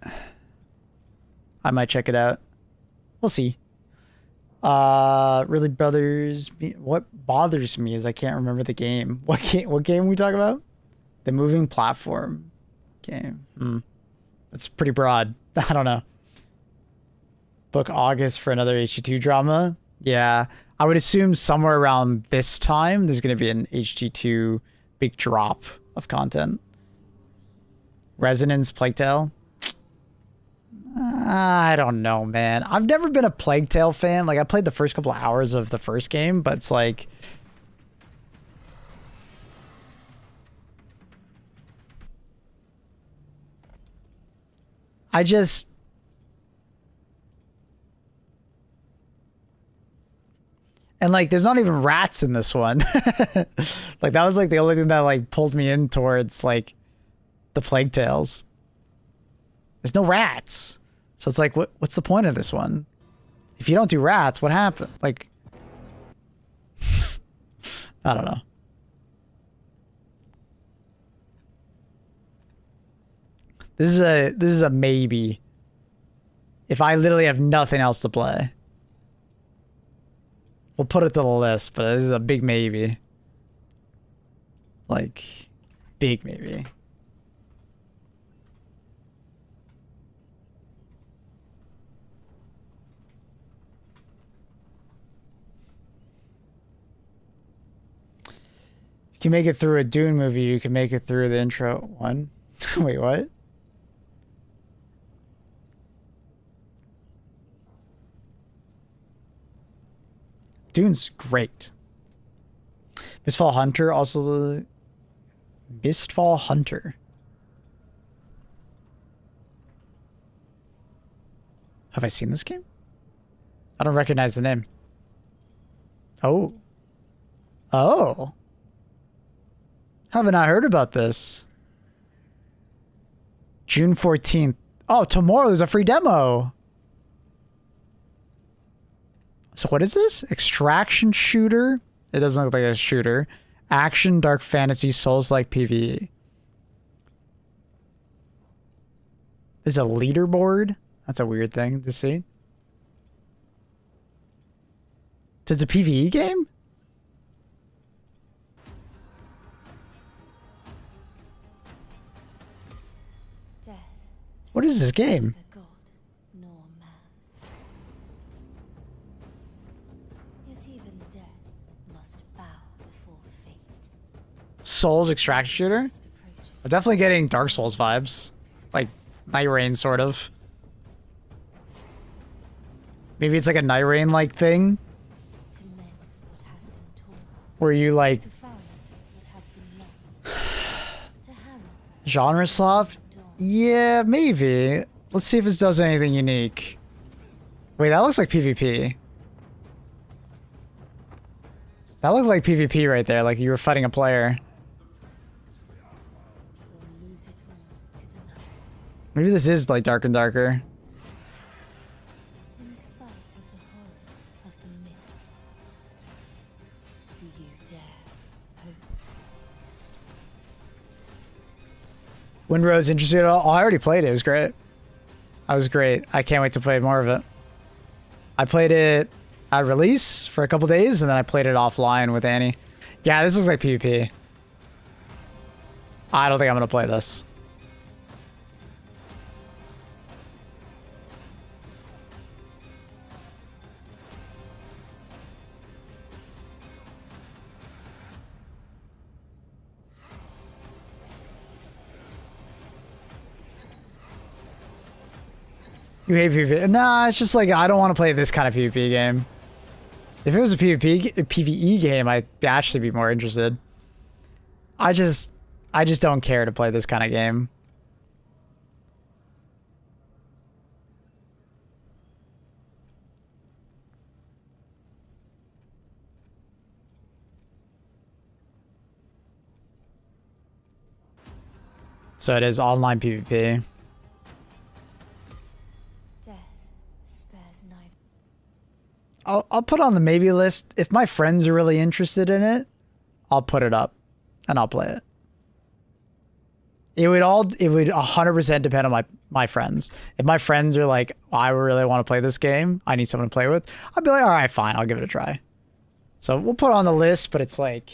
I might check it out. We'll see. Really bothers me. What bothers me is I can't remember the game. What game we talk about? The moving platform game. It's pretty broad. I don't know. Book August for another HG2 drama. Yeah, I would assume somewhere around this time there's going to be an HG2 big drop of content. Resonance, Plague Tale. I don't know, man. I've never been a Plague Tale fan. Like, I played the first couple of hours of the first game, but it's like... I just... And, like, there's not even rats in this one. Like, that was, like, the only thing that, like, pulled me in towards, like, the Plague Tales. There's no rats. So it's like, what's the point of this one? If you don't do rats, what happened? Like, I don't know. This is a maybe. If I literally have nothing else to play. We'll put it to the list, but this is a big maybe. Like, big maybe. You can make it through a Dune movie, you can make it through the intro one. Wait, what? Dune's great. Mistfall Hunter, also the Mistfall Hunter. Have I seen this game? I don't recognize the name. Oh. Oh. Haven't I heard about this? June 14th. Oh, tomorrow there's a free demo. So what is this? Extraction shooter? It doesn't look like a shooter. Action, dark fantasy, Souls-like PvE. Is a leaderboard? That's a weird thing to see. So it's a PvE game? What is this game? God, nor man. Yet even death must bow before fate. Souls extraction shooter? I'm definitely getting Dark Souls vibes. Like Night Rain, sort of. Maybe it's like a Night Rain like thing. To mend what has been torn, Where you like to find what has been lost, to hammer genre slop? Yeah, maybe. Let's see if this does anything unique. Wait, that looks like PvP. That looked like PvP right there, like you were fighting a player. or lose it all to the night. Maybe this is like Dark and Darker. In spite of the horrors of the mist, do you dare hope? Windrose interested at all? Oh, I already played it. It was great. I was great. I can't wait to play more of it. I played it at release for a couple days, and then I played it offline with Annie. Yeah, this looks like PvP. I don't think I'm going to play this. You hate PvP? Nah, it's just like, I don't want to play this kind of PvP game. If it was a PvE game, I'd actually be more interested. I just don't care to play this kind of game. So it is online PvP. I'll put on the maybe list. If my friends are really interested in it, I'll put it up and I'll play it. It would 100% depend on my friends. If my friends are like, I really want to play this game, I need someone to play with, I'd be like, all right, fine, I'll give it a try. So we'll put it on the list, but it's like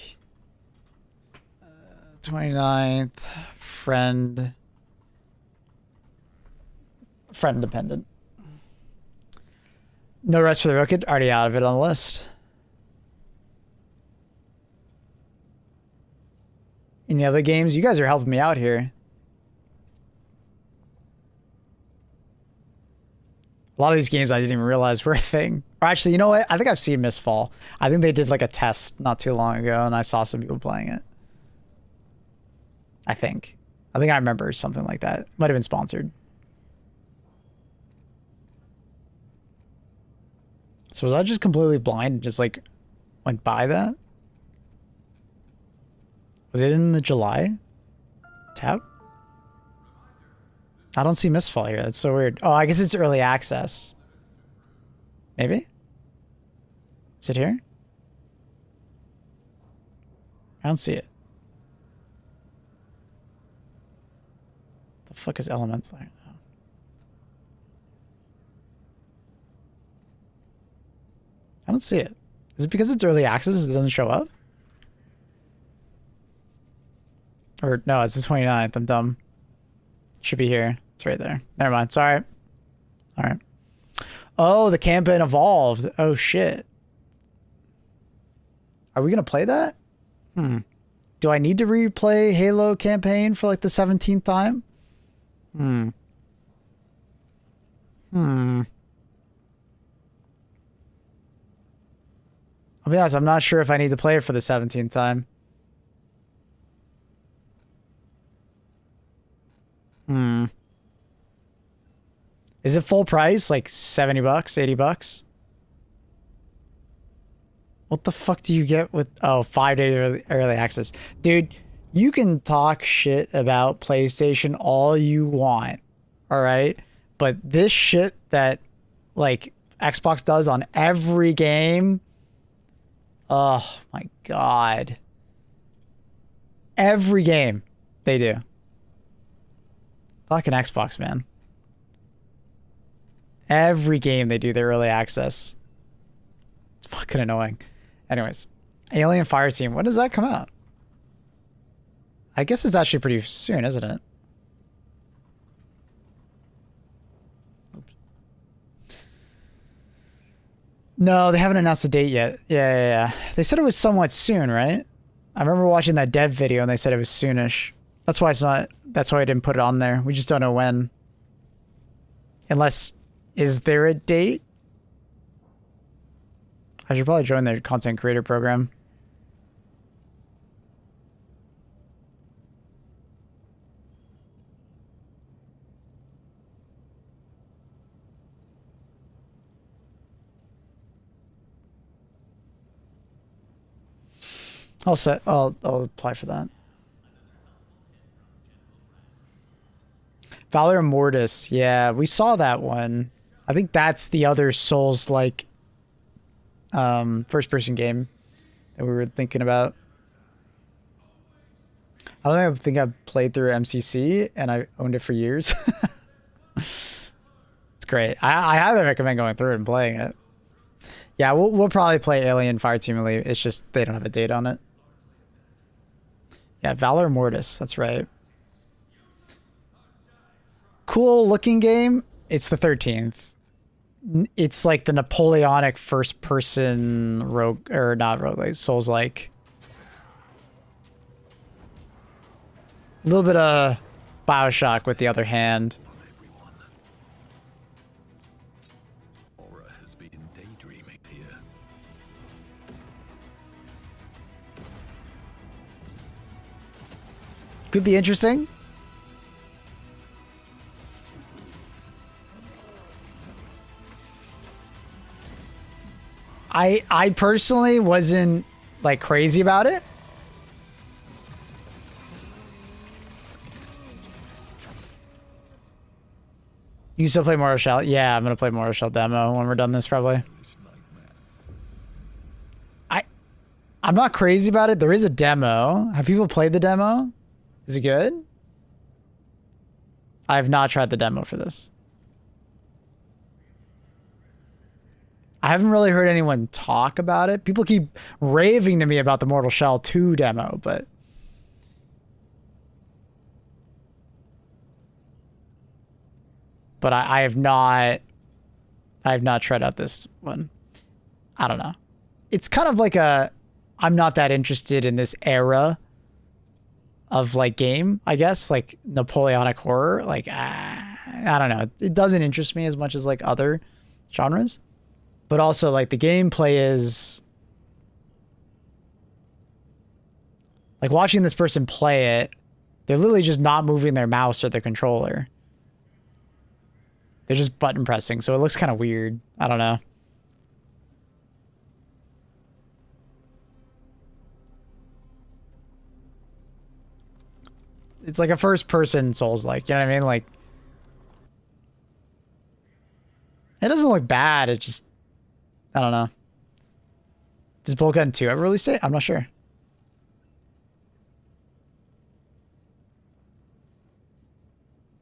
29th, friend dependent. No Rest for the Wicked, already out of it on the list. Any other games? You guys are helping me out here. A lot of these games I didn't even realize were a thing. Or actually, you know what? I think I've seen Mistfall. I think they did like a test not too long ago, and I saw some people playing it. I think I remember something like that. Might have been sponsored. So was I just completely blind and just like went by that? Was it in the July tab? I don't see Mistfall here. That's so weird. Oh, I guess it's early access. Maybe? Is it here? I don't see it. The fuck is Elemental? I don't see it. Is it because it's early access it doesn't show up? Or no, it's the 29th. I'm dumb. Should be here. It's right there. Never mind. Sorry. All right. Oh, the campaign evolved. Oh, shit. Are we going to play that? Do I need to replay Halo campaign for like the 17th time? I'll be honest, I'm not sure if I need to play it for the 17th time. Is it full price? Like 70 bucks, 80 bucks? What the fuck do you get with 5-day early access? Dude, you can talk shit about PlayStation all you want. All right? But this shit that like Xbox does on every game, oh my god. Every game they do. Fucking Xbox, man. Every game they do their early access. It's fucking annoying. Anyways, Alien Fireteam. When does that come out? I guess it's actually pretty soon, isn't it? Oops. No, they haven't announced the date yet. Yeah. They said it was somewhat soon, right? I remember watching that dev video and they said it was soonish. That's why it's not. That's why I didn't put it on there. We just don't know when. Unless, is there a date? I should probably join their content creator program. I'll apply for that. Valor Mortis. Yeah, we saw that one. I think that's the other Souls-like first-person game that we were thinking about. I don't think I've played through MCC, and I owned it for years. It's great. I highly recommend going through it and playing it. Yeah, we'll probably play Alien Fireteam Elite. It's just they don't have a date on it. Yeah, Valor Mortis. That's right. Cool looking game. It's the 13th. It's like the Napoleonic first person rogue, or not rogue, like Souls like. A little bit of BioShock with the other hand. Aura has been daydreaming here. Could be interesting. I personally wasn't like crazy about it. You can still play Mortal Shell? Yeah, I'm gonna play Mortal Shell demo when we're done this probably. I'm not crazy about it. There is a demo. Have people played the demo? Is it good? I have not tried the demo for this. I haven't really heard anyone talk about it. People keep raving to me about the Mortal Shell 2 demo, but I have not tried out this one. I don't know. It's kind of like I'm not that interested in this era of like game, I guess, like Napoleonic horror. Like, I don't know. It doesn't interest me as much as like other genres. But also, like, the gameplay is... Like, watching this person play it, they're literally just not moving their mouse or the controller. They're just button pressing, so it looks kind of weird. I don't know. It's like a first-person Souls-like, you know what I mean? Like... It doesn't look bad, it just... I don't know. Does Bolt Gun 2 ever release date? I'm not sure.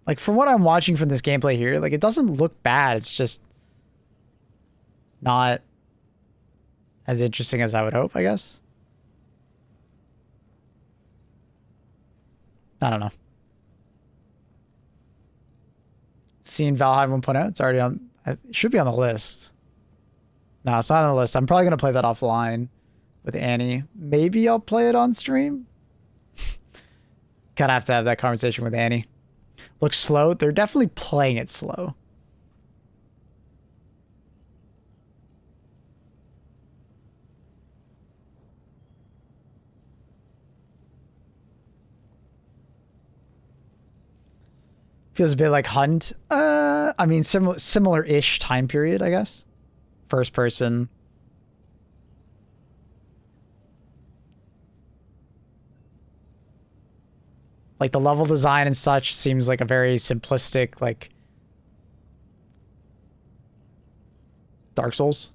Like, from what I'm watching from this gameplay here, like, it doesn't look bad. It's just not as interesting as I would hope, I guess. I don't know. Seeing Valheim 1.0, it's already on... It should be on the list. No, it's not on the list. I'm probably going to play that offline with Annie. Maybe I'll play it on stream. Kind of have to have that conversation with Annie. Looks slow. They're definitely playing it slow. Feels a bit like Hunt. I mean, similar-ish time period, I guess. First person. Like the level design and such seems like a very simplistic, like Dark Souls.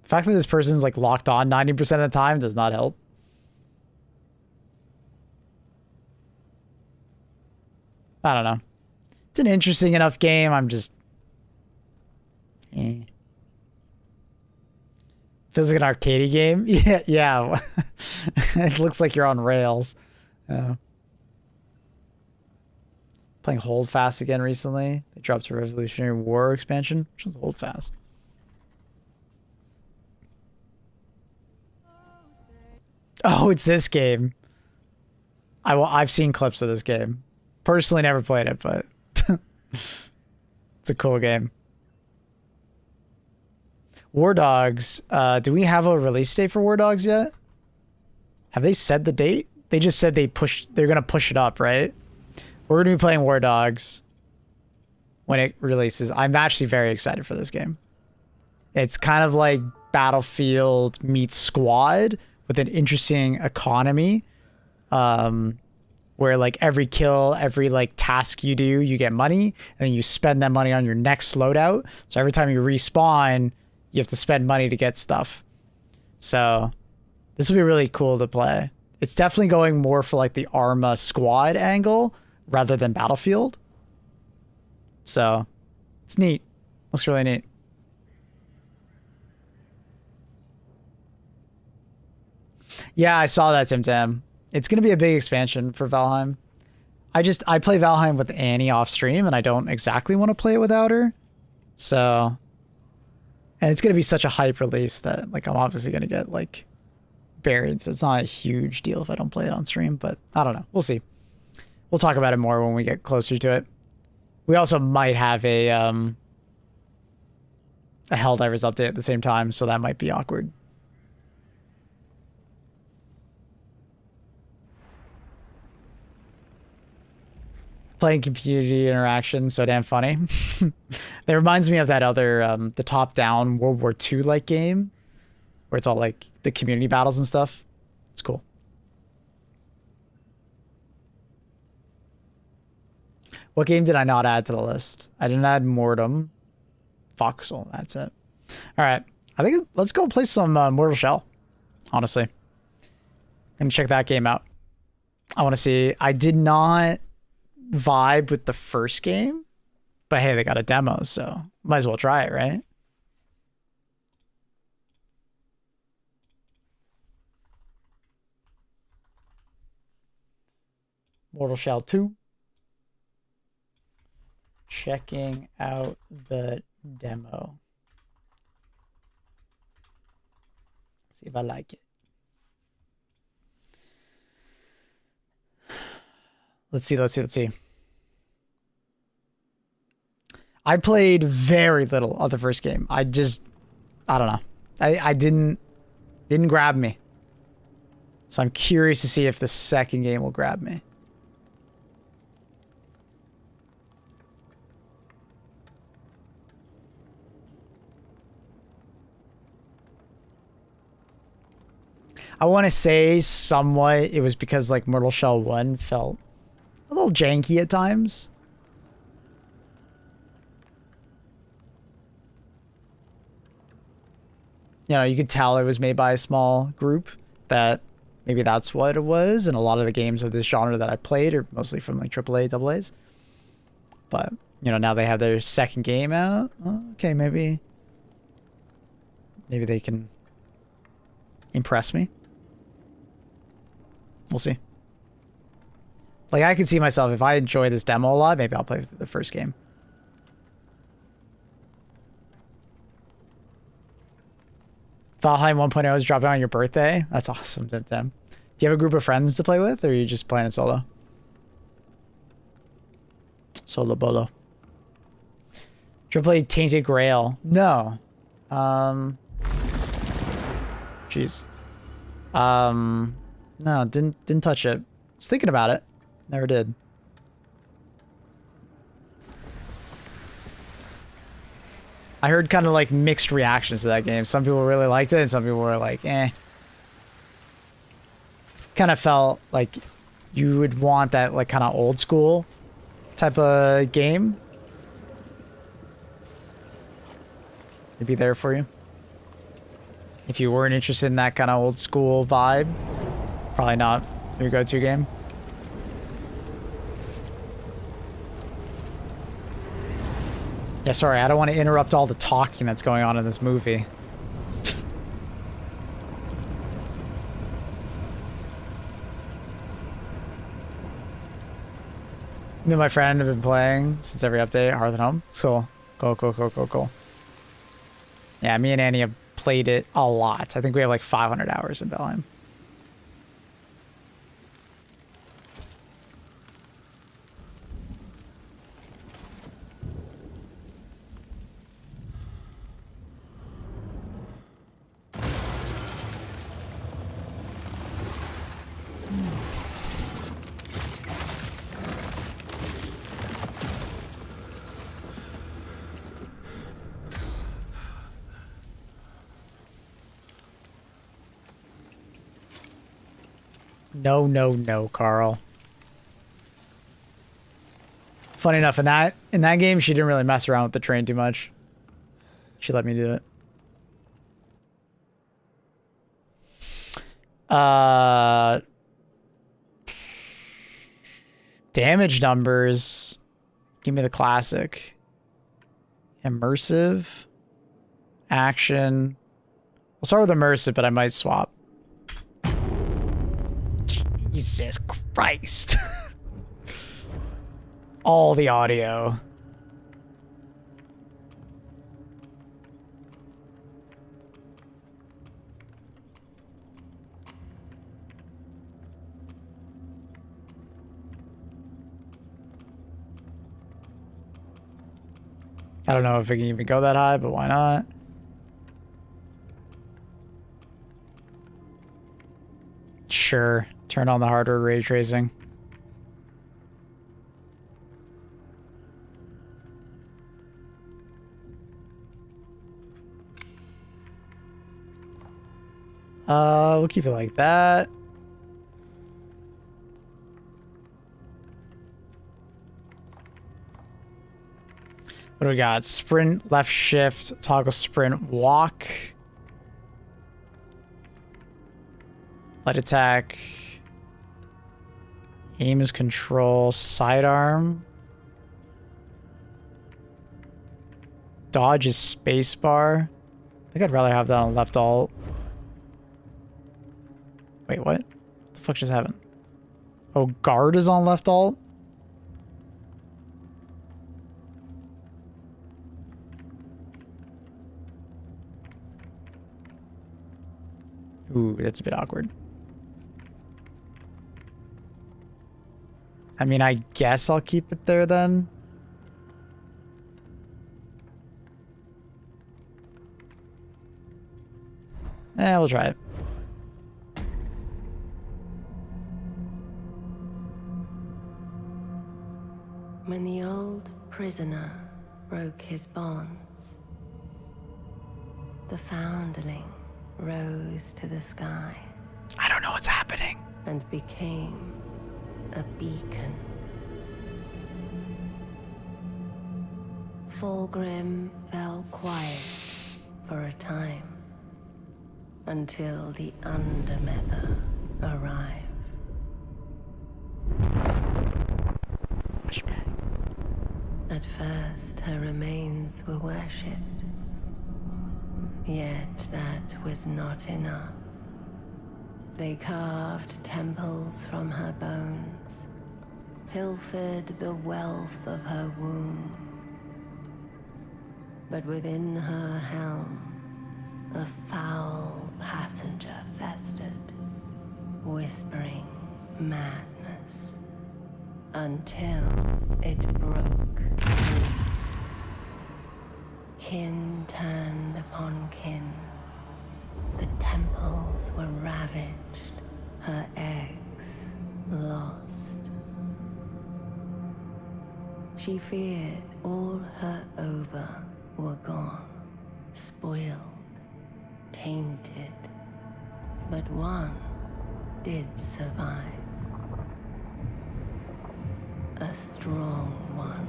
The fact that this person's like locked on 90% of the time does not help. I don't know. It's an interesting enough game. I'm just... Feels like an arcade game. Yeah, yeah. It looks like you're on rails. Playing Hold Fast again recently. They dropped a Revolutionary War expansion. Which one's Hold Fast? Oh, it's this game. I've seen clips of this game. Personally, never played it, but it's a cool game. War Dogs. Do we have a release date for War Dogs yet? Have they said the date? They just said they're gonna push it up, right? We're gonna be playing War Dogs when it releases. I'm actually very excited for this game. It's kind of like Battlefield meets Squad with an interesting economy. Where like every kill, every like task you do, you get money, and then you spend that money on your next loadout. So every time you respawn, you have to spend money to get stuff. So this will be really cool to play. It's definitely going more for like the Arma Squad angle rather than Battlefield. So it's neat. Looks really neat. Yeah, I saw that, Tim Tam. It's going to be a big expansion for Valheim. I play Valheim with Annie off stream, and I don't exactly want to play it without her. So, and it's going to be such a hype release that like I'm obviously going to get like buried. So it's not a huge deal if I don't play it on stream, but I don't know. We'll see. We'll talk about it more when we get closer to it. We also might have a Helldivers update at the same time, so that might be awkward. Playing community interaction, so damn funny. That reminds me of that other, the top-down World War II like game, where it's all like the community battles and stuff. It's cool. What game did I not add to the list? I didn't add Mortem. Voxel, that's it. All right. I think let's go play some Mortal Shell, honestly. Gonna check that game out. I want to see. I did not vibe with the first game, but hey, they got a demo, so might as well try it, right? Mortal Shell 2. Checking out the demo. See if I like it. Let's see. I played very little of the first game. I don't know. I didn't grab me. So I'm curious to see if the second game will grab me. I want to say somewhat it was because like Mortal Shell 1 felt a little janky at times. You know, you could tell it was made by a small group, that maybe that's what it was. And a lot of the games of this genre that I played are mostly from like AAA, AA's. But, you know, now they have their second game out. Okay, maybe they can impress me. We'll see. Like, I could see myself, if I enjoy this demo a lot, maybe I'll play the first game. Valheim 1.0 is dropping on your birthday. That's awesome, Tim. Do you have a group of friends to play with, or are you just playing it solo? Solo bolo. Triple A Tainted Grail. No. Jeez. No, didn't touch it. Was thinking about it. Never did. I heard kind of like mixed reactions to that game. Some people really liked it and some people were like, eh. Kind of felt like you would want that like kind of old school type of game. It'd be there for you. If you weren't interested in that kind of old school vibe, probably not your go-to game. Yeah, sorry, I don't want to interrupt all the talking that's going on in this movie. Me and my friend have been playing since every update, Hearth and Home. Cool. Cool. Yeah, me and Annie have played it a lot. I think we have like 500 hours in Valheim. No, Carl. Funny enough, in that game, she didn't really mess around with the train too much. She let me do it. Damage numbers. Give me the classic. Immersive. Action. I'll start with immersive, but I might swap. Jesus Christ. All the audio. I don't know if it can even go that high, but why not? Sure. Turn on the hardware ray tracing. We'll keep it like that. What do we got? Sprint, left shift, toggle sprint, walk. Light attack. Aim is control, sidearm. Dodge is spacebar. I think I'd rather have that on left alt. Wait, what? The fuck just happened? Oh, guard is on left alt? Ooh, that's a bit awkward. I mean, I guess I'll keep it there then. We'll try it. When the old prisoner broke his bonds, the foundling rose to the sky. I don't know what's happening. And became a beacon. Fulgrim fell quiet for a time until the Undermether arrived. At first, her remains were worshipped. Yet that was not enough. They carved temples from her bones, pilfered the wealth of her womb. But within her helm, a foul passenger festered, whispering madness, until it broke free. Kin turned upon kin. The temples were ravaged, her eggs lost. She feared all her ova were gone, spoiled, tainted. But one did survive. A strong one.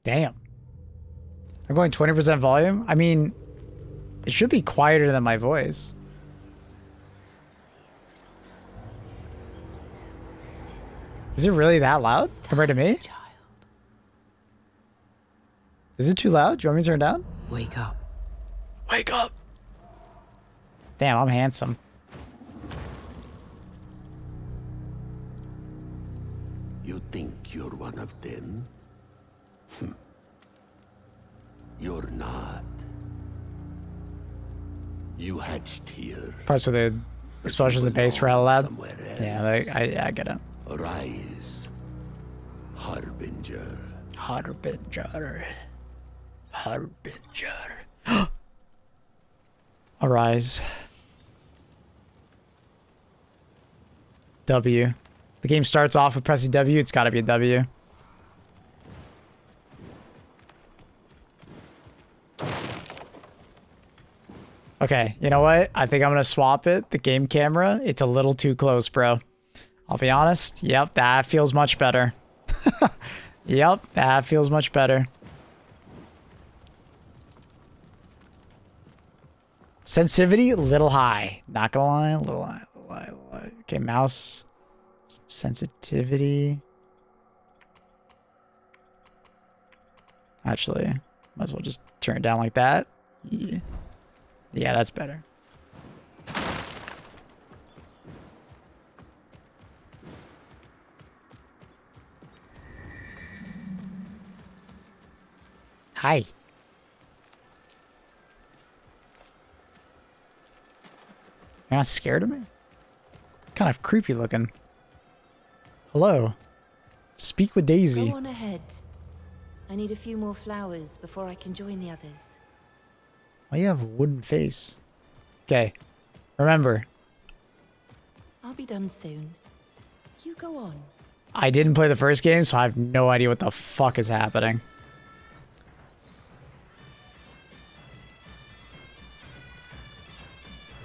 Damn. I'm going 20% volume? I mean, it should be quieter than my voice. Is it really that loud compared to me? Is it too loud? Do you want me to turn it down? Wake up. Wake up! Damn, I'm handsome. You think you're one of them? You're not. You hatched here. Parts where the explosions and bass for hella loud. Somewhere else. Yeah, I get it. Arise, Harbinger. Harbinger. Harbinger. Arise. W. The game starts off with pressing W. It's got to be a W. Okay, you know what? I think I'm going to swap it. The game camera, it's a little too close, bro. I'll be honest. Yep, that feels much better. Yep, that feels much better. Sensitivity, little high. Not gonna lie, little high, little high, little high. Okay, mouse sensitivity. Actually, might as well just turn it down like that. Yeah, yeah, that's better. Hi. You're not scared of me? Kind of creepy looking. Hello. Speak with Daisy. Go on ahead. I need a few more flowers before I can join the others. Why you have a wooden face? Okay. Remember, I'll be done soon. You go on. I didn't play the first game, so I have no idea what the fuck is happening.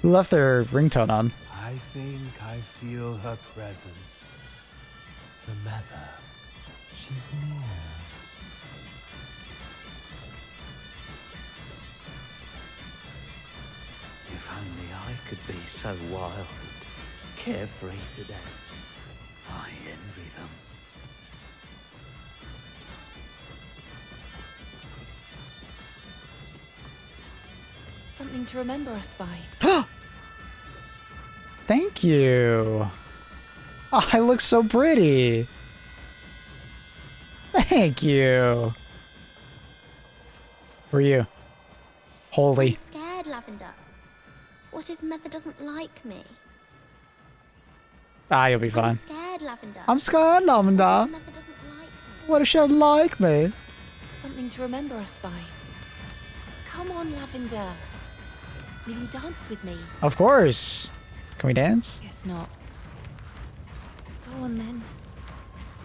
Who left their ringtone on? I think I feel her presence. The mother. She's near. If only I could be so wild and carefree today. I envy them. Something to remember us by. Thank you. Oh, I look so pretty. Thank you. For you. Holy. I'm scared, Lavender. What if Mother doesn't like me? Ah, you'll be I'm fine. scared, Lavender. I'm scared, Lavender. What if Mother doesn't like me? What if she doesn't like me? Something to remember us by. Come on, Lavender. Will you dance with me? Of course. Can we dance? Guess not. Go on then.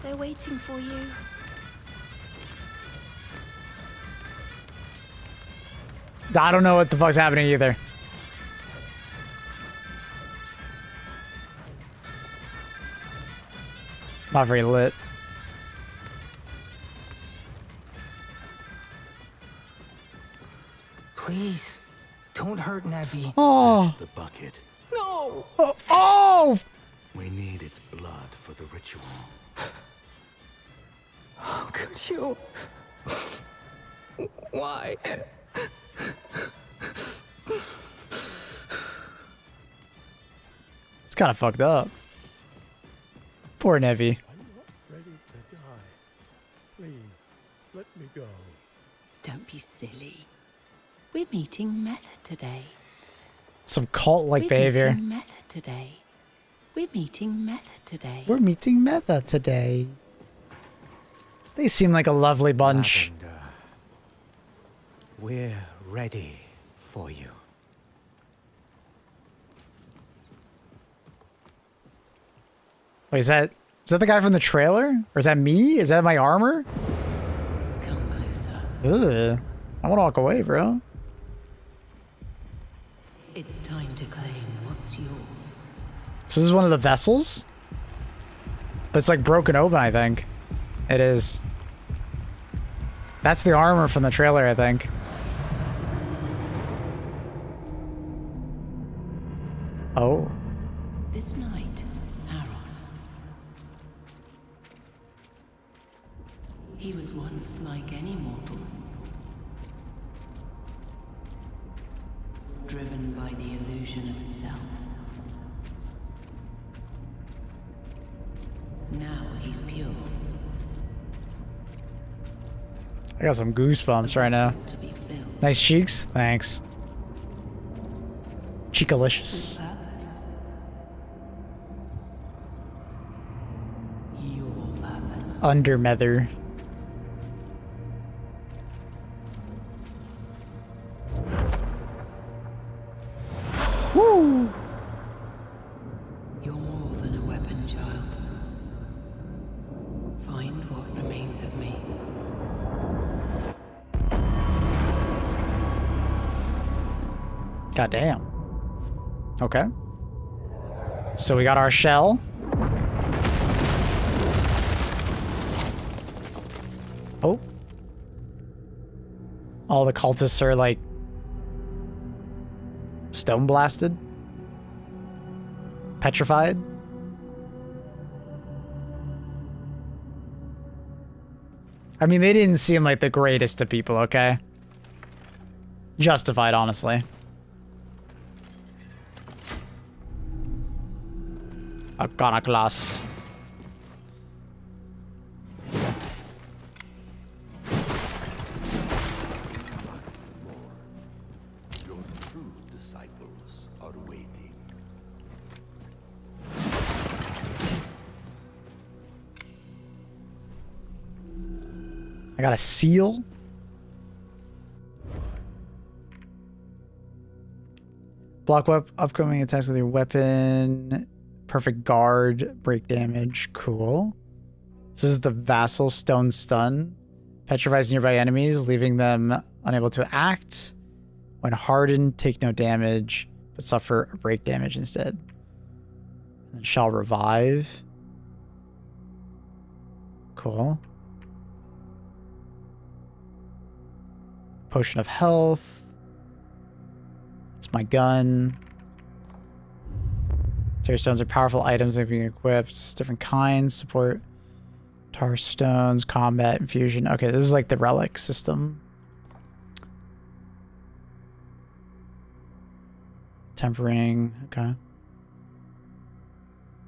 They're waiting for you. I don't know what the fuck's happening either. Not very lit. Please, don't hurt Navi. Oh. Fetch the bucket. No! Oh. Oh. We need its blood for the ritual. How could you? Why? It's kind of fucked up. Poor Nevi. I'm not ready to die. Please, let me go. Don't be silly. We're meeting Method today. Some cult-like We're behavior. meeting Method today. We're meeting Method today. We're meeting Meta today. They seem like a lovely bunch. Lavender, we're ready for you. Wait, is that the guy from the trailer? Or is that me? Is that my armor? Come closer. Ugh. I want to walk away, bro. It's time to claim what's yours. So this is one of the vessels? But it's like broken open, I think. It is. That's the armor from the trailer, I think. Oh. This night, Aros. He was once like any mortal. Driven by the illusion of self. Now he's pure. I got some goosebumps right now. To be filled. Nice cheeks. Thanks. Cheekalicious. Purpose. Your purpose. Undermether. Woo! You're more than a weapon, child. Find what remains of me. Goddamn. Okay. So we got our shell. Oh. All the cultists are like stone blasted. Petrified. I mean, they didn't seem like the greatest of people, okay? Justified, honestly. Iconoclast. Your true disciples are waiting. I got a seal. Block upcoming attacks with your weapon. Perfect guard. Break damage. Cool. This is the vassal stone stun. Petrifies nearby enemies, leaving them unable to act. When hardened, take no damage. but suffer break damage instead. And then shall revive. Cool. Potion of health. It's my gun. Tar stones are powerful items that can be equipped. Different kinds. Support tar stones, combat, infusion. Okay, this is like the relic system. Tempering. Okay.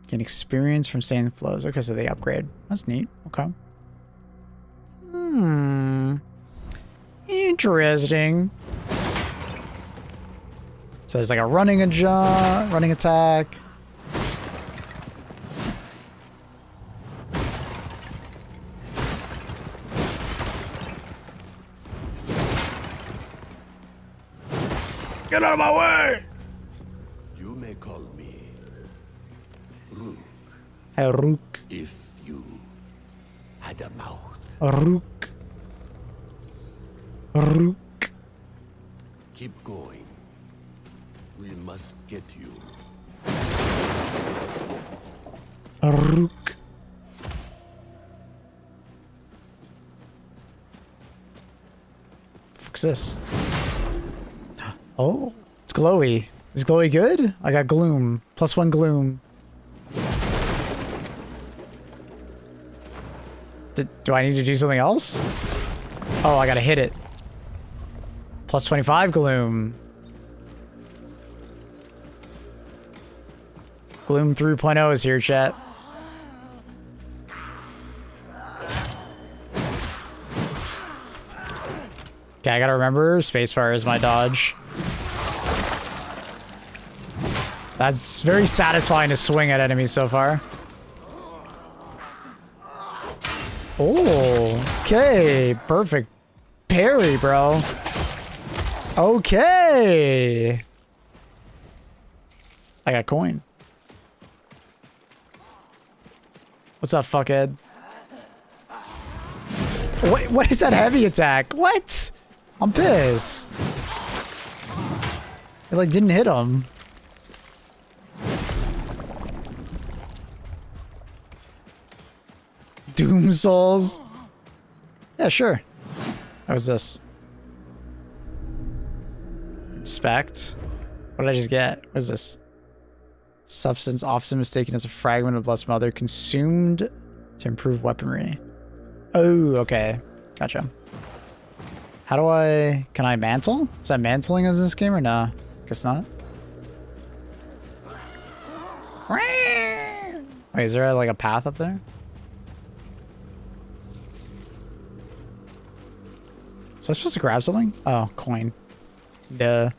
Gain experience from sand flows. Okay, so they upgrade. That's neat. Okay. Interesting. So there's like a running attack. Get out of my way! You may call me Rook. Hey, Rook. If you had a mouth. Rook. Rook. Keep going. We must get you. Rook. What's this? Oh, it's glowy. Is glowy good? I got gloom. +1 gloom. Do I need to do something else? Oh, I gotta hit it. +25 gloom. Gloom 3.0 is here, chat. Okay, I gotta remember, spacebar is my dodge. That's very satisfying to swing at enemies so far. Oh, okay. Perfect parry, bro. Okay. I got coin. What's up, fuckhead? What is that heavy attack? What? I'm pissed. It like didn't hit him. Doom Souls? Yeah, sure. What was this? Inspect. What did I just get? What is this? Substance often mistaken as a fragment of Blessed Mother consumed to improve weaponry. Oh, okay. Gotcha. How do I... Can I mantle? Is that mantling as this game or no? Guess not. Wait, is there like a path up there? So I'm supposed to grab something? Oh, coin. Duh.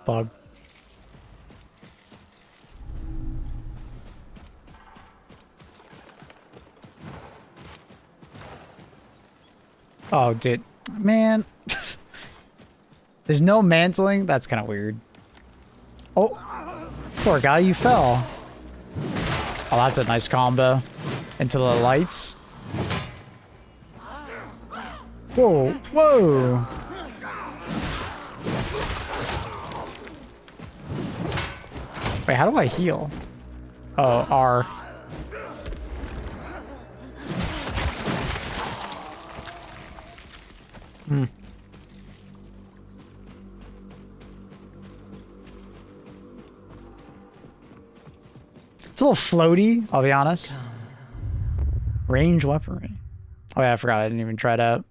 Bug. Oh, dude. Man. There's no mantling? That's kind of weird. Oh. Poor guy, you fell. Oh, that's a nice combo. Into the lights. Whoa. Whoa. Wait, how do I heal? Oh, R. Hmm. It's a little floaty, I'll be honest. Range weaponry. Oh yeah, I forgot. I didn't even try it out.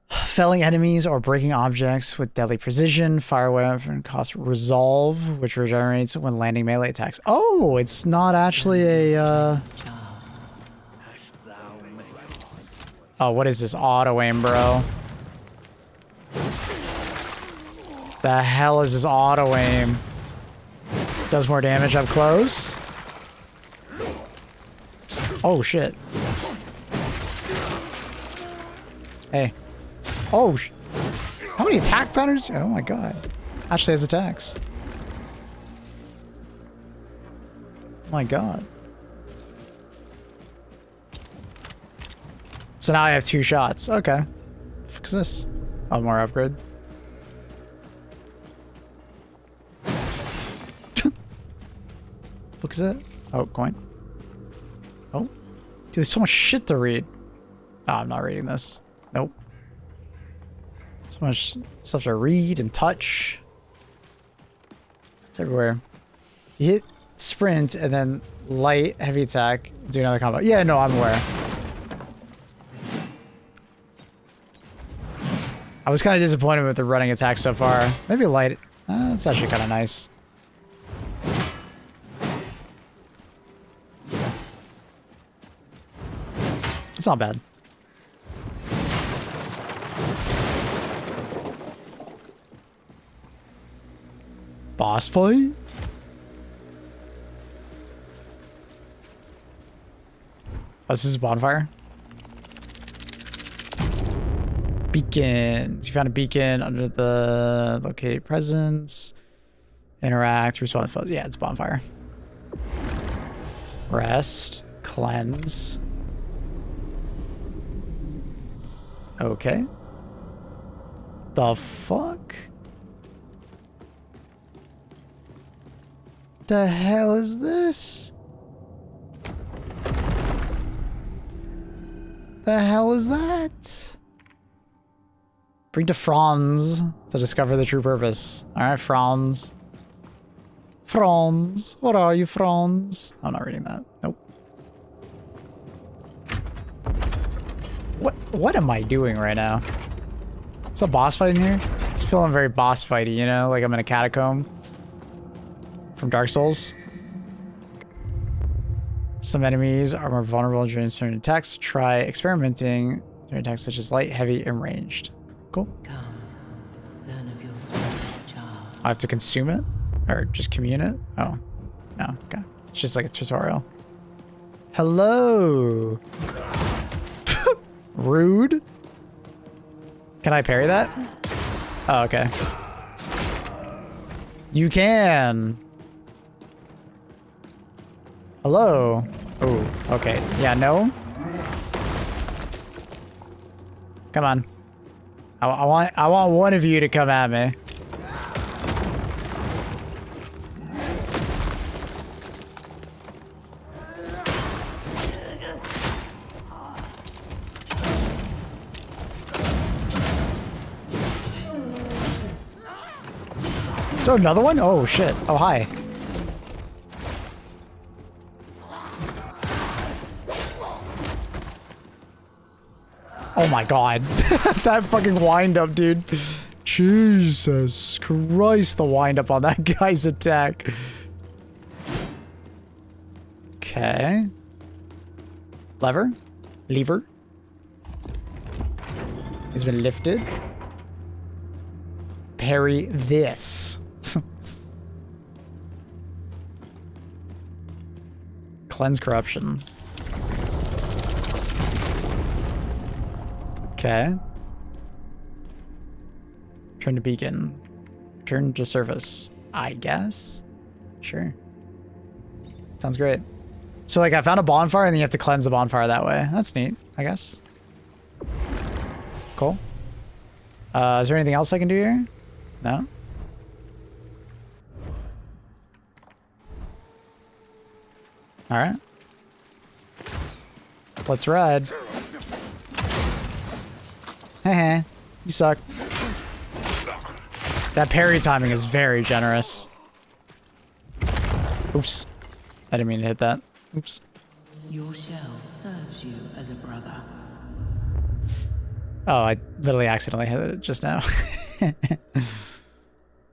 Felling enemies or breaking objects with deadly precision. Fire weapon costs resolve, which regenerates when landing melee attacks. Oh, it's not actually a... Oh, what is this auto aim, bro? The hell is this auto aim? Does more damage up close. Oh, shit. Hey. Oh, How many attack patterns? Oh my god. Actually has attacks. Oh my god. So now I have 2 shots. Okay. What the fuck is this? Oh, more upgrade. What is it? Oh, coin. Oh. Dude, there's so much shit to read. Oh, I'm not reading this. Nope. So much stuff to read and touch. It's everywhere. You hit sprint and then light, heavy attack, do another combo. Yeah, no, I'm aware. I was kind of disappointed with the running attack so far. Maybe light. That's actually kind of nice. It's not bad. Boss fight? Oh, this is a bonfire? Beacons. You found a beacon under the locate presence. Interact, respond. Yeah, it's bonfire. Rest. Cleanse. Okay. The fuck? The hell is this? The hell is that? Bring to Franz to discover the true purpose. Alright, Franz. Franz. What are you, Franz? I'm not reading that. Nope. What am I doing right now? Is a boss fight in here? It's feeling very boss fighty, you know? Like I'm in a catacomb from Dark Souls. Some enemies are more vulnerable during certain attacks. Try experimenting during attacks such as light, heavy, and ranged. Cool. Come, learn of your strength, child. I have to consume it? Or just commune it? Oh. No, okay. It's just like a tutorial. Hello! Rude. Can I parry that? Oh, okay. You can. Hello. Oh, okay. Yeah, no. Come on. I want one of you to come at me. So another one? Oh shit. Oh hi. Oh my god. That fucking wind up, dude. Jesus Christ, the wind up on that guy's attack. Okay. Lever. Lever. He's been lifted. Parry this. Cleanse corruption. Okay. Turn to beacon. Turn to surface. I guess. Sure. Sounds great. So like I found a bonfire and then you have to cleanse the bonfire that way. That's neat, I guess. Cool. Is there anything else I can do here? No? Alright. Let's ride. Heh, you suck. That parry timing is very generous. Oops. I didn't mean to hit that. Oops. Your shell serves you as a brother. Oh, I literally accidentally hit it just now.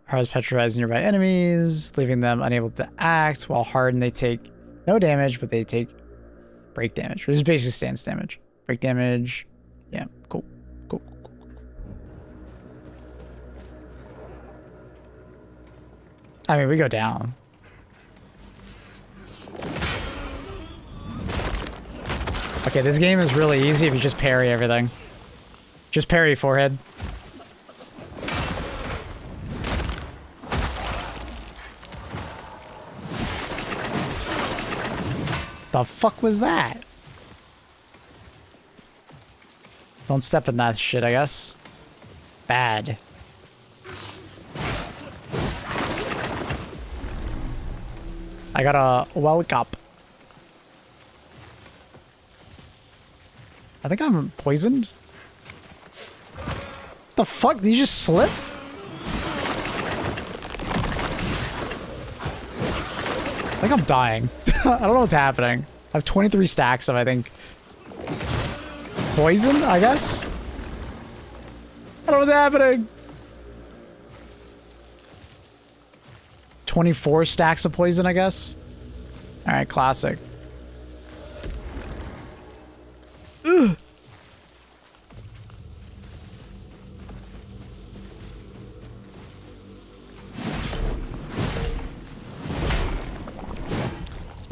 Hard petrifies nearby enemies, leaving them unable to act. While hardened, they take no damage, but they take break damage, which is basically stance damage. Break damage. Yeah, cool. Cool. I mean, we go down. Okay, this game is really easy if you just parry everything. Just parry forehead. The fuck was that? Don't step in that shit, I guess. Bad. I got a welk up. I think I'm poisoned. The fuck? Did you just slip? I think I'm dying. I don't know what's happening. I have 23 stacks of, I think, poison, I guess? I don't know what's happening. 24 stacks of poison, I guess? Alright, classic. Ugh.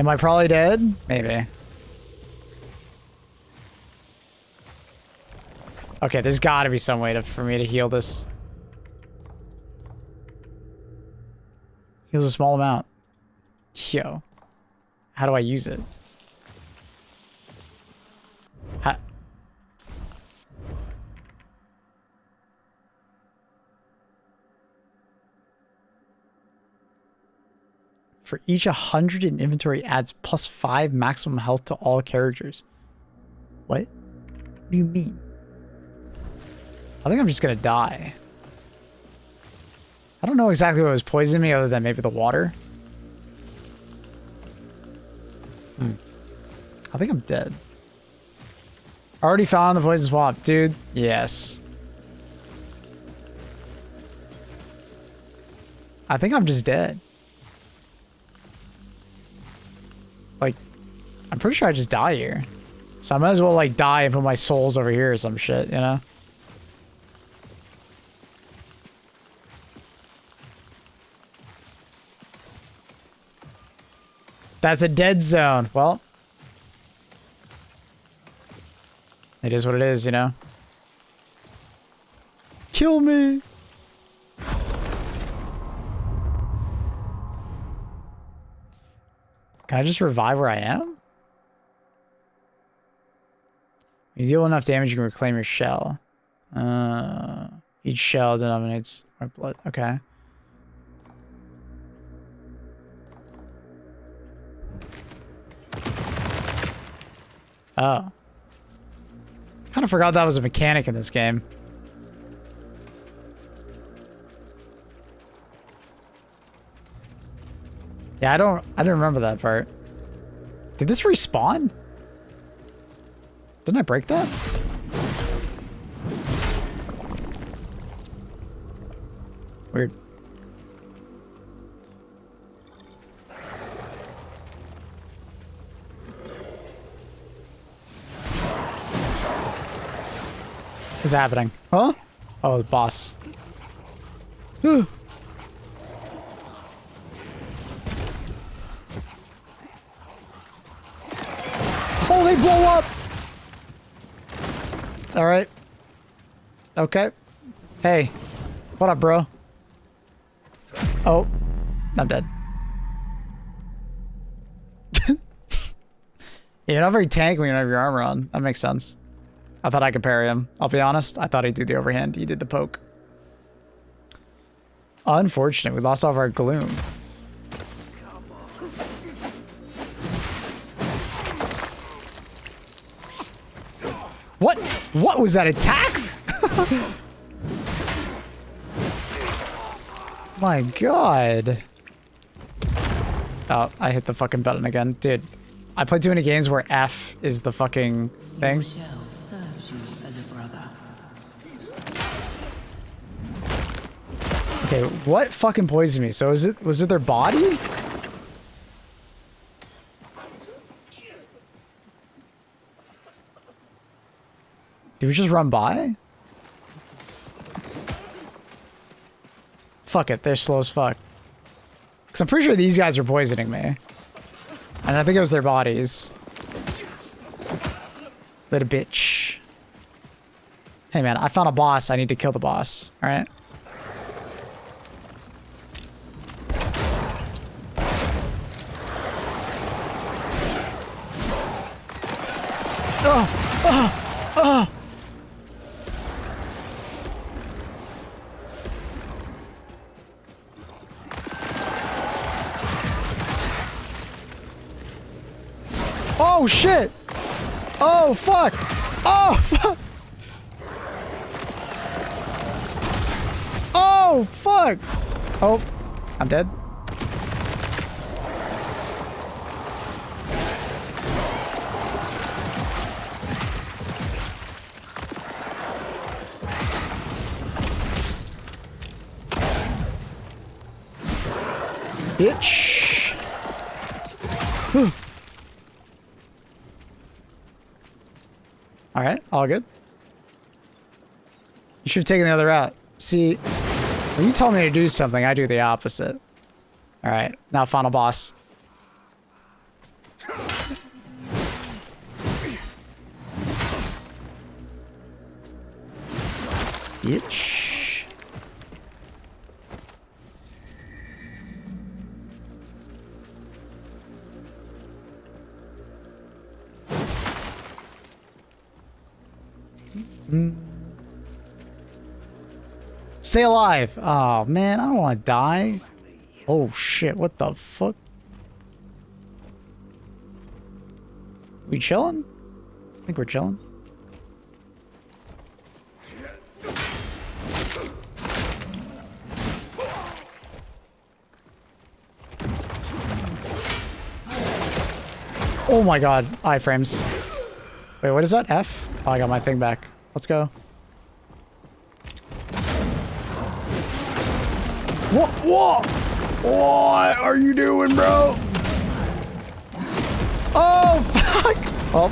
Am I probably dead? Maybe. Okay, there's gotta be some way for me to heal this. Heals a small amount. Yo. How do I use it? For each 100 in inventory adds +5 maximum health to all characters. What? What do you mean? I think I'm just gonna die. I don't know exactly what was poisoning me other than maybe the water. I think I'm dead. Already found the poison swamp, dude. Yes. I think I'm just dead. Like, I'm pretty sure I just die here. So I might as well, like, die and put my souls over here or some shit, you know? That's a dead zone. Well, it is what it is, you know? Kill me! Can I just revive where I am? You deal enough damage, you can reclaim your shell. Each shell denominates more blood. Okay. Oh. Kind of forgot that was a mechanic in this game. Yeah, I didn't remember that part. Did this respawn? Didn't I break that? Weird. What's happening? Huh? Oh, the boss. Oh, they blow up! Alright. Okay. Hey. What up, bro? Oh. I'm dead. You're not very tanky when you don't have your armor on. That makes sense. I thought I could parry him. I'll be honest. I thought he'd do the overhand. He did the poke. Unfortunate. We lost all of our gloom. What? What was that attack? My God. Oh, I hit the fucking button again. Dude, I play too many games where F is the fucking thing. Serves you as a brother. Okay, what fucking poisoned me? So was it their body? Did we just run by? Fuck it, they're slow as fuck. Because I'm pretty sure these guys are poisoning me. And I think it was their bodies. Little bitch. Hey man, I found a boss. I need to kill the boss. Alright? Oh shit! Oh fuck! Oh fuck! Oh fuck! Oh, I'm dead. Bitch. Whew. All right, all good. You should have taken the other route. See, when you tell me to do something, I do the opposite. All right, now final boss. Bitch. Stay alive. Oh man, I don't want to die. Oh shit, what the fuck? We chilling? I think we're chilling. Oh my god, iframes. Wait, what is that? F? Oh, I got my thing back. Let's go. What are you doing, bro? Oh, fuck! Oh.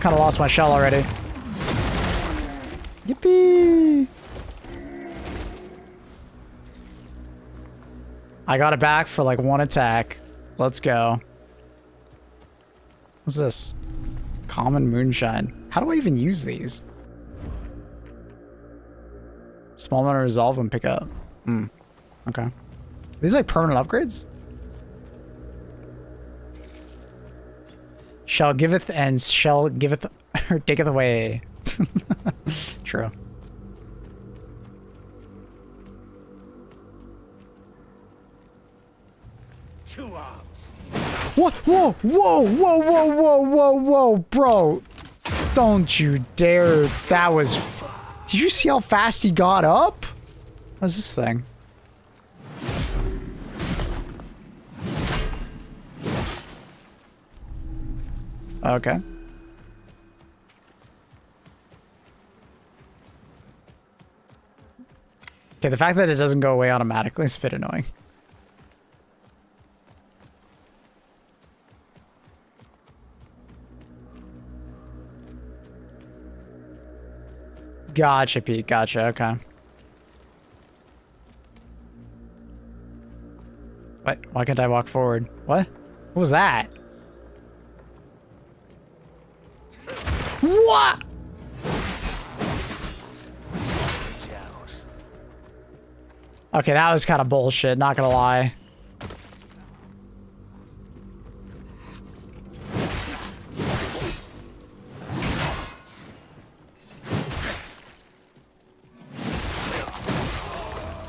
Kind of lost my shell already. Yippee! I got it back for like one attack. Let's go. What's this? Common moonshine. How do I even use these? Small amount of resolve and pick up. Okay. Are these like permanent upgrades? Shall giveth and shall giveth or taketh away. True. Two arms. What? Whoa, whoa, whoa, whoa, whoa, whoa, whoa, bro. Don't you dare. That was... Did you see how fast he got up? What's this thing? Okay. Okay, the fact that it doesn't go away automatically is a bit annoying. Gotcha, Pete. Gotcha. Okay. What? Why can't I walk forward? What? What was that? What? Okay, that was kind of bullshit, not gonna lie.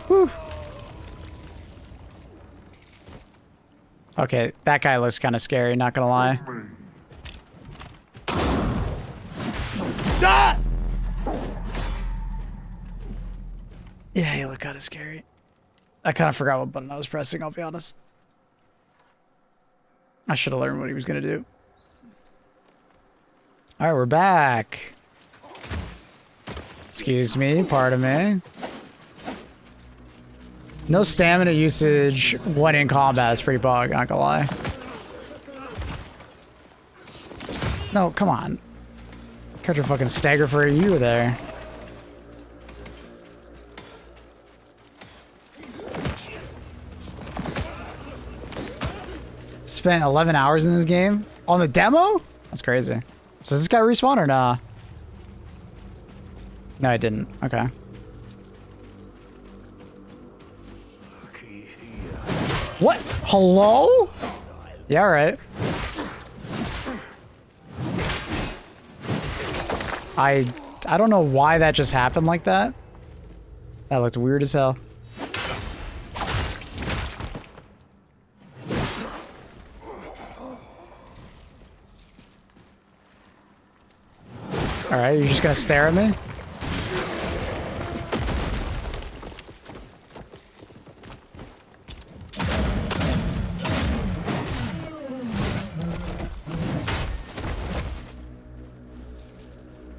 Whew. Okay, that guy looks kind of scary, not gonna lie. Ah! Yeah, he looked kind of scary. I kind of forgot what button I was pressing, I'll be honest. I should have learned what he was going to do. Alright, we're back. Excuse me, pardon me. No stamina usage when in combat is pretty bug, not gonna lie. No, come on. Catch your fucking stagger for you there. Spent 11 hours in this game on the demo? That's crazy. So does this guy respawn or nah? No, I didn't. Okay. What? Hello? Yeah, all right. I don't know why that just happened like that. That looked weird as hell. Alright, you're just gonna stare at me?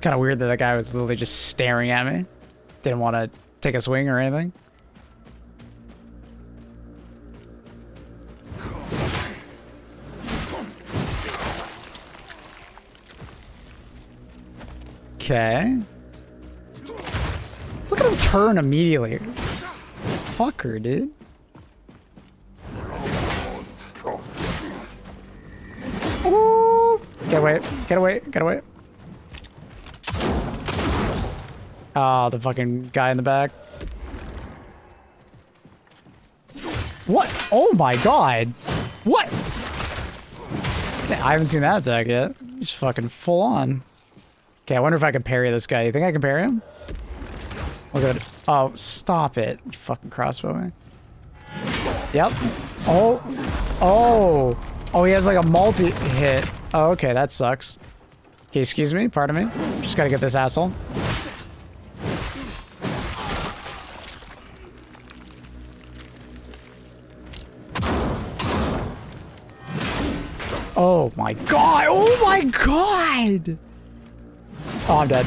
Kind of weird that that guy was literally just staring at me. Didn't want to take a swing or anything. Okay. Look at him turn immediately. Fucker, dude. Ooh. Get away, get away, get away. Oh, the fucking guy in the back. What? Oh my god. What? Damn, I haven't seen that attack yet. He's fucking full on. Okay, I wonder if I can parry this guy. You think I can parry him? Oh, good. Oh, stop it. You fucking crossbow me. Yep. Oh. Oh. Oh, he has like a multi-hit. Oh, okay, that sucks. Okay, excuse me. Pardon me. Just gotta get this asshole. Oh my god! Oh my god! Oh, I'm dead.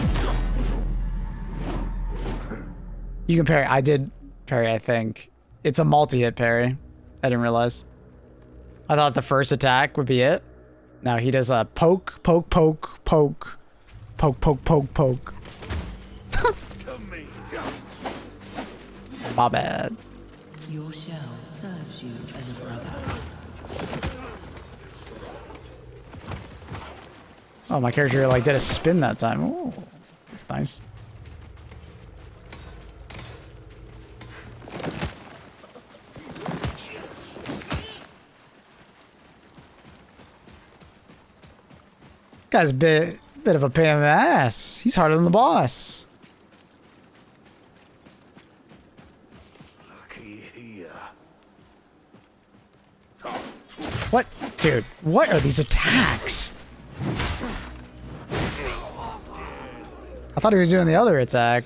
You can parry. I did parry, I think. It's a multi-hit parry. I didn't realize. I thought the first attack would be it. No, he does a poke, poke, poke, poke. Poke, poke, poke, poke. My bad. Your shell serves you as a brother. Oh, my character like did a spin that time. Oh, that's nice. Guy's a bit of a pain in the ass. He's harder than the boss. Lucky here. What? Dude, what are these attacks? I thought he was doing the other attack.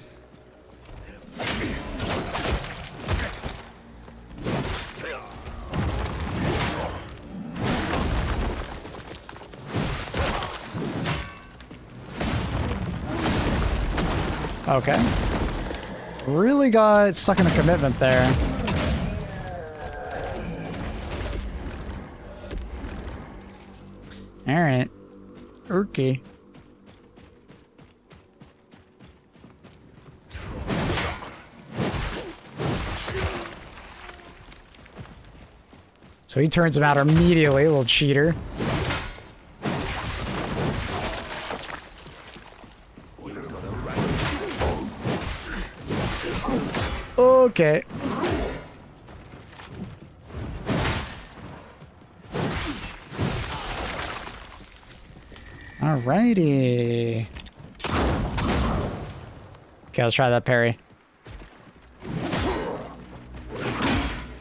Okay. Really got stuck in a commitment there. Alright. Okay. So he turns him out immediately, a little cheater. Okay. Alrighty. Okay, let's try that parry.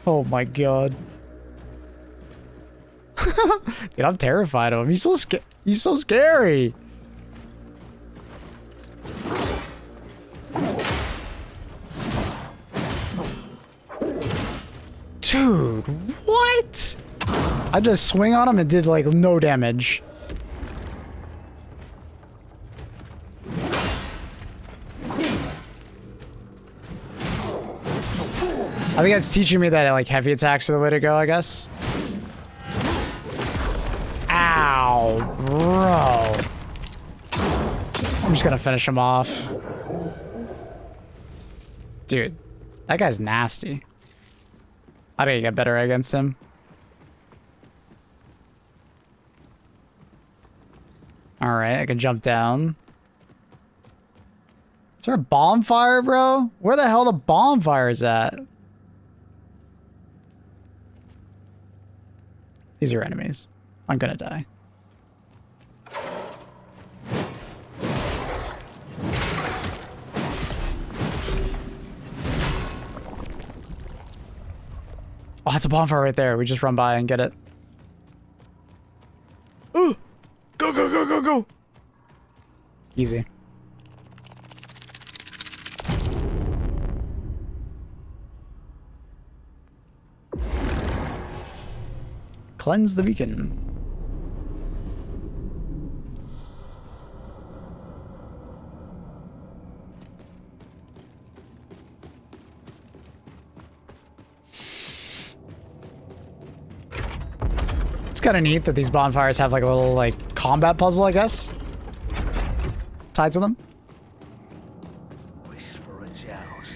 Oh my god. Dude, I'm terrified of him. He's so scary. Dude, what? I just swing on him and did like no damage. I think that's teaching me that like heavy attacks are the way to go, I guess. Ow, bro. I'm just gonna finish him off. Dude, that guy's nasty. I gotta get better against him. Alright, I can jump down. Is there a bonfire, bro? Where the hell the bonfire is at? These are enemies. I'm gonna die. it's a bonfire right there. We just run by and get it. Ooh! Go, go, go, go, go! Easy. Cleanse the beacon. It's kind of neat that these bonfires have like a little like combat puzzle, I guess, tied to them. Wish for a joust.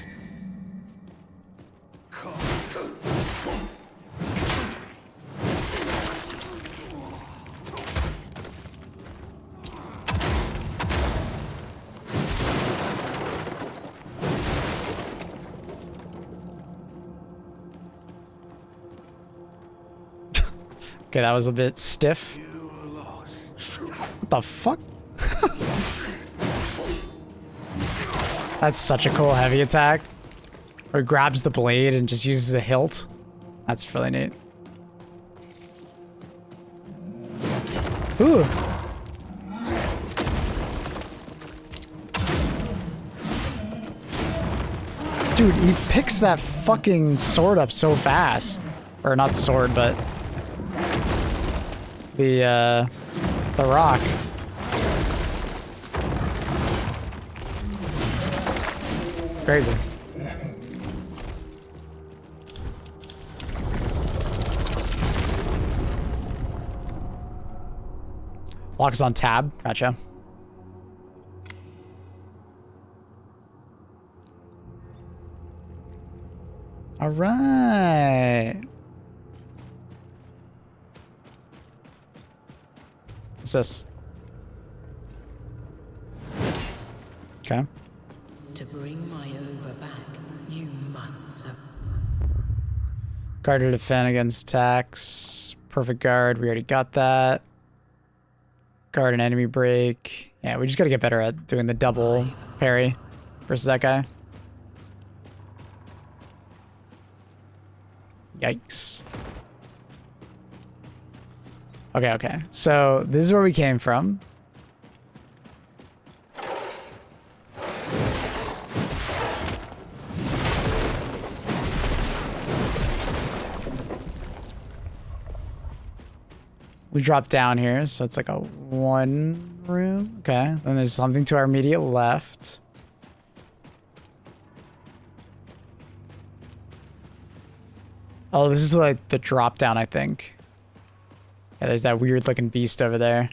Okay, that was a bit stiff. What the fuck? That's such a cool heavy attack. Where it grabs the blade and just uses the hilt. That's really neat. Ooh. Dude, he picks that fucking sword up so fast. Or not sword, but the rock. Crazy. Lock is on tab. Gotcha. All right. What's this? Okay. To bring my over back, you must suffer. Guard to defend against attacks. Perfect guard. We already got that. Guard and enemy break. Yeah, we just gotta get better at doing the double parry versus that guy. Yikes. Okay, okay. So this is where we came from. We drop down here, so it's like a one room. Okay, then there's something to our immediate left. Oh, this is like the drop down, I think. Yeah, there's that weird looking beast over there.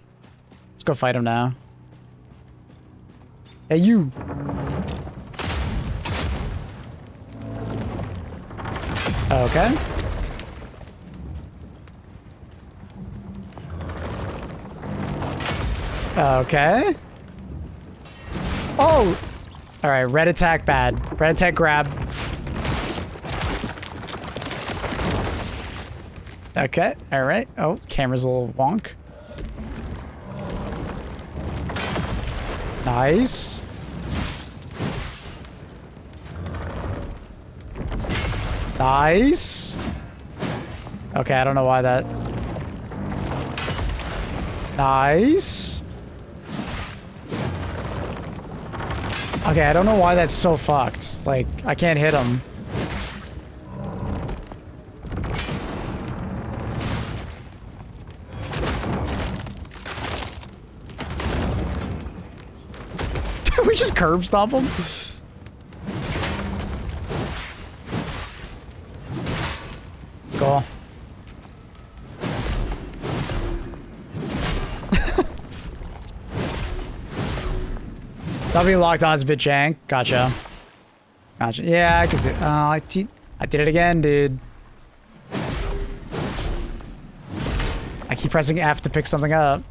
Let's go fight him now. Hey, you! Okay. Okay. Oh! Alright, red attack bad. Red attack grab. Okay, alright. Oh, camera's a little wonk. Nice. Nice. Okay, I don't know why that... Nice. Okay, I don't know why that's so fucked. Like, I can't hit him. Did we just curb stomp him? Cool. Not being locked on is a bit jank. Gotcha. Gotcha. Yeah, I can see it. Oh, I did it again, dude. I keep pressing F to pick something up.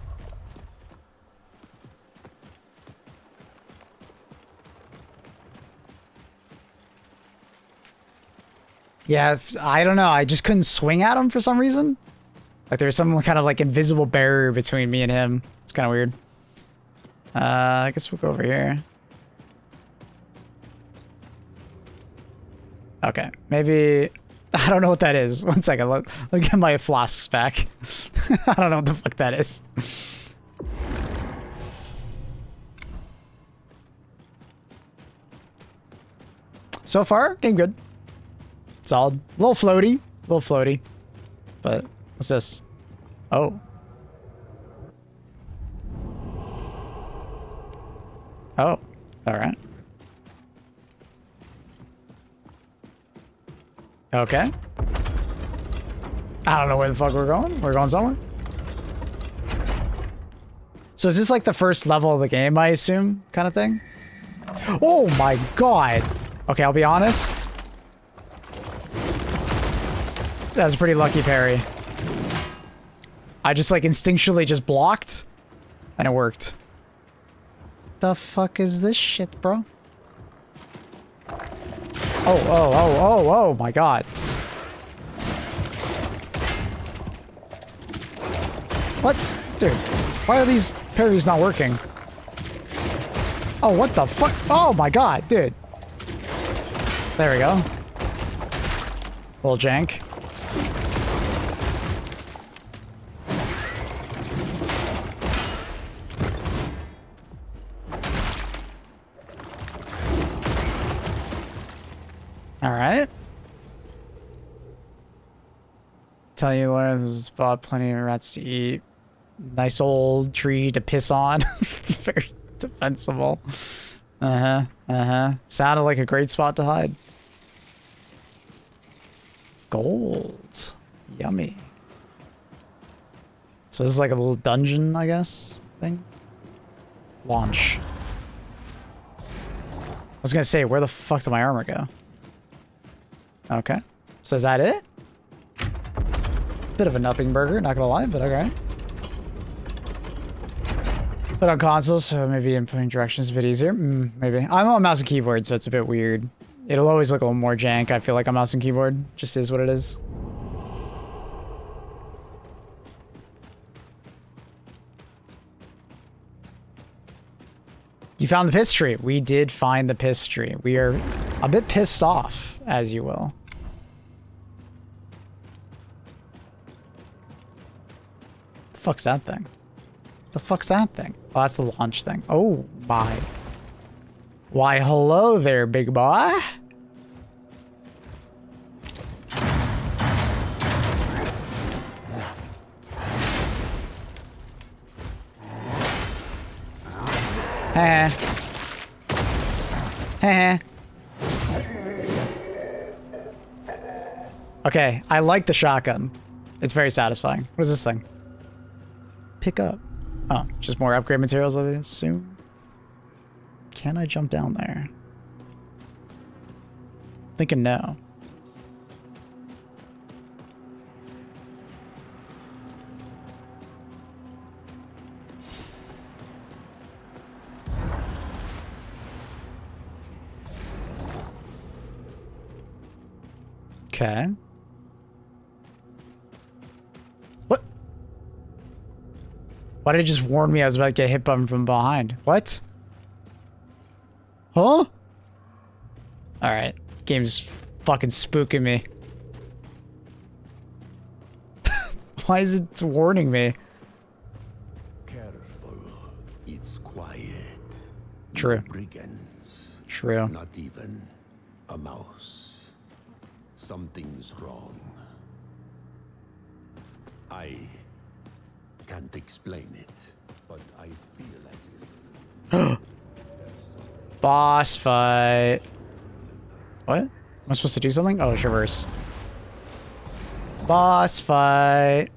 Yeah, I don't know. I just couldn't swing at him for some reason. Like there was some kind of like invisible barrier between me and him. It's kind of weird. I guess we'll go over here. Okay, maybe... I don't know what that is. One second. Let me get my flasks back. I don't know what the fuck that is. So far, game good. Solid. A little floaty. A little floaty. But what's this? Oh. Oh. Alright. Okay. I don't know where the fuck we're going. We're going somewhere. So is this like the first level of the game, I assume? Kind of thing? Oh my god. Okay, I'll be honest. That was a pretty lucky parry. I just like instinctually just blocked and it worked. The fuck is this shit, bro? Oh my god. What? Dude, why are these parries not working? Oh, what the fuck? Oh my god, dude. There we go. Little jank. Alright. Tell you, Laura, this is spot, plenty of rats to eat. Nice old tree to piss on. Very defensible. Sounded like a great spot to hide. Gold. Yummy. So this is like a little dungeon, I guess, thing? Launch. I was gonna say, where the fuck did my armor go? Okay. So is that it? Bit of a nothing burger, not gonna lie, but okay. But on console, so maybe inputting directions is a bit easier. Maybe. I'm on mouse and keyboard, so it's a bit weird. It'll always look a little more jank, I feel like, on mouse and keyboard. Just is what it is. You found the piss tree. We did find the piss tree. We are a bit pissed off, as you will. The fuck's that thing? The fuck's that thing? Oh, that's the launch thing. Oh, my. Why, hello there, big boy. Okay, I like the shotgun. It's very satisfying. What is this thing? Pick up. Oh, just more upgrade materials, I assume. Can I jump down there? Thinking no. Okay. What? Why did it just warn me I was about to get hit from behind? What? Huh? Alright. Game's fucking spooking me. Why is it warning me? Careful. It's quiet. True. No brigands. True. Not even a mouse. Something's wrong. I can't explain it, but I feel as if... Boss fight. What? Am I supposed to do something? Oh, it's reverse. Boss fight.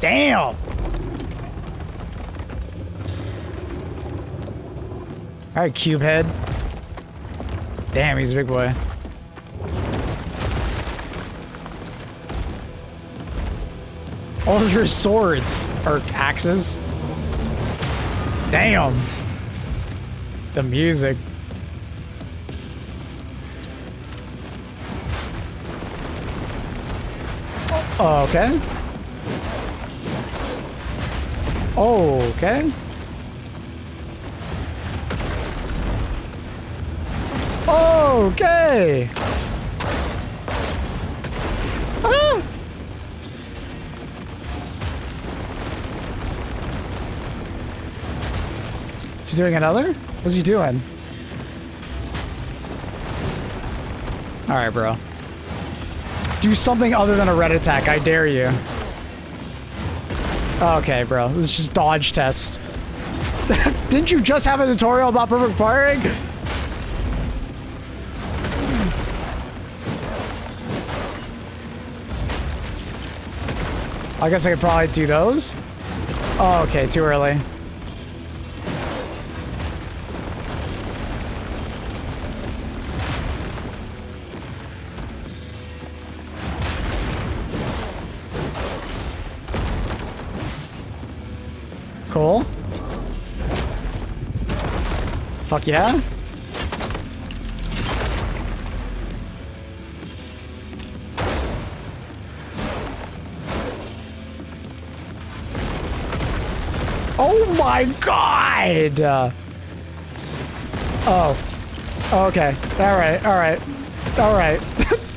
Damn! Alright, cube head. Damn, he's a big boy. All those are swords. Or axes. Damn. The music. Oh, okay. Okay. Okay. Ah. She's doing another? What's he doing? All right, bro. Do something other than a red attack. I dare you. Okay, bro. This is just dodge test. Didn't you just have a tutorial about perfect firing? I guess I could probably do those. Oh, okay, too early. Cool. Fuck yeah. Oh my god! Oh. Okay. Alright, alright. Alright.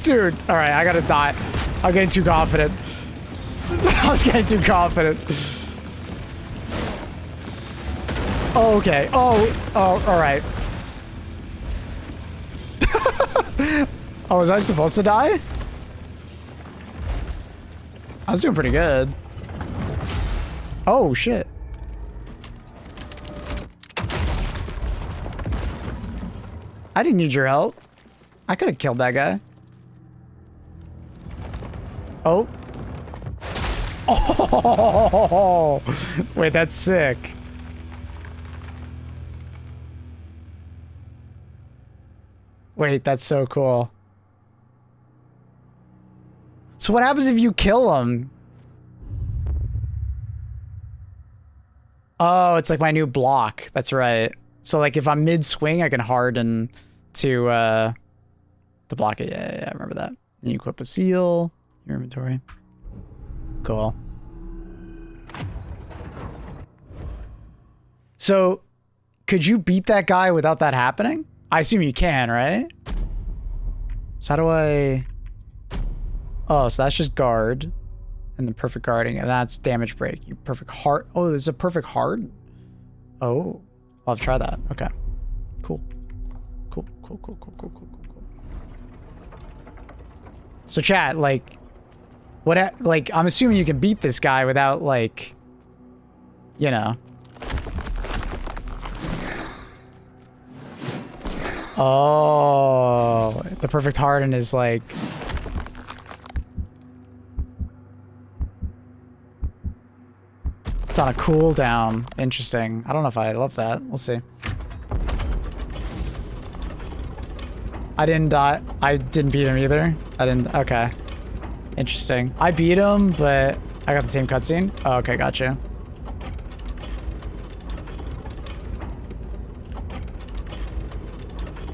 Dude, alright, I gotta die. I'm getting too confident. I was getting too confident. Oh, okay. Oh, alright. Oh, was I supposed to die? I was doing pretty good. Oh, shit. I didn't need your help. I could have killed that guy. Oh. Oh, wait, that's sick. Wait, that's so cool. So what happens if you kill him? Oh, it's like my new block. That's right. So like if I'm mid-swing, I can harden to block it. Yeah, I remember that. And you equip a seal, your inventory. Cool. So could you beat that guy without that happening? I assume you can, right? So how do I... Oh, so that's just guard. And the perfect guarding. And that's damage break. You perfect heart. Oh, there's a perfect heart? Oh. I'll try that. Okay. Cool. Cool. So chat, like... What... Like, I'm assuming you can beat this guy without, like... You know... Oh, the perfect harden is like... It's on a cooldown. Interesting. I don't know if I love that. We'll see. I didn't die. I didn't beat him either. I didn't... Okay. Interesting. I beat him, but I got the same cutscene. Oh, okay, gotcha.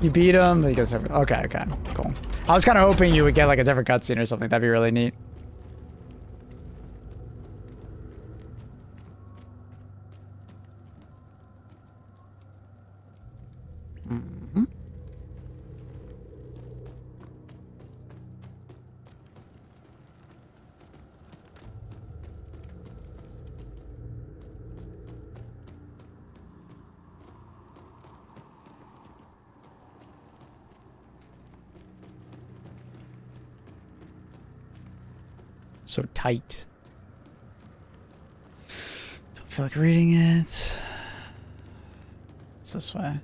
You beat him, but you get okay, cool. I was kind of hoping you would get like a different cutscene or something. That'd be really neat. Mm-hmm. So tight. Don't feel like reading it. It's this way.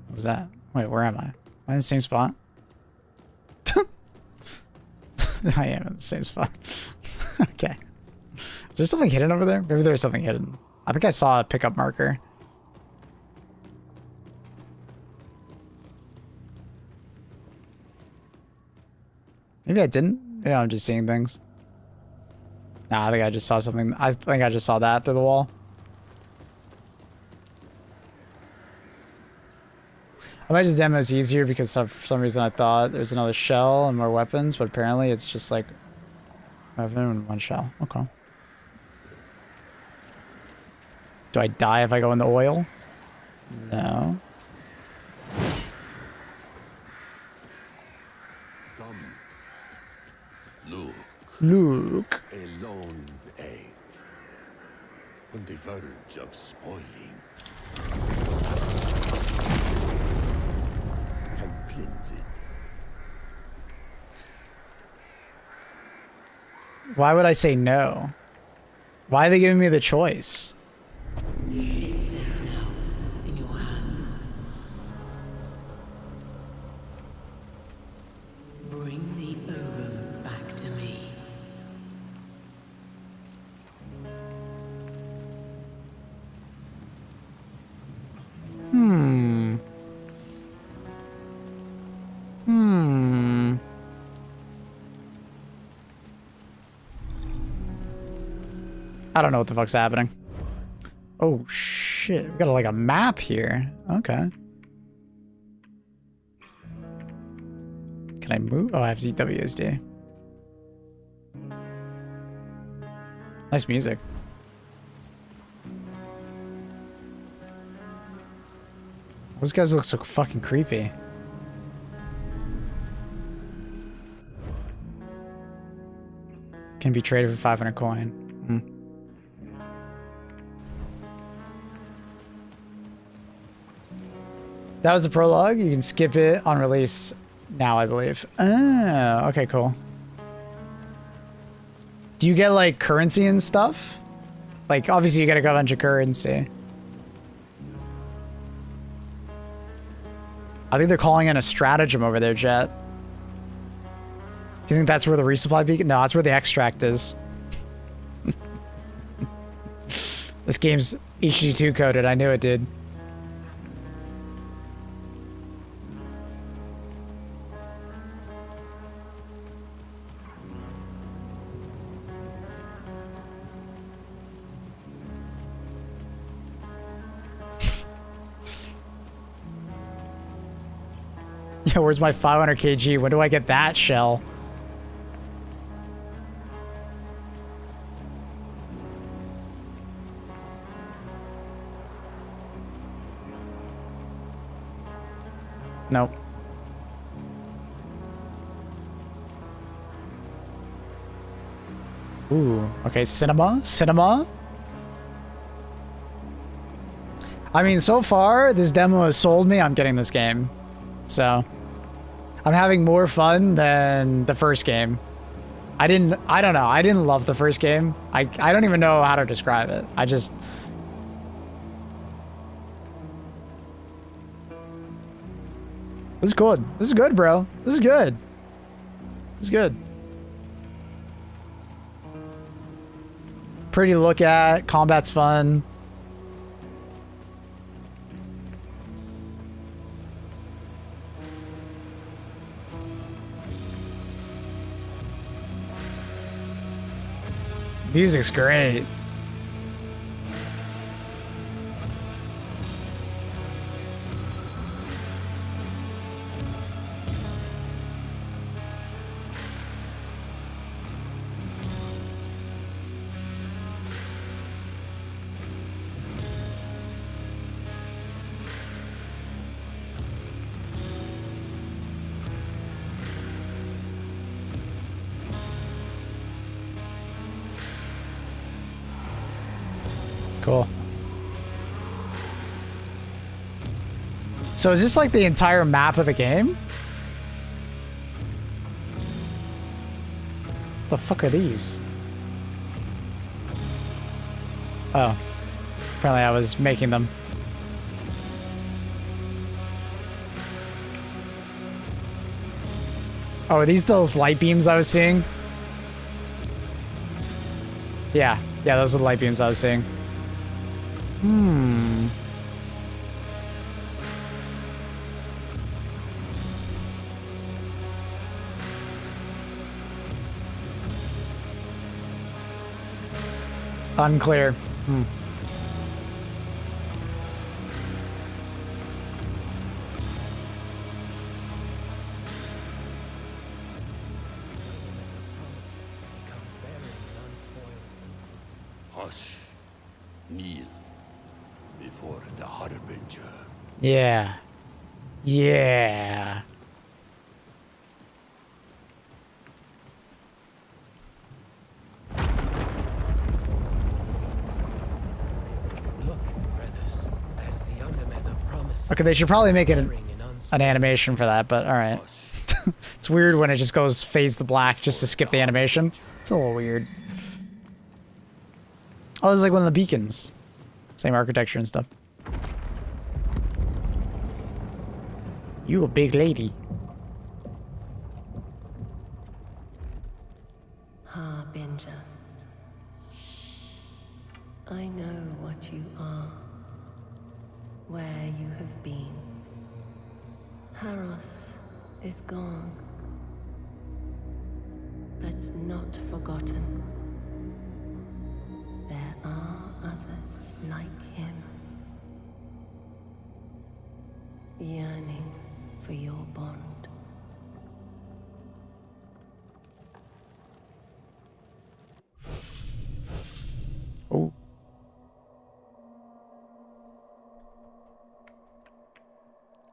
What was that? Wait, where am I? Am I in the same spot? I am in the same spot. Okay. Is there something hidden over there? Maybe there's something hidden. I think I saw a pickup marker. Maybe I didn't. Yeah, I'm just seeing things. Nah, I think I just saw something. I think I just saw that through the wall. I imagine the demo is easier because for some reason I thought there's another shell and more weapons, but apparently it's just like weapon and one shell. Okay. Do I die if I go in the oil? No. Come. Look. Look. A lone egg. On the verge of spoiling. Can cleanse it. Why would I say no? Why are they giving me the choice? It's safe now, in your hands. Bring the ovum back to me. I don't know what the fuck's happening. Oh shit, we got like a map here. Okay. Can I move? Oh, I have WSD. Nice music. Those guys look so fucking creepy. Can be traded for 500 coin. Hmm. That was the prologue. You can skip it on release now, I believe. Oh, okay, cool. Do you get like currency and stuff? Like, obviously you get a bunch of currency. I think they're calling in a stratagem over there, Jet. Do you think that's where the resupply beacon? No, that's where the extract is. This game's HD2 coded. I knew it did. Yo, where's my 500 kg? When do I get that shell? Nope. Ooh, okay, cinema? Cinema? I mean, so far, this demo has sold me on getting this game. So, I'm having more fun than the first game. I don't know, I didn't love the first game. I don't even know how to describe it. This is good. This is good, bro. This is good. This is good. Pretty to look at. Combat's fun. Music's great. Cool. So is this like the entire map of the game? What the fuck are these? Oh. Apparently I was making them. Oh, are these those light beams I was seeing? Yeah. Yeah, those are the light beams I was seeing. Hmm. Unclear. Hmm. Hush. Kneel before the Harbinger. Yeah. Yeah. Okay, they should probably make it an animation for that, but alright. It's weird when it just goes phase to black just to skip the animation. It's a little weird. Oh, this is like one of the beacons. Same architecture and stuff. You a big lady. Harbinger. I know what you are, where you have been. Haros is gone, but not forgotten. There are others like him, yearning for your bond. Oh.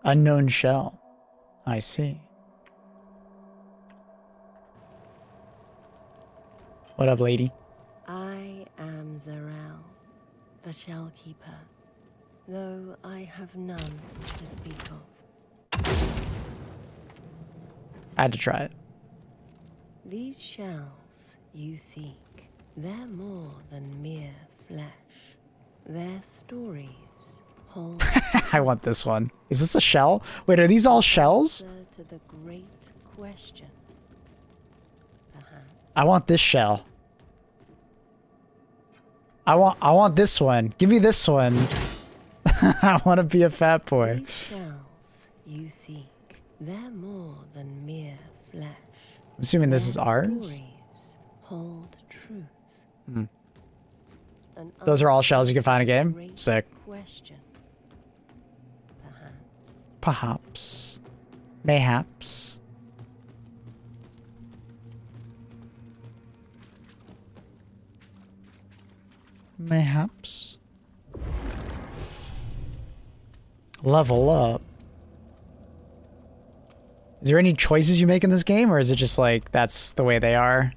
Unknown shell. I see. What up, lady? I am Zarel, the Shell Keeper, though I have none to speak of. I had to try it. These shells you seek, they're more than mere flesh. Their stories hold. I want this one. Is this a shell? Wait, are these all shells? To the great question. Perhaps. I want this shell. I want this one. Give me this one. I want to be a fat boy. These shells you seek, they're more than mere flesh. I'm assuming this is Their ours. stories hold truth. Hmm. An Those are all shells you can find in a game? great Sick. Question. Perhaps. Perhaps. Mayhaps. Mayhaps. Level up. Is there any choices you make in this game, or is it just like that's the way they are?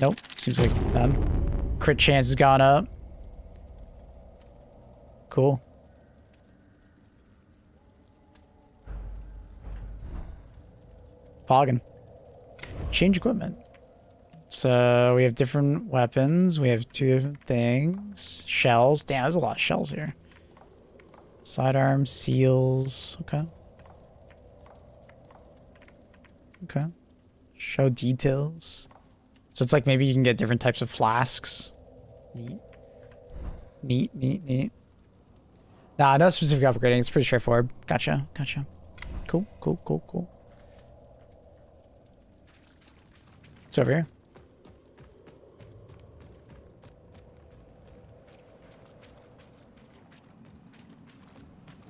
Nope. Seems like none. Crit chance has gone up. Cool. Poggin. Change equipment. So we have different weapons. We have two different things. Shells. Damn, there's a lot of shells here. Sidearms, seals. Okay. Okay. Show details. So it's like maybe you can get different types of flasks. Neat. Neat, neat, neat. Nah, no specific upgrading. It's pretty straightforward. Gotcha, gotcha. Cool, cool, cool, cool. It's over here.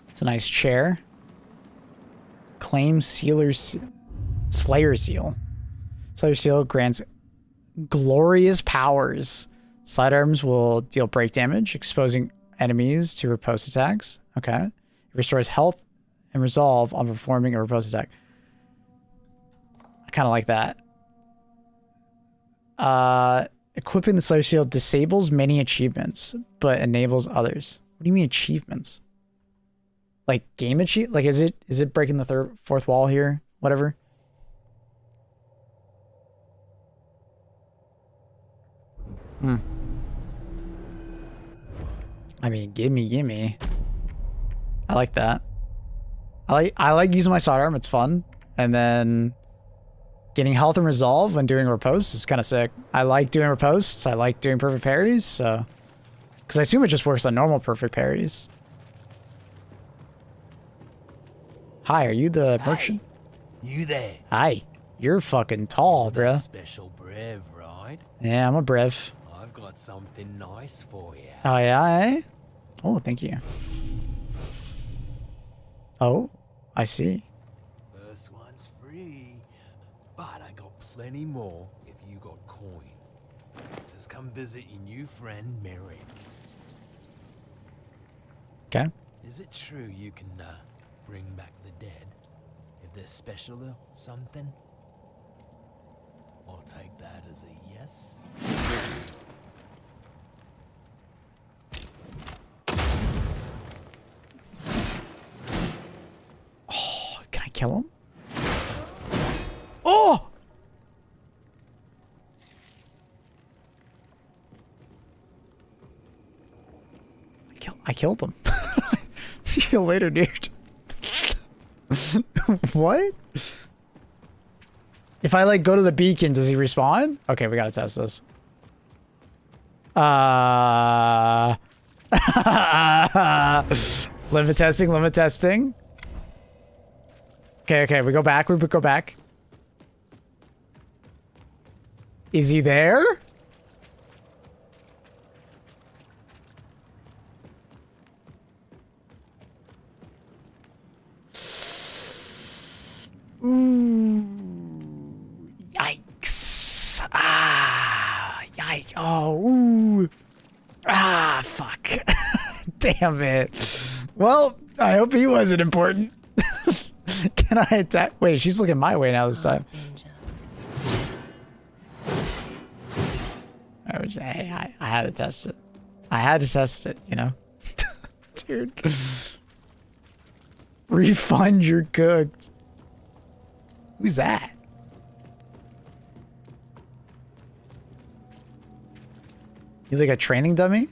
It's a nice chair. Claim Slayer Seal. Slayer Seal grants glorious powers. Sidearms will deal break damage, exposing enemies to riposte attacks. Okay. It restores health and resolve on performing a riposte attack. I kind of like that. Equipping the Slayer Seal disables many achievements, but enables others. What do you mean achievements? Like game achieve? Like is it breaking the fourth wall here? Whatever. Hmm. I mean, gimme. I like that. I like using my sidearm. It's fun, and then getting health and resolve when doing riposte is kind of sick. I like doing ripostes. I like doing perfect parries. So, because I assume it just works on normal perfect parries. Hi, are you the merchant? You there? Hi. You're fucking tall, That bruh. special brev, right? Yeah, I'm a brev. I've got something nice for you. Oh, yeah, eh? Oh, thank you. Oh, I see. First one's free, but I got plenty more if you got coin. Just come visit your new friend, Mary. Okay. Is it true you can bring back the dead? If they're special or something? I'll take that as a yes. Oh, can I kill him? Oh! I killed him. See you later, dude. What? If I like go to the beacon, does he respawn? Okay, we gotta test this. Limit testing, limit testing. Okay, we go back, we go back. Is he there? Ooh. Yikes. Ah. Yike. Oh. Ooh. Ah, fuck. Damn it. Well, I hope he wasn't important. Can I attack? Wait, she's looking my way now this time. I had to test it. I had to test it, you know? Dude. Refund your cooked. Who's that? You like a training dummy?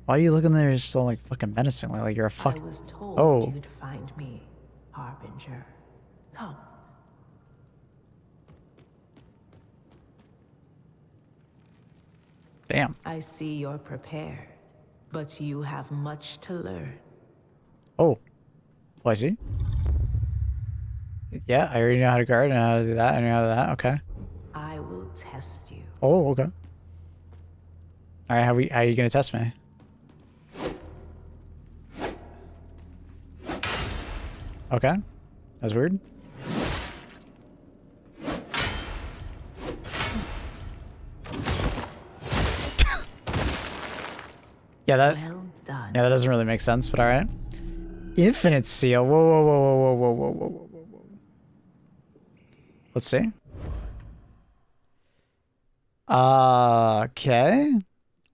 Why are you looking there so like fucking menacingly? Like you're a fuck. I was told oh. you'd find me, Harbinger. Come. Damn. I see you're prepared, but you have much to learn. Oh. Oh, I see. Yeah, I already know how to guard and how to do that. I know how to do that. Okay. I will test you. Oh, okay. All right, how are you gonna test me? Okay, that's weird. Yeah, that. Well done. Yeah, that doesn't really make sense, but all right. Infinite seal. Whoa, whoa, whoa, whoa, whoa, whoa, whoa, whoa, whoa, whoa. Let's see. Okay.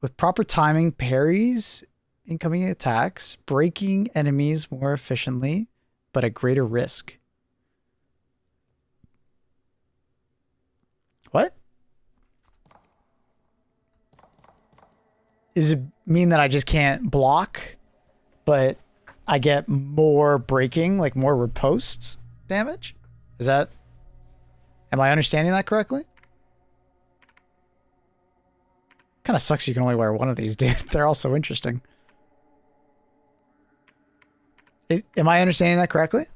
With proper timing, parries incoming attacks, breaking enemies more efficiently, but at greater risk. What? Does it mean that I just can't block, but I get more breaking, like more riposte damage? Is that... Am I understanding that correctly? Kind of sucks you can only wear one of these, dude. They're all so interesting. Am I understanding that correctly?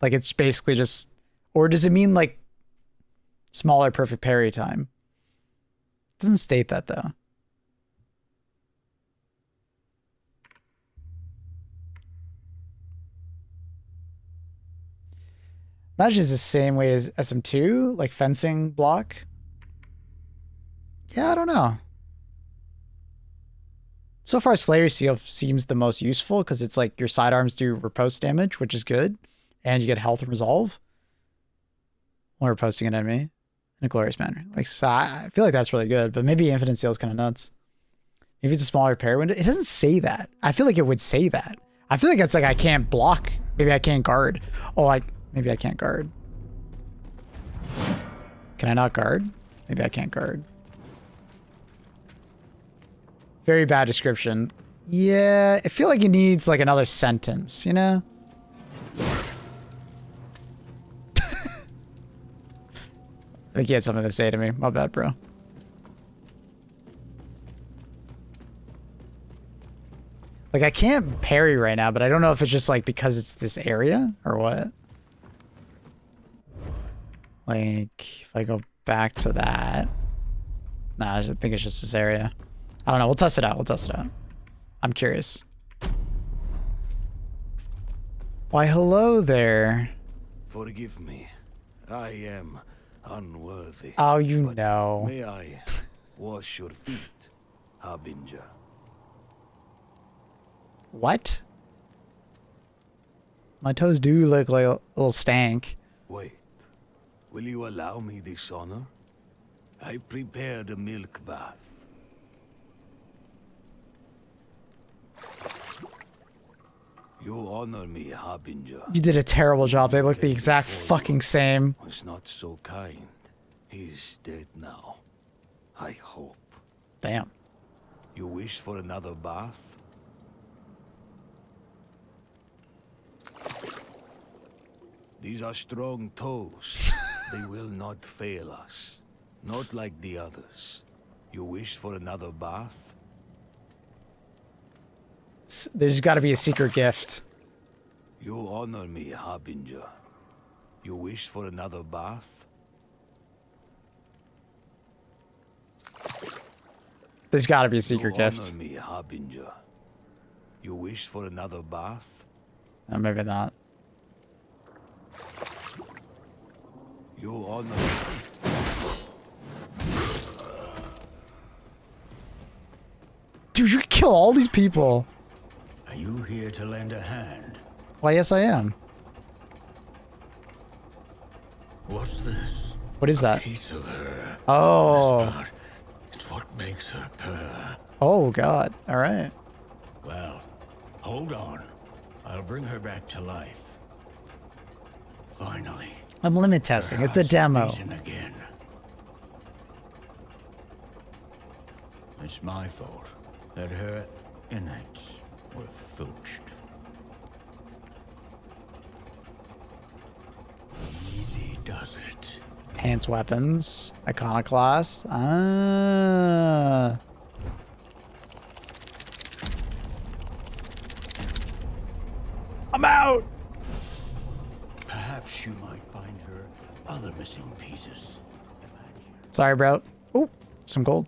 Like it's basically just... Or does it mean like smaller perfect parry time? It doesn't state that though. Imagine it's the same way as SM2, like fencing block. Yeah, I don't know. So far, Slayer Seal seems the most useful because it's like your sidearms do riposte damage, which is good, and you get health and resolve when riposting an enemy in a glorious manner. Like, so I feel like that's really good, but maybe Infinite Seal is kind of nuts. Maybe it's a smaller parry window. It doesn't say that. I feel like it would say that. I feel like it's like I can't block. Maybe I can't guard. Oh, maybe I can't guard. Can I not guard? Maybe I can't guard. Very bad description. Yeah, I feel like it needs like another sentence, you know? I think he had something to say to me. My bad, bro. Like, I can't parry right now, but I don't know if it's just, like, because it's this area or what. Like, if I go back to that. Nah, I think it's just this area. I don't know. We'll test it out. We'll test it out. I'm curious. Why, hello there. Forgive me. I am unworthy. Oh, you but know. May I wash your feet, Harbinger? What? My toes do look like a little stank. Wait. Will you allow me this honor? I've prepared a milk bath. You honor me, Harbinger. You did a terrible job. They look the exact fucking same. Was not so kind. He's dead now. I hope. Damn. You wish for another bath? These are strong toes. They will not fail us. Not like the others. You wish for another bath? There's got to be a secret gift. You honor me, Harbinger. You wish for another bath? There's got to be a secret gift. You honor me, Harbinger. You wish for another bath? Maybe not. You honor me. Dude, you kill all these people. Are you here to lend a hand? Why, yes, I am. What's this? What is that? A piece of her. Oh. This part, it's what makes her purr. Oh, God. All right. Well, hold on. I'll bring her back to life. Finally. I'm limit testing. It's a demo. Again. It's my fault that her innates were filched. Easy does it. Enhanced weapons. Iconoclast. Ah. I'm out. Perhaps you might find her other missing pieces. Sorry, bro. Oh, some gold.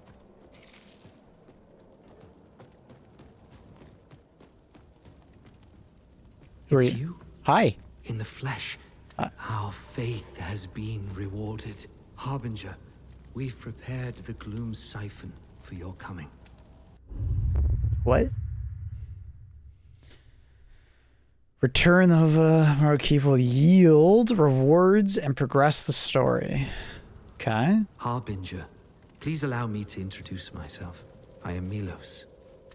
Who are It's you? you? Hi. In the flesh. Our faith has been rewarded. Harbinger, we've prepared the gloom siphon for your coming. What? Return of Marquis will yield rewards and progress the story. Okay. Harbinger, please allow me to introduce myself. I am Milos,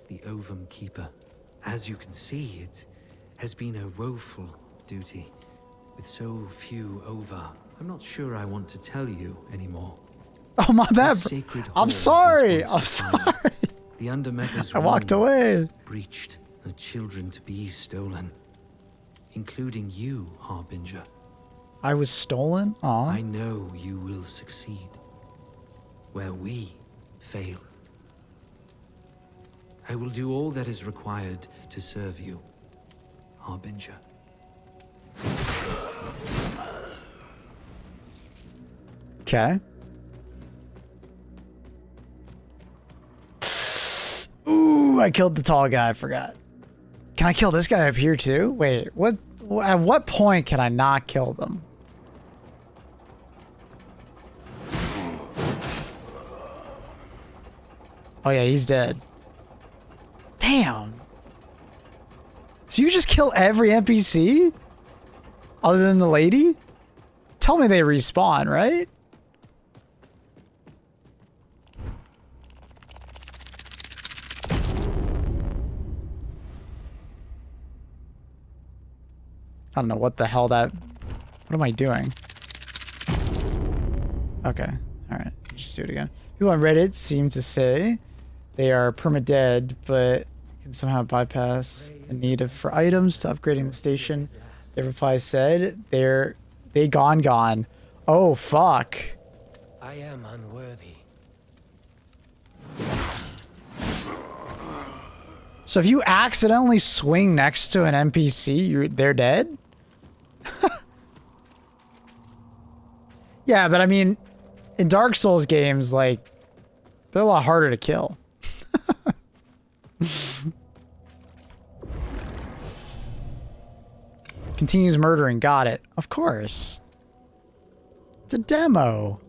the Ovum Keeper. As you can see, it has been a woeful duty. With so few Ova, I'm not sure I want to tell you anymore. Oh, my bad. I'm sorry. I'm sorry. The Undermeta's I walked away. Breached, the children to be stolen. Including you, Harbinger. I was stolen? Aw. I know you will succeed. Where we fail. I will do all that is required to serve you, Harbinger. Okay. Ooh, I killed the tall guy. I forgot. Can I kill this guy up here too? Wait, what? At what point can I not kill them? Oh yeah, he's dead. Damn. So you just kill every NPC? Other than the lady? Tell me they respawn, right? I don't know what the hell that... What am I doing? Okay. Alright. Just do it again. People on Reddit seem to say they are permadead, but can somehow bypass the need for items to upgrading the station. Their reply said they gone. Oh, fuck. I am unworthy. So if you accidentally swing next to an NPC, they're dead? Yeah, but I mean, in Dark Souls games, like, they're a lot harder to kill. Continues murdering. Got it. Of course. It's a demo.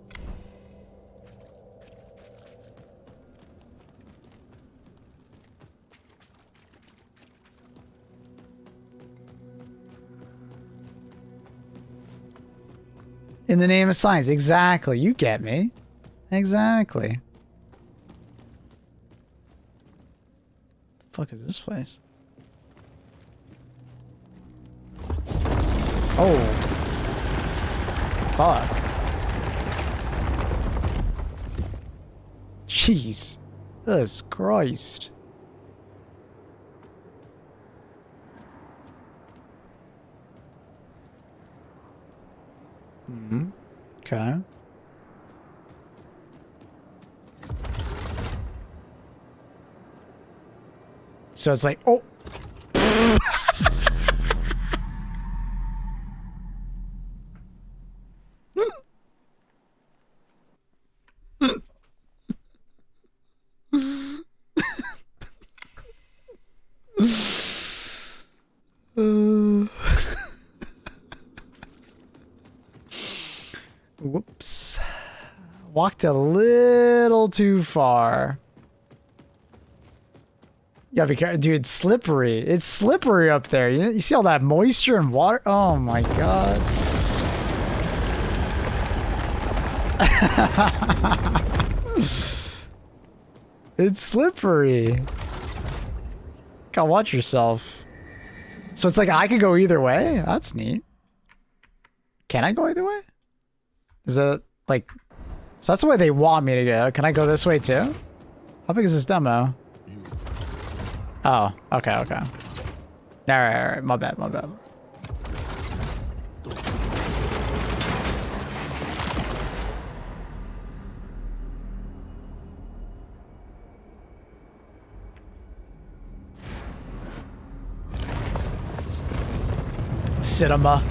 In the name of science. Exactly. You get me. Exactly. The fuck is this place? Oh. Fuck. Jeez. Jesus Christ. Mm-hmm. Okay. So it's like, oh. Whoops. Walked a little too far. You gotta be careful. Dude, it's slippery. It's slippery up there. You see all that moisture and water? Oh my god. It's slippery. Gotta watch yourself. So it's like I could go either way? That's neat. Can I go either way? Is that like... So that's the way they want me to go. Can I go this way too? How big is this demo? Oh, okay, okay. Alright, my bad, my bad. Cinema.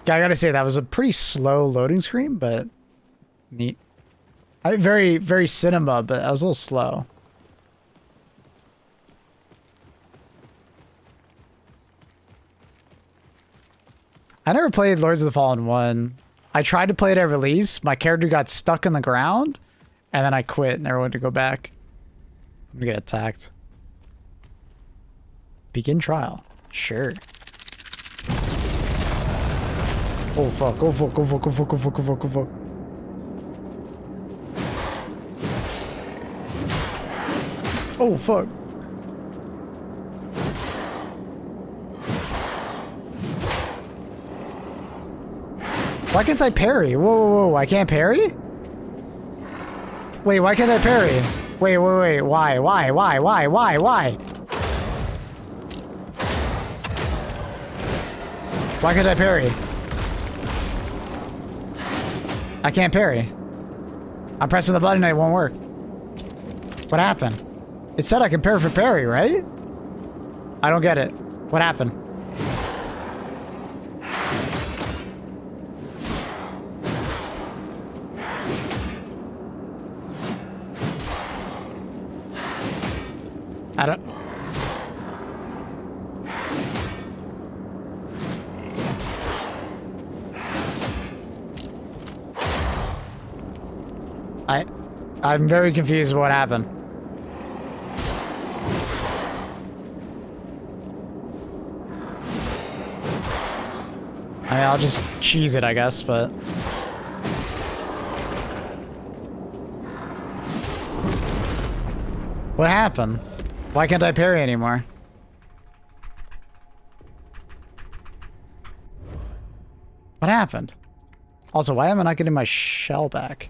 I gotta say, that was a pretty slow loading screen, but neat. Very, very cinema, but I was a little slow. I never played Lords of the Fallen 1. I tried to play it at release. My character got stuck in the ground, and then I quit and never went to go back. I'm gonna get attacked. Begin trial. Sure. Oh fuck, oh fuck, oh fuck, oh fuck, oh fuck, oh fuck, oh fuck. Oh fuck. Why can't I parry? Whoa, whoa, whoa, I can't parry? Wait, why can't I parry? Wait, wait, wait, why? Why can't I parry? I can't parry. I'm pressing the button and it won't work. What happened? It said I can parry for parry, right? I don't get it. What happened? I don't... I'm very confused with what happened. I mean, I'll just cheese it, I guess, but... What happened? Why can't I parry anymore? What happened? Also, why am I not getting my shell back?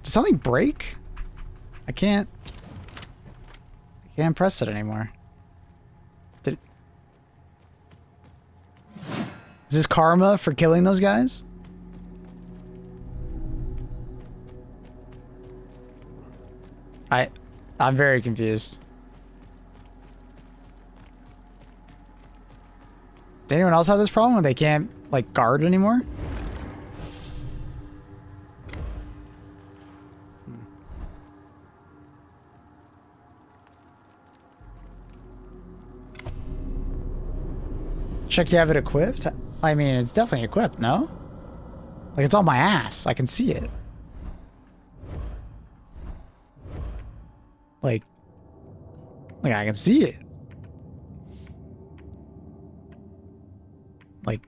Did something break? I can't press it anymore. Is this karma for killing those guys? I'm very confused. Does anyone else have this problem where they can't, like, guard anymore? Check you have it equipped? I mean, it's definitely equipped, no? Like, it's on my ass. I can see it. Like I can see it. Like,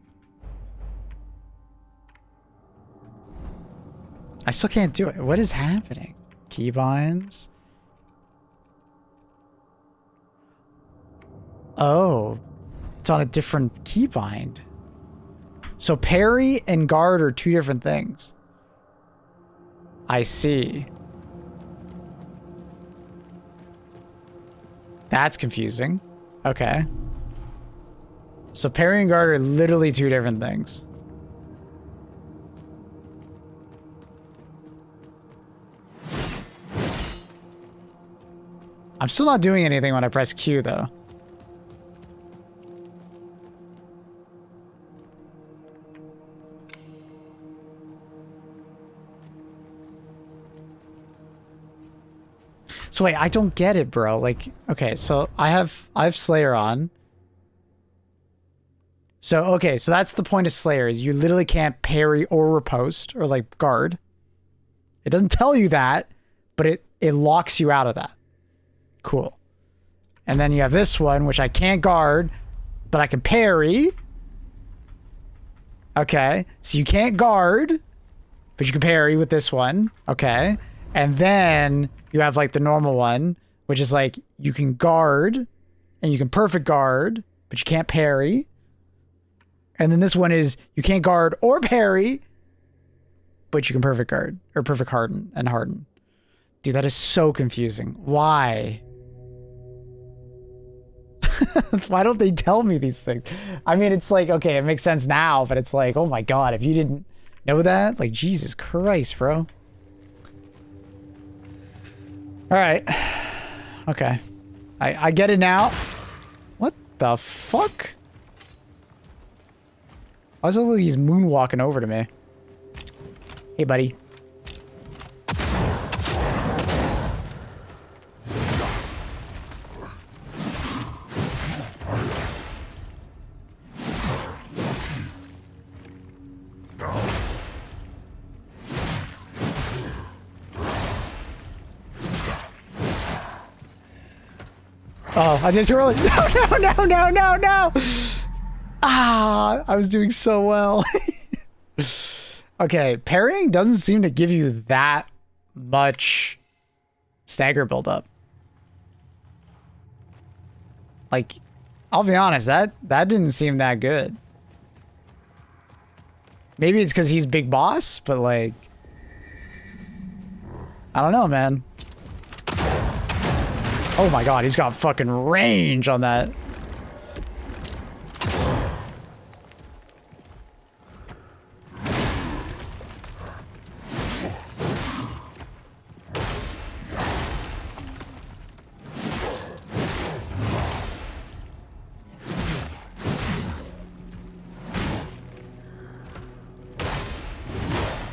I still can't do it. What is happening? Keybinds? Oh, it's on a different keybind. So parry and guard are two different things. I see. That's confusing. Okay. So parry and guard are literally two different things. I'm still not doing anything when I press Q, though. So wait, I don't get it, bro. Like, okay, so I have Slayer on. So, okay, so that's the point of Slayer, is you literally can't parry or riposte or, like, guard. It doesn't tell you that, but it locks you out of that. Cool. And then you have this one, which I can't guard, but I can parry. Okay, so you can't guard, but you can parry with this one. Okay. And then you have, like, the normal one, which is, like, you can guard and you can perfect guard, but you can't parry. And then this one is you can't guard or parry, but you can perfect guard or perfect harden and harden. Dude, that is so confusing. Why? Why don't they tell me these things? I mean, it's like, okay, it makes sense now, but it's like, oh my God, if you didn't know that, like, Jesus Christ, bro. All right. Okay. I get it now. What the fuck? Why does it look like he's moonwalking over to me? Hey, buddy. Oh, I did too early. No. Ah, I was doing so well. Okay, parrying doesn't seem to give you that much stagger buildup. Like, I'll be honest, that didn't seem that good. Maybe it's because he's big boss, but like, I don't know, man. Oh my God, he's got fucking range on that.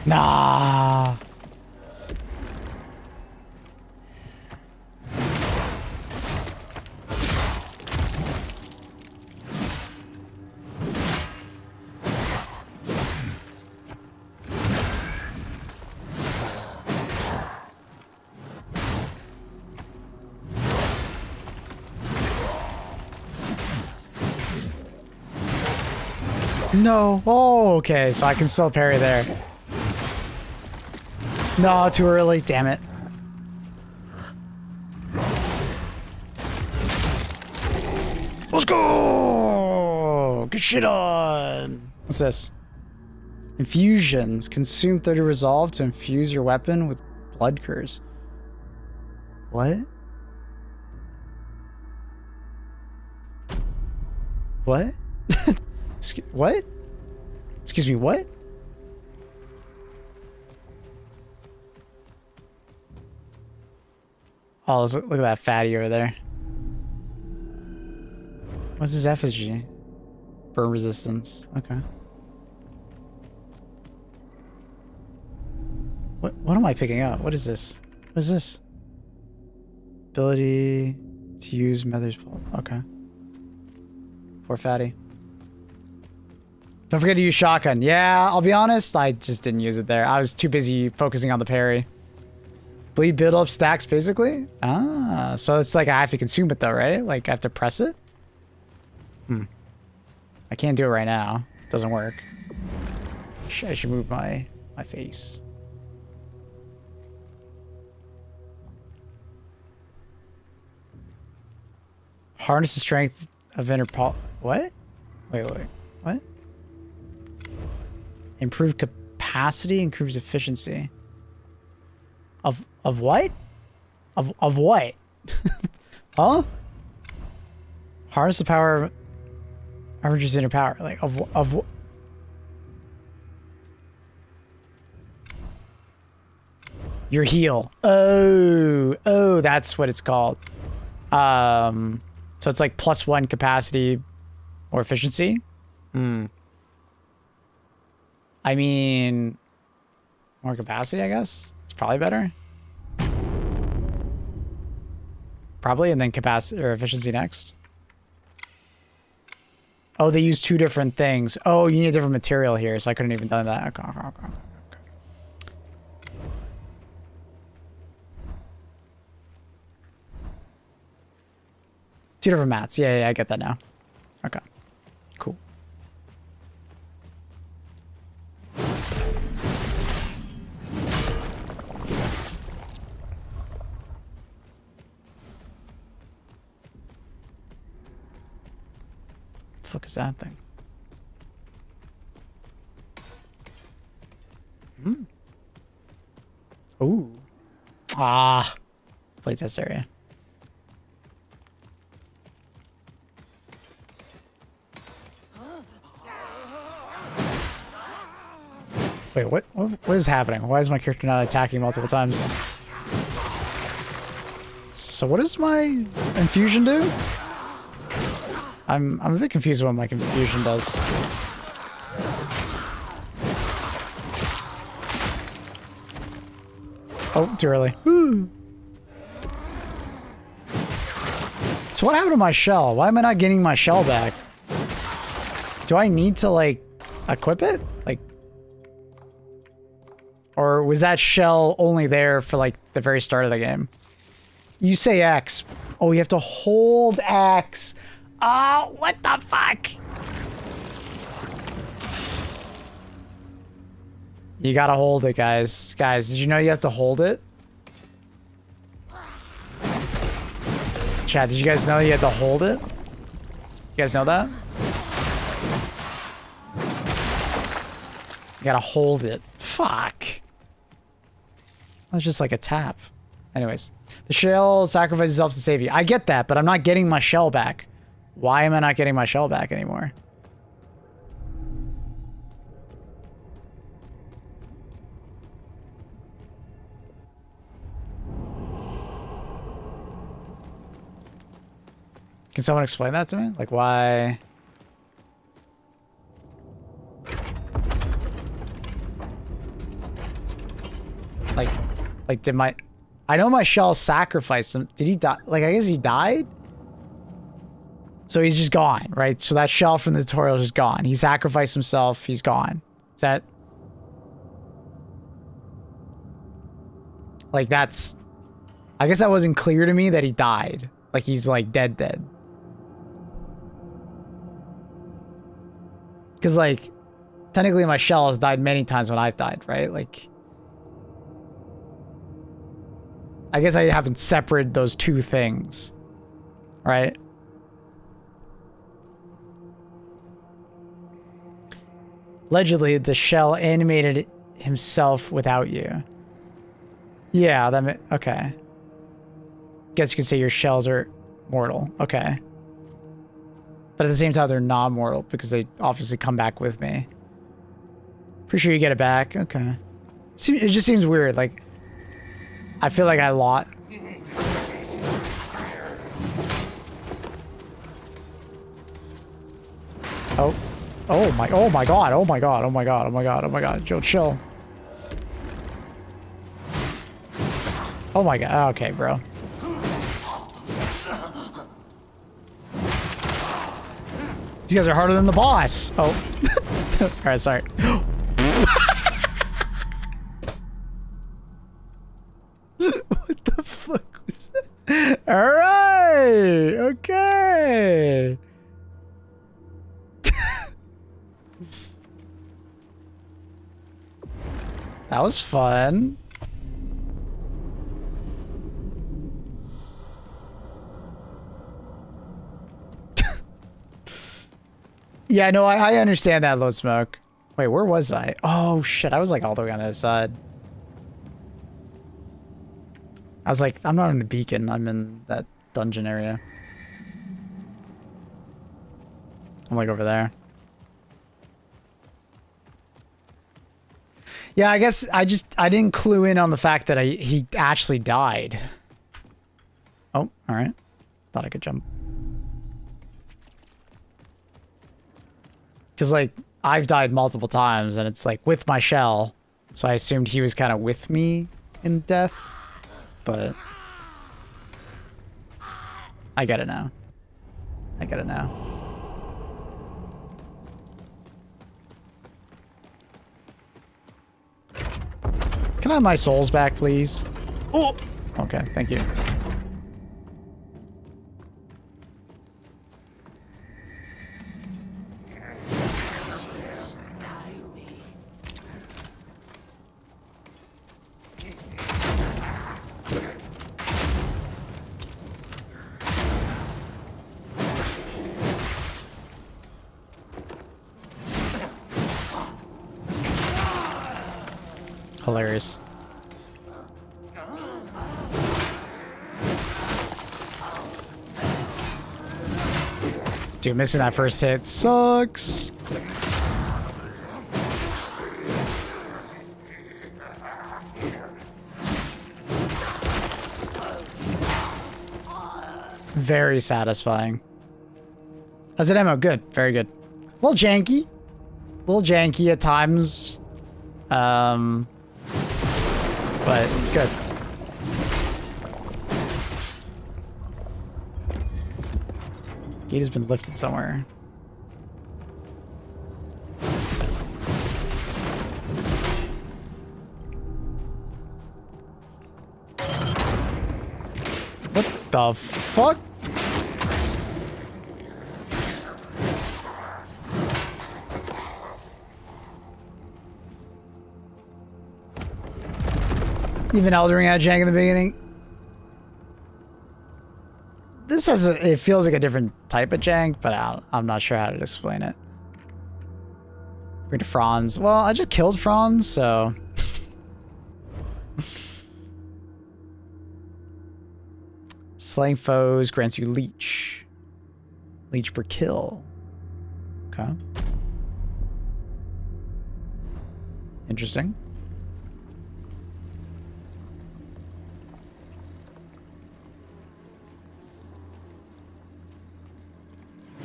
Nah. No. Oh, okay. So I can still parry there. No, too early. Damn it. Let's go! Get shit on! What's this? Infusions. Consume 30 resolve to infuse your weapon with blood curse. What? What? What? Excuse me, what? Oh, look at that fatty over there. What's his effigy? Burn resistance. Okay. What am I picking up? What is this? What is this? Ability to use Mother's Pulse. Okay. Poor fatty. Don't forget to use shotgun. Yeah, I'll be honest. I just didn't use it there. I was too busy focusing on the parry. Bleed build up stacks basically. Ah, so it's like I have to consume it though, right? Like I have to press it. I can't do it right now. It doesn't work. I should move my face. Harness the strength of interpol. What? Wait. What? Improve capacity, improves efficiency. Of what? Of what? Huh? Harness the power of Average's inner power. Like of what? Your heal. Oh, that's what it's called. So it's like +1 capacity or efficiency. I mean, more capacity, I guess. It's probably better. Probably, and then capacity or efficiency next. Oh, they use 2 different things. Oh, you need a different material here, so I couldn't even done that. Okay. 2 different mats. Yeah, I get that now. Okay. Cool. Fuck is that thing? Ooh. Ah. Playtest area. Wait, what is happening? Why is my character not attacking multiple times? So what does my infusion do? I'm a bit confused with what my infusion does. Oh, too early. Ooh. So what happened to my shell? Why am I not getting my shell back? Do I need to like equip it? Like, or was that shell only there for like the very start of the game? You say X. Oh, you have to hold X. Oh, what the fuck? You gotta hold it, guys. Guys, did you know you have to hold it? Chat, did you guys know you had to hold it? You guys know that? You gotta hold it. Fuck. That was just like a tap. Anyways. The shell sacrifices itself to save you. I get that, but I'm not getting my shell back. Why am I not getting my shell back anymore? Can someone explain that to me? Like, why? Like, did my... I know my shell sacrificed him. Did he die? Like, I guess he died? So he's just gone, right? So that shell from the tutorial is just gone. He sacrificed himself. He's gone. Is that... Like, that's... I guess that wasn't clear to me that he died. Like, he's, like, dead. Because, like, technically my shell has died many times when I've died, right? Like... I guess I haven't separated those two things, right? Allegedly, the shell animated himself without you. Yeah, okay. Guess you could say your shells are mortal. Okay. But at the same time, they're not mortal because they obviously come back with me. Pretty sure you get it back. Okay. It just seems weird. Like, I feel like I lost. Oh my god, oh my god, oh my god, oh my god, oh my god, Joe, chill. Oh my god, okay, bro. These guys are harder than the boss. Oh. Alright, sorry. What the fuck was that? Alright, okay. That was fun. Yeah, no, I understand that, Load Smoke. Wait, where was I? Oh, shit, I was like all the way on the other side. I was like, I'm not in the beacon, I'm in that dungeon area. I'm like over there. Yeah, I guess I didn't clue in on the fact that he actually died. Oh, all right. Thought I could jump. Because, like, I've died multiple times, and it's, like, with my shell. So I assumed he was kind of with me in death. But I get it now. I get it now. Can I have my souls back, please? Oh! Okay, thank you. Hilarious. Dude, missing that first hit sucks. Very satisfying. How's it ammo? Good. Very good. A little janky. A little janky at times. But good. Gate has been lifted somewhere. What the fuck? Even Eldering had jank in the beginning. This has it feels like a different type of jank, but I'm not sure how to explain it. Bring to Franz. Well, I just killed Franz, so. Slaying foes grants you leech. Leech per kill. Okay. Interesting.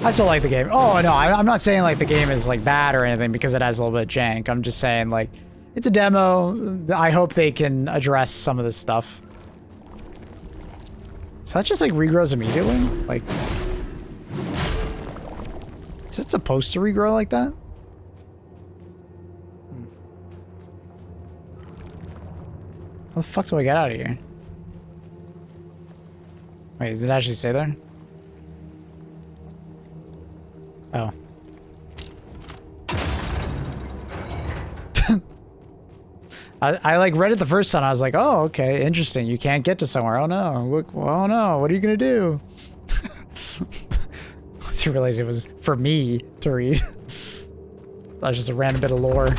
I still like the game. Oh, no, I'm not saying, like, the game is, like, bad or anything because it has a little bit of jank. I'm just saying, like, it's a demo. I hope they can address some of this stuff. So that just, like, regrows immediately? Like, is it supposed to regrow like that? How the fuck do I get out of here? Wait, does it actually stay there? Oh. I like read it the first time. I was like, oh, okay, interesting. You can't get to somewhere. Oh no. Look, oh no. What are you gonna do? I didn't realize it was for me to read. That's just a random bit of lore.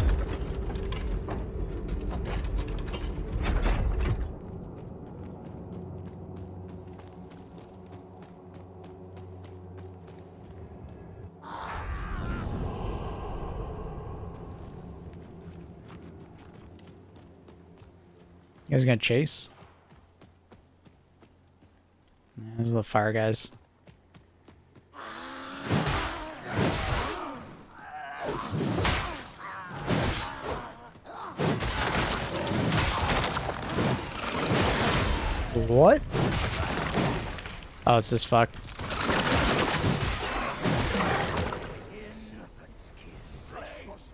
You guys gonna chase? Yeah, those are the fire guys. What? Oh, it's this fuck.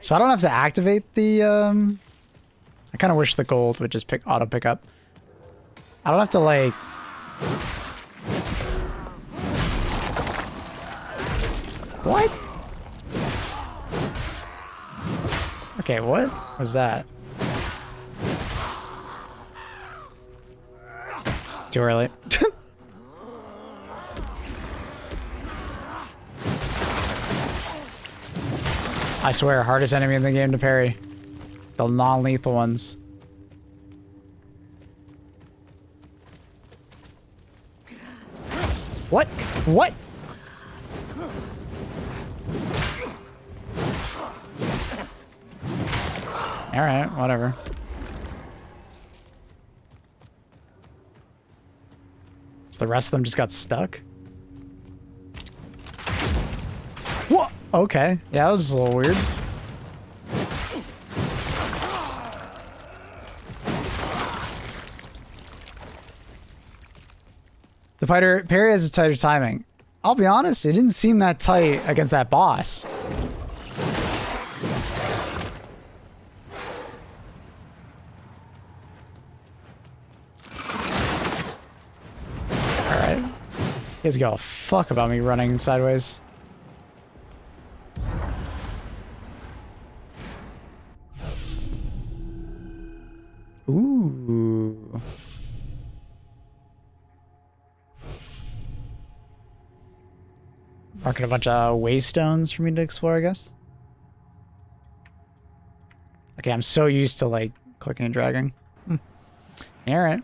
So I don't have to activate the, I kind of wish the gold would just auto pick up. I don't have to, like... What? Okay, what was that? Too early. I swear, hardest enemy in the game to parry. The non-lethal ones. What? What? Alright, whatever. So the rest of them just got stuck? What? Okay. Yeah, that was a little weird. The parry has a tighter timing. I'll be honest, it didn't seem that tight against that boss. Alright. You guys give a fuck about me running sideways. Ooh. Marking a bunch of waystones for me to explore, I guess. Okay, I'm so used to, like, clicking and dragging. Alright.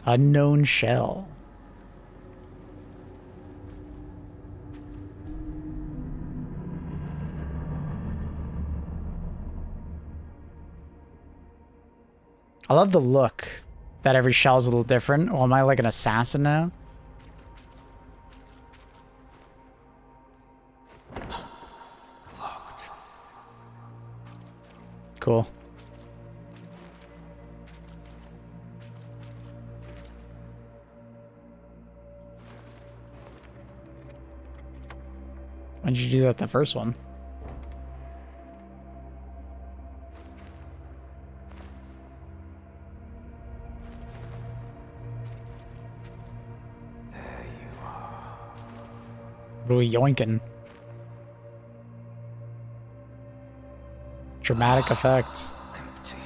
Unknown shell. I love the look that every shell is a little different. Oh, am I like an assassin now? Locked. Cool. When did you do that the first one? What are we yoinking? Dramatic effect. Empty.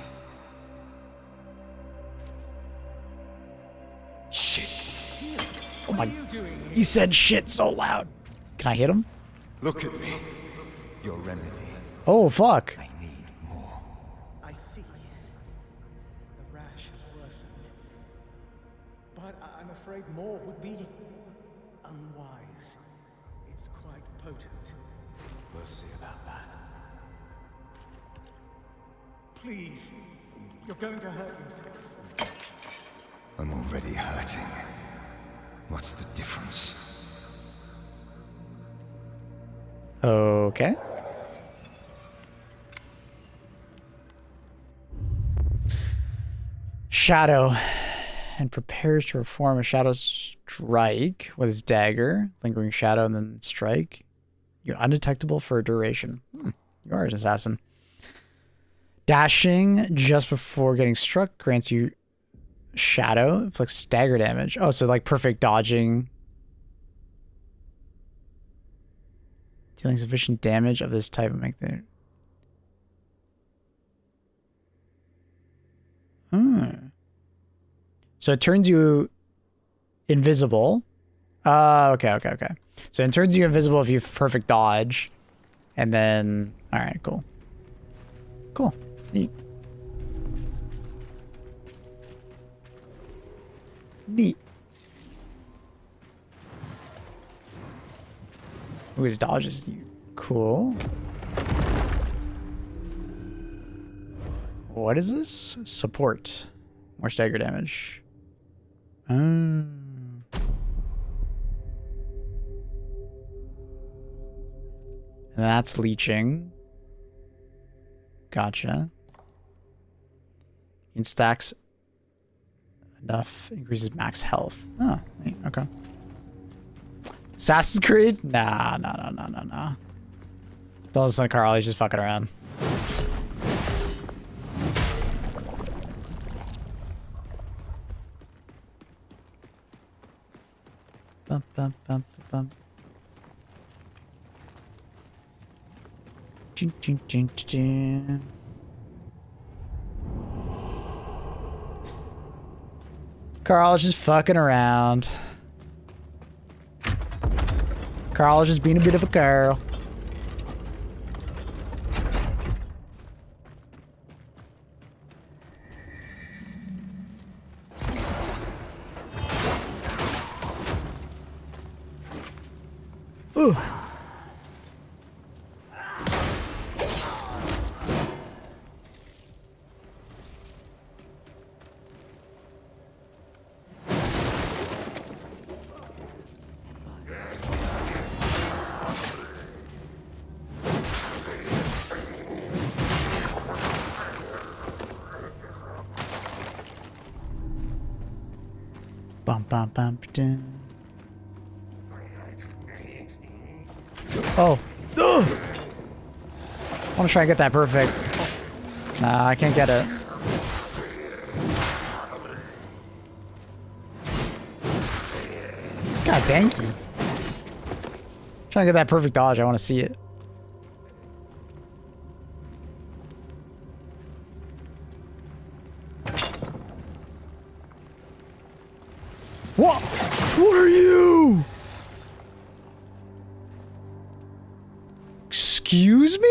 Shit. Oh my... He said shit so loud. Can I hit him? Look at me. Your remedy. Oh, fuck. I need more. I see. The rash has worsened. But I'm afraid more would be unwise. It's quite potent. We'll see about that. Please, you're going to hurt yourself. I'm already hurting. What's the difference? Okay. Shadow. And prepares to perform a shadow strike with his dagger. Lingering shadow and then strike. You're undetectable for a duration. You are an assassin. Dashing just before getting struck grants you shadow. Inflicts stagger damage. Oh, so like perfect dodging. Dealing sufficient damage of this type will make the... So it turns you invisible. Okay. So it turns you invisible if you have perfect dodge. And then, all right, cool. Cool, neat. Neat. Ooh, his dodge is cool. What is this? Support. More stagger damage. And that's leeching. Gotcha. In stacks enough increases max health. Oh, neat. Okay. Assassin's Creed? Nah. Don't listen to Carl, he's just fucking around. Bum. Carl's just fucking around. Carl's just being a bit of a girl. Ooh. Bum. Oh. Ugh. I want to try and get that perfect. Nah, I can't get it. God dang you. Trying to get that perfect dodge. I want to see it. What? What are you? Excuse me?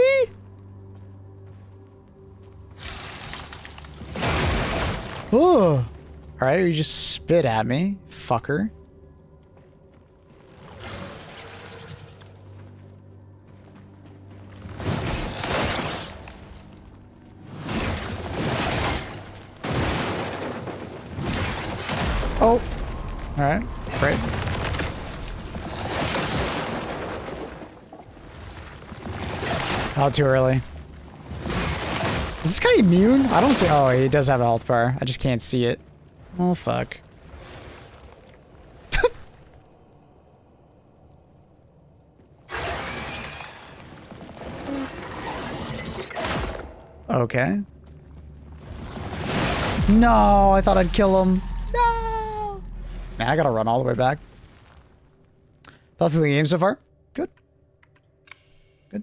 Oh. Alright, you just spit at me, fucker. Oh. Alright, great. Oh, too early. Is this guy immune? I don't see. Oh, he does have a health bar. I just can't see it. Oh, fuck. Okay. No, I thought I'd kill him. No. Man, I gotta run all the way back. Thoughts of the game so far? Good. Good.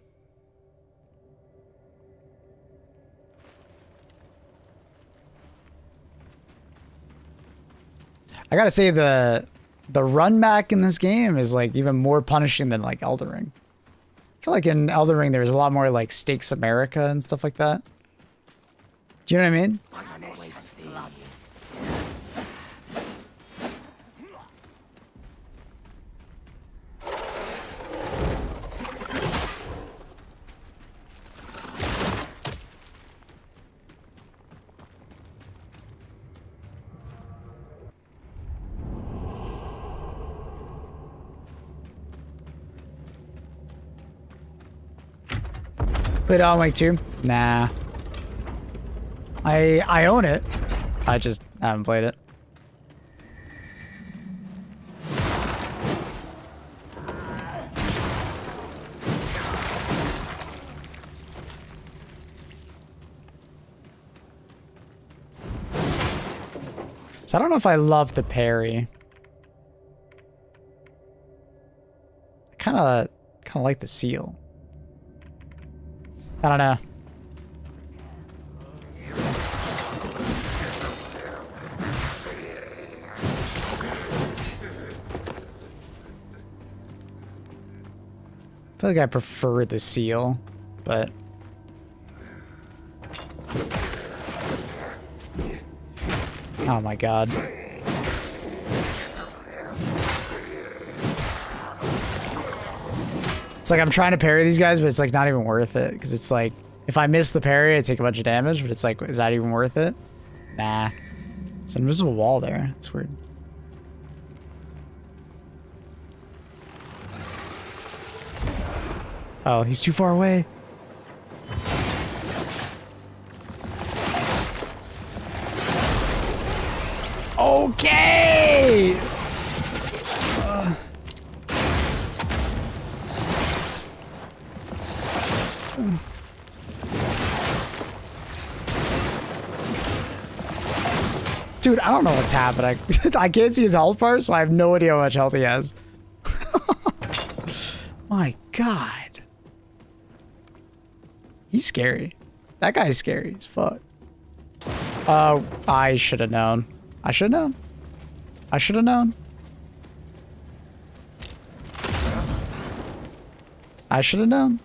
I gotta say the run back in this game is like even more punishing than like Elden Ring. I feel like in Elden Ring there's a lot more like Stakes America and stuff like that. Do you know what I mean? Played Alan Wake 2? Nah. I own it. I just haven't played it. So I don't know if I love the parry. I kind of like the seal. I don't know. feel like I prefer the seal, but... Oh my god. It's like I'm trying to parry these guys, but it's like not even worth it. Because it's like, if I miss the parry, I take a bunch of damage, but it's like, is that even worth it? Nah. It's an invisible wall there. It's weird. Oh, he's too far away. Okay! Dude, I don't know what's happening. I can't see his health bar, so I have no idea how much health he has. My god. He's scary. That guy's scary as fuck. I should have known. I should have known. I should have known. I should have known.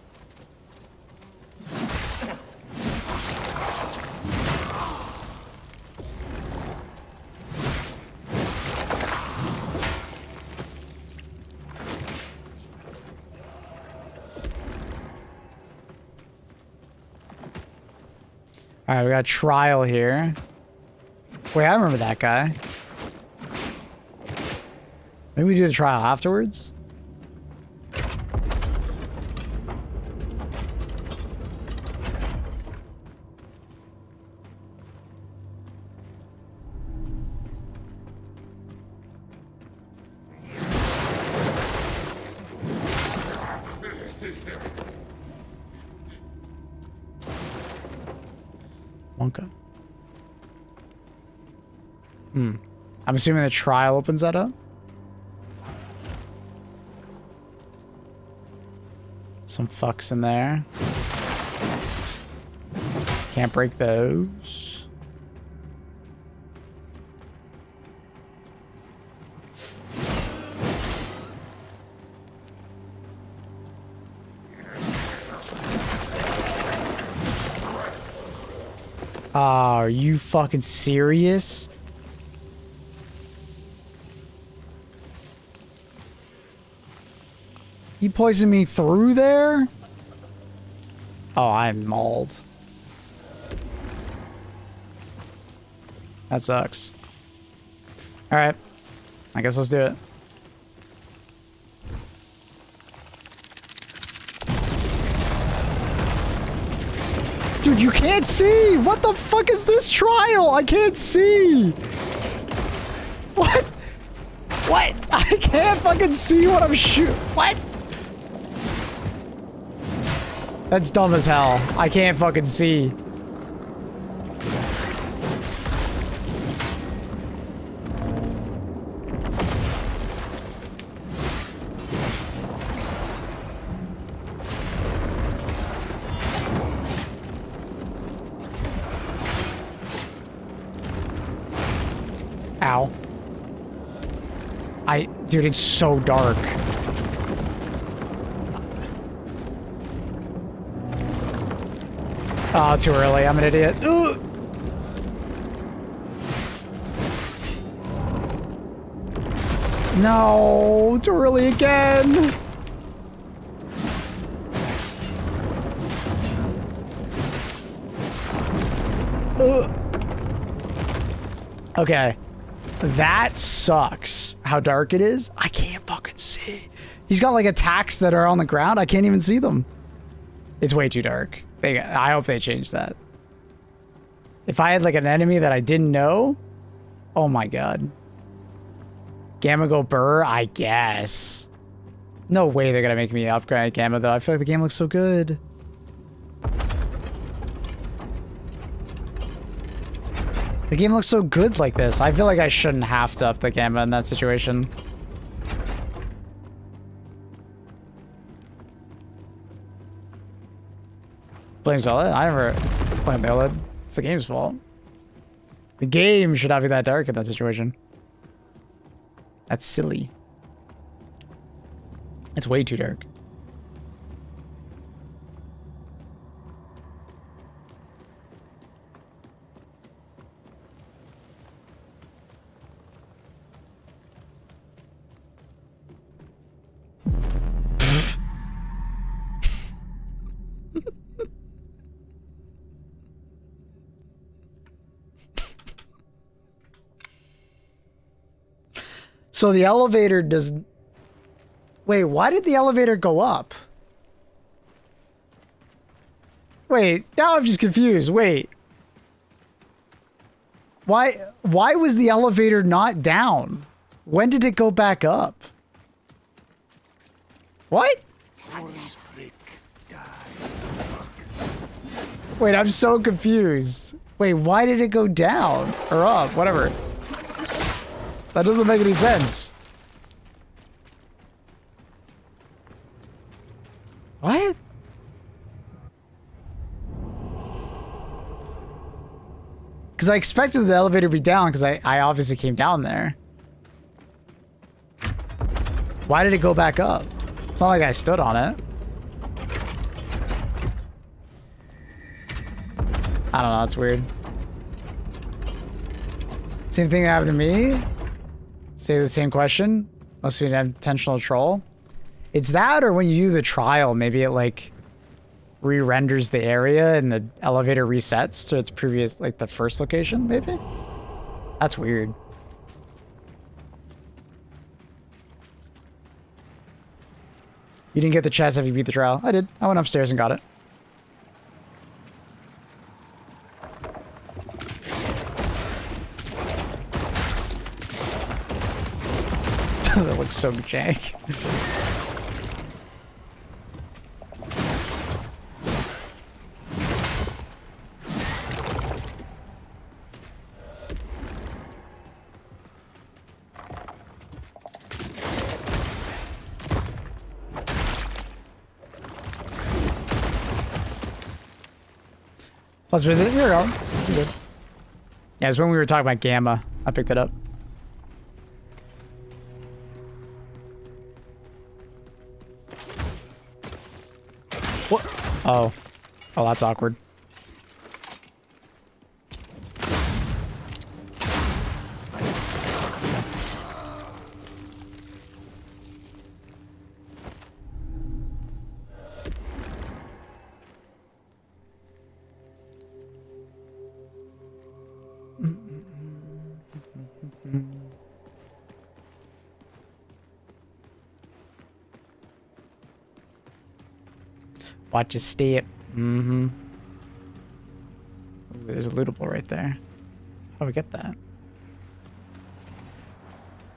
Alright, we got a trial here. Wait, I remember that guy. Maybe we do the trial afterwards? Wonka. I'm assuming the trial opens that up. Some fucks in there. Can't break those. Are you fucking serious? He poisoned me through there? Oh, I'm mauled. That sucks. Alright. I guess let's do it. Dude, you can't see! What the fuck is this trial? I can't see! What? What? I can't fucking see what I'm shooting. What? That's dumb as hell. I can't fucking see. Ow. Dude, it's so dark. Oh, too early. I'm an idiot. Ugh. No, too early again. Ugh. Okay. That sucks. How dark it is. I can't fucking see. He's got like attacks that are on the ground. I can't even see them. It's way too dark. I hope they change that. If I had like an enemy that I didn't know, oh my god. Gamma go burr, I guess. No way they're gonna make me upgrade Gamma though. I feel like the game looks so good. The game looks so good like this. I feel like I shouldn't have to up the Gamma in that situation. Blame OLED? I never blame the OLED. It's the game's fault. The game should not be that dark in that situation. That's silly. It's way too dark. So the elevator does... Wait, why did the elevator go up? Wait, now I'm just confused. Wait. Why was the elevator not down? When did it go back up? What? Wait, I'm so confused. Wait, why did it go down? Or up, whatever. That doesn't make any sense. What? Because I expected the elevator to be down because I obviously came down there. Why did it go back up? It's not like I stood on it. I don't know, that's weird. Same thing that happened to me? Say the same question? Must be an intentional troll. It's that, or when you do the trial, maybe it like re-renders the area and the elevator resets to its previous, like the first location, maybe? That's weird. You didn't get the chest if you beat the trial. I did. I went upstairs and got it. That looks so jank. Let's visit. Here we go. Good. Yeah, it's when we were talking about Gamma. I picked it up. What? Oh. Oh, that's awkward. Watch your step. Mm-hmm. Ooh, there's a lootable right there. How do we get that?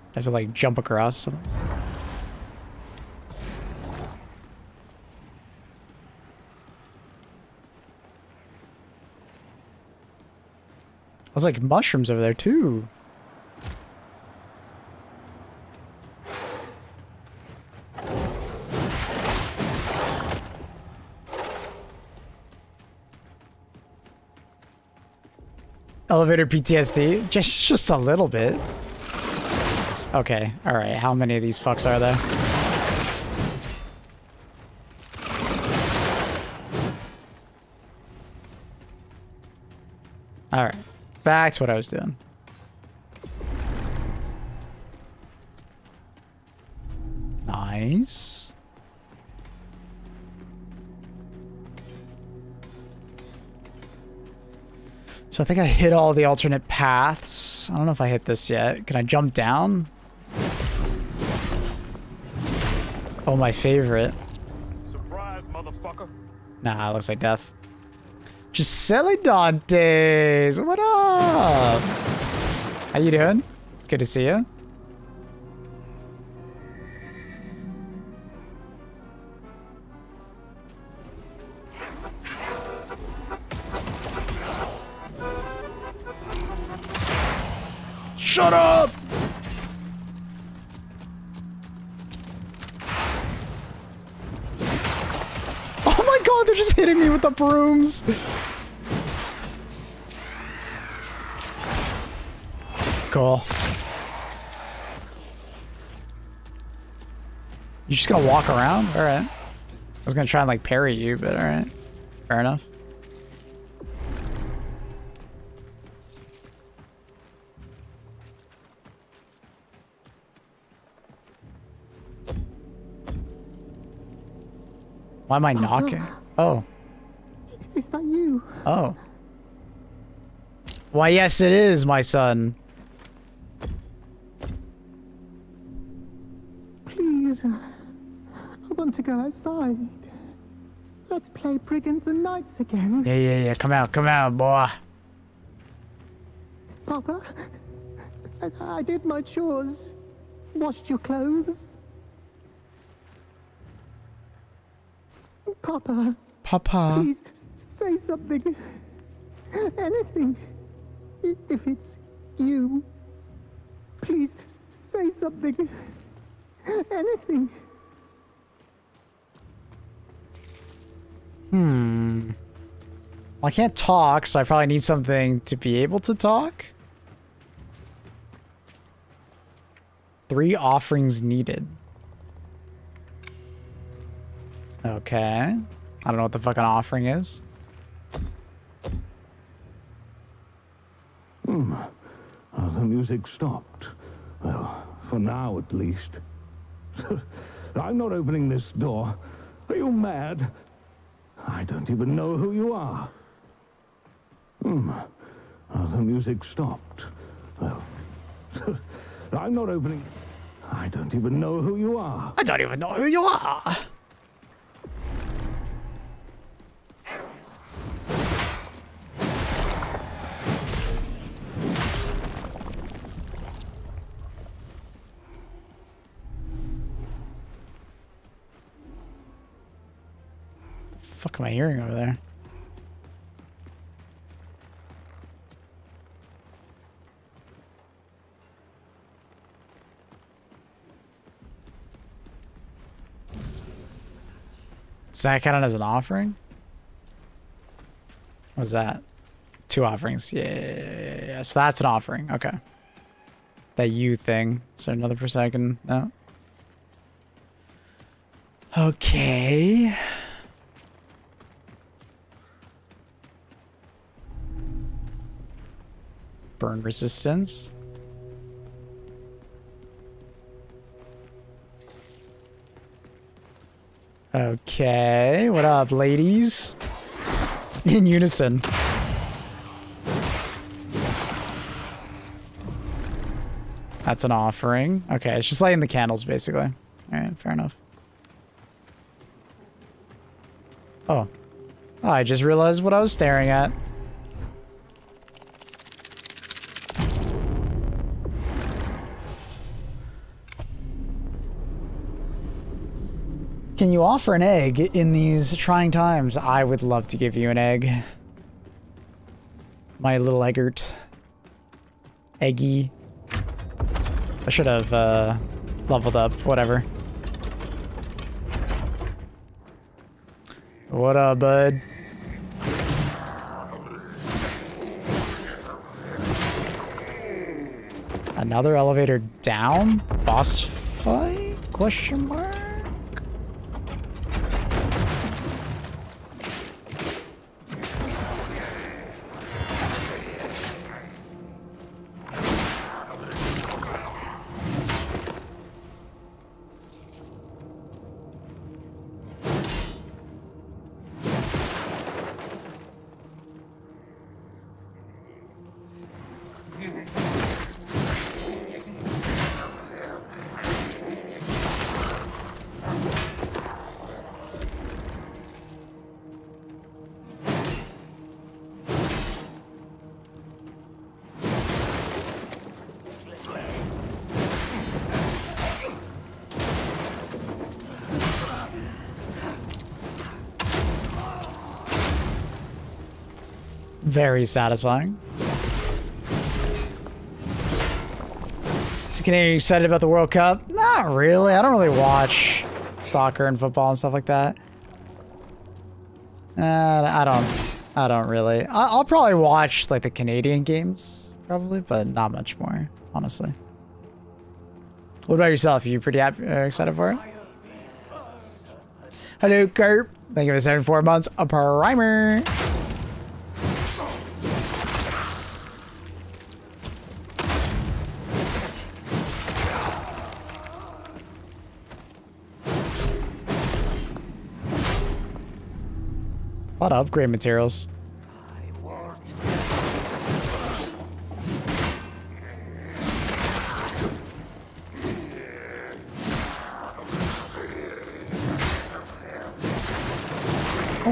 I have to like jump across something. There's like mushrooms over there too. Elevator PTSD? Just a little bit. Okay, alright. How many of these fucks are there? Alright. Back to what I was doing. Nice. So I think I hit all the alternate paths. I don't know if I hit this yet. Can I jump down? Oh, my favorite. Surprise, motherfucker. Nah, it looks like death. Just silly Dantes. What up? How you doing? It's good to see you. Shut up! Oh my god, they're just hitting me with the brooms. Cool. You just gonna walk around? Alright. I was gonna try and like parry you, but alright. Fair enough. Why am I knocking? Oh. Is that you? Oh. Why, yes, it is, my son. Please, I want to go outside. Let's play Brigands and Knights again. Yeah. Come out, boy. Papa, I did my chores. Washed your clothes. Papa. Please, say something. Anything. If it's you. Please, say something. Anything. Well, I can't talk, so I probably need something to be able to talk. 3 offerings needed. Okay. I don't know what the fucking offering is. The music stopped. Well, for now at least. I'm not opening this door. Are you mad? I don't even know who you are. The music stopped. Well, I'm not opening... I don't even know who you are. I don't even know who you are. The fuck am I hearing over there? Does that count as an offering? What's that? 2 offerings. Yeah. So that's an offering. Okay. That you thing. Is there another person I can... No? Okay. Burn resistance. Okay, what up, ladies? In unison. That's an offering. Okay, it's just lighting the candles, basically. Alright, fair enough. Oh. Oh, I just realized what I was staring at. Can you offer an egg in these trying times? I would love to give you an egg. My little Eggert. Eggy. I should have leveled up, whatever. What up, bud? Another elevator down? Boss fight? Question mark? Very satisfying. So, Canadian, excited about the World Cup? Not really. I don't really watch soccer and football and stuff like that. I don't really. I'll probably watch like the Canadian games, probably, but not much more, honestly. What about yourself? Are you pretty excited for it? Hello, Kurt. Thank you for the 74 months. A primer. A lot of upgrade materials.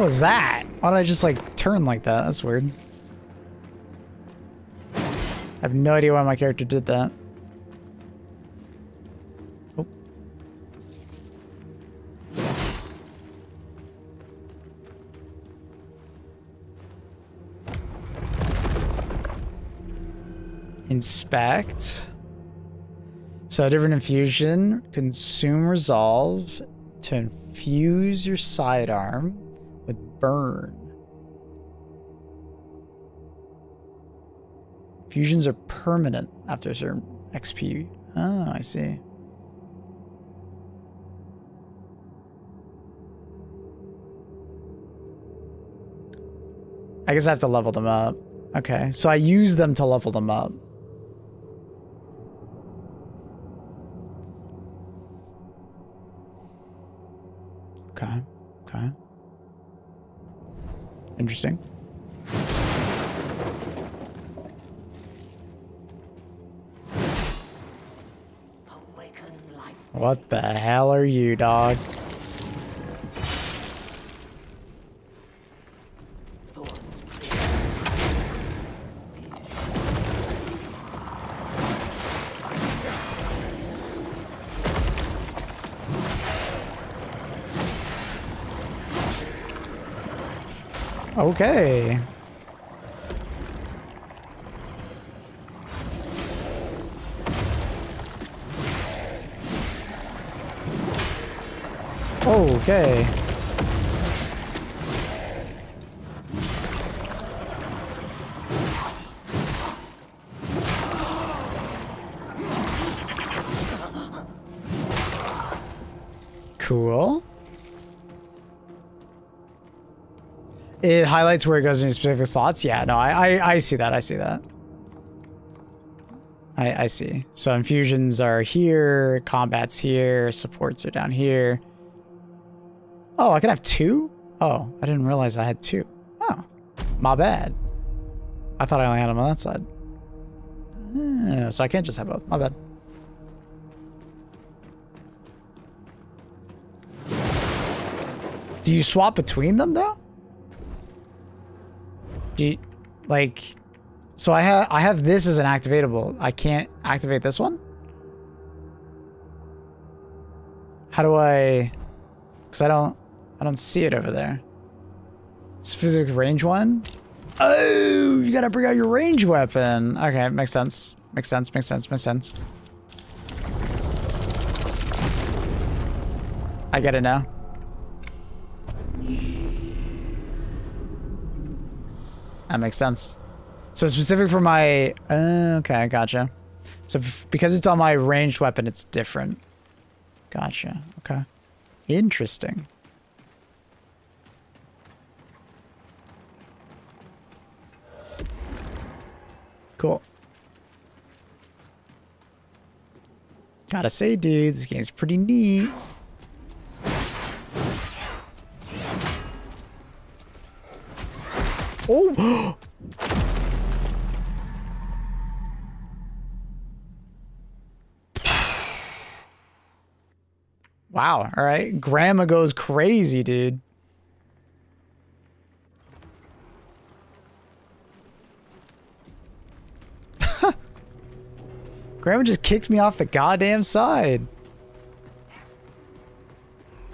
was that? Why did I just like turn like that? That's weird. I have no idea why my character did that. Oh. Inspect. So a different infusion. Consume resolve to infuse your sidearm with burn. Fusions are permanent after a certain XP. Oh, I see. I guess I have to level them up. Okay, so I use them to level them up. Okay, okay. Interesting. What the hell are you, dog? Okay. Okay. Cool. It highlights where it goes into specific slots. Yeah, no, I see that. I see that. I see. So infusions are here, combats here, supports are down here. Oh, I can have two? Oh, I didn't realize I had two. Oh, my bad. I thought I only had them on that side. So I can't just have both. My bad. Do you swap between them though? Do you, like, so I have this as an activatable. I can't activate this one? How do I, because I don't see it over there. Specific range one? Oh, you gotta bring out your range weapon. Okay, makes sense. Makes sense, makes sense, makes sense. I get it now. That makes sense. So specific for my, okay, I gotcha. So because it's on my ranged weapon, it's different. Gotcha, okay. Interesting. Cool. Gotta say, dude, this game's pretty neat. Oh! Wow, all right. Grandma goes crazy, dude. Grandma just kicked me off the goddamn side.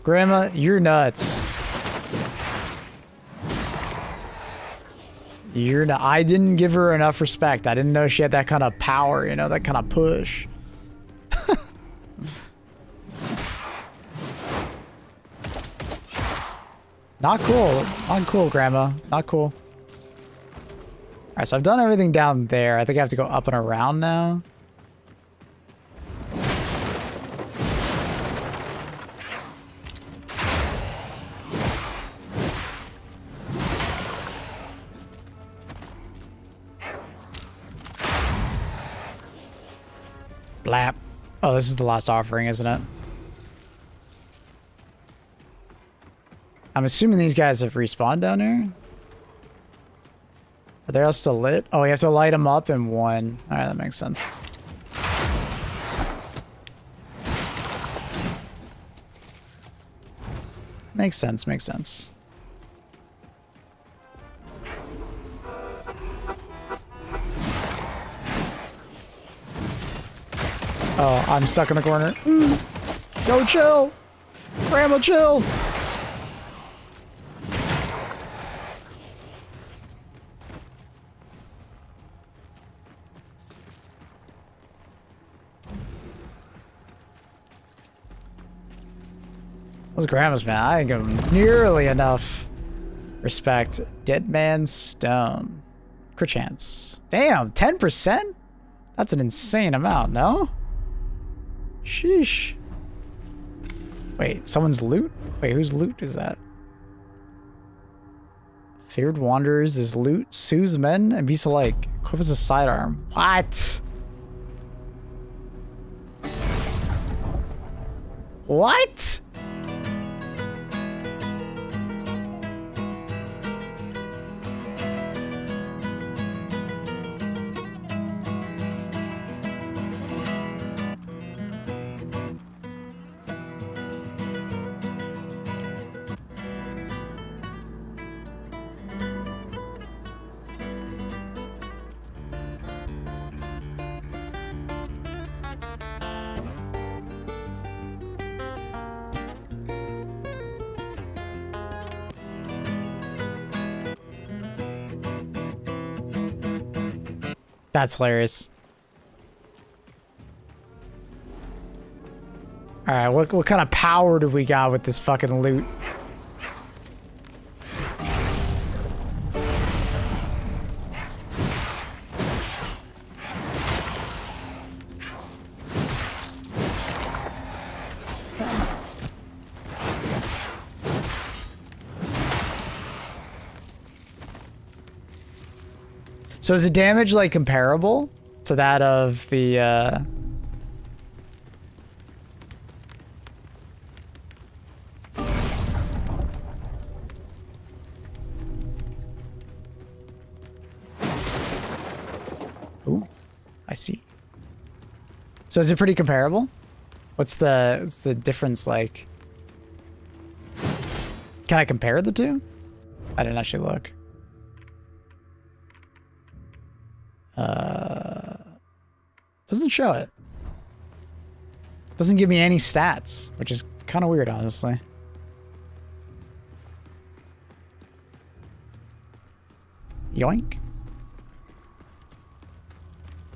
Grandma, you're nuts. You're not. I didn't give her enough respect. I didn't know she had that kind of power, you know, that kind of push. Not cool. Not cool, Grandma. Not cool. Alright, so I've done everything down there. I think I have to go up and around now. Blap. Oh, this is the last offering, isn't it? I'm assuming these guys have respawned down here. Are they all still lit? Oh, you have to light them up in one. All right, that makes sense. Makes sense, makes sense. Oh, I'm stuck in the corner. Go chill. Grandma, chill. Those grandmas, man, I ain't give them nearly enough respect. Dead Man's Stone. Crit chance. Damn, 10%? That's an insane amount, no? Sheesh. Wait, someone's loot? Wait, whose loot is that? Feared Wanderers is loot. Soothes men and beasts alike. Equip as a sidearm. What? What? That's hilarious. Alright, what kind of power do we got with this fucking loot? So is the damage like comparable to that of the Ooh, I see. So is it pretty comparable? What's the difference like? Can I compare the two? I didn't actually look. Doesn't show it. Doesn't give me any stats, which is kind of weird, honestly. Yoink.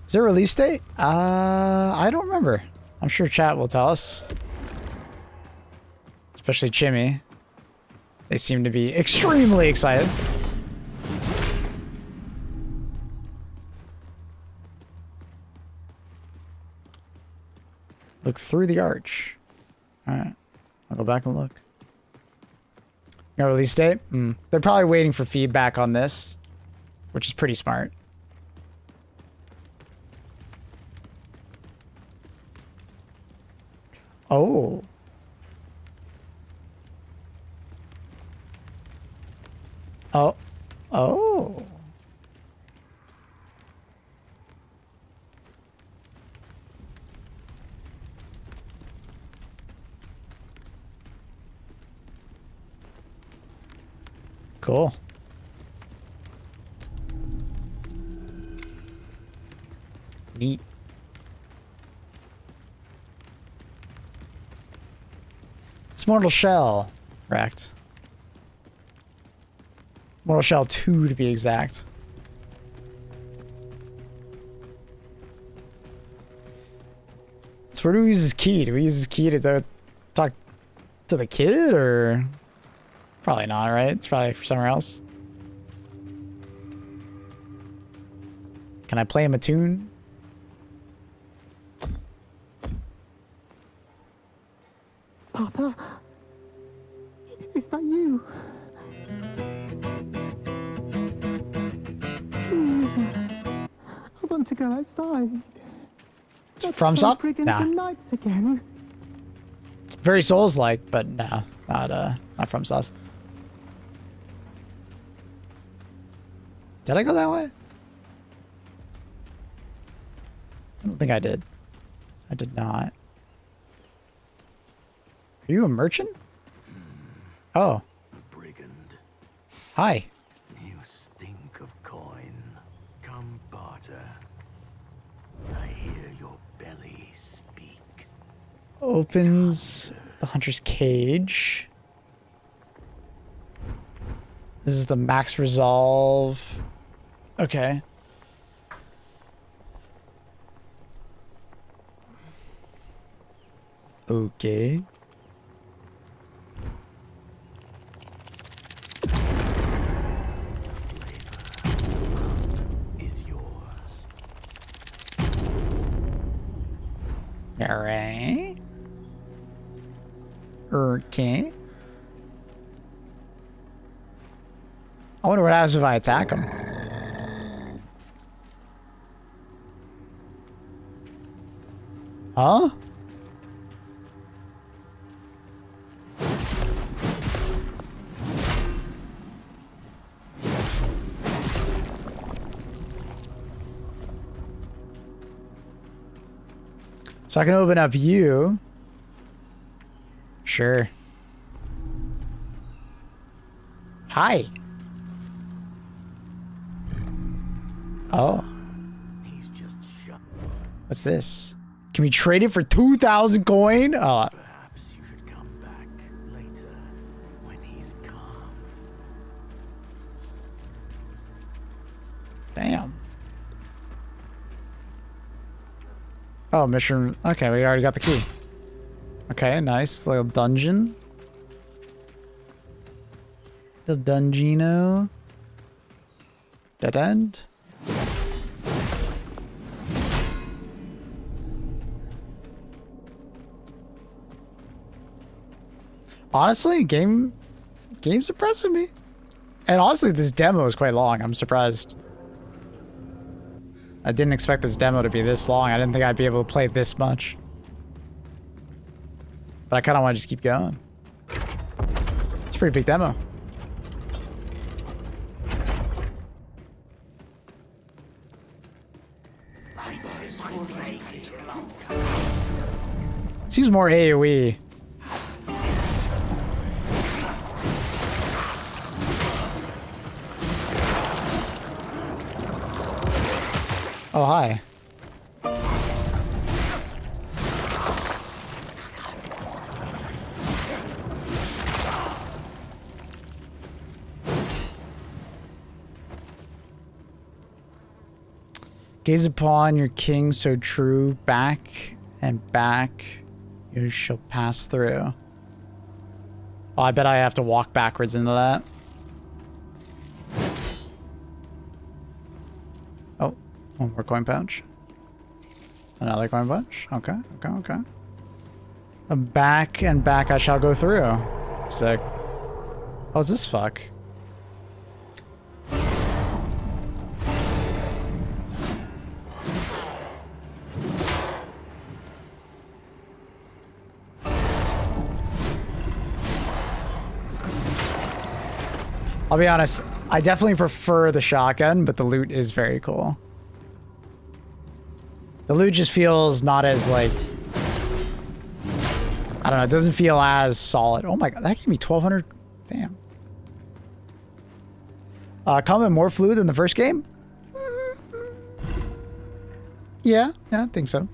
Is there a release date? I don't remember. I'm sure chat will tell us. Especially Chimmy. They seem to be extremely excited. Look through the arch. Alright. I'll go back and look. No release date? They're probably waiting for feedback on this, which is pretty smart. Oh. Oh. Oh. Cool. Neat. It's Mortal Shell, correct. Mortal Shell 2 to be exact. So where do we use his key? Do we use his key to talk to the kid, or? Probably not, right? It's probably for somewhere else. Can I play him a tune? Papa? Is that you? Please, I want to go outside. It's FromSoft? Brigands Nah. and Knights again. Very Souls-like, but no, not FromSoft. Did I go that way? I don't think I did. I did not. Are you a merchant? Oh. A brigand. Hi. You stink of coin. Come barter. I hear your belly speak. Opens the hunter's cage. This is the max resolve. Okay. Okay. Is yours. All right. Okay. I wonder what happens if I attack him. Huh? So I can open up you. Sure. Hi. Oh. He's just shut. What's this? Can we trade it for 2,000 coin? Oh. Perhaps you should come back later when he's calm. Damn. Oh, mission. Okay, we already got the key. Okay, nice little dungeon. The Dungeino. Dead end. Honestly, game's impressing me. And honestly, this demo is quite long. I'm surprised. I didn't expect this demo to be this long. I didn't think I'd be able to play this much. But I kind of want to just keep going. It's a pretty big demo. Seems more AoE. Oh, hi. Gaze upon your king so true, back and back you shall pass through. Oh, I bet I have to walk backwards into that. Oh, one more coin pouch. Another coin pouch. Okay, okay, okay. A back and back I shall go through. Sick. What's this fuck? I'll be honest, I definitely prefer the shotgun, but the loot is very cool. The loot just feels not as like... I don't know, it doesn't feel as solid. Oh my god, that gave me 1,200... Damn. Combat more fluid than the first game? Yeah, I think so.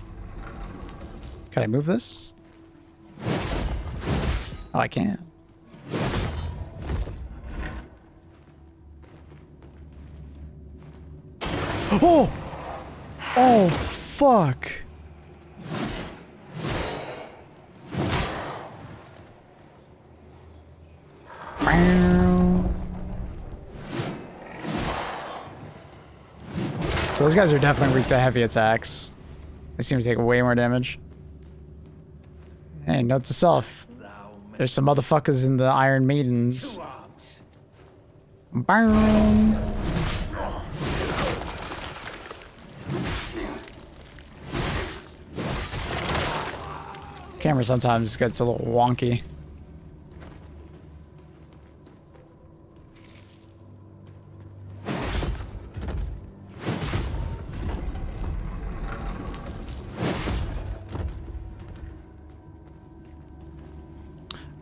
Can I move this? Oh, I can. Oh! Oh, fuck. So those guys are definitely weak to heavy attacks. They seem to take way more damage. Hey, note to self. There's some motherfuckers in the Iron Maidens. Boom. Camera sometimes gets a little wonky.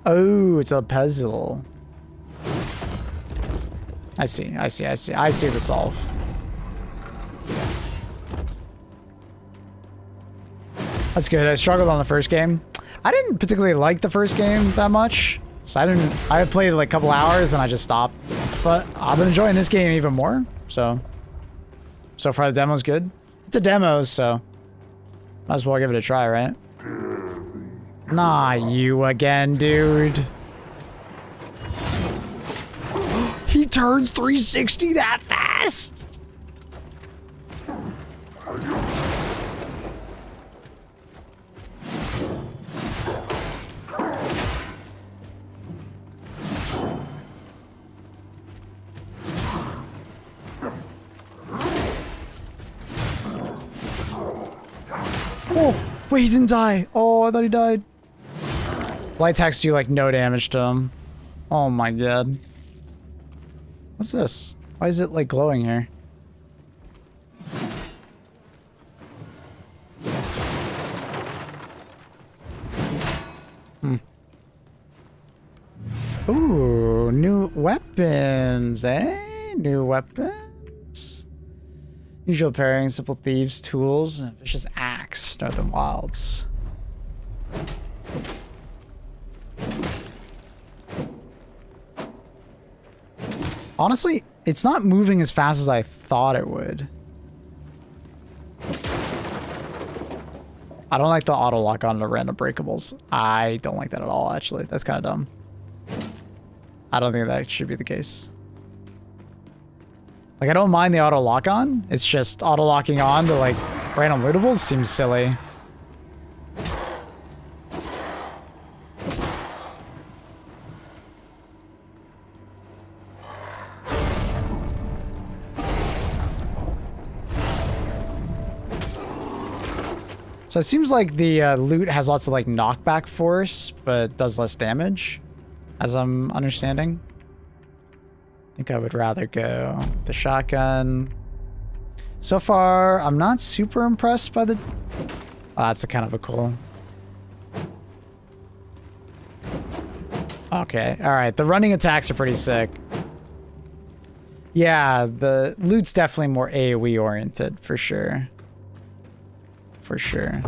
Oh, it's a puzzle. I see the solve. That's good. I struggled on the first game. I didn't particularly like the first game that much, so I played like a couple hours and I just stopped. But I've been enjoying this game even more, so far the demo's good. It's a demo, so might as well give it a try, right? Nah, you again, dude. He turns 360 that fast? Oh, wait, he didn't die. Oh, I thought he died. Light attacks do like no damage to him. Oh my god. What's this? Why is it like glowing here? Ooh, new weapons, eh? New weapons. Usual pairing, simple thieves, tools, and vicious axe, northern wilds. Honestly, it's not moving as fast as I thought it would. I don't like the auto lock on the random breakables. I don't like that at all, actually. That's kind of dumb. I don't think that should be the case. Like, I don't mind the auto lock on. It's just auto locking on to like random lootables seems silly. So it seems like the loot has lots of like knockback force, but does less damage, as I'm understanding. I think I would rather go the shotgun. So far, I'm not super impressed by the... Oh, that's a kind of a cool... Okay, alright. The running attacks are pretty sick. Yeah, the loot's definitely more AoE oriented, for sure. For sure.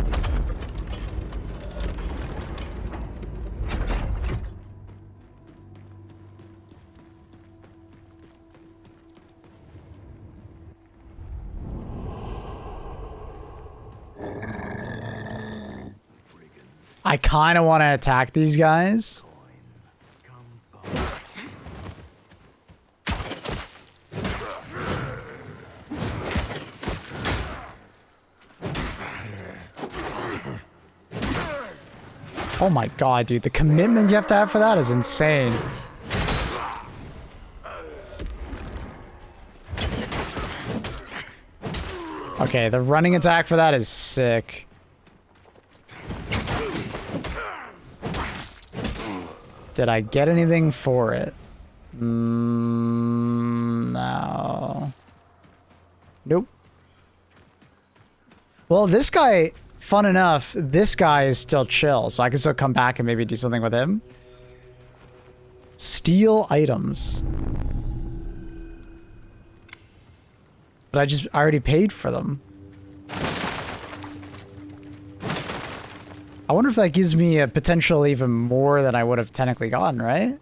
I kind of want to attack these guys. Oh my god, dude. The commitment you have to have for that is insane. Okay, the running attack for that is sick. Did I get anything for it? No. Nope. Well, this guy... Fun enough, this guy is still chill, so I can still come back and maybe do something with him. Steal items. But I already paid for them. I wonder if that gives me a potential even more than I would have technically gotten, right?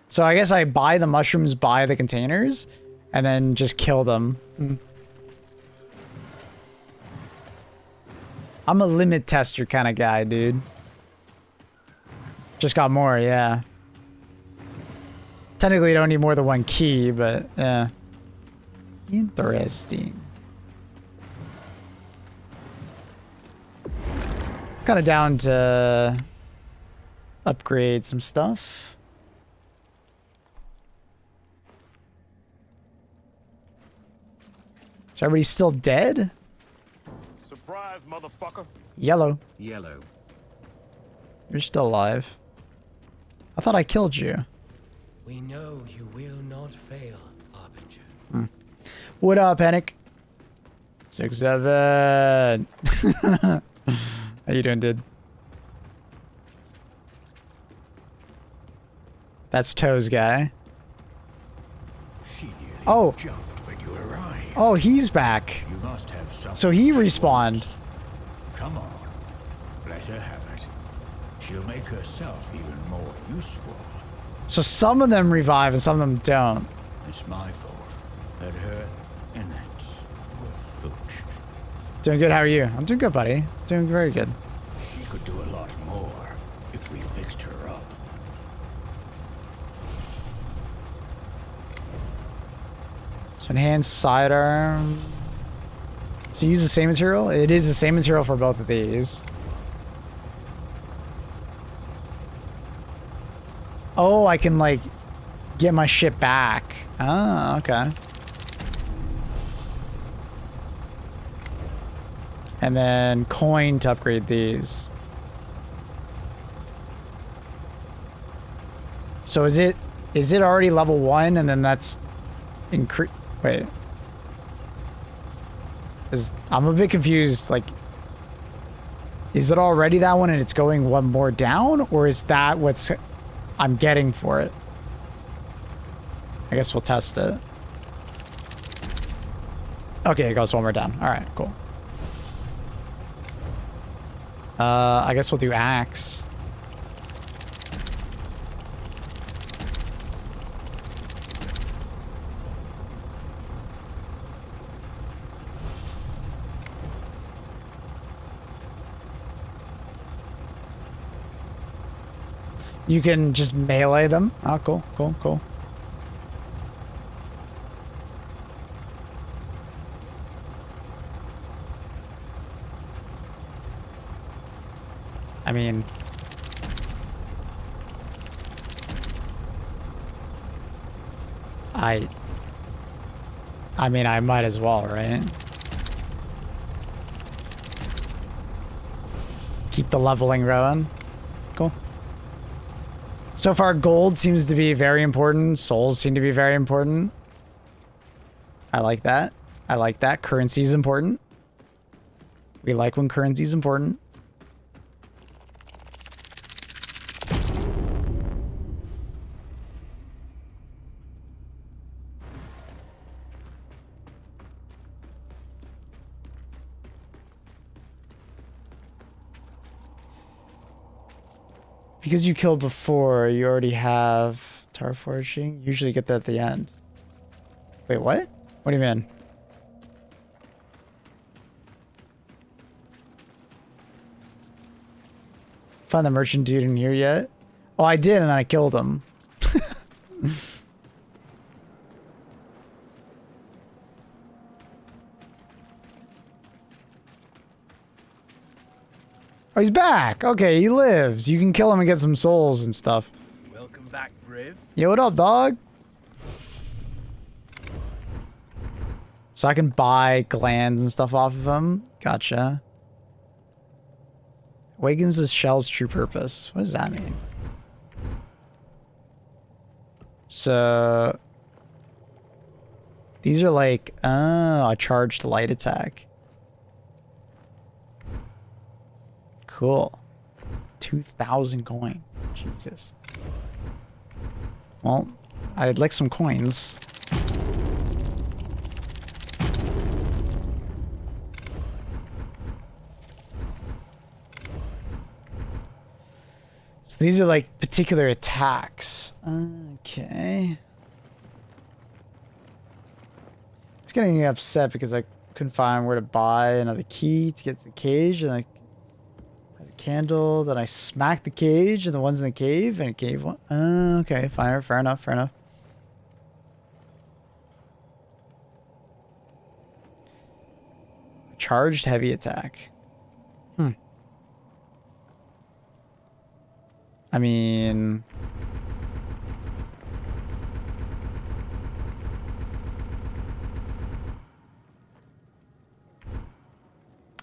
So I guess I buy the mushrooms, buy the containers, and then just kill them. I'm a limit tester kind of guy, dude. Just got more, yeah. Technically, you don't need more than one key, but yeah. Interesting. Kind of down to upgrade some stuff. So everybody's still dead? Surprise, motherfucker. Yellow. Yellow. You're still alive. I thought I killed you. We know you will not fail, Harbinger. What up, Panic? 6-7. How you doing, dude? That's Toe's guy. Oh. Oh, he's back. You must have something. So he respawned. Come on. Let her have it. She'll make herself even more useful. So some of them revive and some of them don't. It's my fault that her innards were filched. Doing good, how are you? I'm doing good, buddy. Doing very good. She could do a lot more if we fixed her up. So enhanced sidearm. So use the same material? It is the same material for both of these. Oh, I can like get my shit back. Oh, okay. And then coin to upgrade these. So is it already level 1 and then that's increase? Wait. I'm a bit confused, like, is it already that one and it's going one more down, or is that what's I'm getting for it? I guess we'll test it. Okay, it goes one more down. All right, cool. I guess we'll do axe. You can just melee them. Oh, cool, cool, cool. I mean, I mean, I might as well, right? Keep the leveling going. Cool. So far, gold seems to be very important. Souls seem to be very important. I like that. I like that. Currency is important. We like when currency is important. Because you killed before, you already have tar foraging. Usually get that at the end. Wait, what? What do you mean? Found the merchant dude in here yet? Oh, I did, and then I killed him. Oh, he's back. Okay, he lives. You can kill him and get some souls and stuff. Welcome back, Briv. Yo, what up, dog? So I can buy glands and stuff off of him. Gotcha. Awakens his shell's true purpose. What does that mean? So these are like, oh, a charged light attack. Cool. 2,000 coin. Jesus. Well, I'd like some coins. So these are like particular attacks. Okay. It's getting me upset because I couldn't find where to buy another key to get to the cage, and I candle, then I smacked the cage and the ones in the cave, and it gave one. Okay, fine, fair enough, fair enough. Charged heavy attack. I mean,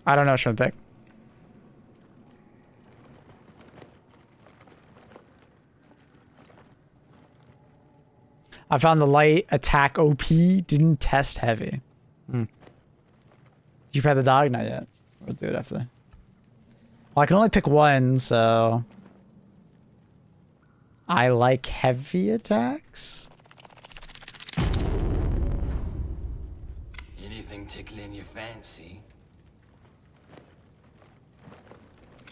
I don't know which one to pick. I found the light attack OP, didn't test heavy. You pet the dog? Not yet. We'll do it after. Well, I can only pick one, so I like heavy attacks. Anything tickling your fancy?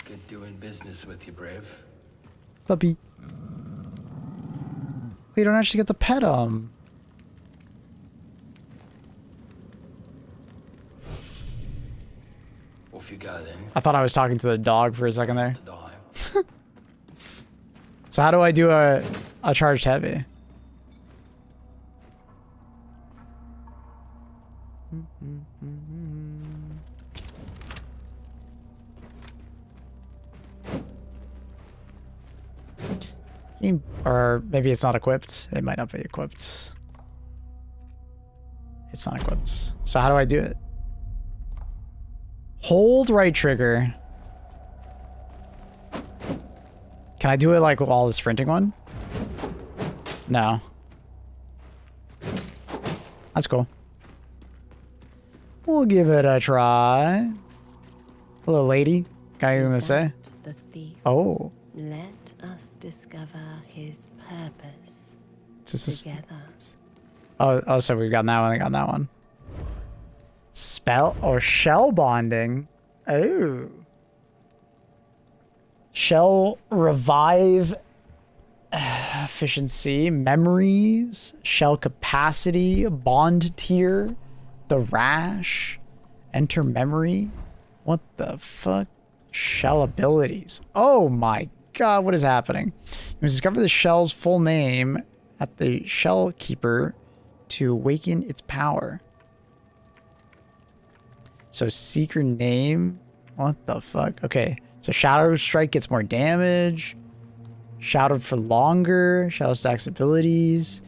Good doing business with you, Brave. Puppy. We don't actually get to pet him. Off you go then. I thought I was talking to the dog for a second there. So how do I do a charged heavy? Or maybe it's not equipped. It might not be equipped. It's not equipped. So how do I do it? Hold right trigger. Can I do it like while the sprinting one? No. That's cool. We'll give it a try. Hello, lady. Got anything to say? The thief. Oh. Let us discover his purpose together. Oh, so we've gotten that one. I got that one. Spell or shell bonding. Oh. Shell revive efficiency, memories, shell capacity, bond tier, the rash, enter memory. What the fuck? Shell abilities. Oh my god, what is happening? You must discover the shell's full name at the shell keeper to awaken its power. So secret name. What the fuck? Okay. So Shadow Strike gets more damage. Shadowed for longer. Shadow stacks abilities.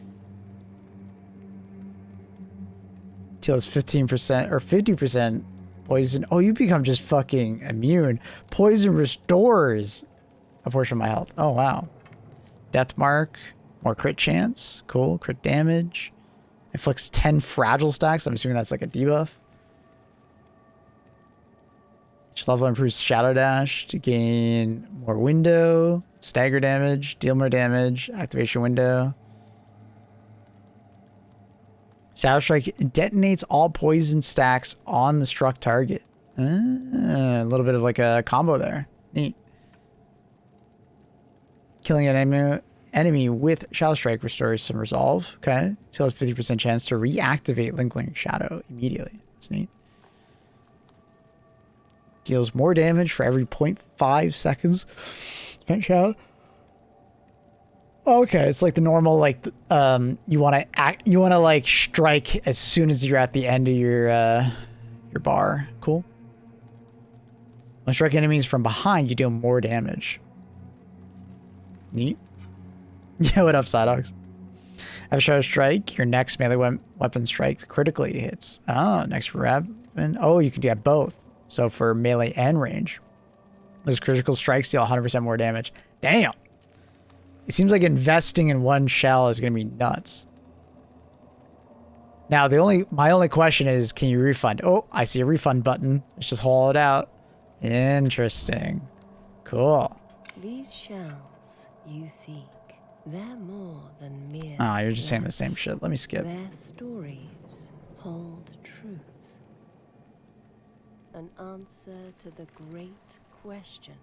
Deals 15% or 50% poison. Oh, you become just fucking immune. Poison restores a portion of my health. Oh, wow. Death mark. More crit chance. Cool. Crit damage. Inflicts 10 fragile stacks. I'm assuming that's like a debuff. Each level improves Shadow Dash to gain more window, stagger damage, deal more damage, activation window. Shadow Strike detonates all poison stacks on the struck target. A little bit of like a combo there. Neat. Killing an enemy with Shadow Strike restores some resolve. Okay. Still has 50% chance to reactivate Lingering Shadow immediately. That's neat. Deals more damage for every 0.5 seconds spent shadow. Okay, it's like the normal like you want to like strike as soon as you're at the end of your bar. Cool. When strike enemies from behind, you deal more damage. Neat. Yeah, what up, Psydox? After Shadow Strike, your next melee weapon strike critically hits. Oh, next weapon. Oh, you can get both. So for melee and range. Those critical strikes deal 100% more damage. Damn. It seems like investing in one shell is going to be nuts. Now, my only question is, can you refund? Oh, I see a refund button. Let's just haul it out. Interesting. Cool. These shells you seek, they're more than mere. Oh, you're just saying the same shit. Let me skip. Their stories hold truth. An answer to the great question,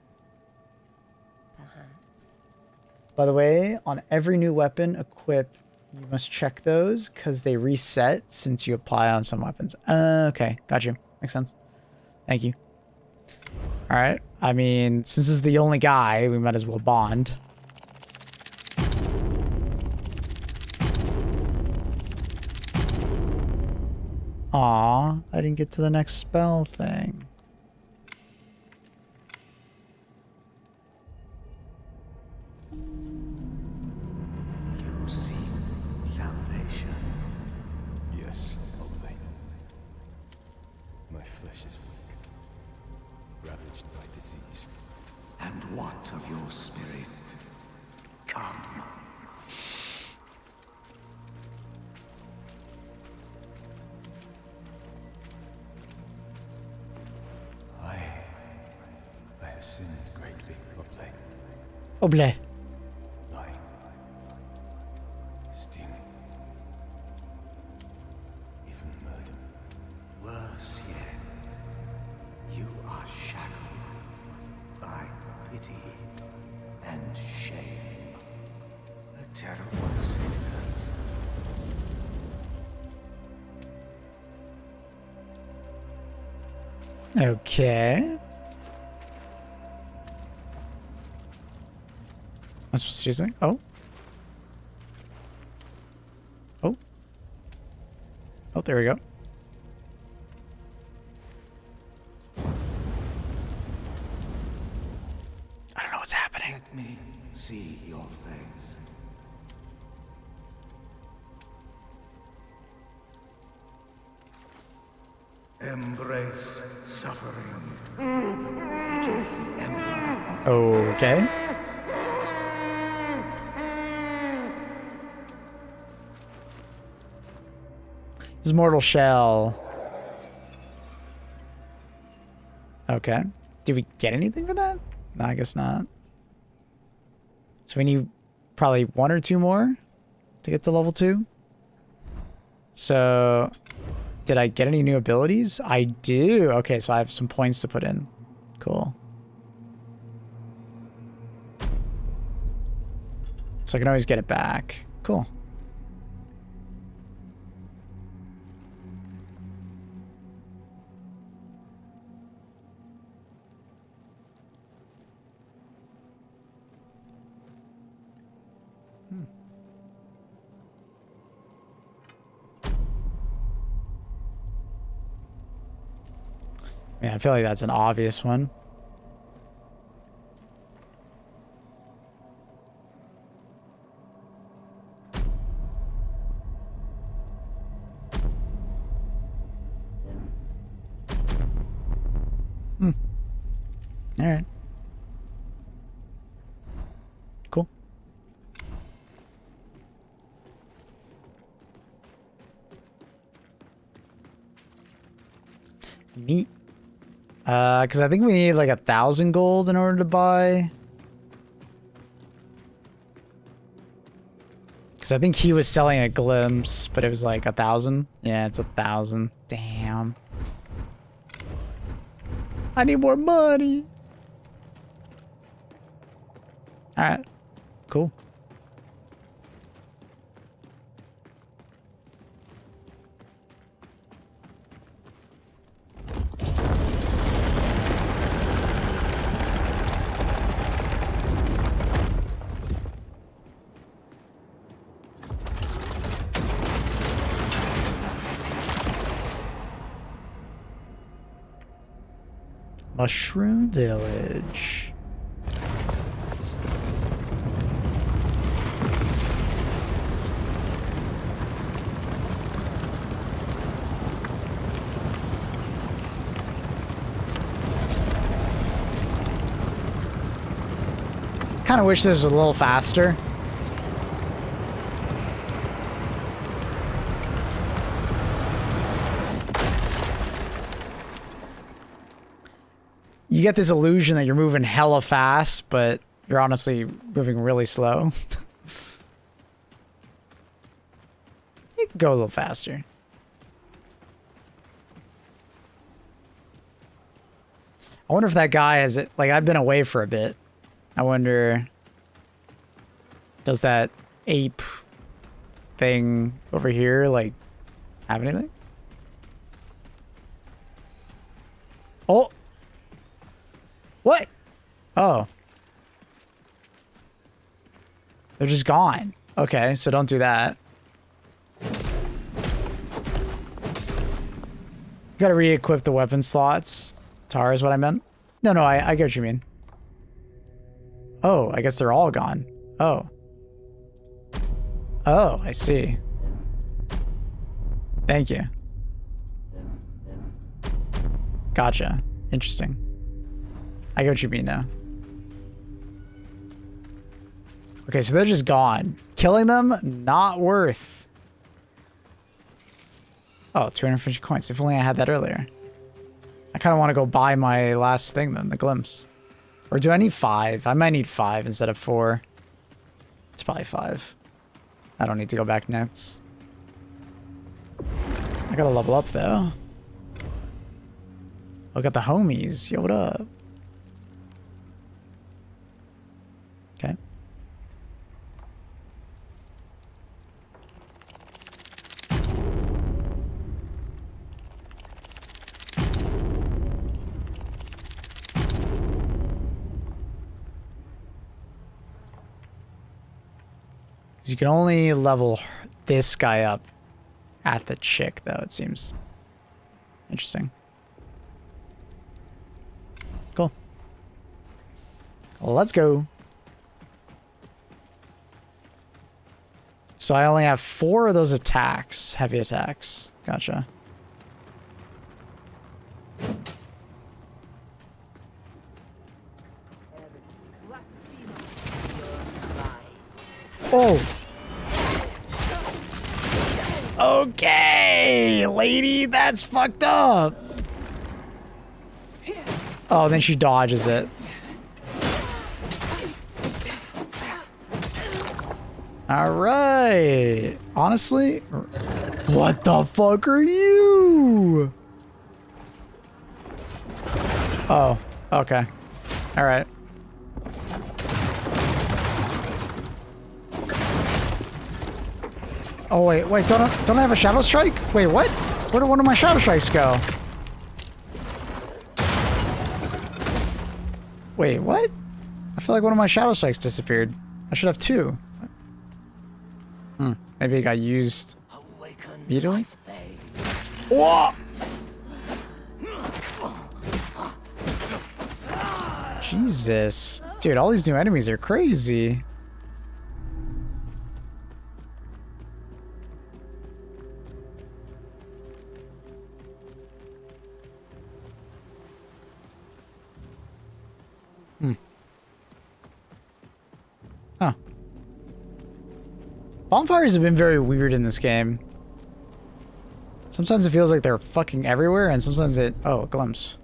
perhaps. By the way, on every new weapon equip, you must check those because they reset since you apply on some weapons. Okay, got you. Makes sense. Thank you. All right. I mean, since this is the only guy, we might as well bond. Aw, I didn't get to the next spell thing. You seek salvation. Yes, Oblate. My flesh is weak, ravaged by disease. And what of your spirit? Come. I have sinned greatly, Oblate. Oblate. Lying. Stealing. Even murder. Worse yet, you are shackled by pity and shame. A terrible sickness. Okay. I'm supposed to do something? Oh. Oh. Oh, there we go. I don't know what's happening. Let me see your face. Embrace suffering. It is the emblem of Okay. His mortal shell. Okay. Did we get anything for that? No, I guess not. So we need probably 1 or 2 more to get to level 2. So, did I get any new abilities? I do. Okay, so I have some points to put in. Cool. So I can always get it back. Cool. Yeah, I feel like that's an obvious one. Hmm. All right. Cool. Neat. Because I think we need like 1,000 gold in order to buy. Because I think he was selling a glimpse, but it was like 1,000. Yeah, it's 1,000. Damn. I need more money. All right. Cool. Mushroom Village. Kind of wish this was a little faster. You get this illusion that you're moving hella fast, but you're honestly moving really slow. You can go a little faster. I wonder if that guy has it. Like, I've been away for a bit. I wonder, does that ape thing over here, like, have anything? Oh. What? Oh. They're just gone. Okay, so don't do that. Gotta re-equip the weapon slots. Tar is what I meant. No, I get what you mean. Oh, I guess they're all gone. Oh. Oh, I see. Thank you. Gotcha. Interesting. I get what you mean now. Okay, so they're just gone. Killing them, not worth. Oh, 250 coins. If only I had that earlier. I kind of want to go buy my last thing then, the glimpse. Or do I need 5? I might need 5 instead of 4. It's probably 5. I don't need to go back next. I gotta level up though. Look at the homies. Yo, what up? 'Cause you can only level this guy up at the chick, though, it seems. Interesting. Cool. Well, let's go. So I only have 4 of those attacks, heavy attacks. Gotcha. Oh. Okay, lady, that's fucked up. Oh, then she dodges it. All right. Honestly, what the fuck are you? Oh, okay. All right. Oh, wait, don't I have a Shadow Strike? Wait, what? Where did one of my Shadow Strikes go? Wait, what? I feel like one of my Shadow Strikes disappeared. I should have 2. Maybe it got used immediately? Whoa! Jesus. Dude, all these new enemies are crazy. Huh. Bonfires have been very weird in this game. Sometimes it feels like they're fucking everywhere, and sometimes it... Oh, a glimpse.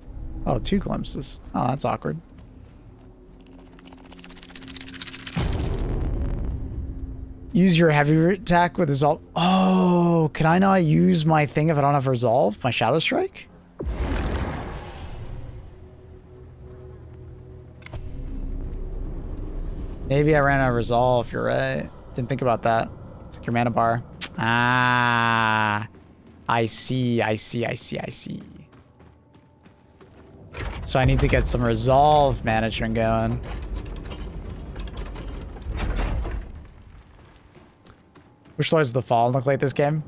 Oh, 2 glimpses. Oh, that's awkward. Use your heavy attack with Resolve. Oh, can I not use my thing if I don't have Resolve? My Shadow Strike? Maybe I ran out of Resolve, you're right. Didn't think about that. It's like your mana bar. Ah, I see. So I need to get some Resolve management going. Which Lords of the Fallen look like this game?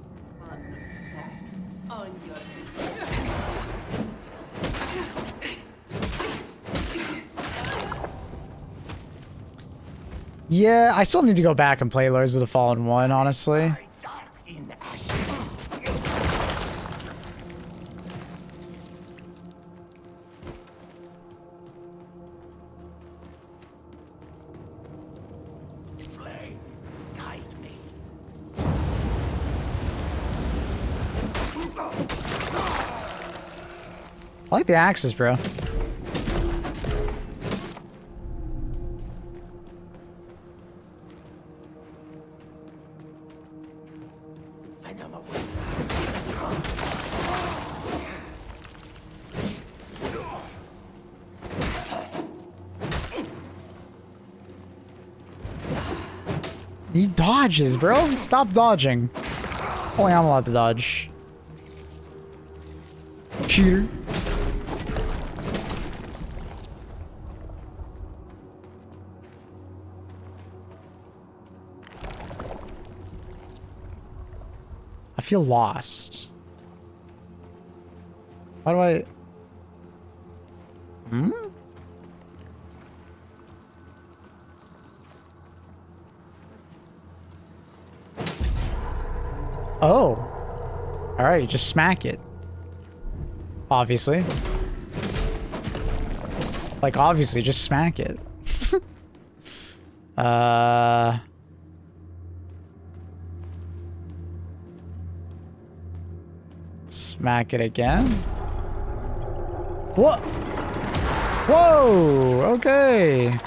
Yeah, I still need to go back and play Lords of the Fallen 1, honestly. I like the axes, bro. He dodges, bro. Stop dodging. Only I'm allowed to dodge. Cheater. I feel lost. How do I... Oh. Alright, you just smack it. Obviously. Like, obviously, just smack it. Smack it again. What? Whoa! Okay.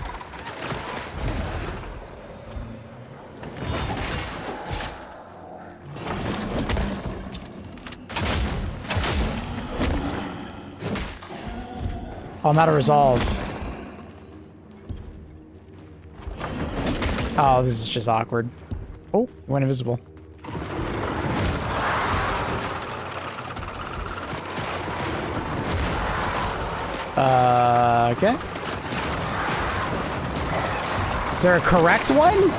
Oh, I'm out of Resolve. Oh, this is just awkward. Oh, went invisible. Okay. Is there a correct one?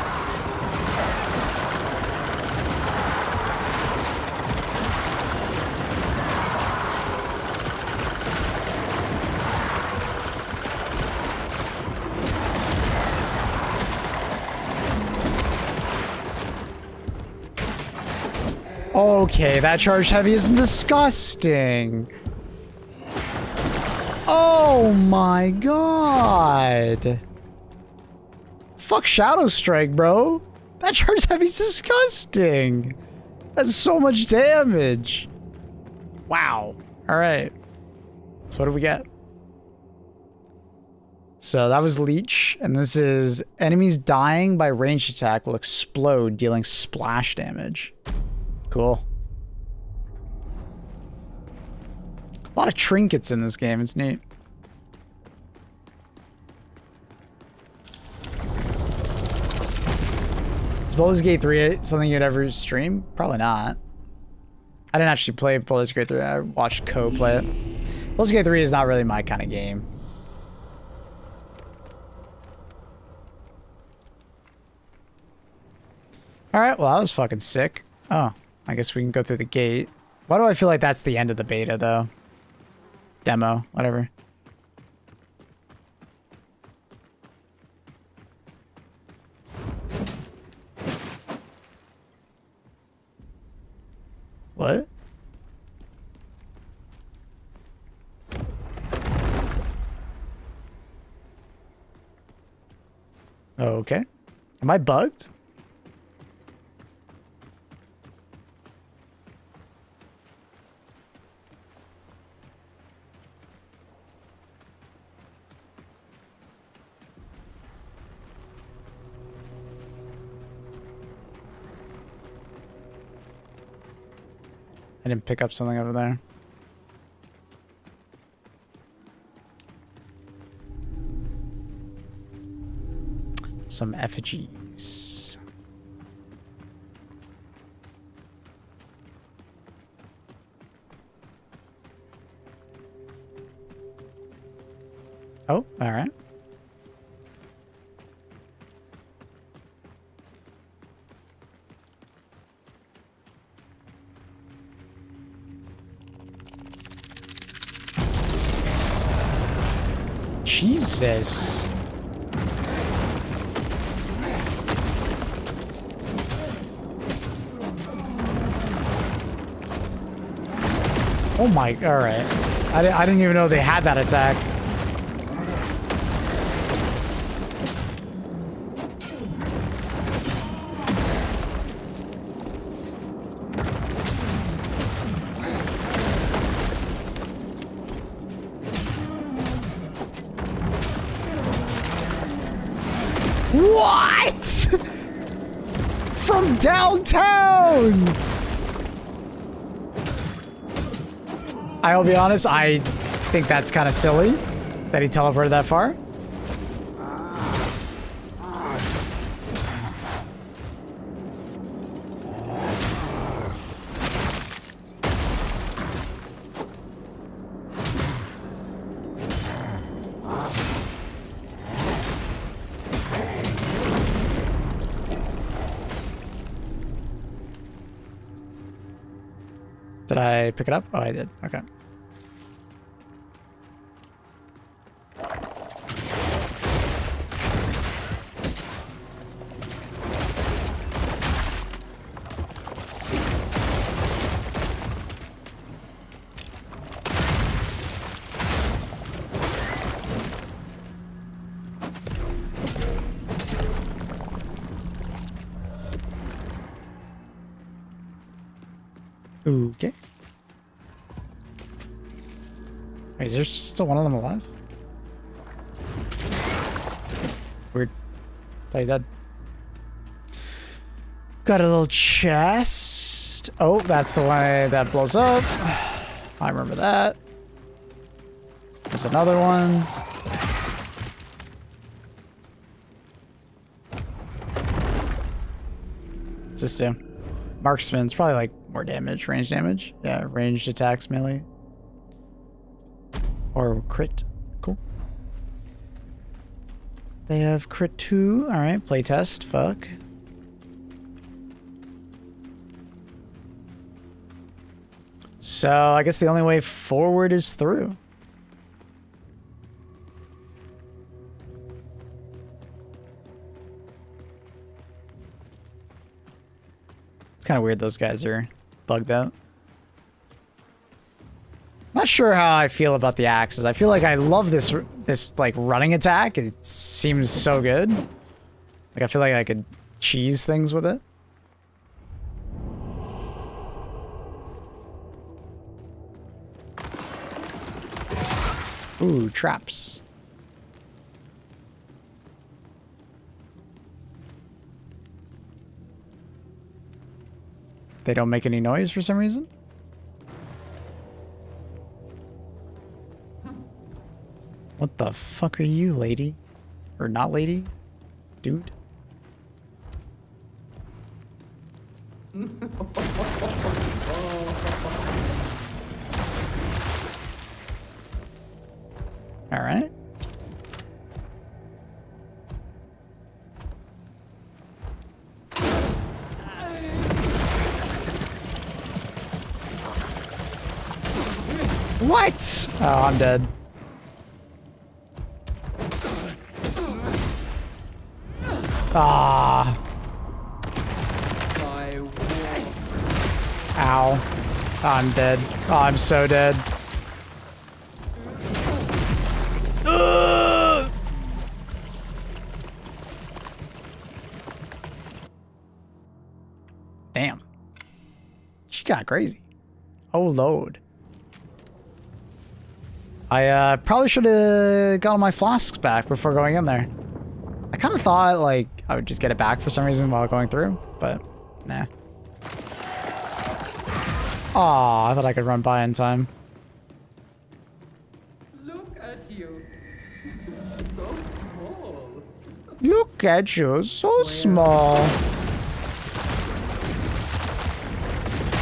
Okay, that charged heavy is disgusting. Oh my god. Fuck Shadow Strike, bro. That charged heavy is disgusting. That's so much damage. Wow. Alright. So what do we get? So that was Leech, and this is enemies dying by ranged attack will explode, dealing splash damage. Cool. A lot of trinkets in this game, it's neat. Is Baldur's Gate 3 something you'd ever stream? Probably not. I didn't actually play Baldur's Gate 3, I watched Co play it. Baldur's Gate 3 is not really my kind of game. Alright, well that was fucking sick. Oh, I guess we can go through the gate. Why do I feel like that's the end of the beta though? Demo, whatever. What? Okay. Am I bugged? I didn't pick up something over there. Some effigies. Oh, all right. Jesus. Oh my, all right. I didn't even know they had that attack. What? From downtown? I'll be honest, I think that's kind of silly that he teleported that far. Did I pick it up? Oh, I did. Okay. Okay. Wait, is there still one of them alive? Weird. Thought you dead. Got a little chest. Oh, that's the one that blows up. I remember that. There's another one. What's this do? Marksman's probably like more damage, range damage. Yeah, ranged attacks, melee. Or crit. Cool. They have crit 2. Alright, playtest. Fuck. So, I guess the only way forward is through. It's kind of weird those guys are bugged out. Not sure how I feel about the axes. I feel like I love this like running attack. It seems so good. Like I feel like I could cheese things with it. Ooh, traps. They don't make any noise for some reason. What the fuck are you, lady? Or not lady? Dude? All right. What? Oh, I'm dead. Ah. Ow. Oh, I'm dead. Oh, I'm so dead. Ugh! Damn. She got crazy. Oh, load. I probably should have gotten my flasks back before going in there. I kind of thought, like, I would just get it back for some reason while going through, but nah. Aw, I thought I could run by in time. Look at you. So small. Look at you, so small.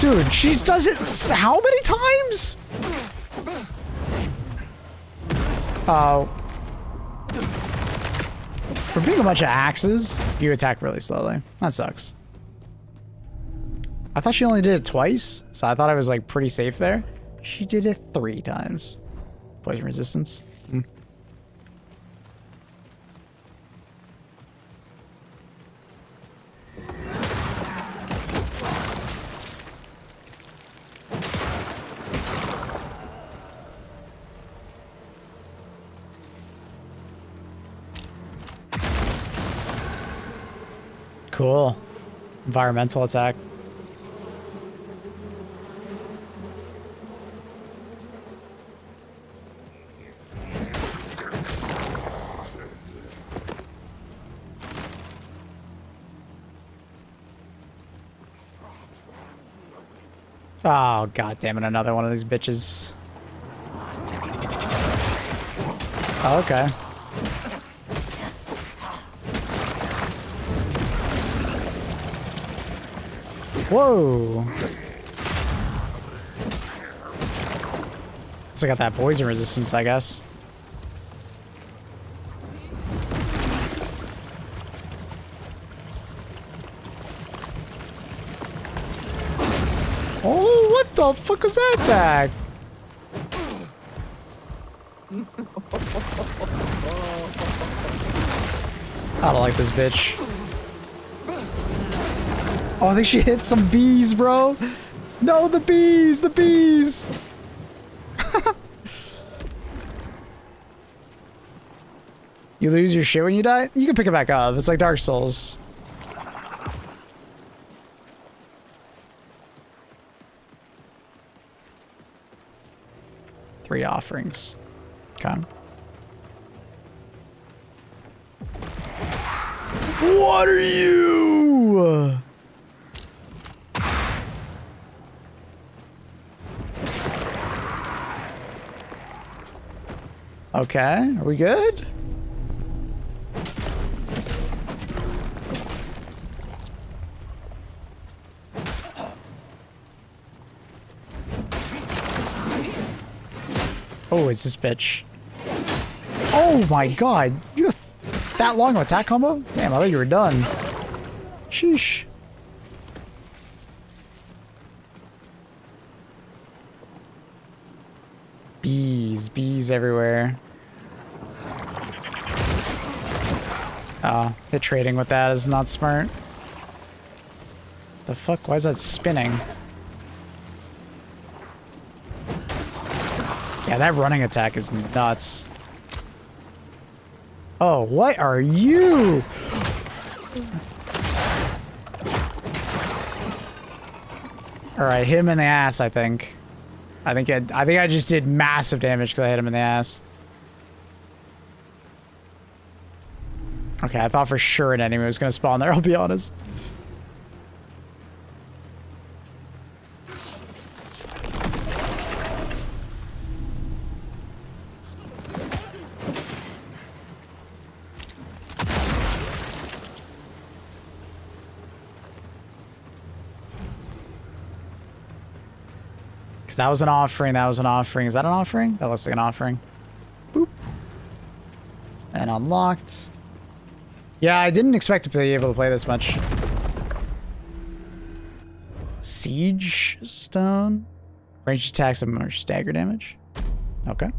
Dude, she does it how many times? Oh. For being a bunch of axes, you attack really slowly. That sucks. I thought she only did it twice, so I thought I was like pretty safe there. She did it 3 times. Poison resistance. Cool. Environmental attack. Oh, god damn it, another one of these bitches. Oh, okay. Whoa. So I got that poison resistance, I guess. Oh, what the fuck was that attack? I don't like this bitch. Oh, I think she hit some bees, bro. No, the bees, the bees. You lose your shit when you die? You can pick it back up. It's like Dark Souls. Three offerings. Okay. What are you? Okay, are we good? Oh, it's this bitch. Oh my god, you have that long of attack combo? Damn, I thought you were done. Sheesh. Bees everywhere. Oh, hit trading with that is not smart. The fuck? Why is that spinning? Yeah, that running attack is nuts. Oh, what are you? All right, hit him in the ass, I think. I think I just did massive damage because I hit him in the ass. Okay, I thought for sure an enemy was going to spawn there, I'll be honest. Because that was an offering, that was an offering. Is that an offering? That looks like an offering. Boop. And unlocked. Yeah, I didn't expect to be able to play this much. Siege stone. Ranged attacks have more stagger damage. Okay.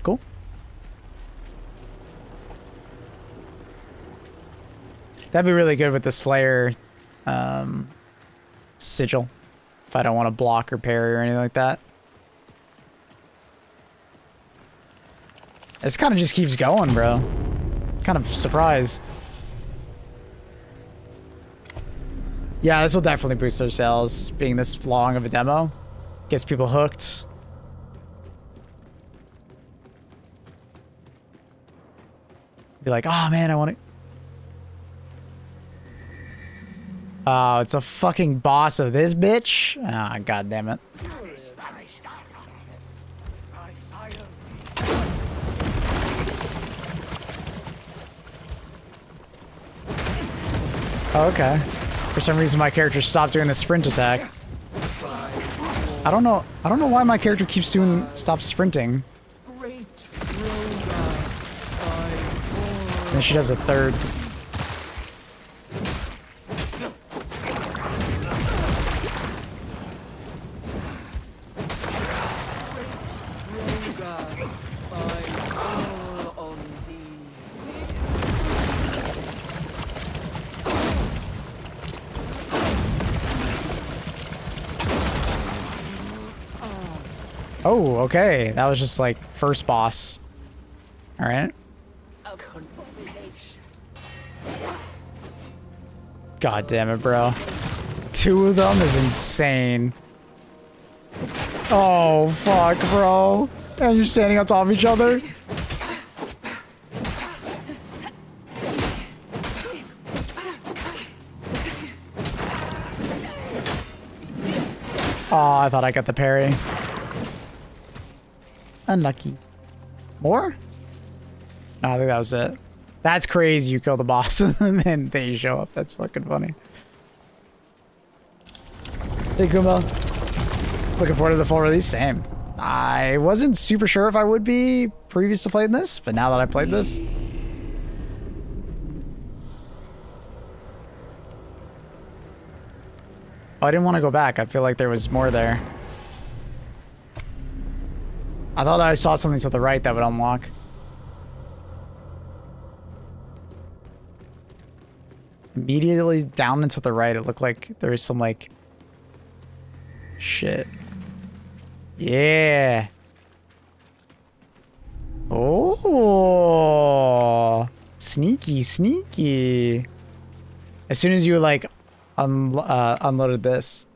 Cool. That'd be really good with the Slayer sigil. If I don't want to block or parry or anything like that. This kind of just keeps going, bro. Kind of surprised. Yeah, this will definitely boost their sales. Being this long of a demo gets people hooked. Be like, oh man, I want to. Oh, it's a fucking boss of this bitch. Ah, god damn it. Oh, okay. For some reason my character stopped doing the sprint attack. I don't know why my character keeps stops sprinting. And then she does a third. Oh, okay. That was just like first boss. All right. God damn it, bro. 2 of them is insane. Oh, fuck, bro. And you're standing on top of each other? Oh, I thought I got the parry. Unlucky. More? No, I think that was it. That's crazy. You kill the boss and then they show up. That's fucking funny. Hey, Kuma. Looking forward to the full release. Same. I wasn't super sure if I would be previous to playing this, but now that I played this. Oh, I didn't want to go back. I feel like there was more there. I thought I saw something to the right that would unlock. Immediately down and to the right, it looked like there was some, like... shit. Yeah. Oh. Sneaky, sneaky. As soon as you, like, unloaded this.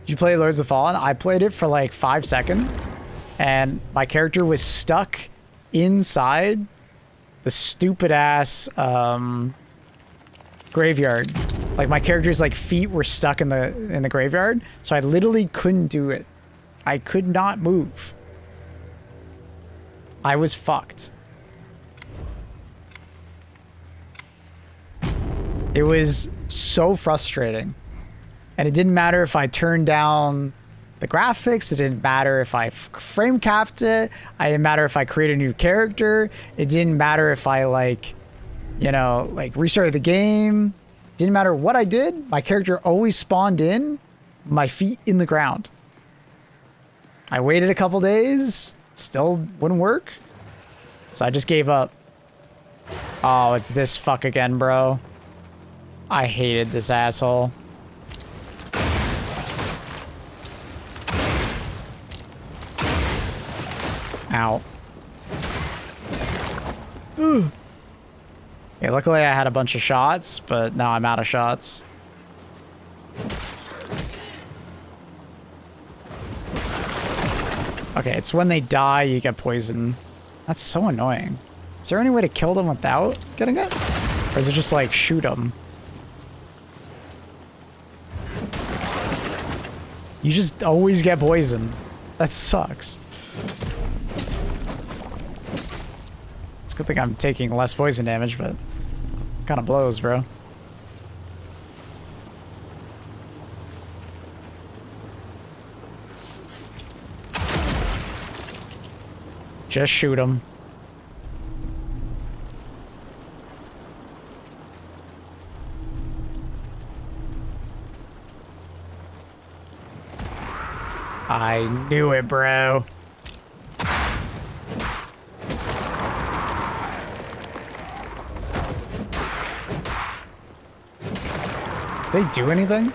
Did you play Lords of Fallen? I played it for like 5 seconds, and my character was stuck inside the stupid ass graveyard. Like my character's like feet were stuck in the graveyard, so I literally couldn't do it. I could not move. I was fucked. It was so frustrating. And it didn't matter if I turned down the graphics. It didn't matter if I frame capped it. It didn't matter if I created a new character. It didn't matter if I, like, you know, like restarted the game. It didn't matter what I did. My character always spawned in, my feet in the ground. I waited a couple days. Still wouldn't work. So I just gave up. Oh, it's this fuck again, bro. I hated this asshole. Ow. Ooh. Okay, luckily I had a bunch of shots, but now I'm out of shots. Okay, it's when they die you get poisoned. That's so annoying. Is there any way to kill them without getting it? Or is it just like shoot them? You just always get poisoned. That sucks. It's a good thing I'm taking less poison damage, but kind of blows, bro. Just shoot him. I knew it, bro. Did they do anything?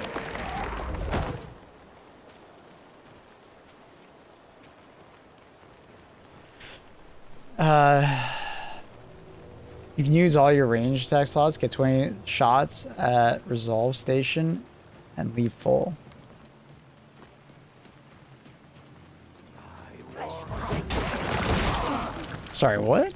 You can use all your range attack slots, get 20 shots at Resolve Station, and leave full. Sorry, what?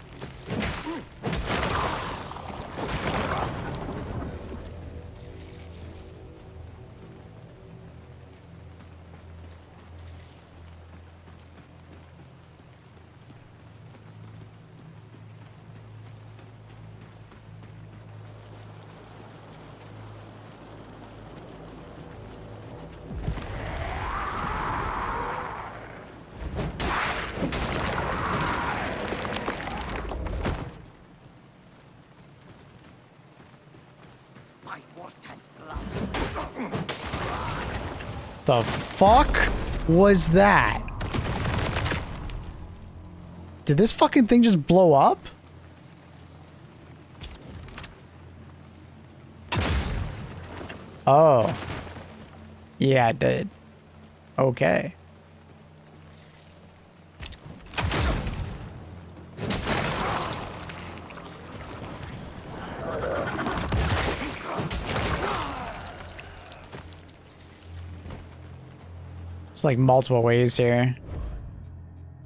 The fuck was that? Did this fucking thing just blow up? Oh. Yeah, it did. Okay. It's like multiple ways here.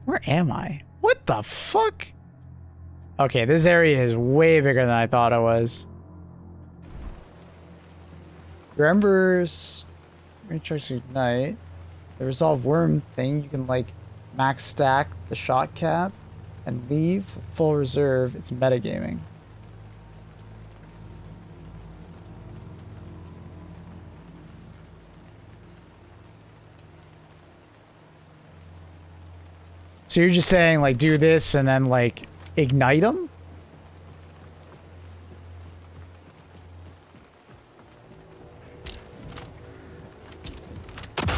Where am I? What the fuck? Okay, this area is way bigger than I thought it was. Remember, recharge ignite. The resolve worm thing, you can like max stack the shot cap and leave full reserve. It's metagaming. So you're just saying, like, do this and then, like, ignite them? I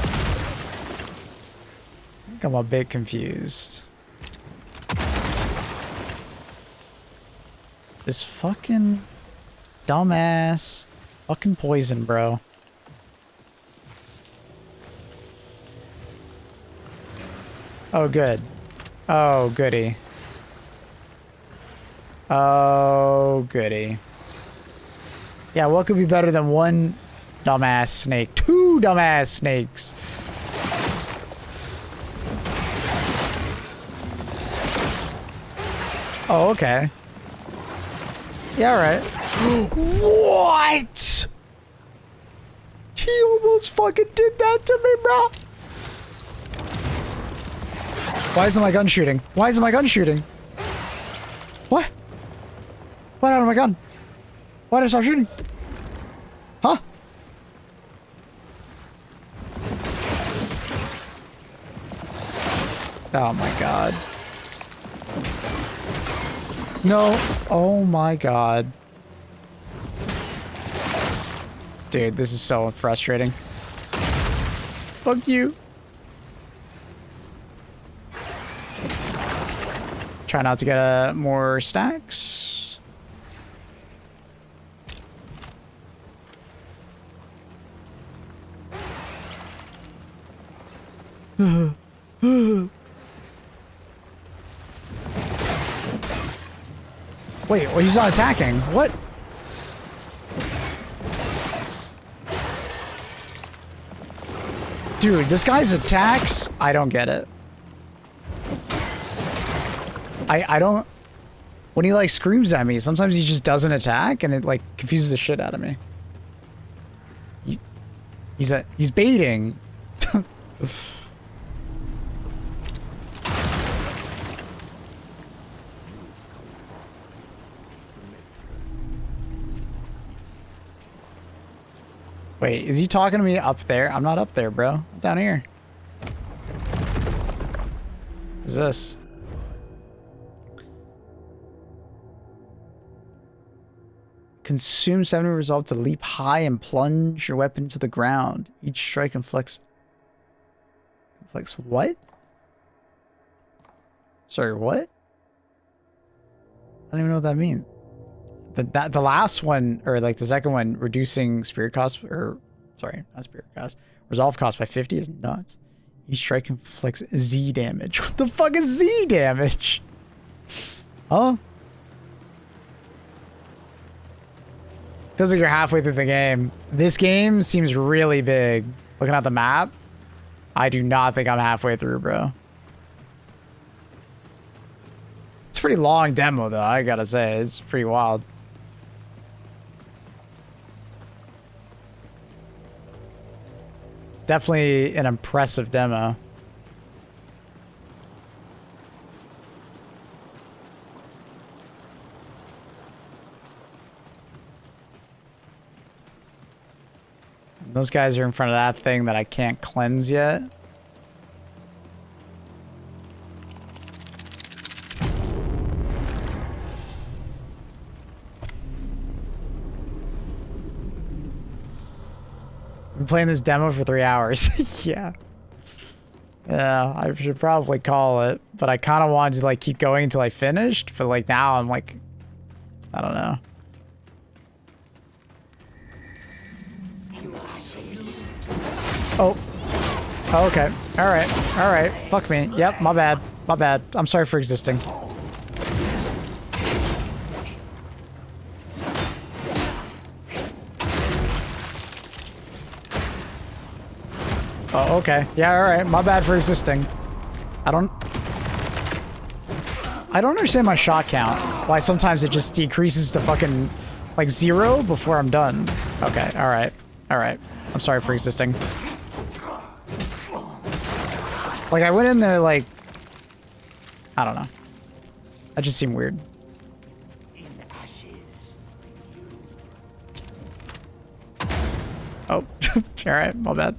think I'm a bit confused. This fucking dumbass fucking poison, bro. Oh, good. Oh, goody. Oh, goody. Yeah, what could be better than one dumbass snake? Two dumbass snakes. Oh, okay. Yeah, alright. What? He almost fucking did that to me, bro. Why isn't my gun shooting? Why isn't my gun shooting? What? What happened to my gun? Why did I stop shooting? Huh? Oh my god. No. Oh my god. Dude, this is so frustrating. Fuck you. Try not to get more stacks. Wait, well, he's not attacking. What? Dude, this guy's attacks, I don't get it. I don't... When he, like, screams at me, sometimes he just doesn't attack, and it, like, confuses the shit out of me. He's baiting. Wait, is he talking to me up there? I'm not up there, bro. I'm down here. What is this? Consume 70 resolve to leap high and plunge your weapon to the ground. Each strike inflicts... Inflicts what? Sorry, what? I don't even know what that means. The last one, or like the second one, reducing spirit cost, or sorry, not spirit cost, resolve cost by 50 is nuts. Each strike inflicts Z damage. What the fuck is Z damage? Huh? Feels like you're halfway through the game. This game seems really big. Looking at the map, I do not think I'm halfway through, bro. It's a pretty long demo, though, I gotta say. It's pretty wild. Definitely an impressive demo. Those guys are in front of that thing that I can't cleanse yet. I'm playing this demo for 3 hours. Yeah. Yeah, I should probably call it, but I kind of wanted to like keep going until I finished, but like now I'm like, I don't know. Oh. Oh, okay. All right. All right. Fuck me. Yep, my bad. My bad. I'm sorry for existing. Oh, okay. Yeah, all right. My bad for existing. I don't understand my shot count. Why sometimes it just decreases to fucking like 0 before I'm done. Okay. All right. All right. I'm sorry for existing. Like I went in there like, I don't know. That just seemed weird. Oh, all right. My bad.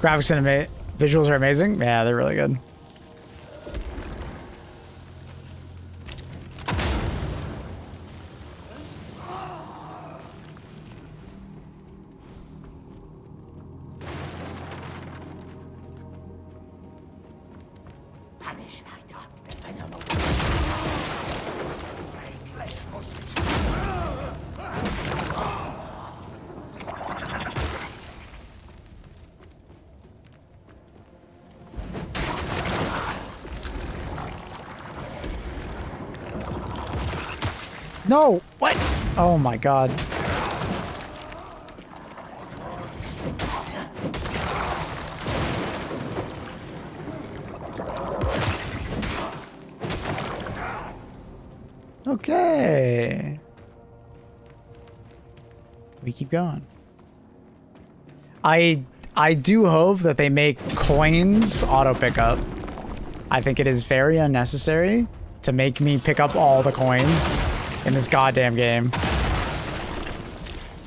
Graphics and visuals are amazing. Yeah, they're really good. No! What? Oh my god. Okay. We keep going. I do hope that they make coins auto pickup. I think it is very unnecessary to make me pick up all the coins in this goddamn game.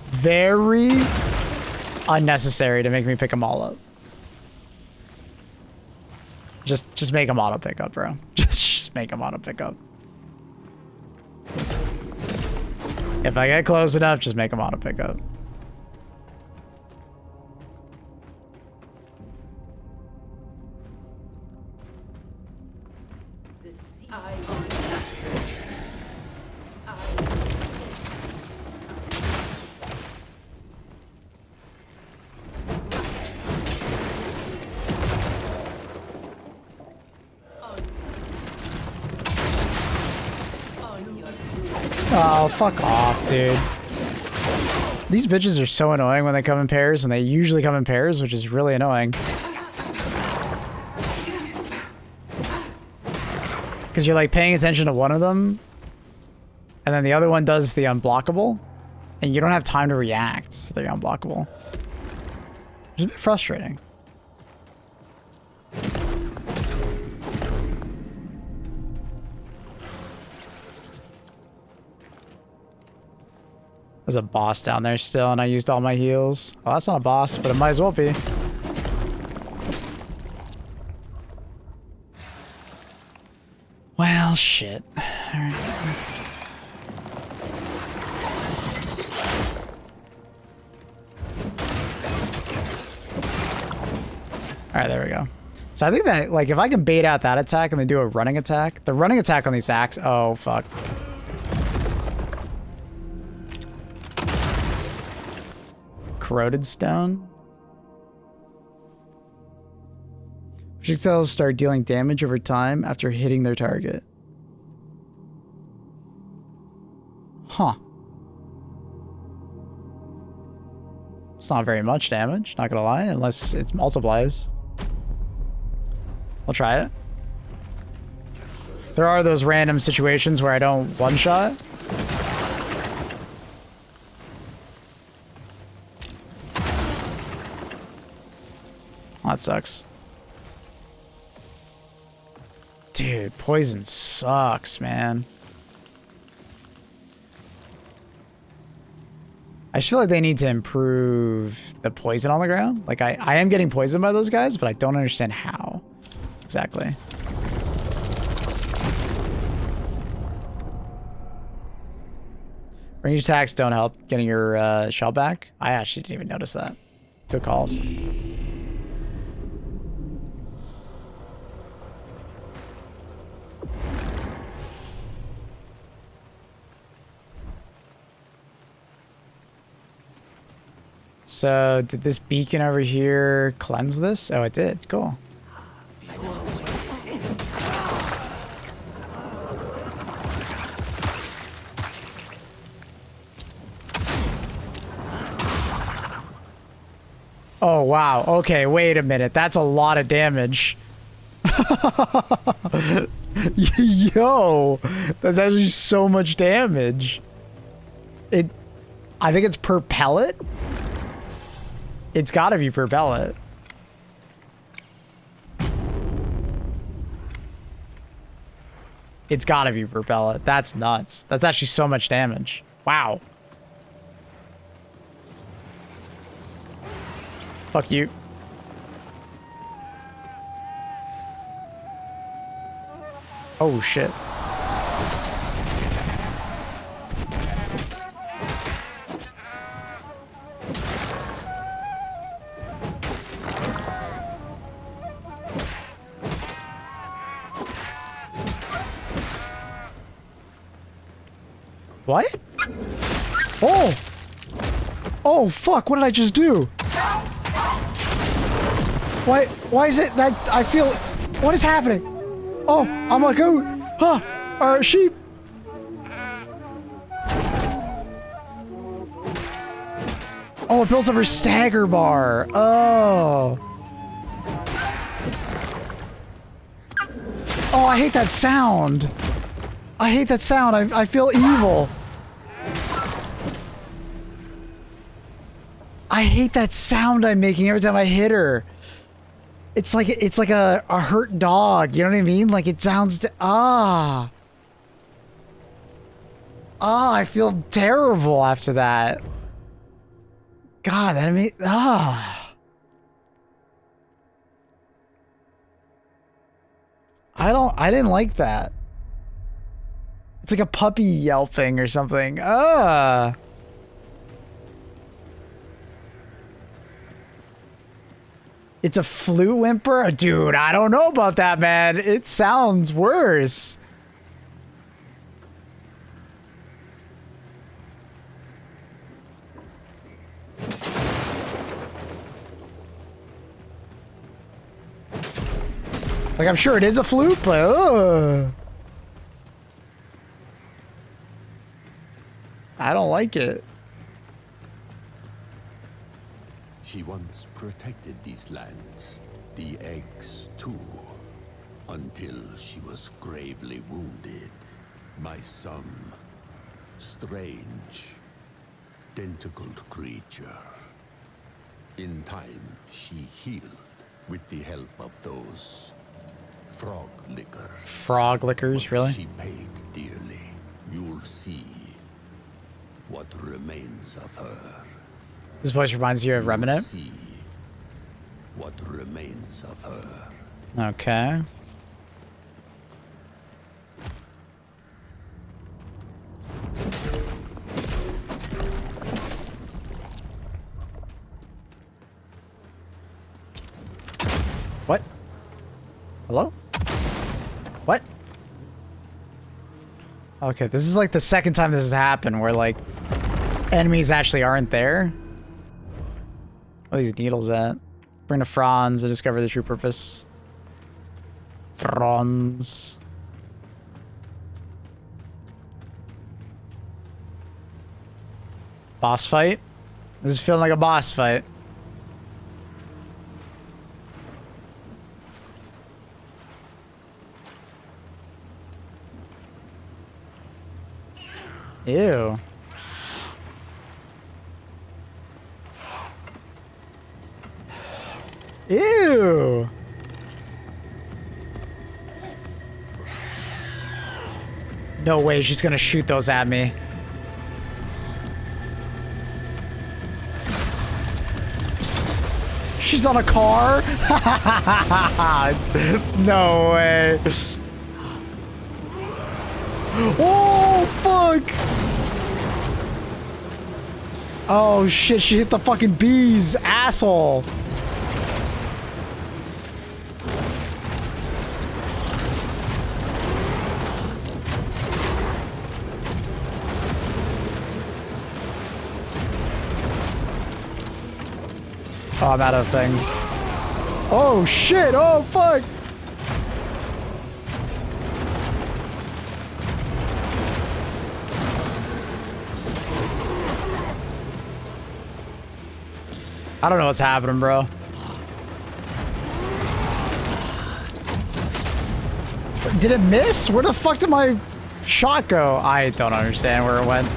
Very unnecessary to make me pick them all up. Just make them auto pick up, bro. Just make them auto pick up. If I get close enough, just make them auto pick up. Oh, fuck off, dude. These bitches are so annoying when they come in pairs, and they usually come in pairs, which is really annoying. Because you're like paying attention to one of them, and then the other one does the unblockable, and you don't have time to react to the unblockable. It's a bit frustrating. There's a boss down there still, and I used all my heals. Well, that's not a boss, but it might as well be. Well, shit. Alright. Alright, there we go. So I think that, like, if I can bait out that attack and then do a running attack, the running attack on these axes. Oh, fuck. Corroded stone. Projectiles start dealing damage over time after hitting their target. Huh. It's not very much damage, not gonna lie, unless it multiplies. I'll try it. There are those random situations where I don't one-shot. Oh, that sucks. Dude, poison sucks, man. I just feel like they need to improve the poison on the ground. Like, I am getting poisoned by those guys, but I don't understand how exactly. Range attacks don't help getting your shell back. I actually didn't even notice that. Good calls. So, did this beacon over here cleanse this? Oh, it did. Cool. Oh, wow. Okay, wait a minute. That's a lot of damage. Yo! That's actually so much damage. I think it's per pellet? It's gotta be per pellet. It's gotta be per pellet. That's nuts. That's actually so much damage. Wow. Fuck you. Oh shit. What? Oh! Oh, fuck, what did I just do? Why is it that I feel... What is happening? Oh, I'm a goat! Huh! Or a sheep! Oh, it builds up her stagger bar. Oh. Oh, I hate that sound. I hate that sound. I feel evil. I hate that sound I'm making every time I hit her. It's like a hurt dog. You know what I mean? Like it sounds. I feel terrible after that. God, I mean, I didn't like that. It's like a puppy yelping or something. It's a flute whimper? Dude, I don't know about that, man. It sounds worse. Like, I'm sure it is a flute, but I don't like it. She once protected these lands, the eggs too, until she was gravely wounded by some strange, tentacled creature. In time, she healed with the help of those frog lickers. Frog lickers, really? She paid dearly. You'll see what remains of her. This voice reminds you of Remnant? See what remains of her. Okay. What? Hello? What? Okay, this is like the second time this has happened where like enemies actually aren't there. What are these needles at? Bring to Franz to discover the true purpose. Franz. Boss fight? This is feeling like a boss fight. Ew. Ew. No way she's gonna shoot those at me. She's on a car? No way. Oh, fuck. Oh, shit. She hit the fucking bees. Asshole. Oh, I'm out of things. Oh, shit. Oh, fuck. I don't know what's happening, bro. Did it miss? Where the fuck did my shot go? I don't understand where it went.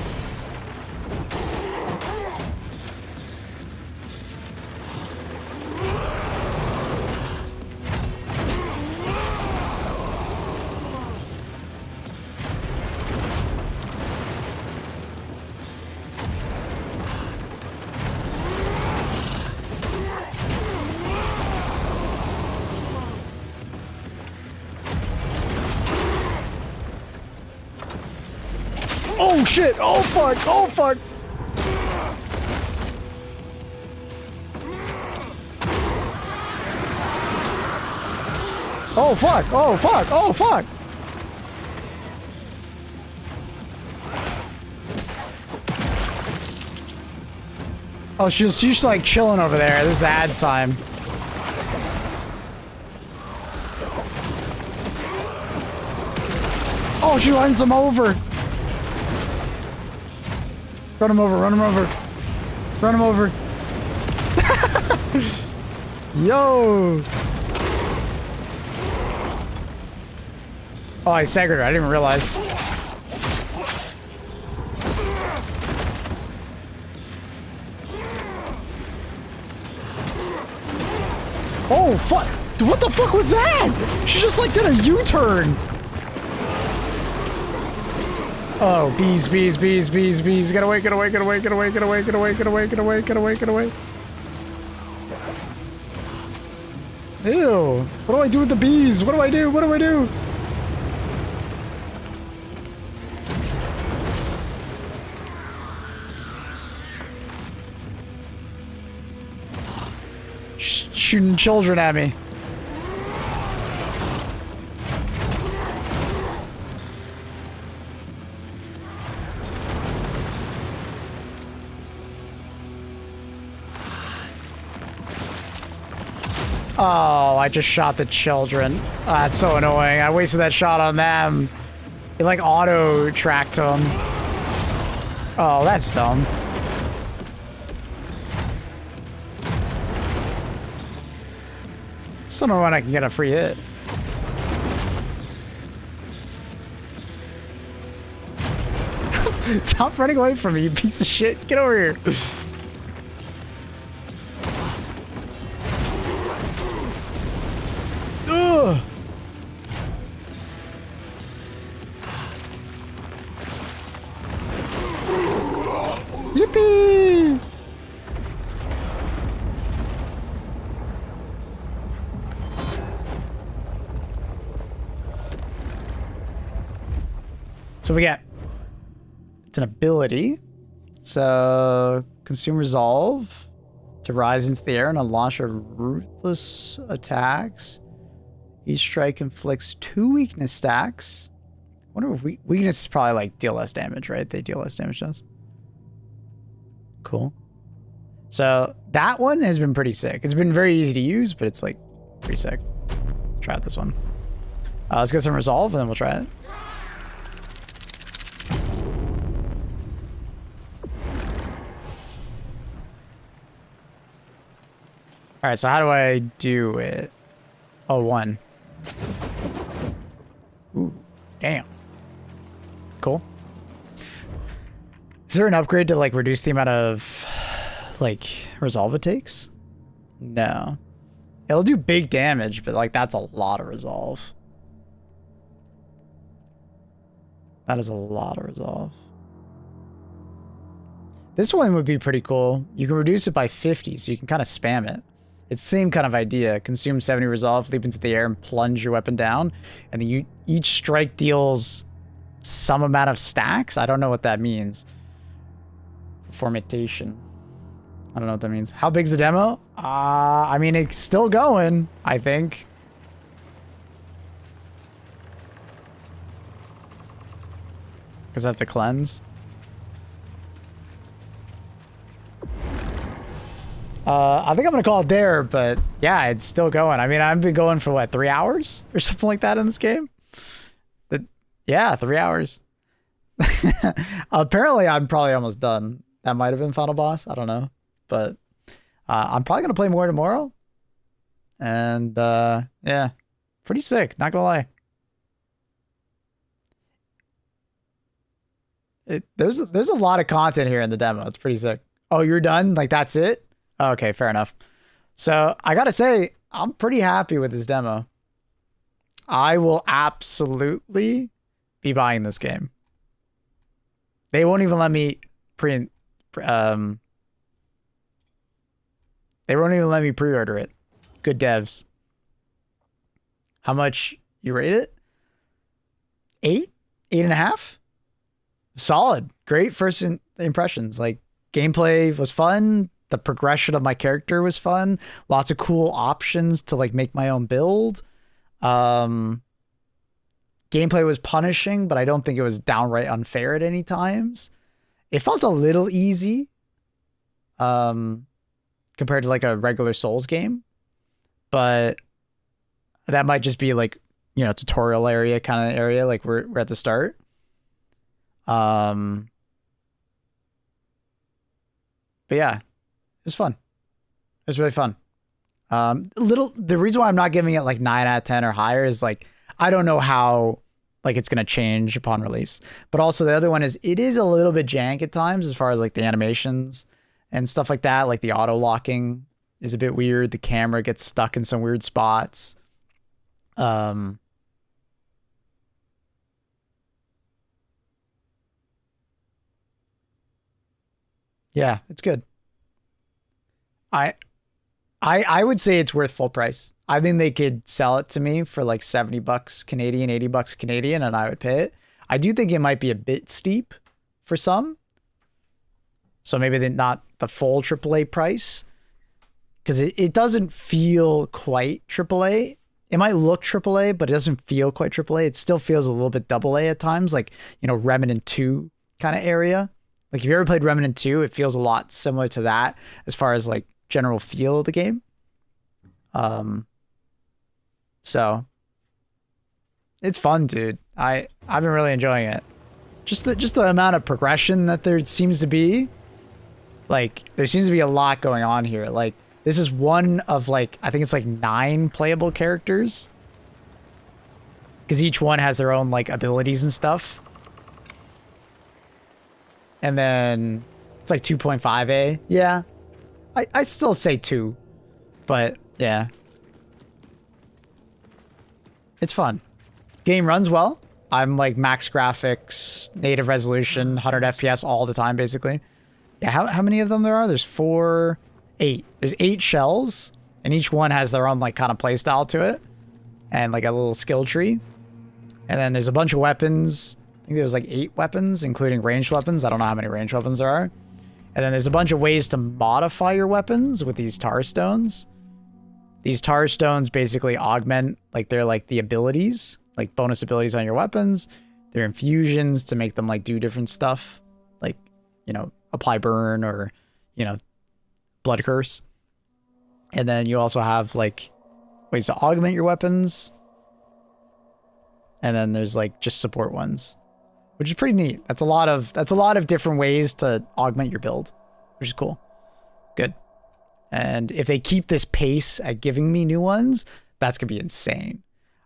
Oh shit! Oh fuck! Oh fuck! Oh fuck! Oh fuck! Oh fuck! Oh, she's like chilling over there. This is ad time. Oh, she runs him over. Run him over, run him over. Run him over. Yo. Oh, I staggered her. I didn't even realize. Oh, fuck. What the fuck was that? She just like did a U-turn. Oh, bees, bees, bees, bees, bees. Get away, get away, get away, get away, get away, get away, get away, get away, get away, get away. Ew. What do I do with the bees? What do I do? What do I do? Shooting children at me. Oh, I just shot the children. Oh, that's so annoying. I wasted that shot on them. It like auto-tracked them. Oh, that's dumb. Still don't know when I can get a free hit. Stop running away from me, you piece of shit. Get over here. Ugh. Yippee! So we got, it's an ability. So consume resolve to rise into the air and unlaunch a ruthless attacks. Each strike inflicts 2 weakness stacks. I wonder if weakness is probably like deal less damage, right? They deal less damage to us. Cool. So that one has been pretty sick. It's been very easy to use, but it's like pretty sick. Try out this one. Let's get some resolve and then we'll try it. All right, so how do I do it? Oh, 1. Ooh, damn. Cool. Is there an upgrade to like reduce the amount of like resolve it takes? No. It'll do big damage, but like that's a lot of resolve. That is a lot of resolve. This one would be pretty cool. You can reduce it by 50, so you can kind of spam it. It's the same kind of idea. Consume 70 resolve, leap into the air, and plunge your weapon down. And then each strike deals some amount of stacks. I don't know what that means. Formatation. I don't know what that means. How big's the demo? I mean, it's still going, I think. Because I have to cleanse. I think I'm gonna call it there, but yeah, it's still going. I mean, I've been going for what, 3 hours or something like that in this game? Yeah, 3 hours. Apparently, I'm probably almost done. That might have been final boss. I don't know, but I'm probably gonna play more tomorrow. And yeah, pretty sick. Not gonna lie. There's a lot of content here in the demo. It's pretty sick. Oh, you're done? Like that's it? Okay, fair enough. So I gotta say, I'm pretty happy with this demo. I will absolutely be buying this game. They won't even let me they won't even let me pre-order it. Good devs. How much you rate it? 8? 8.5? Solid. Great first impressions. Like gameplay was fun. The progression of my character was fun. Lots of cool options to like make my own build. Gameplay was punishing, but I don't think it was downright unfair at any times. It felt a little easy compared to like a regular Souls game, but that might just be like, you know, tutorial area kind of area. Like we're at the start. But yeah, it was fun. It was really fun. The reason why I'm not giving it like 9 out of 10 or higher is like, I don't know how like it's going to change upon release. But also the other one is it is a little bit jank at times as far as like the animations and stuff like that. Like the auto locking is a bit weird. The camera gets stuck in some weird spots. Yeah, it's good. I would say it's worth full price. I think they could sell it to me for like $70 Canadian, $80 Canadian, and I would pay it. I do think it might be a bit steep for some. So maybe not the full AAA price. Because it doesn't feel quite AAA. It might look AAA, but it doesn't feel quite AAA. It still feels a little bit AA at times. Like, you know, Remnant 2 kind of area. Like if you ever played Remnant 2, it feels a lot similar to that as far as like general feel of the game. So it's fun, dude. I've been really enjoying it. just the amount of progression that there seems to be. Like, there seems to be a lot going on here. Like, this is one of, like, I think it's like 9 playable characters. Because each one has their own, like, abilities and stuff. And then it's like 2.5A. Yeah. I still say 2. But, yeah. It's fun. Game runs well. I'm like max graphics, native resolution, 100 FPS all the time, basically. Yeah, how many of them there are? There's 8. There's 8 shells, and each one has their own like kind of play style to it. And like a little skill tree. And then there's a bunch of weapons. I think there's like 8 weapons, including ranged weapons. I don't know how many ranged weapons there are. And then there's a bunch of ways to modify your weapons with these tar stones. These tar stones basically augment, like they're like the abilities, like bonus abilities on your weapons. They're infusions to make them like do different stuff. Like, you know, apply burn or, you know, blood curse. And then you also have like ways to augment your weapons. And then there's like just support ones, which is pretty neat. That's a lot of different ways to augment your build, which is cool. Good. And if they keep this pace at giving me new ones, that's gonna be insane.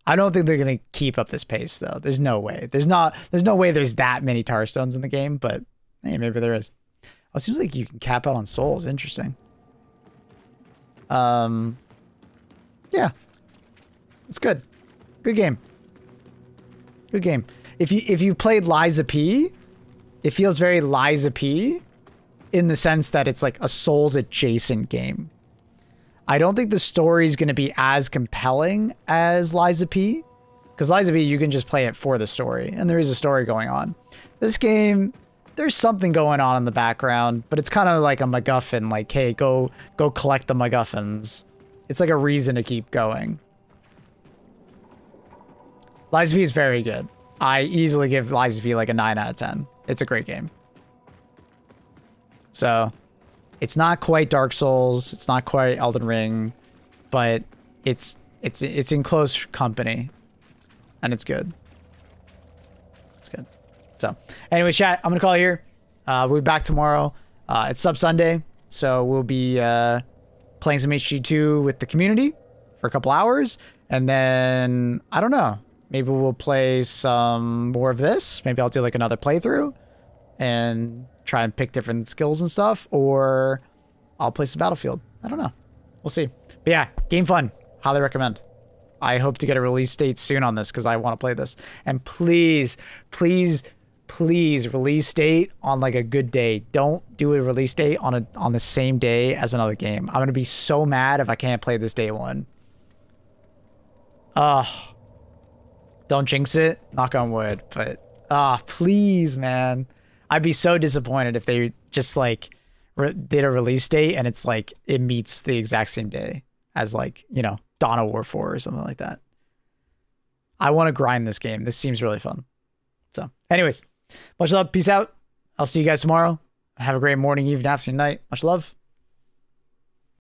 I don't think they're gonna keep up this pace though. There's no way. There's no way there's that many tar stones in the game, but hey, maybe there is. Oh, it seems like you can cap out on souls. Interesting. Yeah. It's good. Good game. Good game. If you played Liza P, it feels very Liza P in the sense that it's like a Souls adjacent game. I don't think the story is going to be as compelling as Liza P, because Liza P, you can just play it for the story, and there is a story going on. This game, there's something going on in the background, but it's kind of like a MacGuffin, like, hey, go collect the MacGuffins. It's like a reason to keep going. Liza P is very good. I easily give Liza P like a 9 out of 10. It's a great game. So, it's not quite Dark Souls, it's not quite Elden Ring, but it's in close company, and it's good. It's good. So, anyways, chat, I'm gonna call it here. We'll be back tomorrow. It's Sub Sunday, so we'll be playing some HG2 with the community for a couple hours, and then I don't know. Maybe we'll play some more of this. Maybe I'll do like another playthrough and try and pick different skills and stuff, or I'll play some Battlefield. I don't know. We'll see. But yeah, game fun. Highly recommend. I hope to get a release date soon on this because I want to play this. And please, please, please release date on like a good day. Don't do a release date on the same day as another game. I'm going to be so mad if I can't play this day one. Don't jinx it. Knock on wood. But please, man. I'd be so disappointed if they just like did a release date and it's like it meets the exact same day as like, you know, Dawn of War 4 or something like that. I want to grind this game. This seems really fun. So anyways, much love. Peace out. I'll see you guys tomorrow. Have a great morning, evening, afternoon, night. Much love.